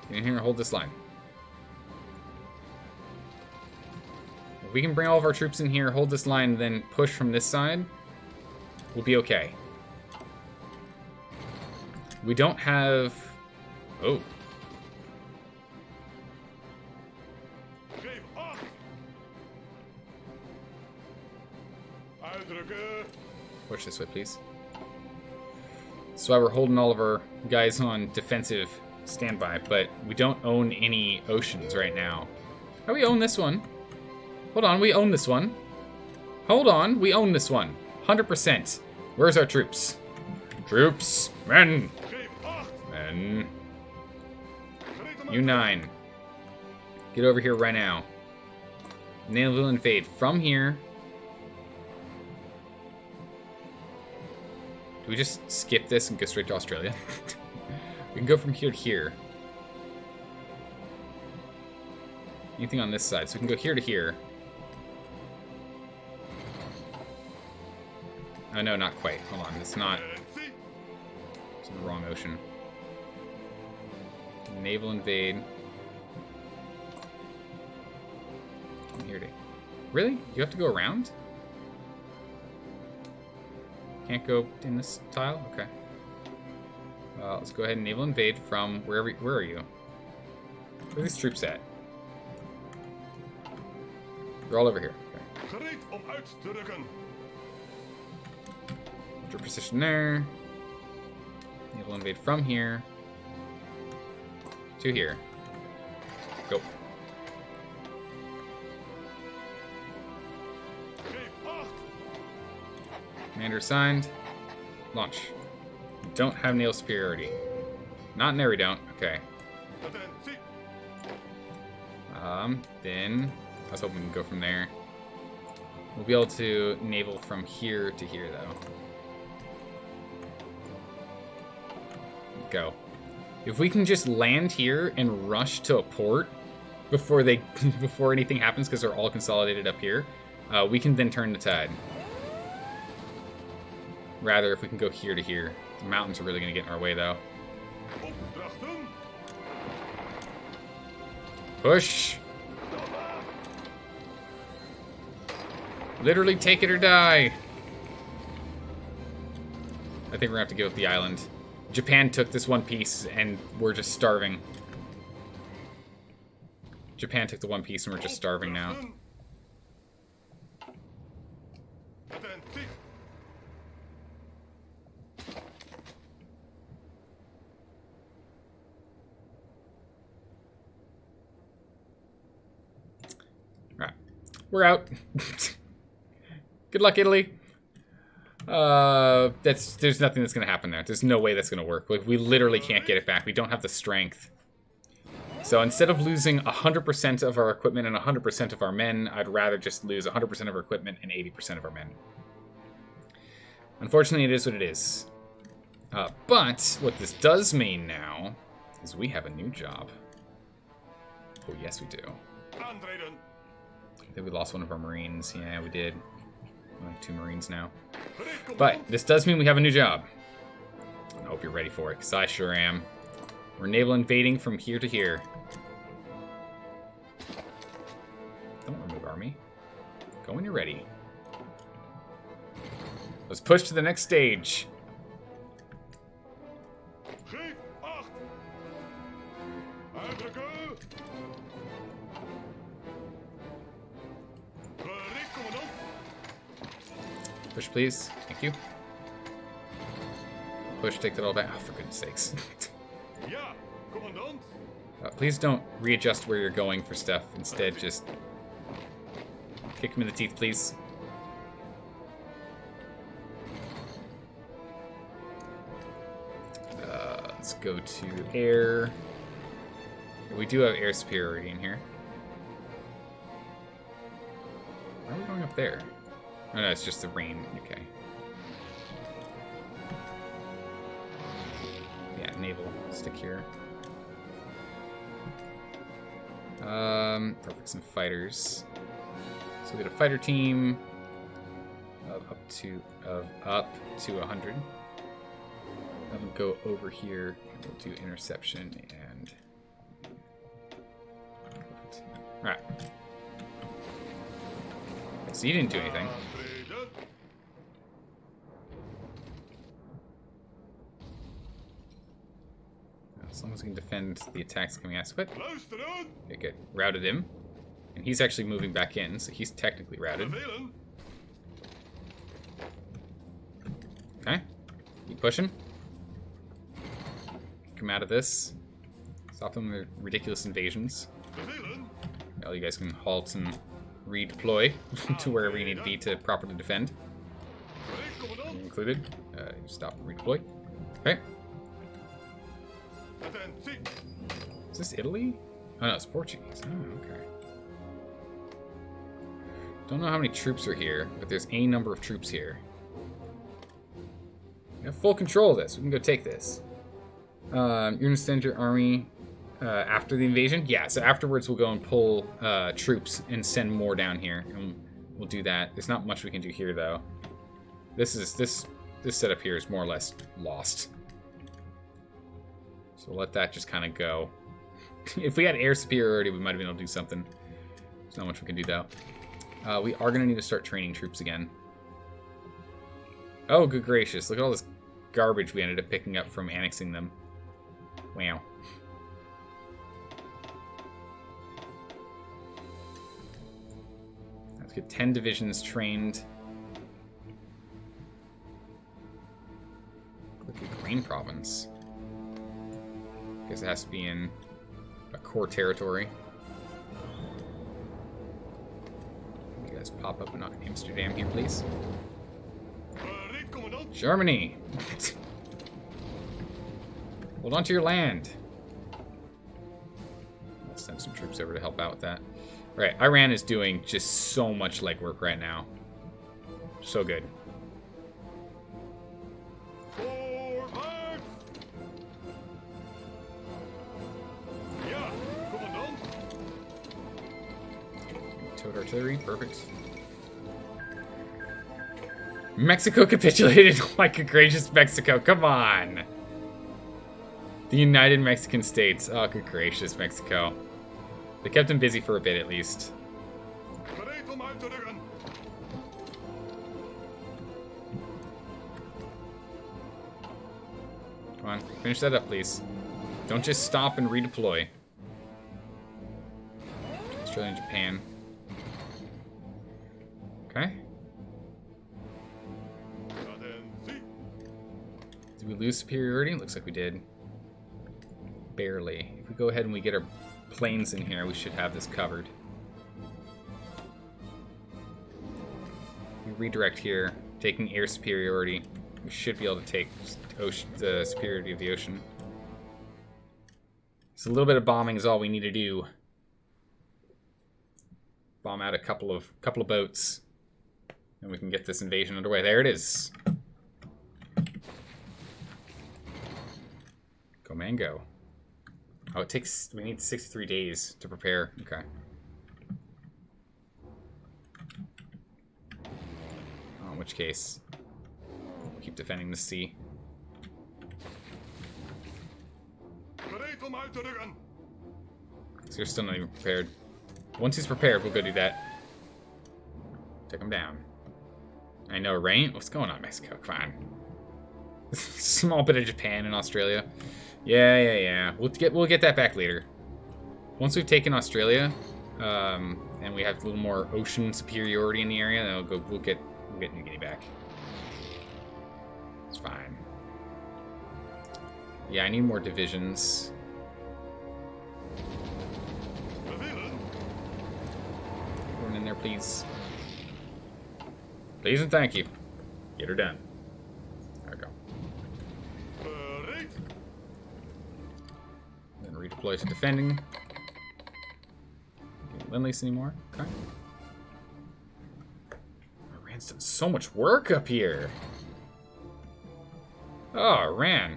Get in here and hold this line. If we can bring all of our troops in here, hold this line, then push from this side, we'll be okay. We don't have... Oh. Push this way, please. That's why we're holding all of our guys on defensive standby, but we don't own any oceans right now. Oh, we own this one. Hold on, we own this one. Hold on, we own this one. 100%. Where's our troops? Troops! Men! Geef acht. Men. Gereed om You 9. Get over here right now. Naval invade from here. Do we just skip this and go straight to Australia? We can go from here to here. Anything on this side? So we can go here to here. Oh, no, not quite. Hold on. It's not. Attentie. It's in the wrong ocean. Naval invade. From here to... Really? You have to go around? Can't go in this tile? Okay. Let's go ahead and naval invade from wherever. Where are you? Where are these troops at? They're all over here. Okay. Gereed om uit te rukken. Your position there. Naval invade from here to here. Go. Geef acht. Commander assigned. Launch. We don't have naval superiority. Not in there we don't. Okay. Attentie. Then I was hoping we could go from there. We'll be able to naval from here to here though. Go. If we can just land here and rush to a port before they before anything happens, because they're all consolidated up here, we can then turn the tide. Rather, if we can go here to here. The mountains are really going to get in our way, though. Opdrachten. Push! Literally take it or die! I think we're going to have to give up the island. Japan took this one piece, and we're just starving. Japan took the one piece, and we're just starving now. Attentie. Alright. We're out. Good luck, Italy. There's nothing that's gonna happen there. There's no way that's gonna work. Like, we literally can't get it back. We don't have the strength. So instead of losing 100% of our equipment and 100% of our men, I'd rather just lose 100% of our equipment and 80% of our men. Unfortunately, it is what it is. But what this does mean now is we have a new job. Oh, yes, we do. Aantreden. I think we lost one of our Marines. Yeah, we did. We have 2 Marines now. Gereed, But commandant. this does mean we have a new job. I hope you're ready for it, because I sure am. We're naval invading from here to here. Don't remove army. Go when you're ready. Let's push to the next stage. Geef acht. Uitdrukken. Gereed, commandant. Push, please. Thank you. Push, take that all back. Oh, for goodness sakes. Ja, commandant. Please don't readjust where you're going for stuff. Instead, just kick him in the teeth, please. Let's go to air. We do have air superiority in here. Why are we going up there? Oh no, it's just the rain. Okay. Yeah, naval. Stick here. Perfect. Some fighters. So we get a fighter team of up to 100. Have them go over here. And we'll do interception and. All right. So you didn't do anything. Aantreden. As long as we can defend the attacks coming at us. What? Luisteren. Okay, good. Routed him. And he's actually moving back in, so he's technically routed. Bevelen. Okay. Keep pushing. Come out of this. Stop them with ridiculous invasions. Bevelen. All you guys can halt and redeploy to wherever you need to be to properly defend. Ready, Commandant. Included. You stop and redeploy. Okay. Attend, Is this Italy? Oh no, it's Portuguese. Oh, okay. Don't know how many troops are here, but there's a number of troops here. We have full control of this. We can go take this. You're gonna send your army after the invasion? Yeah, so afterwards we'll go and pull troops and send more down here. And we'll do that. There's not much we can do here though. This setup here is more or less lost. So we'll let that just kind of go. If we had air superiority, we might have been able to do something. There's not much we can do though. We are going to need to start training troops again. Oh, good gracious. Look at all this garbage we ended up picking up from annexing them. Wow. Let's get 10 divisions trained. Look at Green Province. Guess it has to be in a core territory. You guys pop up in Amsterdam here, please. Ready, Commandant. Germany! Hold on to your land. I'll send some troops over to help out with that. Right, Iran is doing just so much legwork right now. So good. Forward. Yeah, Commandant. Towed artillery, perfect. Mexico capitulated. Oh my good gracious, Mexico, come on! The United Mexican States. Oh, good gracious, Mexico. They kept him busy for a bit, at least. Bereid om uit te rukken. Come on, finish that up, please. Don't just stop and redeploy. Australia and Japan. Okay. Attend, Did we lose superiority? Looks like we did. Barely. If we go ahead and we get our planes in here, we should have this covered. We redirect here, taking air superiority. We should be able to take the superiority of the ocean. So a little bit of bombing is all we need to do. Bomb out a couple of boats, and we can get this invasion underway. There it is. Go man, go. Oh, we need 63 days to prepare. Okay. Oh, in which case, we'll keep defending the sea. bereid om uit te rukken. So you're still not even prepared. Once he's prepared, we'll go do that. Take him down. I know, right? What's going on, Mexico? Come on. Small bit of Japan and Australia. Yeah. We'll get that back later. Once we've taken Australia, and we have a little more ocean superiority in the area, then we'll get New Guinea back. It's fine. Yeah, I need more divisions. Bevelen. Everyone in there, please. Please and thank you. Get her done. There we go. Bereid. Then redeploy to defending. Can't Lend-Lease anymore. Okay. Iran's done so much work up here. Oh, Iran.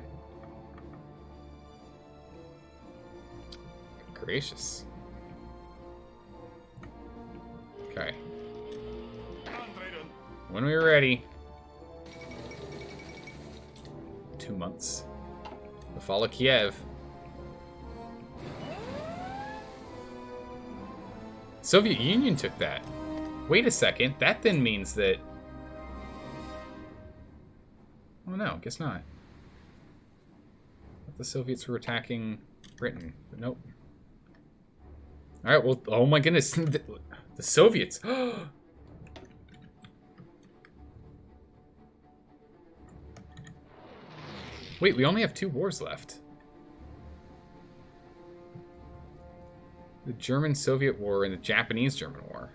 Good gracious. Okay. Aantreden. When we're ready. 2 months. The fall of Kiev. Soviet Union took that. Wait a second. That then means that... Oh no, guess not. The Soviets were attacking Britain, but nope. Alright, well, oh my goodness. The Soviets. Wait, we only have 2 wars left. The German-Soviet War and the Japanese-German War.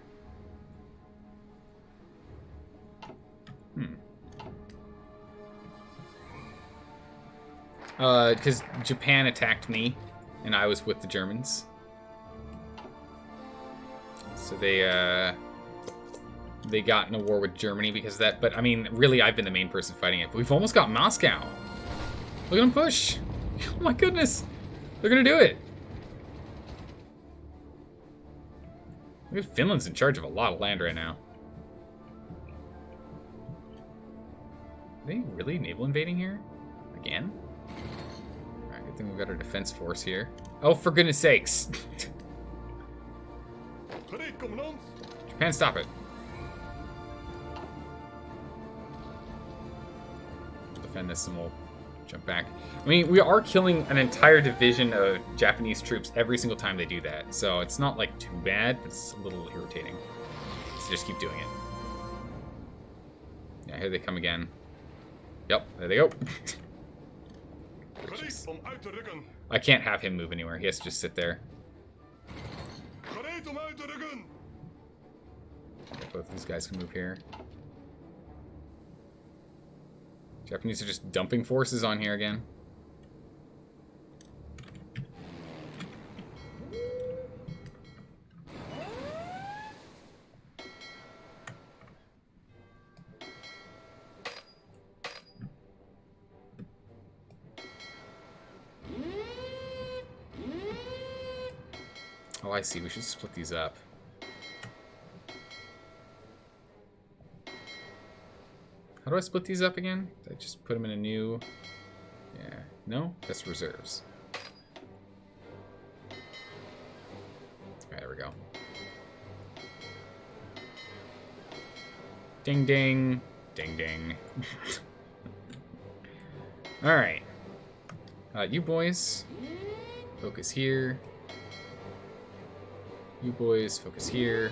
Because Japan attacked me, and I was with the Germans. So they got in a war with Germany because of that. But, I mean, really, I've been the main person fighting it. But we've almost got Moscow. Look at them push. Oh, my goodness. They're going to do it. Look at Finland's in charge of a lot of land right now. Are they really naval invading here? Again? Alright, good thing we've got our defense force here. Oh, for goodness sakes. Japan, stop it. Defend this and we'll jump back. I mean, we are killing an entire division of Japanese troops every single time they do that. So it's not like too bad, but it's a little irritating. So just keep doing it. Yeah, here they come again. Yep, there they go. I can't have him move anywhere. He has to just sit there. Both these guys can move here. Japanese are just dumping forces on here again. Oh, I see. We should split these up. How do I split these up again? Did I just put them in a new... Yeah. No? That's reserves. Alright, there we go. Ding, ding. Ding, ding. Alright. You boys, focus here. You boys, focus here.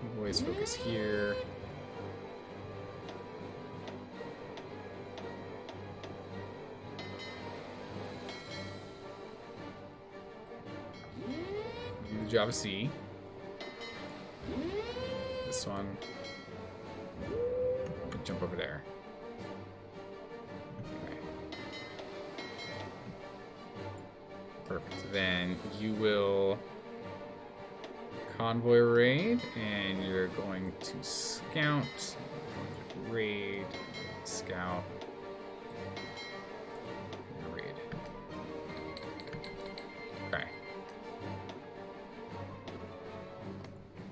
You boys, focus here. Do the Java C. This one. Jump over there. Okay. Perfect. Then you will convoy raid, and you're going to scout, raid, scout, raid. Okay.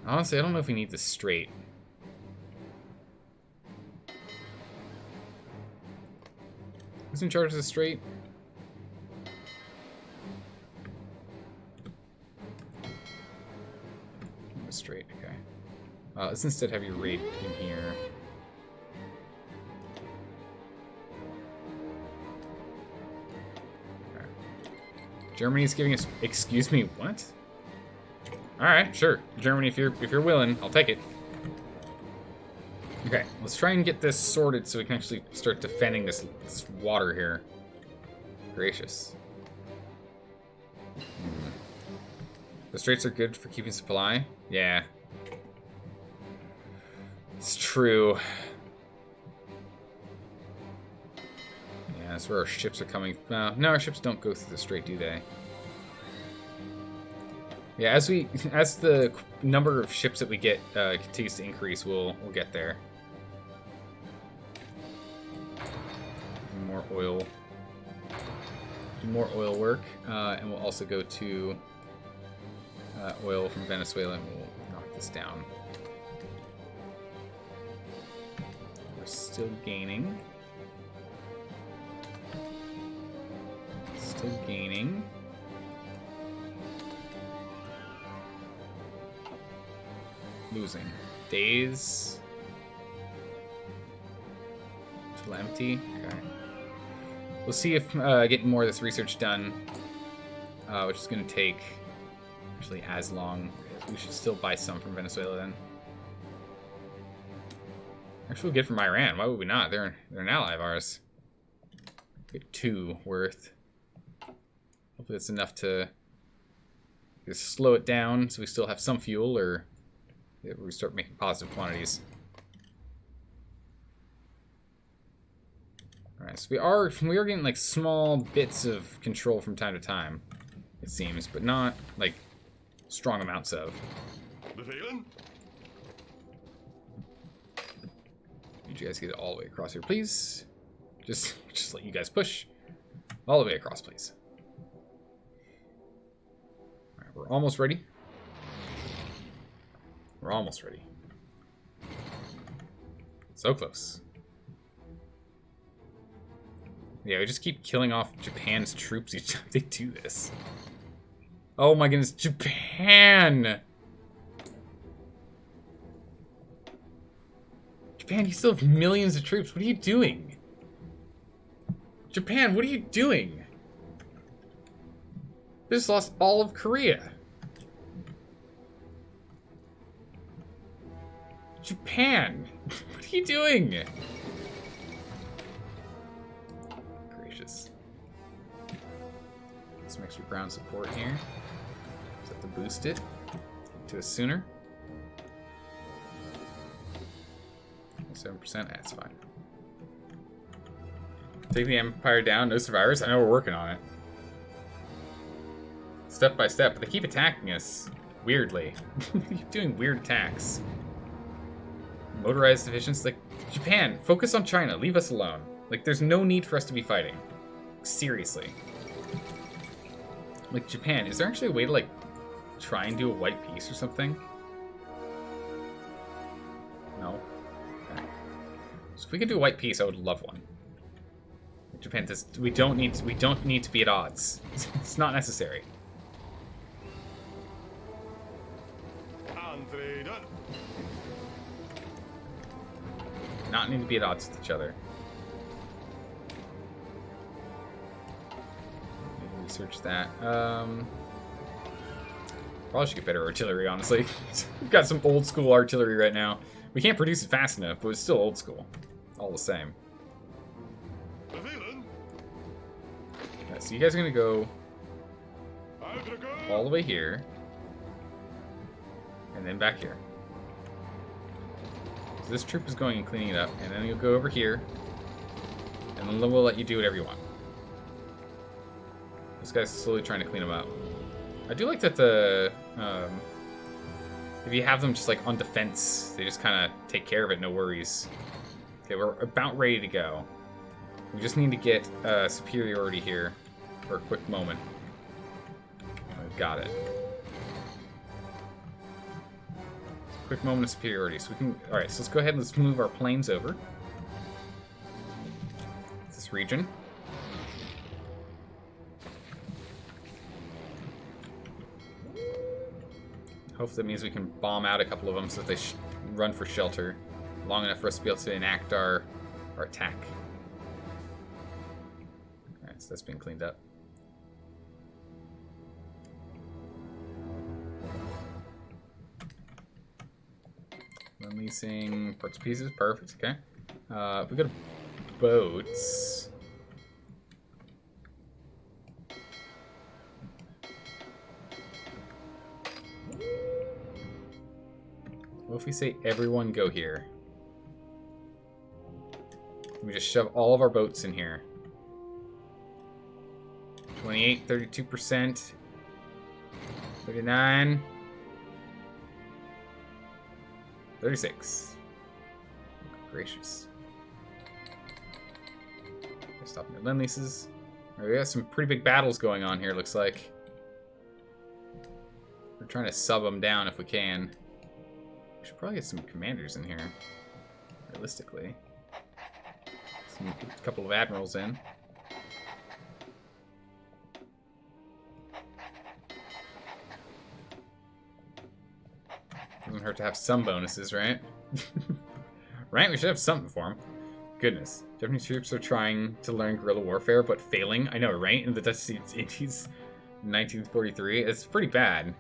Honestly, I don't know if we need this straight. Who's in charge of the strait? Straight, okay. Let's instead have your raid in here. Okay. Germany's giving us. Excuse me, what? All right, sure, Germany, if you're willing, I'll take it. Okay, let's try and get this sorted so we can actually start defending this water here. Gracious. The straits are good for keeping supply? Yeah. It's true. Yeah, that's where our ships are coming. No, our ships don't go through the strait, do they? Yeah, as the number of ships that we get continues to increase, we'll get there. More oil. Do more oil work, and we'll also go to oil from Venezuela, and we'll knock this down. We're still gaining. Still gaining. Losing. Days. Still empty. Okay. We'll see if getting more of this research done, which is going to take actually as long. We should still buy some from Venezuela then. Actually, we'll get from Iran. Why would we not? They're an ally of ours. Get 2 worth. Hopefully that's enough to either slow it down so we still have some fuel, or we start making positive quantities. Alright, so we are getting like small bits of control from time to time, it seems, but not like strong amounts of. Bevelen? You guys get it all the way across here, please. Just let you guys push all the way across, please. Alright, we're almost ready. We're almost ready. So close. Yeah, we just keep killing off Japan's troops each time they do this. Oh my goodness, Japan! Japan, you still have millions of troops. What are you doing? Japan, what are you doing? They just lost all of Korea. Japan, what are you doing? Gracious. Some extra ground support here. Just have to boost it to a sooner. 7%, that's fine. Take the Empire down, no survivors. I know we're working on it. Step by step, but they keep attacking us weirdly. They keep doing weird attacks. Motorized divisions, like Japan, focus on China, leave us alone. Like, there's no need for us to be fighting. Seriously. Like, Japan, is there actually a way to, like, try and do a white peace or something? No? Okay. So if we could do a white peace, I would love one. Japan, we don't need to be at odds. It's not necessary. Aantreden. Not need to be at odds with each other. Research that. Probably should get better artillery, honestly. We've got some old school artillery right now. We can't produce it fast enough, but it's still old school. All the same. Bevelen? Okay, so you guys are gonna go Uitdrukken. all the way here. And then back here. So this troop is going and cleaning it up, and then you'll go over here. And then we'll let you do whatever you want. This guy's slowly trying to clean them up. I do like that the... if you have them just like on defense, they just kind of take care of it, no worries. Okay, we're about ready to go. We just need to get superiority here for a quick moment. I've got it. Quick moment of superiority. So we can. Alright, so let's go ahead and let's move our planes over. This region. Hopefully that means we can bomb out a couple of them so that they run for shelter long enough for us to be able to enact our attack. Alright, so that's being cleaned up. Releasing parts and pieces, perfect, okay. If we go to boats... What if we say everyone go here? We just shove all of our boats in here. 28, 32%. 39. 36. Gracious. Stopping their lend leases. Right, we got some pretty big battles going on here, looks like. We're trying to sub them down if we can. We should probably get some commanders in here, realistically. A couple of admirals in. Doesn't hurt to have some bonuses, right? Right? We should have something for them. Goodness. Japanese troops are trying to learn guerrilla warfare, but failing. I know, right? In the Dutch 80s, 1943. It's pretty bad.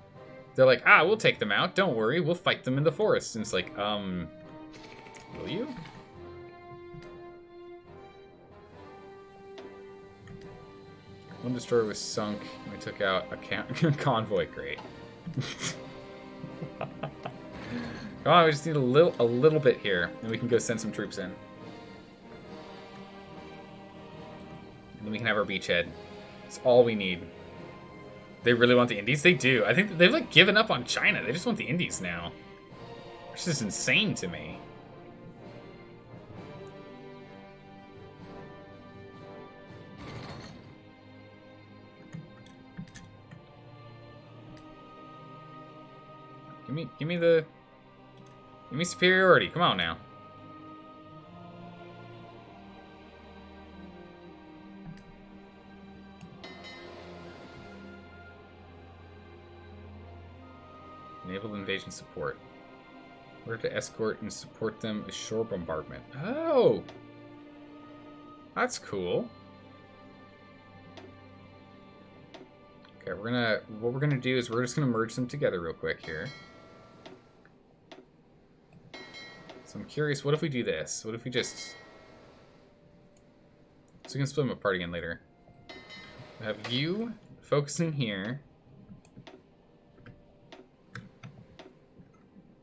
They're like, we'll take them out. Don't worry. We'll fight them in the forest. And it's like, will you? One destroyer was sunk. And we took out a convoy. Great. Come on, we just need a little bit here, and we can go send some troops in. And then we can have our beachhead. That's all we need. They really want the Indies? They do. I think they've like given up on China. They just want the Indies now. Which is insane to me. Give me superiority. Come on now. Naval invasion support. Order to escort and support them with shore bombardment. Oh! That's cool. Okay, what we're gonna do is we're just gonna merge them together real quick here. So I'm curious, what if we do this? What if we just... So we can split them apart again later. I have you focusing here.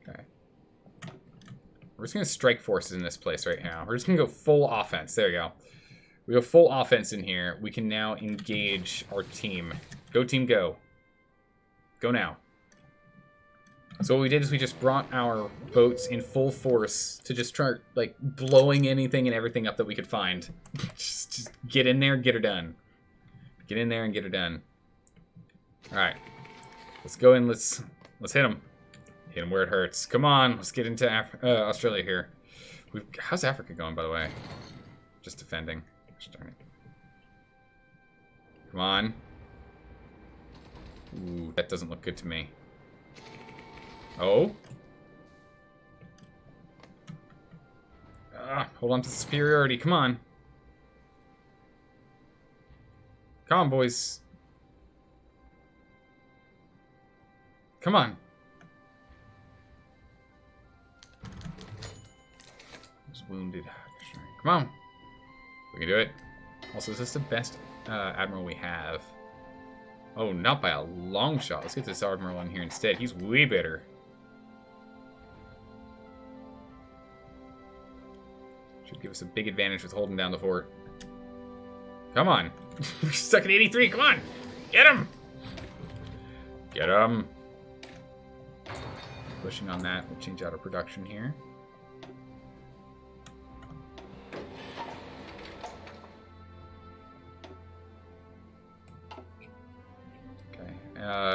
Okay. We're just gonna strike forces in this place right now. We're just gonna go full offense. There you go. We go full offense in here. We can now engage our team. Go team, go. Go now. So what we did is we just brought our boats in full force to just start, like, blowing anything and everything up that we could find. just get in there and get her done. Get in there and get her done. Alright. Let's go in, let's hit them. Hit them where it hurts. Come on, let's get into Australia here. How's Africa going, by the way? Just defending. Darn it. Come on. Ooh, that doesn't look good to me. Oh. Hold on to superiority. Come on. Come on, boys. Come on. Just wounded. Come on. We can do it. Also, is this the best admiral we have? Oh, not by a long shot. Let's get this admiral in here instead. He's way better. Should give us a big advantage with holding down the fort. Come on. We're stuck at 83. Come on. Get him. Get him. Pushing on that. We'll change out our production here.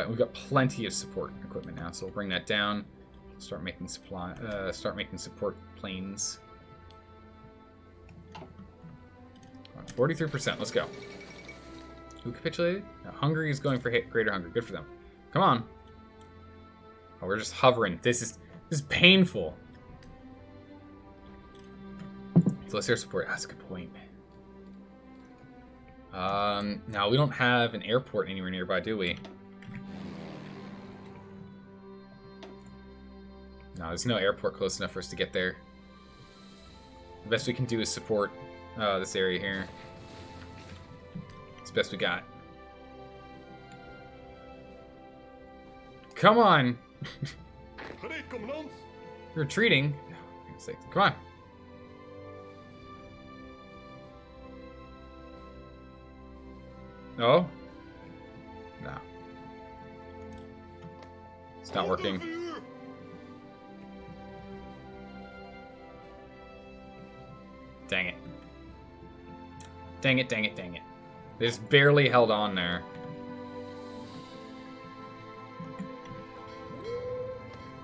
We've got plenty of support equipment now, so we'll bring that down. Start making support planes. 43%. Let's go. Who capitulated? No, Hungary is going for Greater Hungary. Good for them. Come on. Oh, we're just hovering. This is painful. So let's air support. That's a good point. Now we don't have an airport anywhere nearby, do we? No, there's no airport close enough for us to get there. The best we can do is support this area here. It's the best we got. Come on! You're retreating. Come on. Oh? No. It's not working. Dang it. Dang it, dang it, dang it. They just barely held on there.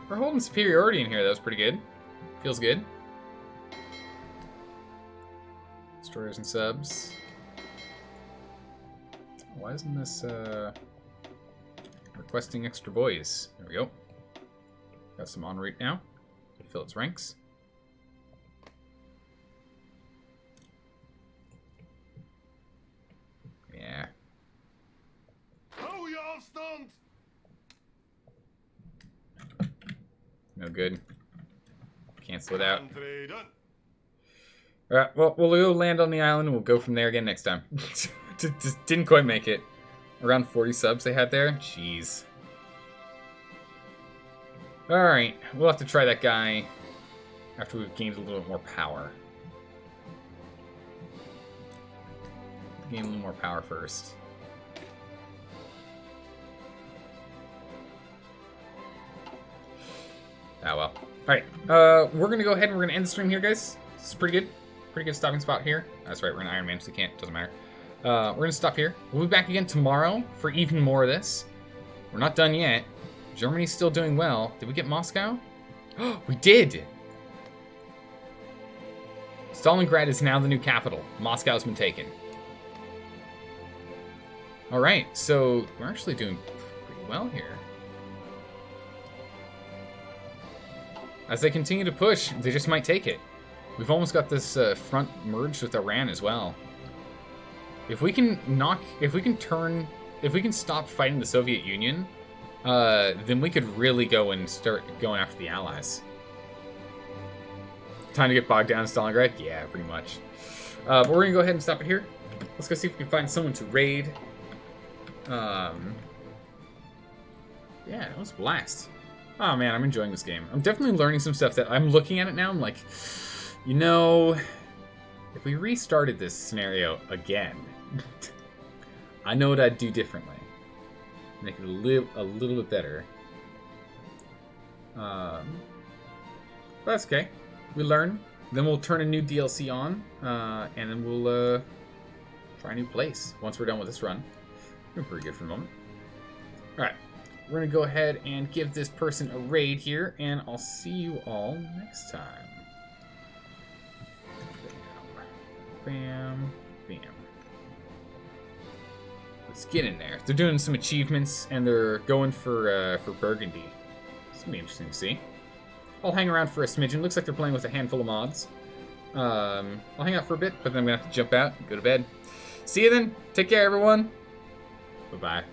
We're holding superiority in here. That was pretty good. Feels good. Destroyers and subs. Why isn't this requesting extra boys? There we go. Got some en route now to fill its ranks. Yeah. No good. Cancel it out. Alright, well, we'll go land on the island and we'll go from there again next time. Just didn't quite make it. Around 40 subs they had there. Jeez. Alright, we'll have to try that guy after we've gained a little bit more power. Gain a little more power first. Ah, well. Alright, we're gonna go ahead and we're gonna end the stream here, guys. This is pretty good. Pretty good stopping spot here. That's right, we're in Iron Man, so we can't. Doesn't matter. We're gonna stop here. We'll be back again tomorrow for even more of this. We're not done yet. Germany's still doing well. Did we get Moscow? We did! Stalingrad is now the new capital. Moscow's been taken. Alright, so we're actually doing pretty well here. As they continue to push, they just might take it. We've almost got this front merged with Iran as well. If we can stop fighting the Soviet Union, then we could really go and start going after the Allies. Time to get bogged down in Stalingrad? Yeah, pretty much. But we're gonna go ahead and stop it here. Let's go see if we can find someone to raid. Yeah, it was a blast. Oh man, I'm enjoying this game. I'm definitely learning some stuff that I'm looking at it now. I'm like, you know, if we restarted this scenario again, I know what I'd do differently. Make it live a little bit better. But that's okay. We learn. Then we'll turn a new DLC on, and then we'll try a new place once we're done with this run. Doing pretty good for the moment. Alright. We're going to go ahead and give this person a raid here, and I'll see you all next time. Bam. Bam. Bam. Let's get in there. They're doing some achievements, and they're going for Burgundy. It's going to be interesting to see. I'll hang around for a smidgen. Looks like they're playing with a handful of mods. I'll hang out for a bit, but then I'm going to have to jump out and go to bed. See you then. Take care, everyone. Bye-bye.